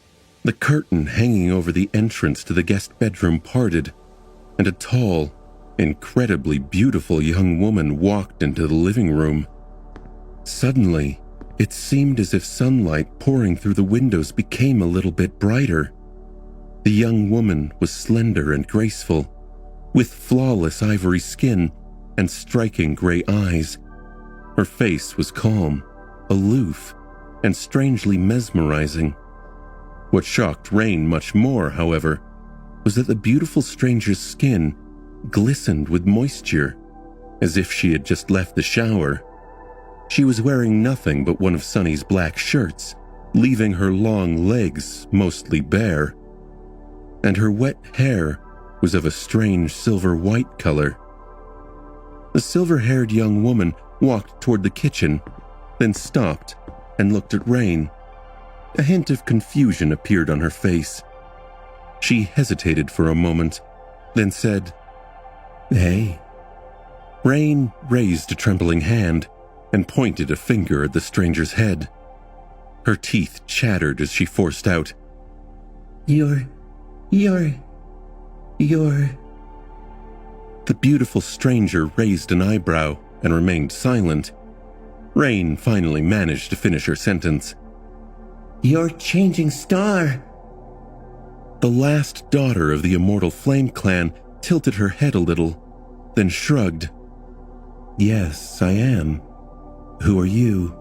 the curtain hanging over the entrance to the guest bedroom parted, and a tall, incredibly beautiful young woman walked into the living room. Suddenly, it seemed as if sunlight pouring through the windows became a little bit brighter. The young woman was slender and graceful, with flawless ivory skin and striking gray eyes. Her face was calm, aloof, and strangely mesmerizing. What shocked Rain much more, however, was that the beautiful stranger's skin glistened with moisture, as if she had just left the shower. She was wearing nothing but one of Sonny's black shirts, leaving her long legs mostly bare. And her wet hair was of a strange silver-white color. The silver-haired young woman walked toward the kitchen, then stopped and looked at Rain. A hint of confusion appeared on her face. She hesitated for a moment, then said, "Hey." Rain raised a trembling hand and pointed a finger at the stranger's head. Her teeth chattered as she forced out, You're... The beautiful stranger raised an eyebrow and remained silent. Rain finally managed to finish her sentence. You're Changing Star. The last daughter of the Immortal Flame Clan tilted her head a little, then shrugged. Yes, I am. Who are you?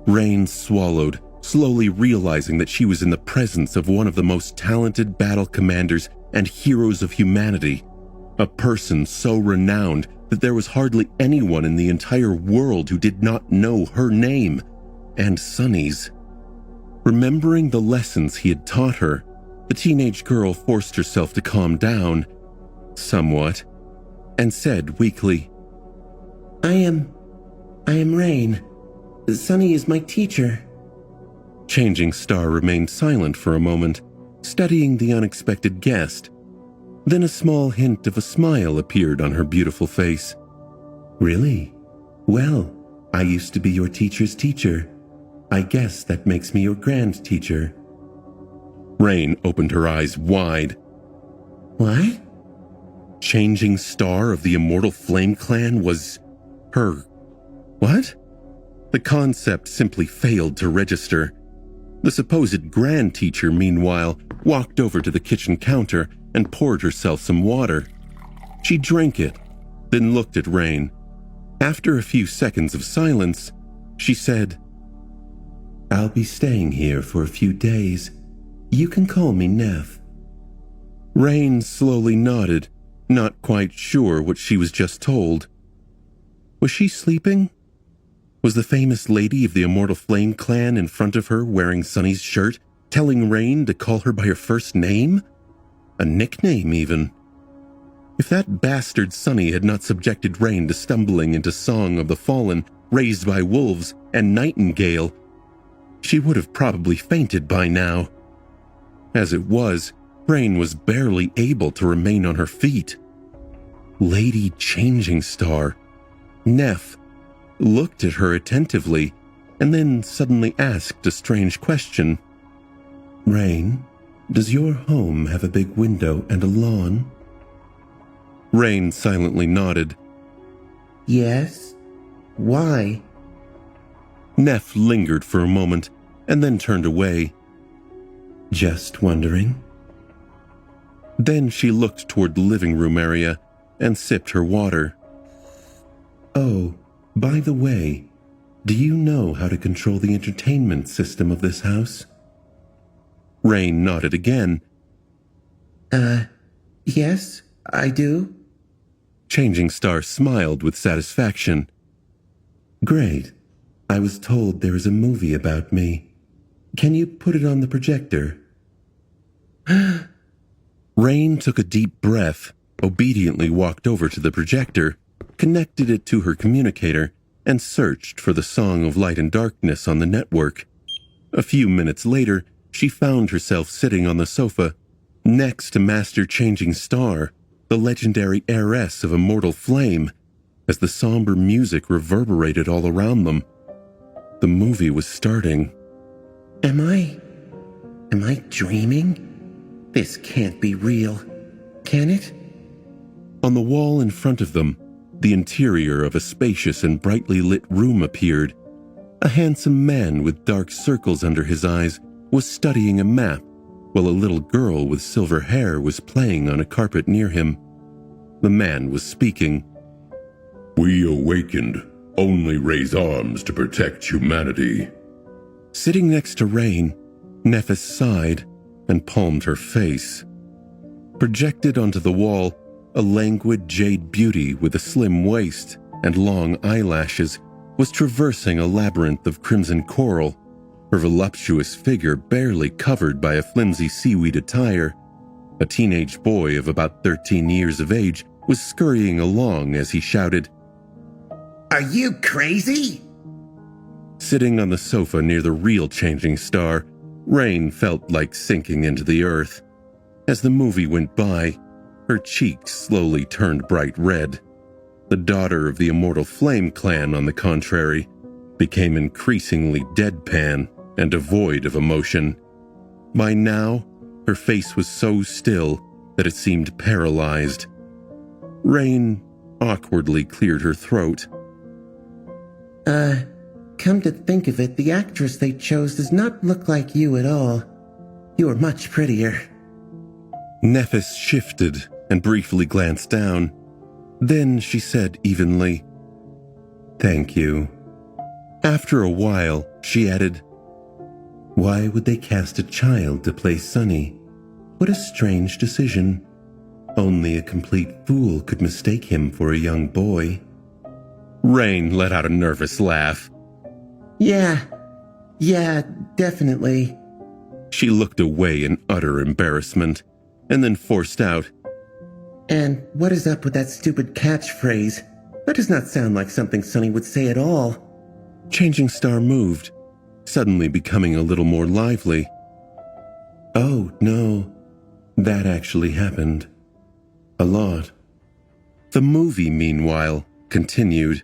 Rain swallowed, slowly realizing that she was in the presence of one of the most talented battle commanders and heroes of humanity, a person so renowned that there was hardly anyone in the entire world who did not know her name and Sunny's. Remembering the lessons he had taught her, the teenage girl forced herself to calm down, somewhat, and said weakly, I am Rain. Sunny is my teacher. Changing Star remained silent for a moment, studying the unexpected guest. Then a small hint of a smile appeared on her beautiful face. Really? Well, I used to be your teacher's teacher. I guess that makes me your grand teacher. Rain opened her eyes wide. What? Changing Star of the Immortal Flame Clan was her... What? The concept simply failed to register. The supposed grand teacher, meanwhile, walked over to the kitchen counter and poured herself some water. She drank it, then looked at Rain. After a few seconds of silence, she said, I'll be staying here for a few days. You can call me Neff. Rain slowly nodded, not quite sure what she was just told. Was she sleeping? Was the famous lady of the Immortal Flame Clan in front of her wearing Sunny's shirt, telling Rain to call her by her first name? A nickname, even. If that bastard Sunny had not subjected Rain to stumbling into Song of the Fallen, Raised by Wolves, and Nightingale, she would have probably fainted by now. As it was, Rain was barely able to remain on her feet. Lady Changing Star, Neff, looked at her attentively, and then suddenly asked a strange question. Rain, does your home have a big window and a lawn? Rain silently nodded. Yes? Why? Neff lingered for a moment, and then turned away. Just wondering. Then she looked toward the living room area and sipped her water. Oh, by the way, do you know how to control the entertainment system of this house? Rain nodded again. Yes, I do. Changing Star smiled with satisfaction. Great. I was told there is a movie about me. Can you put it on the projector? Rain took a deep breath, obediently walked over to the projector, connected it to her communicator, and searched for the Song of Light and Darkness on the network. A few minutes later, she found herself sitting on the sofa, next to Master Changing Star, the legendary heiress of Immortal Flame, as the somber music reverberated all around them. The movie was starting. Am I dreaming? This can't be real. Can it? On the wall in front of them, the interior of a spacious and brightly lit room appeared. A handsome man with dark circles under his eyes was studying a map, while a little girl with silver hair was playing on a carpet near him. The man was speaking. We awakened only raise arms to protect humanity. Sitting next to Rain, Nephis sighed and palmed her face. Projected onto the wall, a languid jade beauty with a slim waist and long eyelashes was traversing a labyrinth of crimson coral, her voluptuous figure barely covered by a flimsy seaweed attire. A teenage boy of about 13 years of age was scurrying along as he shouted, Are you crazy? Sitting on the sofa near the real Changing Star, Rain felt like sinking into the earth. As the movie went by, her cheeks slowly turned bright red. The daughter of the Immortal Flame Clan, on the contrary, became increasingly deadpan and devoid of emotion. By now, her face was so still that it seemed paralyzed. Rain awkwardly cleared her throat. Come to think of it, the actress they chose does not look like you at all. You are much prettier. Nephis shifted and briefly glanced down. Then she said evenly, "Thank you." After a while, she added, Why would they cast a child to play Sonny? What a strange decision. Only a complete fool could mistake him for a young boy. Rain let out a nervous laugh. Yeah, definitely. She looked away in utter embarrassment, and then forced out, And what is up with that stupid catchphrase? That does not sound like something Sonny would say at all. Changing Star moved, suddenly becoming a little more lively. Oh, no. That actually happened. A lot. The movie, meanwhile, continued.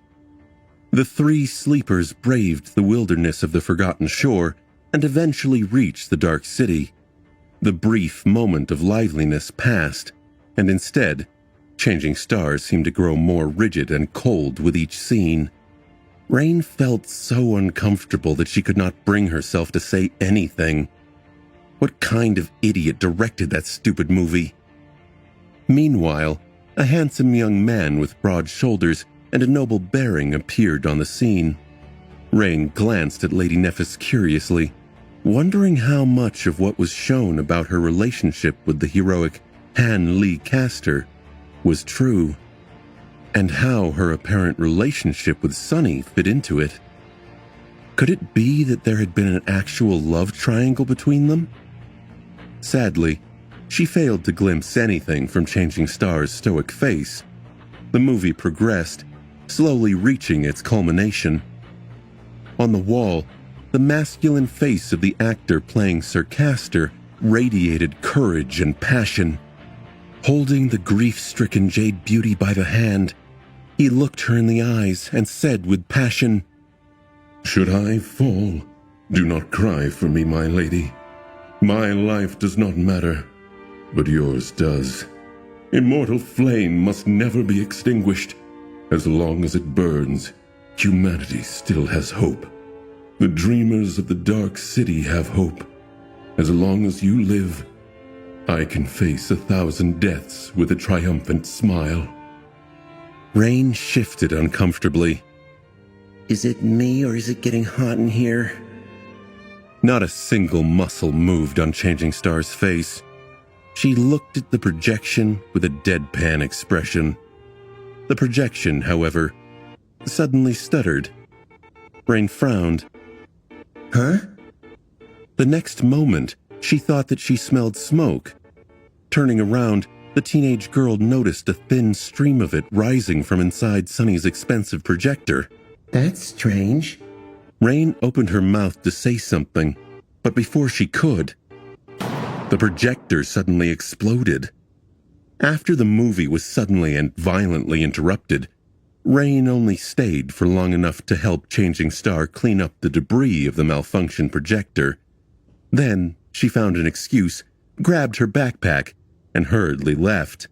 The three sleepers braved the wilderness of the Forgotten Shore and eventually reached the Dark City. The brief moment of liveliness passed, and instead, Changing Stars seemed to grow more rigid and cold with each scene. Rain felt so uncomfortable that she could not bring herself to say anything. What kind of idiot directed that stupid movie? Meanwhile, a handsome young man with broad shoulders and a noble bearing appeared on the scene. Rain glanced at Lady Nephis curiously, wondering how much of what was shown about her relationship with the heroic Han Lee Castor was true, and how her apparent relationship with Sonny fit into it. Could it be that there had been an actual love triangle between them? Sadly, she failed to glimpse anything from Changing Star's stoic face. The movie progressed, slowly reaching its culmination. On the wall, the masculine face of the actor playing Sir Castor radiated courage and passion. Holding the grief-stricken Jade Beauty by the hand, he looked her in the eyes and said with passion, Should I fall, do not cry for me, my lady. My life does not matter, but yours does. Immortal flame must never be extinguished. As long as it burns, humanity still has hope. The dreamers of the Dark City have hope. As long as you live, I can face 1,000 deaths with a triumphant smile. Rain shifted uncomfortably. Is it me or is it getting hot in here? Not a single muscle moved on Changing Star's face. She looked at the projection with a deadpan expression. The projection, however, suddenly stuttered. Rain frowned. Huh? The next moment, she thought that she smelled smoke. Turning around, the teenage girl noticed a thin stream of it rising from inside Sonny's expensive projector. That's strange. Rain opened her mouth to say something, but before she could, the projector suddenly exploded. After the movie was suddenly and violently interrupted, Rain only stayed for long enough to help Changing Star clean up the debris of the malfunctioned projector. Then she found an excuse, grabbed her backpack, and hurriedly left.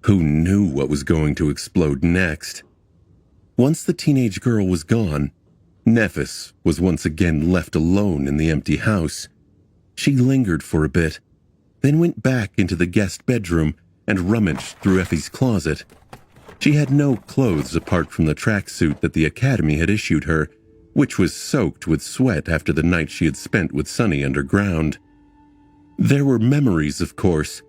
Who knew what was going to explode next? Once the teenage girl was gone, Nephis was once again left alone in the empty house. She lingered for a bit, then went back into the guest bedroom and rummaged through Effie's closet. She had no clothes apart from the tracksuit that the Academy had issued her, which was soaked with sweat after the night she had spent with Sonny underground. There were memories, of course,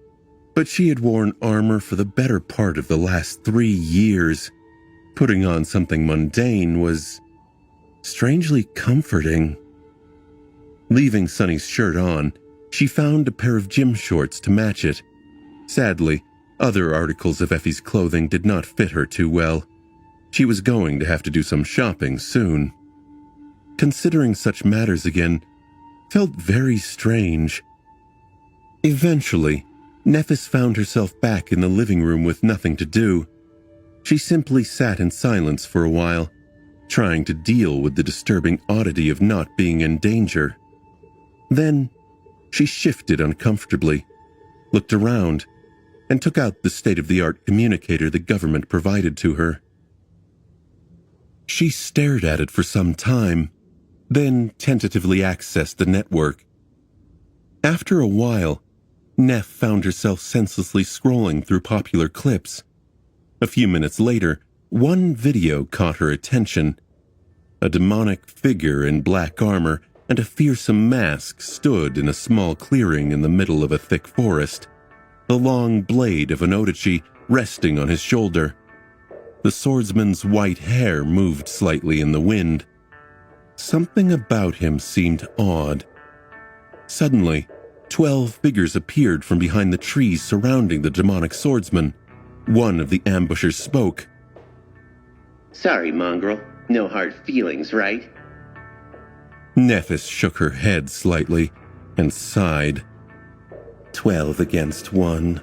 but she had worn armor for the better part of the last 3 years. Putting on something mundane was strangely comforting. Leaving Sonny's shirt on, she found a pair of gym shorts to match it. Sadly, other articles of Effie's clothing did not fit her too well. She was going to have to do some shopping soon. Considering such matters again felt very strange. Eventually, Nephis found herself back in the living room with nothing to do. She simply sat in silence for a while, trying to deal with the disturbing oddity of not being in danger. Then, she shifted uncomfortably, looked around, and took out the state-of-the-art communicator the government provided to her. She stared at it for some time, then tentatively accessed the network. After a while, Neff found herself senselessly scrolling through popular clips. A few minutes later, one video caught her attention. A demonic figure in black armor and a fearsome mask stood in a small clearing in the middle of a thick forest, the long blade of an Odachi resting on his shoulder. The swordsman's white hair moved slightly in the wind. Something about him seemed odd. Suddenly, 12 figures appeared from behind the trees surrounding the demonic swordsman. One of the ambushers spoke. Sorry, mongrel. No hard feelings, right? Nephis shook her head slightly and sighed. 12 against 1.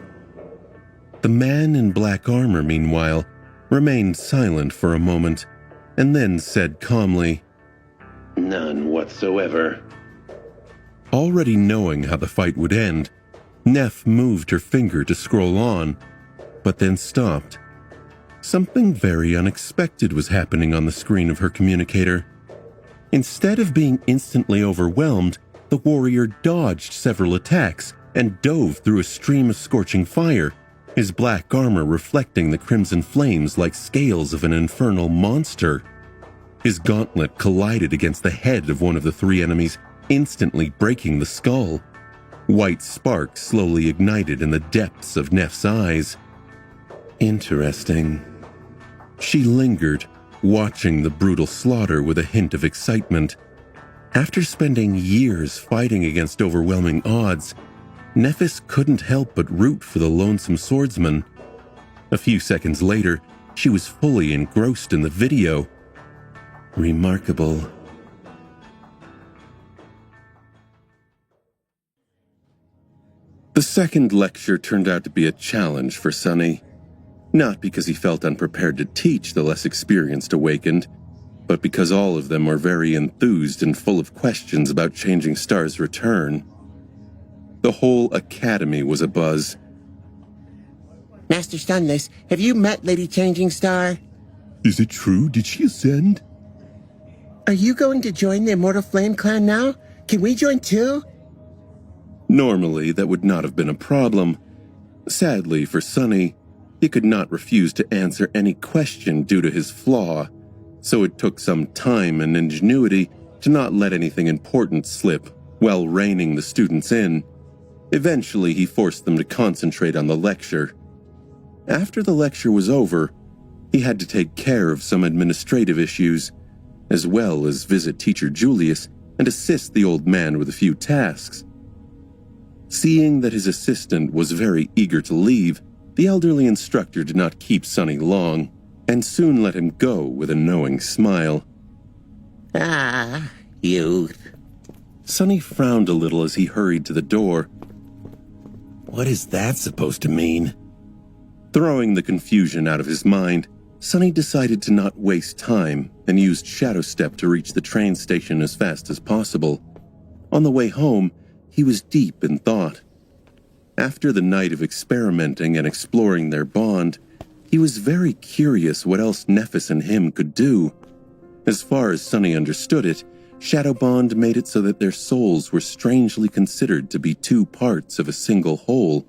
The man in black armor, meanwhile, remained silent for a moment and then said calmly, None whatsoever. Already knowing how the fight would end, Neff moved her finger to scroll on, but then stopped. Something very unexpected was happening on the screen of her communicator. Instead of being instantly overwhelmed, the warrior dodged several attacks and dove through a stream of scorching fire, his black armor reflecting the crimson flames like scales of an infernal monster. His gauntlet collided against the head of one of the three enemies, instantly breaking the skull. White sparks slowly ignited in the depths of Neff's eyes. Interesting. She lingered, watching the brutal slaughter with a hint of excitement. After spending years fighting against overwhelming odds, Nephis couldn't help but root for the lonesome swordsman. A few seconds later, she was fully engrossed in the video. Remarkable. The second lecture turned out to be a challenge for Sunny. Not because he felt unprepared to teach the less experienced awakened, but because all of them were very enthused and full of questions about Changing Star's return. The whole academy was abuzz. Master Sunless, have you met Lady Changing Star? Is it true? Did she ascend? Are you going to join the Immortal Flame Clan now? Can we join too? Normally, that would not have been a problem. Sadly for Sunny, he could not refuse to answer any question due to his flaw, so it took some time and ingenuity to not let anything important slip while reining the students in. Eventually, he forced them to concentrate on the lecture. After the lecture was over, he had to take care of some administrative issues, as well as visit Teacher Julius and assist the old man with a few tasks. Seeing that his assistant was very eager to leave, the elderly instructor did not keep Sunny long, and soon let him go with a knowing smile. Ah, youth. Sunny frowned a little as he hurried to the door. What is that supposed to mean? Throwing the confusion out of his mind, Sunny decided to not waste time and used Shadow Step to reach the train station as fast as possible. On the way home, he was deep in thought. After the night of experimenting and exploring their bond, he was very curious what else Nephis and him could do. As far as Sunny understood it, Shadow Bond made it so that their souls were strangely considered to be two parts of a single whole,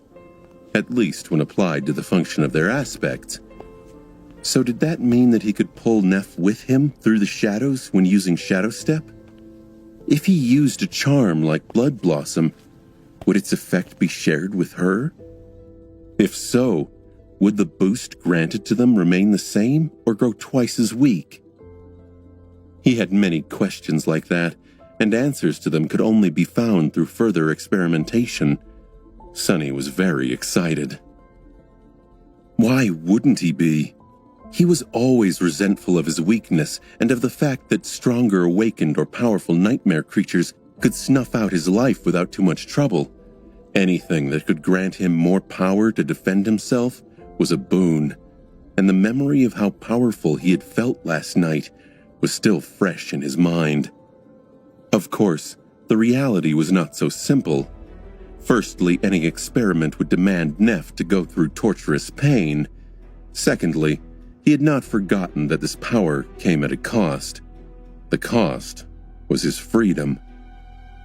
at least when applied to the function of their aspects. So did that mean that he could pull Neff with him through the shadows when using Shadow Step? If he used a charm like Blood Blossom, would its effect be shared with her? If so, would the boost granted to them remain the same or grow twice as weak? He had many questions like that, and answers to them could only be found through further experimentation. Sunny was very excited. Why wouldn't he be? He was always resentful of his weakness and of the fact that stronger awakened or powerful nightmare creatures could snuff out his life without too much trouble. Anything that could grant him more power to defend himself was a boon, and the memory of how powerful he had felt last night was still fresh in his mind. Of course, the reality was not so simple. Firstly, any experiment would demand Neff to go through torturous pain. Secondly, he had not forgotten that this power came at a cost. The cost was his freedom.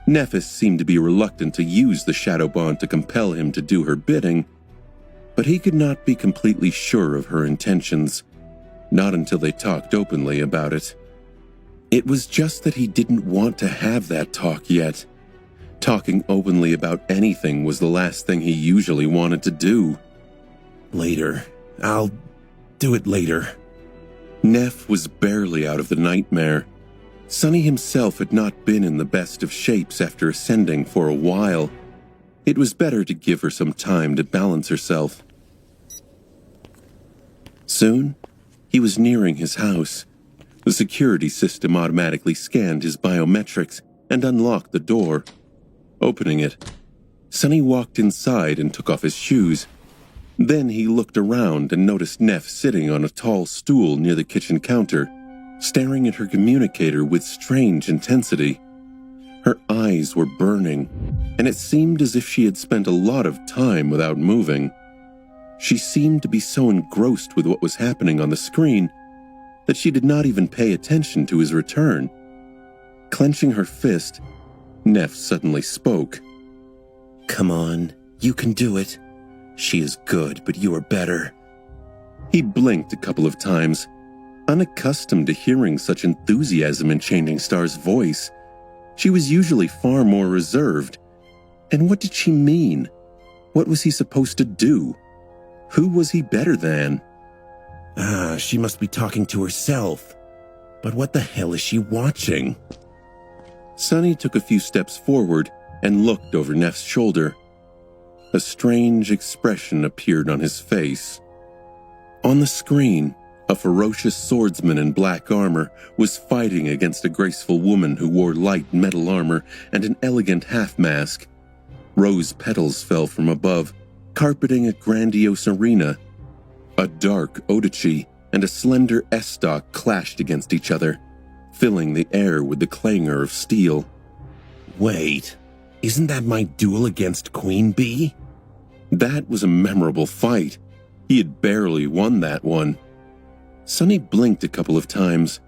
Nephis seemed to be reluctant to use the shadow bond to compel him to do her bidding, but he could not be completely sure of her intentions, not until they talked openly about it. It was just that he didn't want to have that talk yet. Talking openly about anything was the last thing he usually wanted to do. Later. I'll do it later. Neff was barely out of the nightmare. Sonny himself had not been in the best of shapes after ascending for a while. It was better to give her some time to balance herself. Soon, he was nearing his house. The security system automatically scanned his biometrics and unlocked the door. Opening it, Sonny walked inside and took off his shoes. Then he looked around and noticed Neff sitting on a tall stool near the kitchen counter, staring at her communicator with strange intensity. Her eyes were burning, and it seemed as if she had spent a lot of time without moving. She seemed to be so engrossed with what was happening on the screen that she did not even pay attention to his return. Clenching her fist, Neff suddenly spoke. Come on, you can do it. She is good, but you are better. He blinked a couple of times, unaccustomed to hearing such enthusiasm in Changing Star's voice. She was usually far more reserved. And what did she mean? What was he supposed to do? Who was he better than? She must be talking to herself. But what the hell is she watching? Sonny took a few steps forward and looked over Neff's shoulder. A strange expression appeared on his face. On the screen, a ferocious swordsman in black armor was fighting against a graceful woman who wore light metal armor and an elegant half-mask. Rose petals fell from above, carpeting a grandiose arena. A dark Odichi and a slender Estoc clashed against each other, filling the air with the clangor of steel. Wait, isn't that my duel against Queen Bee? That was a memorable fight. He had barely won that one. Sonny blinked a couple of times,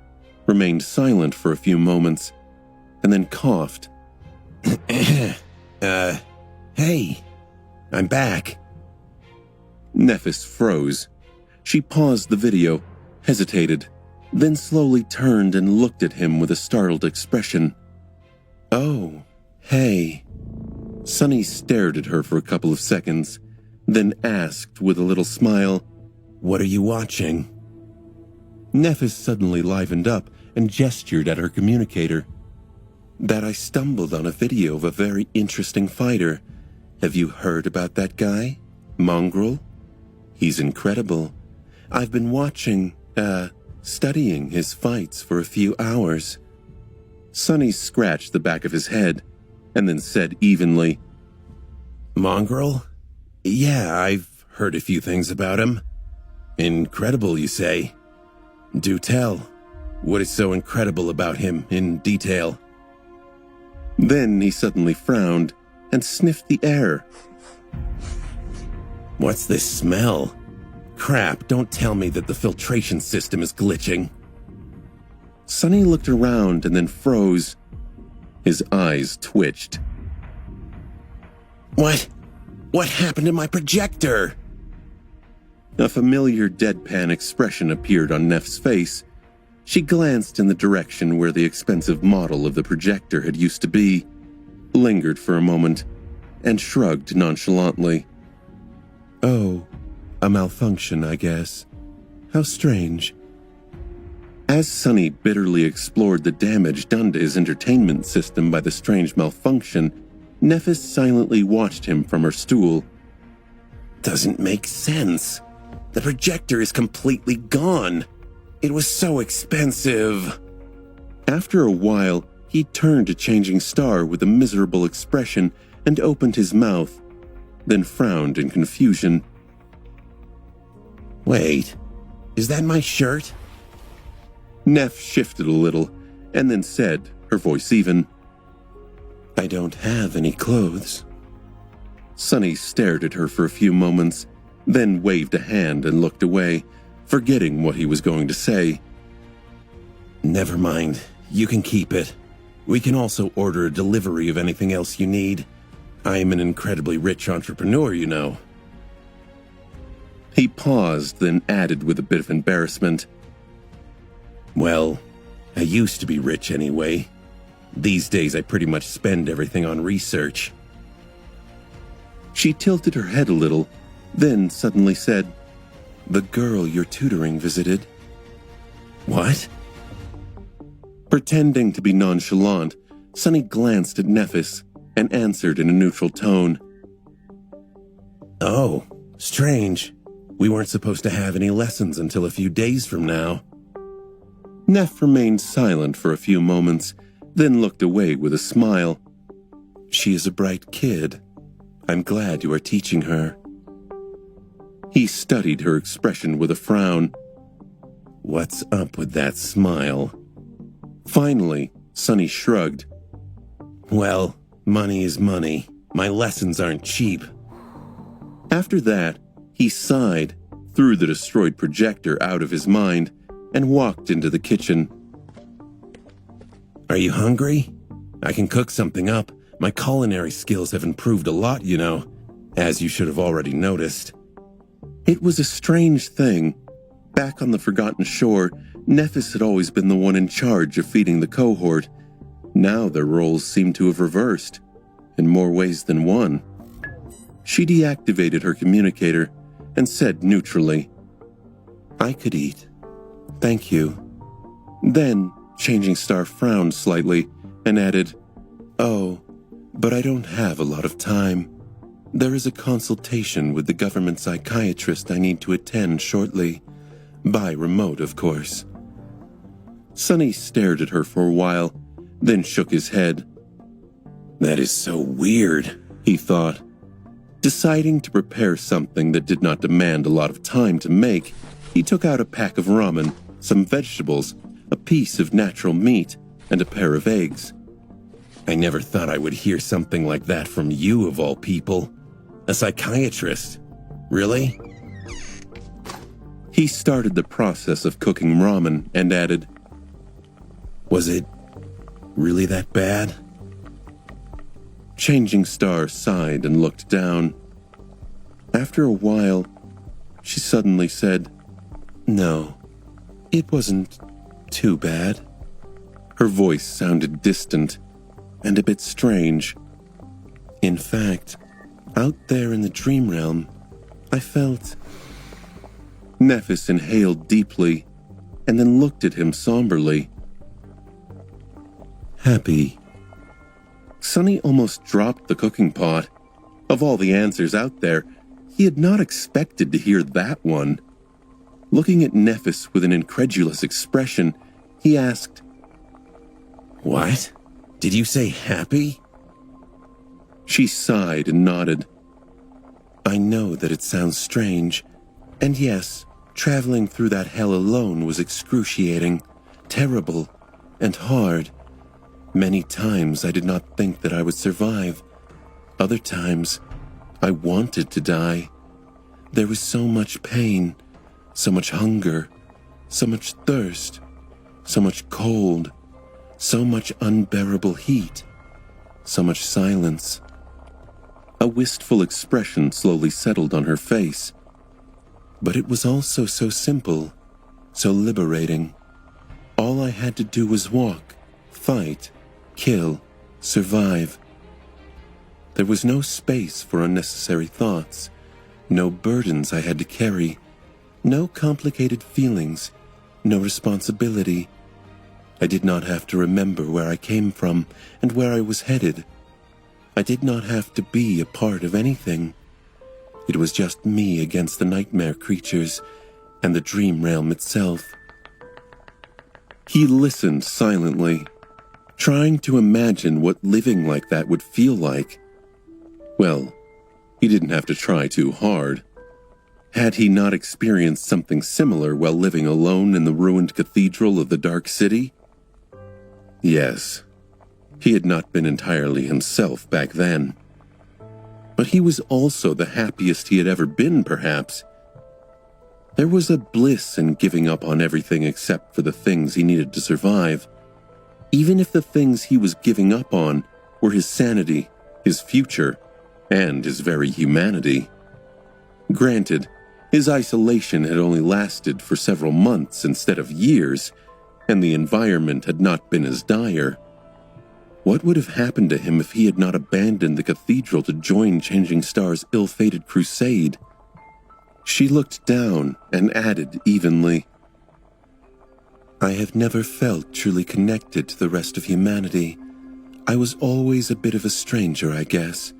remained silent for a few moments, and then coughed. Hey, I'm back. Nephis froze. She paused the video, hesitated, then slowly turned and looked at him with a startled expression. Oh, hey. Sonny stared at her for a couple of seconds, then asked with a little smile, What are you watching? Nephis suddenly livened up and gestured at her communicator. That I stumbled on a video of a very interesting fighter. Have you heard about that guy? Mongrel? He's incredible. I've been watching, studying his fights for a few hours. Sonny scratched the back of his head and then said evenly, Mongrel? Yeah, I've heard a few things about him. Incredible, you say? Do tell. What is so incredible about him in detail? Then he suddenly frowned and sniffed the air. What's this smell? Crap, don't tell me that the filtration system is glitching. Sonny looked around and then froze. His eyes twitched. What? What happened to my projector? A familiar deadpan expression appeared on Neff's face. She glanced in the direction where the expensive model of the projector had used to be, lingered for a moment, and shrugged nonchalantly. Oh, a malfunction, I guess. How strange. As Sonny bitterly explored the damage done to his entertainment system by the strange malfunction, Nephis silently watched him from her stool. Doesn't make sense. The projector is completely gone. It was so expensive. After a while, he turned to Changing Star with a miserable expression and opened his mouth, then frowned in confusion. Wait, is that my shirt? Neff shifted a little and then said, her voice even, I don't have any clothes. Sonny stared at her for a few moments, then waved a hand and looked away, forgetting what he was going to say. Never mind, you can keep it. We can also order a delivery of anything else you need. I am an incredibly rich entrepreneur, you know. He paused, then added with a bit of embarrassment. Well, I used to be rich anyway. These days I pretty much spend everything on research. She tilted her head a little, then suddenly said, "The girl you're tutoring visited." What? Pretending to be nonchalant, Sunny glanced at Nephis and answered in a neutral tone. Oh, strange. We weren't supposed to have any lessons until a few days from now. Neph remained silent for a few moments, then looked away with a smile. "She is a bright kid. I'm glad you are teaching her." He studied her expression with a frown. What's up with that smile? Finally, Sunny shrugged. Well, money is money. My lessons aren't cheap. After that, he sighed, threw the destroyed projector out of his mind, and walked into the kitchen. Are you hungry? I can cook something up. My culinary skills have improved a lot, you know, as you should have already noticed. It was a strange thing. Back on the Forgotten Shore, Nephis had always been the one in charge of feeding the cohort. Now their roles seemed to have reversed, in more ways than one. She deactivated her communicator and said neutrally, "I could eat. Thank you." Then, Changing Star frowned slightly and added, "Oh, but I don't have a lot of time. There is a consultation with the government psychiatrist I need to attend shortly. By remote, of course." Sunny stared at her for a while, then shook his head. That is so weird, he thought. Deciding to prepare something that did not demand a lot of time to make, he took out a pack of ramen, some vegetables, a piece of natural meat, and a pair of eggs. I never thought I would hear something like that from you, of all people. A psychiatrist? Really? He started the process of cooking ramen and added, Was it really that bad? Changing Star sighed and looked down. After a while, she suddenly said, "No, it wasn't too bad." Her voice sounded distant and a bit strange. "In fact, out there in the dream realm, I felt..." Nephis inhaled deeply and then looked at him somberly. "Happy." Sunny almost dropped the cooking pot. Of all the answers out there, he had not expected to hear that one. Looking at Nephis with an incredulous expression, he asked, What? Did you say happy? She sighed and nodded. "I know that it sounds strange, and yes, traveling through that hell alone was excruciating, terrible, and hard. Many times I did not think that I would survive. Other times, I wanted to die. There was so much pain, so much hunger, so much thirst, so much cold, so much unbearable heat, so much silence." A wistful expression slowly settled on her face. But it was also so simple, so liberating. All I had to do was walk, fight, kill, survive. There was no space for unnecessary thoughts, no burdens I had to carry, no complicated feelings, no responsibility. I did not have to remember where I came from and where I was headed. I did not have to be a part of anything. It was just me against the nightmare creatures and the dream realm itself. He listened silently, trying to imagine what living like that would feel like. Well, he didn't have to try too hard. Had he not experienced something similar while living alone in the ruined cathedral of the Dark City? Yes, he had not been entirely himself back then. But he was also the happiest he had ever been, perhaps. There was a bliss in giving up on everything except for the things he needed to survive. even if the things he was giving up on were his sanity, his future, and his very humanity. Granted, his isolation had only lasted for several months instead of years, and the environment had not been as dire. What would have happened to him if he had not abandoned the cathedral to join Changing Star's ill-fated crusade? She looked down and added evenly, I have never felt truly connected to the rest of humanity. I was always a bit of a stranger, I guess.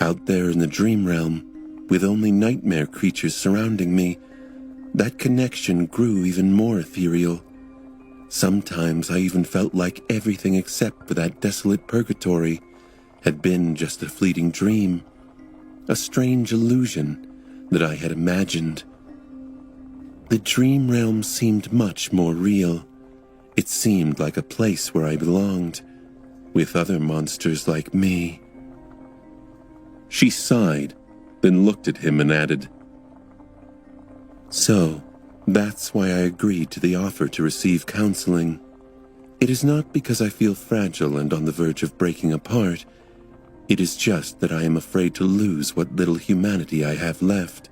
Out there in the dream realm, with only nightmare creatures surrounding me, that connection grew even more ethereal. Sometimes I even felt like everything except for that desolate purgatory had been just a fleeting dream, a strange illusion that I had imagined. The dream realm seemed much more real. It seemed like a place where I belonged, with other monsters like me. She sighed, then looked at him and added, So, that's why I agreed to the offer to receive counseling. It is not because I feel fragile and on the verge of breaking apart. It is just that I am afraid to lose what little humanity I have left.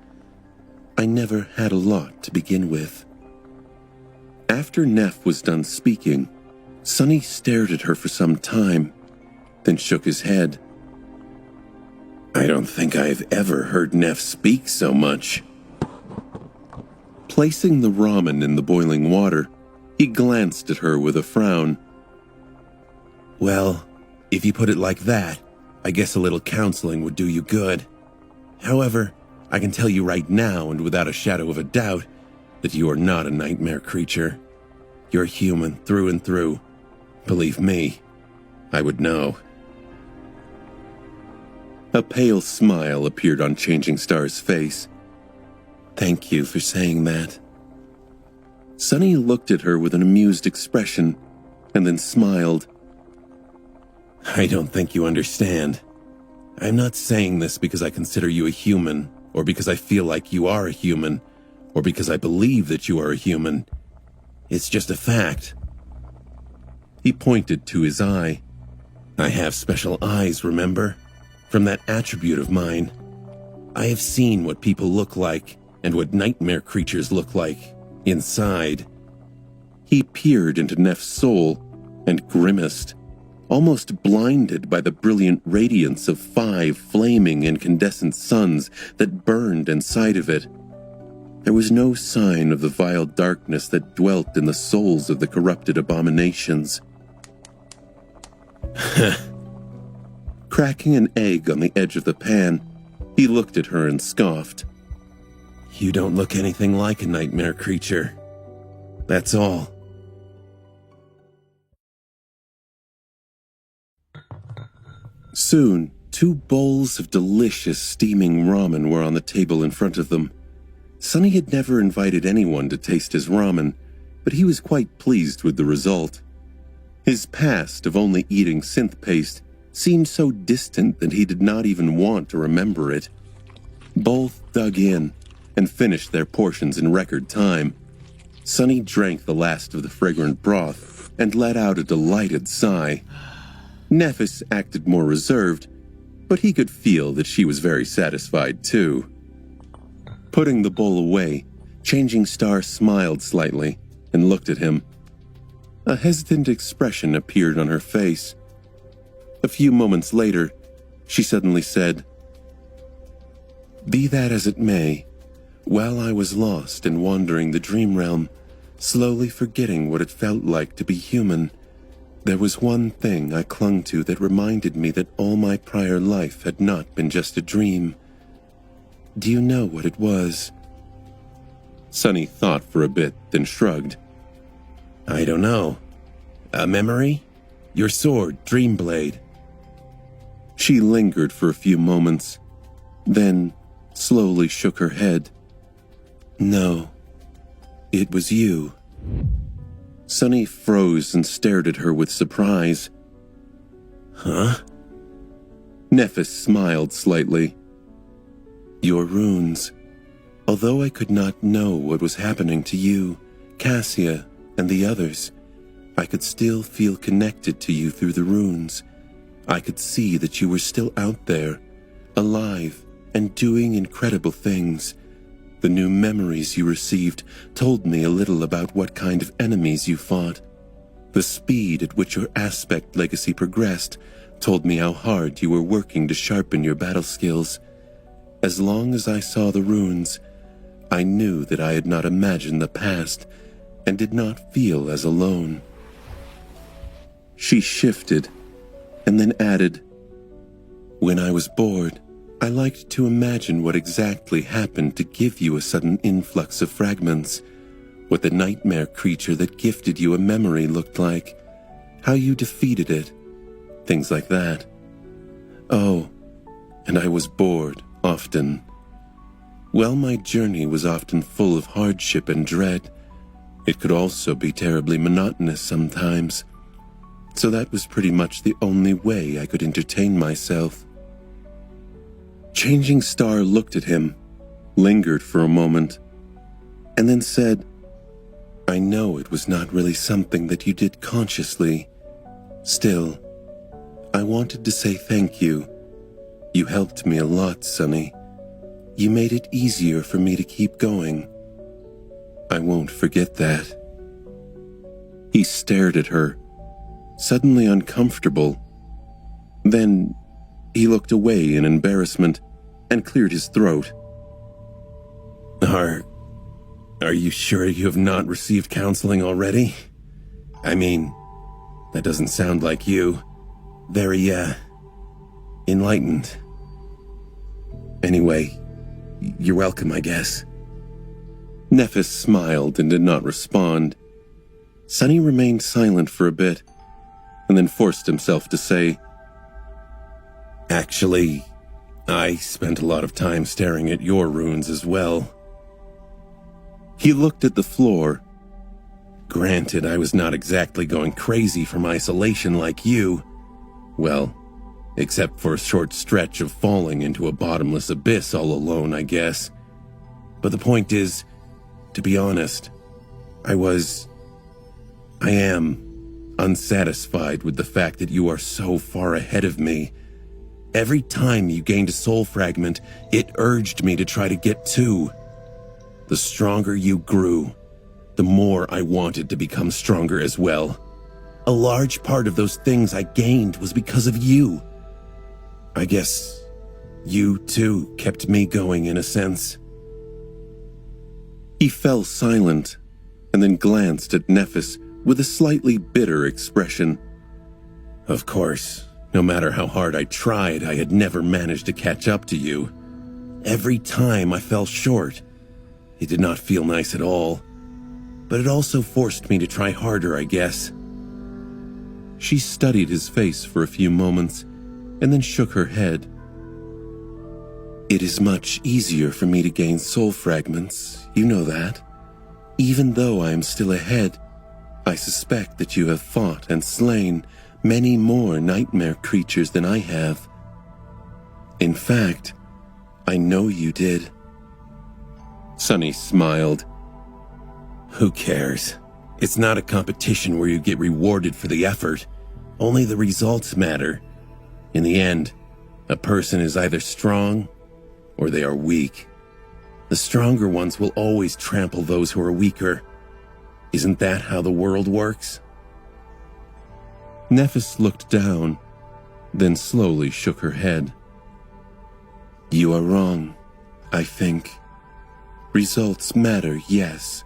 I never had a lot to begin with. After Neff was done speaking, Sonny stared at her for some time, then shook his head. I don't think I've ever heard Neff speak so much. Placing the ramen in the boiling water, he glanced at her with a frown. Well, if you put it like that, I guess a little counseling would do you good. However, I can tell you right now and without a shadow of a doubt that you are not a nightmare creature. You're human through and through. Believe me, I would know. A pale smile appeared on Changing Star's face. Thank you for saying that. Sonny looked at her with an amused expression and then smiled. I don't think you understand. I'm not saying this because I consider you a human, or because I feel like you are a human, or because I believe that you are a human. It's just a fact. He pointed to his eye. I have special eyes, remember? From that attribute of mine. I have seen what people look like, and what nightmare creatures look like, inside. He peered into Neff's soul and grimaced, almost blinded by the brilliant radiance of 5 flaming incandescent suns that burned inside of it. There was no sign of the vile darkness that dwelt in the souls of the corrupted abominations. Cracking an egg on the edge of the pan, he looked at her and scoffed. You don't look anything like a nightmare creature. That's all. Soon, 2 bowls of delicious steaming ramen were on the table in front of them. Sonny had never invited anyone to taste his ramen, but he was quite pleased with the result. His past of only eating synth paste seemed so distant that he did not even want to remember it. Both dug in and finished their portions in record time. Sonny drank the last of the fragrant broth and let out a delighted sigh. Neffis acted more reserved, but he could feel that she was very satisfied too. Putting the bowl away, Changing Star smiled slightly and looked at him. A hesitant expression appeared on her face. A few moments later, she suddenly said, Be that as it may, while I was lost and wandering the dream realm, slowly forgetting what it felt like to be human, there was one thing I clung to that reminded me that all my prior life had not been just a dream. Do you know what it was? Sonny thought for a bit, then shrugged. I don't know. A memory? Your sword, Dreamblade. She lingered for a few moments, then slowly shook her head. No, it was you. Sonny froze and stared at her with surprise. Huh? Neffis smiled slightly. Your runes. Although I could not know what was happening to you, Cassia, and the others, I could still feel connected to you through the runes. I could see that you were still out there, alive and doing incredible things. The new memories you received told me a little about what kind of enemies you fought. The speed at which your aspect legacy progressed told me how hard you were working to sharpen your battle skills. As long as I saw the runes, I knew that I had not imagined the past and did not feel as alone. She shifted and then added, "When I was bored, I liked to imagine what exactly happened to give you a sudden influx of fragments, what the nightmare creature that gifted you a memory looked like, how you defeated it, things like that. Oh, and I was bored often. While my journey was often full of hardship and dread, it could also be terribly monotonous sometimes. So that was pretty much the only way I could entertain myself." Changing Star looked at him, lingered for a moment, and then said, "I know it was not really something that you did consciously. Still, I wanted to say thank you. You helped me a lot, Sonny. You made it easier for me to keep going. I won't forget that." He stared at her, suddenly uncomfortable. Then he looked away in embarrassment and cleared his throat. Are you sure you have not received counseling already? I mean, that doesn't sound like you. Very, enlightened. Anyway, you're welcome, I guess." Nephis smiled and did not respond. Sonny remained silent for a bit, and then forced himself to say, "Actually, I spent a lot of time staring at your runes as well." He looked at the floor. Granted, I was not exactly going crazy from isolation like you. Well, except for a short stretch of falling into a bottomless abyss all alone, I guess. But the point is, to be honest, I am unsatisfied with the fact that you are so far ahead of me. Every time you gained a soul fragment, it urged me to try to get two. The stronger you grew, the more I wanted to become stronger as well. A large part of those things I gained was because of you. I guess you, too, kept me going in a sense." He fell silent and then glanced at Nephis with a slightly bitter expression. Of course, no matter how hard I tried, I had never managed to catch up to you. Every time I fell short, it did not feel nice at all, but it also forced me to try harder, I guess. She studied his face for a few moments and then shook her head. "It is much easier for me to gain soul fragments, you know that. Even though I am still ahead, I suspect that you have fought and slain many more nightmare creatures than I have. In fact, I know you did." Sonny smiled. "Who cares? It's not a competition where you get rewarded for the effort. Only the results matter. In the end, a person is either strong or they are weak. The stronger ones will always trample those who are weaker. Isn't that how the world works?" Nephis looked down, then slowly shook her head. "You are wrong, I think. Results matter, yes,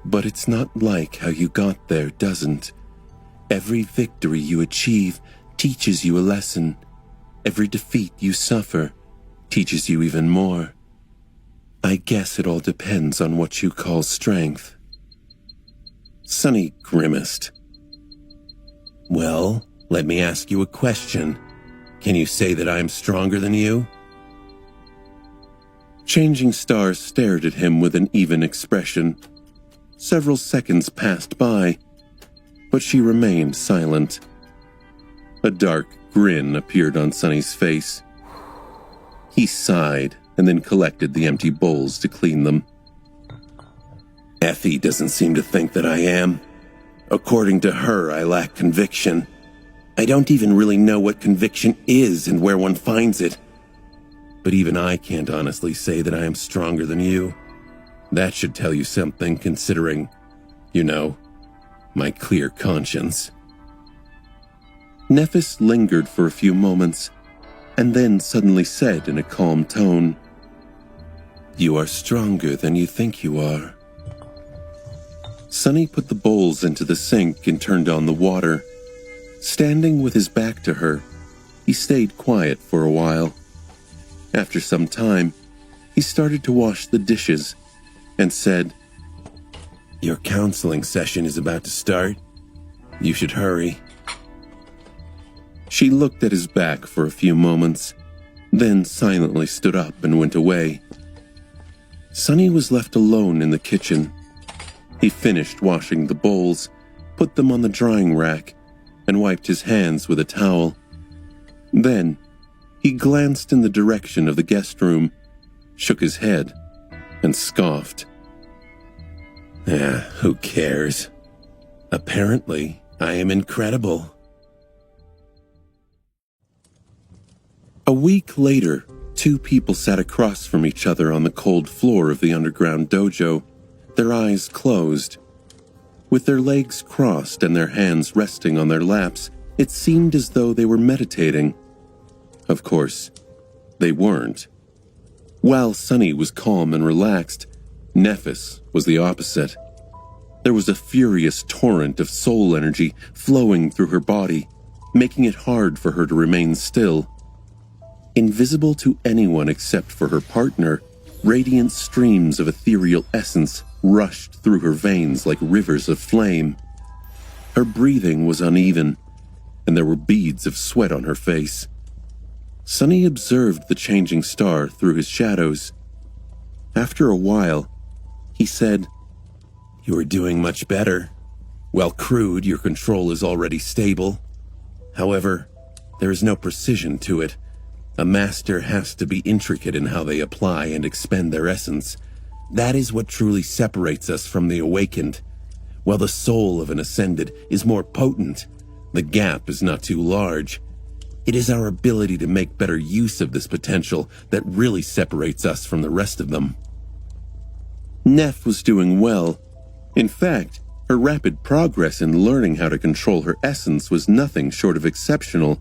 but it's not like how you got there, doesn't? Every victory you achieve teaches you a lesson. Every defeat you suffer teaches you even more. I guess it all depends on what you call strength." Sonny grimaced. "Well, let me ask you a question. Can you say that I am stronger than you?" Changing Star stared at him with an even expression. Several seconds passed by, but she remained silent. A dark grin appeared on Sonny's face. He sighed and then collected the empty bowls to clean them. "Effie doesn't seem to think that I am. According to her, I lack conviction. I don't even really know what conviction is and where one finds it. But even I can't honestly say that I am stronger than you. That should tell you something, considering, my clear conscience. Nephis lingered for a few moments, and then suddenly said in a calm tone, "You are stronger than you think you are." Sonny put the bowls into the sink and turned on the water. Standing with his back to her, he stayed quiet for a while. After some time, he started to wash the dishes and said, "Your counseling session is about to start. You should hurry." She looked at his back for a few moments, then silently stood up and went away. Sonny was left alone in the kitchen. He finished washing the bowls, put them on the drying rack, and wiped his hands with a towel. Then, he glanced in the direction of the guest room, shook his head, and scoffed. Who cares? Apparently, I am incredible. A week later, two people sat across from each other on the cold floor of the underground dojo, their eyes closed. With their legs crossed and their hands resting on their laps, it seemed as though they were meditating. Of course, they weren't. While Sonny was calm and relaxed, Nephis was the opposite. There was a furious torrent of soul energy flowing through her body, making it hard for her to remain still. Invisible to anyone except for her partner, radiant streams of ethereal essence rushed through her veins like rivers of flame. Her breathing was uneven, and there were beads of sweat on her face. Sonny observed the changing star through his shadows. After a while, he said, "You are doing much better. While crude, your control is already stable. However, there is no precision to it. A master has to be intricate in how they apply and expend their essence. That is what truly separates us from the awakened. While the soul of an ascended is more potent, the gap is not too large. It is our ability to make better use of this potential that really separates us from the rest of them." Neph was doing well. In fact, her rapid progress in learning how to control her essence was nothing short of exceptional.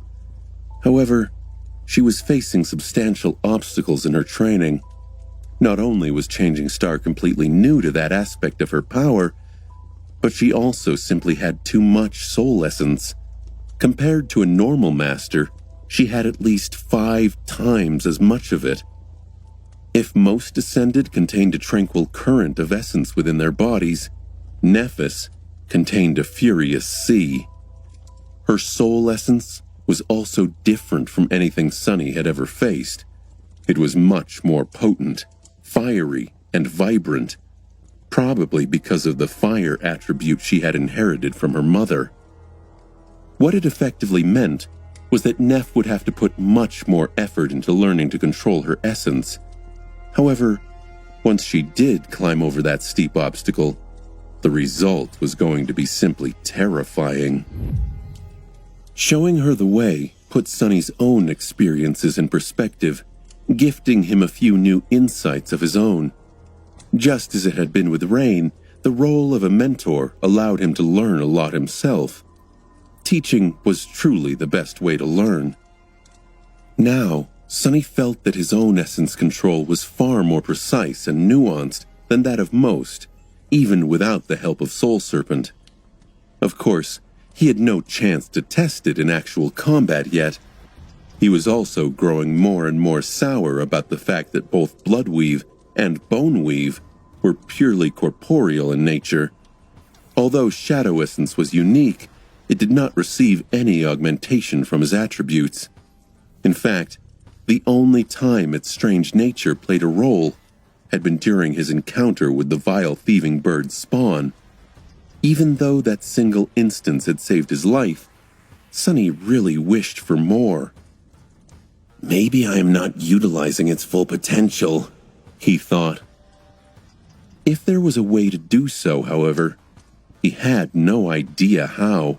However, she was facing substantial obstacles in her training. Not only was Changing Star completely new to that aspect of her power, but she also simply had too much soul essence. Compared to a normal master, she had at least 5 times as much of it. If most Ascended contained a tranquil current of essence within their bodies, Nephis contained a furious sea. Her soul essence was also different from anything Sonny had ever faced. It was much more potent, fiery, and vibrant, probably because of the fire attribute she had inherited from her mother. What it effectively meant was that Neph would have to put much more effort into learning to control her essence. However, once she did climb over that steep obstacle, the result was going to be simply terrifying. Showing her the way put Sonny's own experiences in perspective, gifting him a few new insights of his own. Just as it had been with Rain, the role of a mentor allowed him to learn a lot himself. Teaching was truly the best way to learn. Now, Sonny felt that his own essence control was far more precise and nuanced than that of most, even without the help of Soul Serpent. Of course, he had no chance to test it in actual combat yet. He was also growing more and more sour about the fact that both Bloodweave and Boneweave were purely corporeal in nature. Although Shadow Essence was unique, it did not receive any augmentation from his attributes. In fact, the only time its strange nature played a role had been during his encounter with the vile thieving bird Spawn. Even though that single instance had saved his life, Sonny really wished for more. Maybe I am not utilizing its full potential, he thought. If there was a way to do so, however, He had no idea how.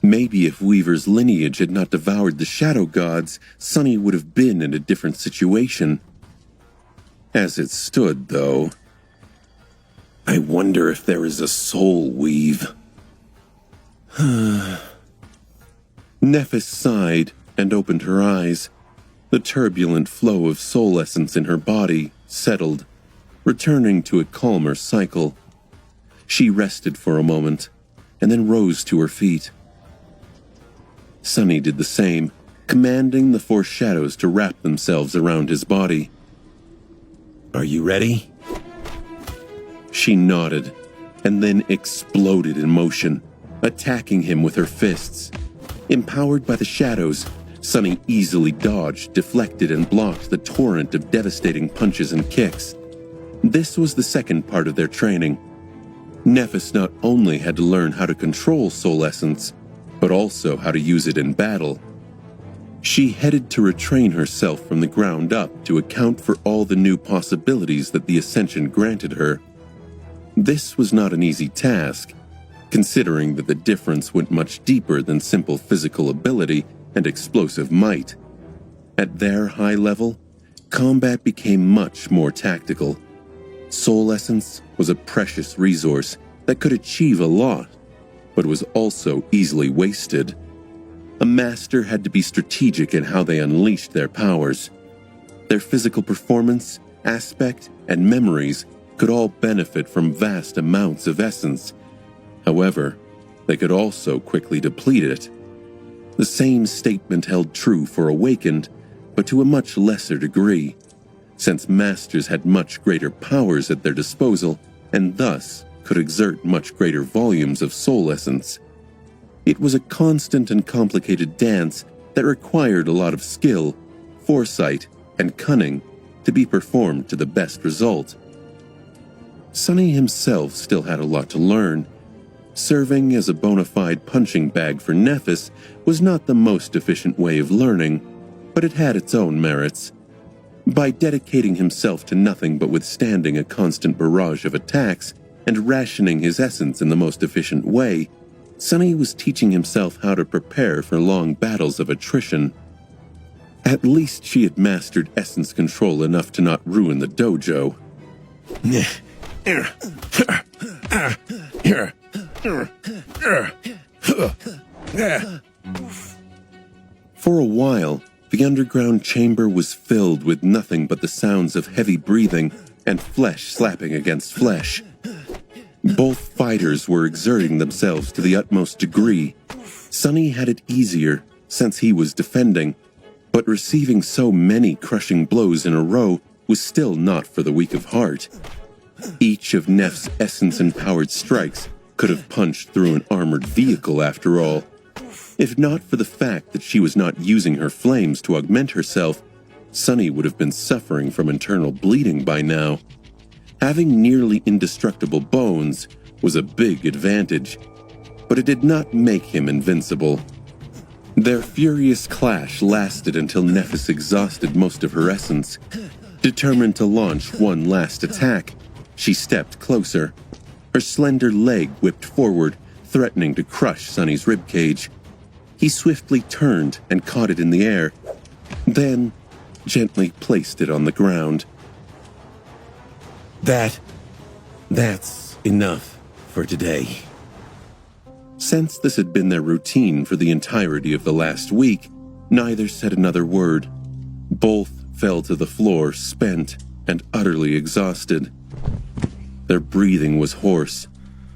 Maybe if Weaver's lineage had not devoured the shadow gods, Sunny would have been in a different situation. As it stood, though, I wonder if there is a soul weave. Nephis sighed and opened her eyes. The turbulent flow of soul essence in her body settled, returning to a calmer cycle. She rested for a moment, and then rose to her feet. Sunny did the same, commanding the four shadows to wrap themselves around his body. Are you ready? She nodded, and then exploded in motion, attacking him with her fists. Empowered by the shadows, Sunny easily dodged, deflected, and blocked the torrent of devastating punches and kicks. This was the second part of their training. Nephis not only had to learn how to control soul essence, but also how to use it in battle. She headed to retrain herself from the ground up to account for all the new possibilities that the Ascension granted her. This was not an easy task, considering that the difference went much deeper than simple physical ability and explosive might. At their high level, combat became much more tactical. Soul essence was a precious resource that could achieve a lot, but was also easily wasted. A master had to be strategic in how they unleashed their powers. Their physical performance, aspect, and memories could all benefit from vast amounts of essence. However, they could also quickly deplete it. The same statement held true for Awakened, but to a much lesser degree, since masters had much greater powers at their disposal and thus could exert much greater volumes of soul essence. It was a constant and complicated dance that required a lot of skill, foresight, and cunning to be performed to the best result. Sunny himself still had a lot to learn. Serving as a bona fide punching bag for Nephis was not the most efficient way of learning, but it had its own merits. By dedicating himself to nothing but withstanding a constant barrage of attacks and rationing his essence in the most efficient way, Sunny was teaching himself how to prepare for long battles of attrition. At least she had mastered essence control enough to not ruin the dojo. For a while, the underground chamber was filled with nothing but the sounds of heavy breathing and flesh slapping against flesh. Both fighters were exerting themselves to the utmost degree. Sunny had it easier since he was defending, but receiving so many crushing blows in a row was still not for the weak of heart. Each of Neff's essence-empowered strikes could have punched through an armored vehicle after all. If not for the fact that she was not using her flames to augment herself, Sunny would have been suffering from internal bleeding by now. Having nearly indestructible bones was a big advantage, but it did not make him invincible. Their furious clash lasted until Nephis exhausted most of her essence. Determined to launch one last attack, she stepped closer. Her slender leg whipped forward, threatening to crush Sunny's ribcage. He swiftly turned and caught it in the air, then gently placed it on the ground. That's enough for today. Since this had been their routine for the entirety of the last week, neither said another word. Both fell to the floor, spent and utterly exhausted. Their breathing was hoarse,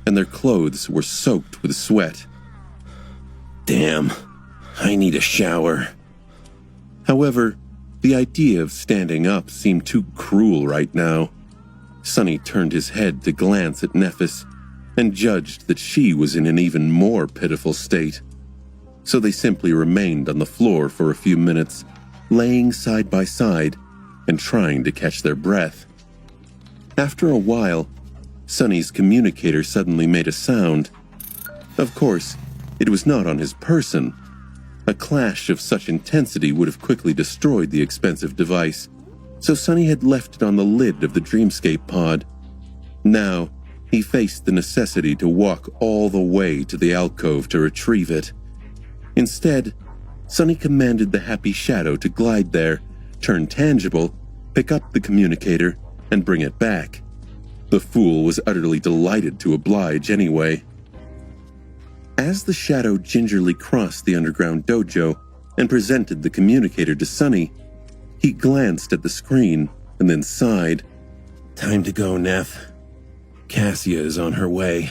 and their clothes were soaked with sweat. Damn, I need a shower. However, the idea of standing up seemed too cruel right now. Sunny turned his head to glance at Nephis and judged that she was in an even more pitiful state. So they simply remained on the floor for a few minutes, laying side by side and trying to catch their breath. After a while, Sunny's communicator suddenly made a sound. Of course, it was not on his person. A clash of such intensity would have quickly destroyed the expensive device, so Sunny had left it on the lid of the Dreamscape pod. Now, he faced the necessity to walk all the way to the alcove to retrieve it. Instead, Sonny commanded the Happy Shadow to glide there, turn tangible, pick up the communicator, and bring it back. The fool was utterly delighted to oblige anyway. As the Shadow gingerly crossed the underground dojo and presented the communicator to Sonny, he glanced at the screen and then sighed. Time to go, Neff. Cassia is on her way.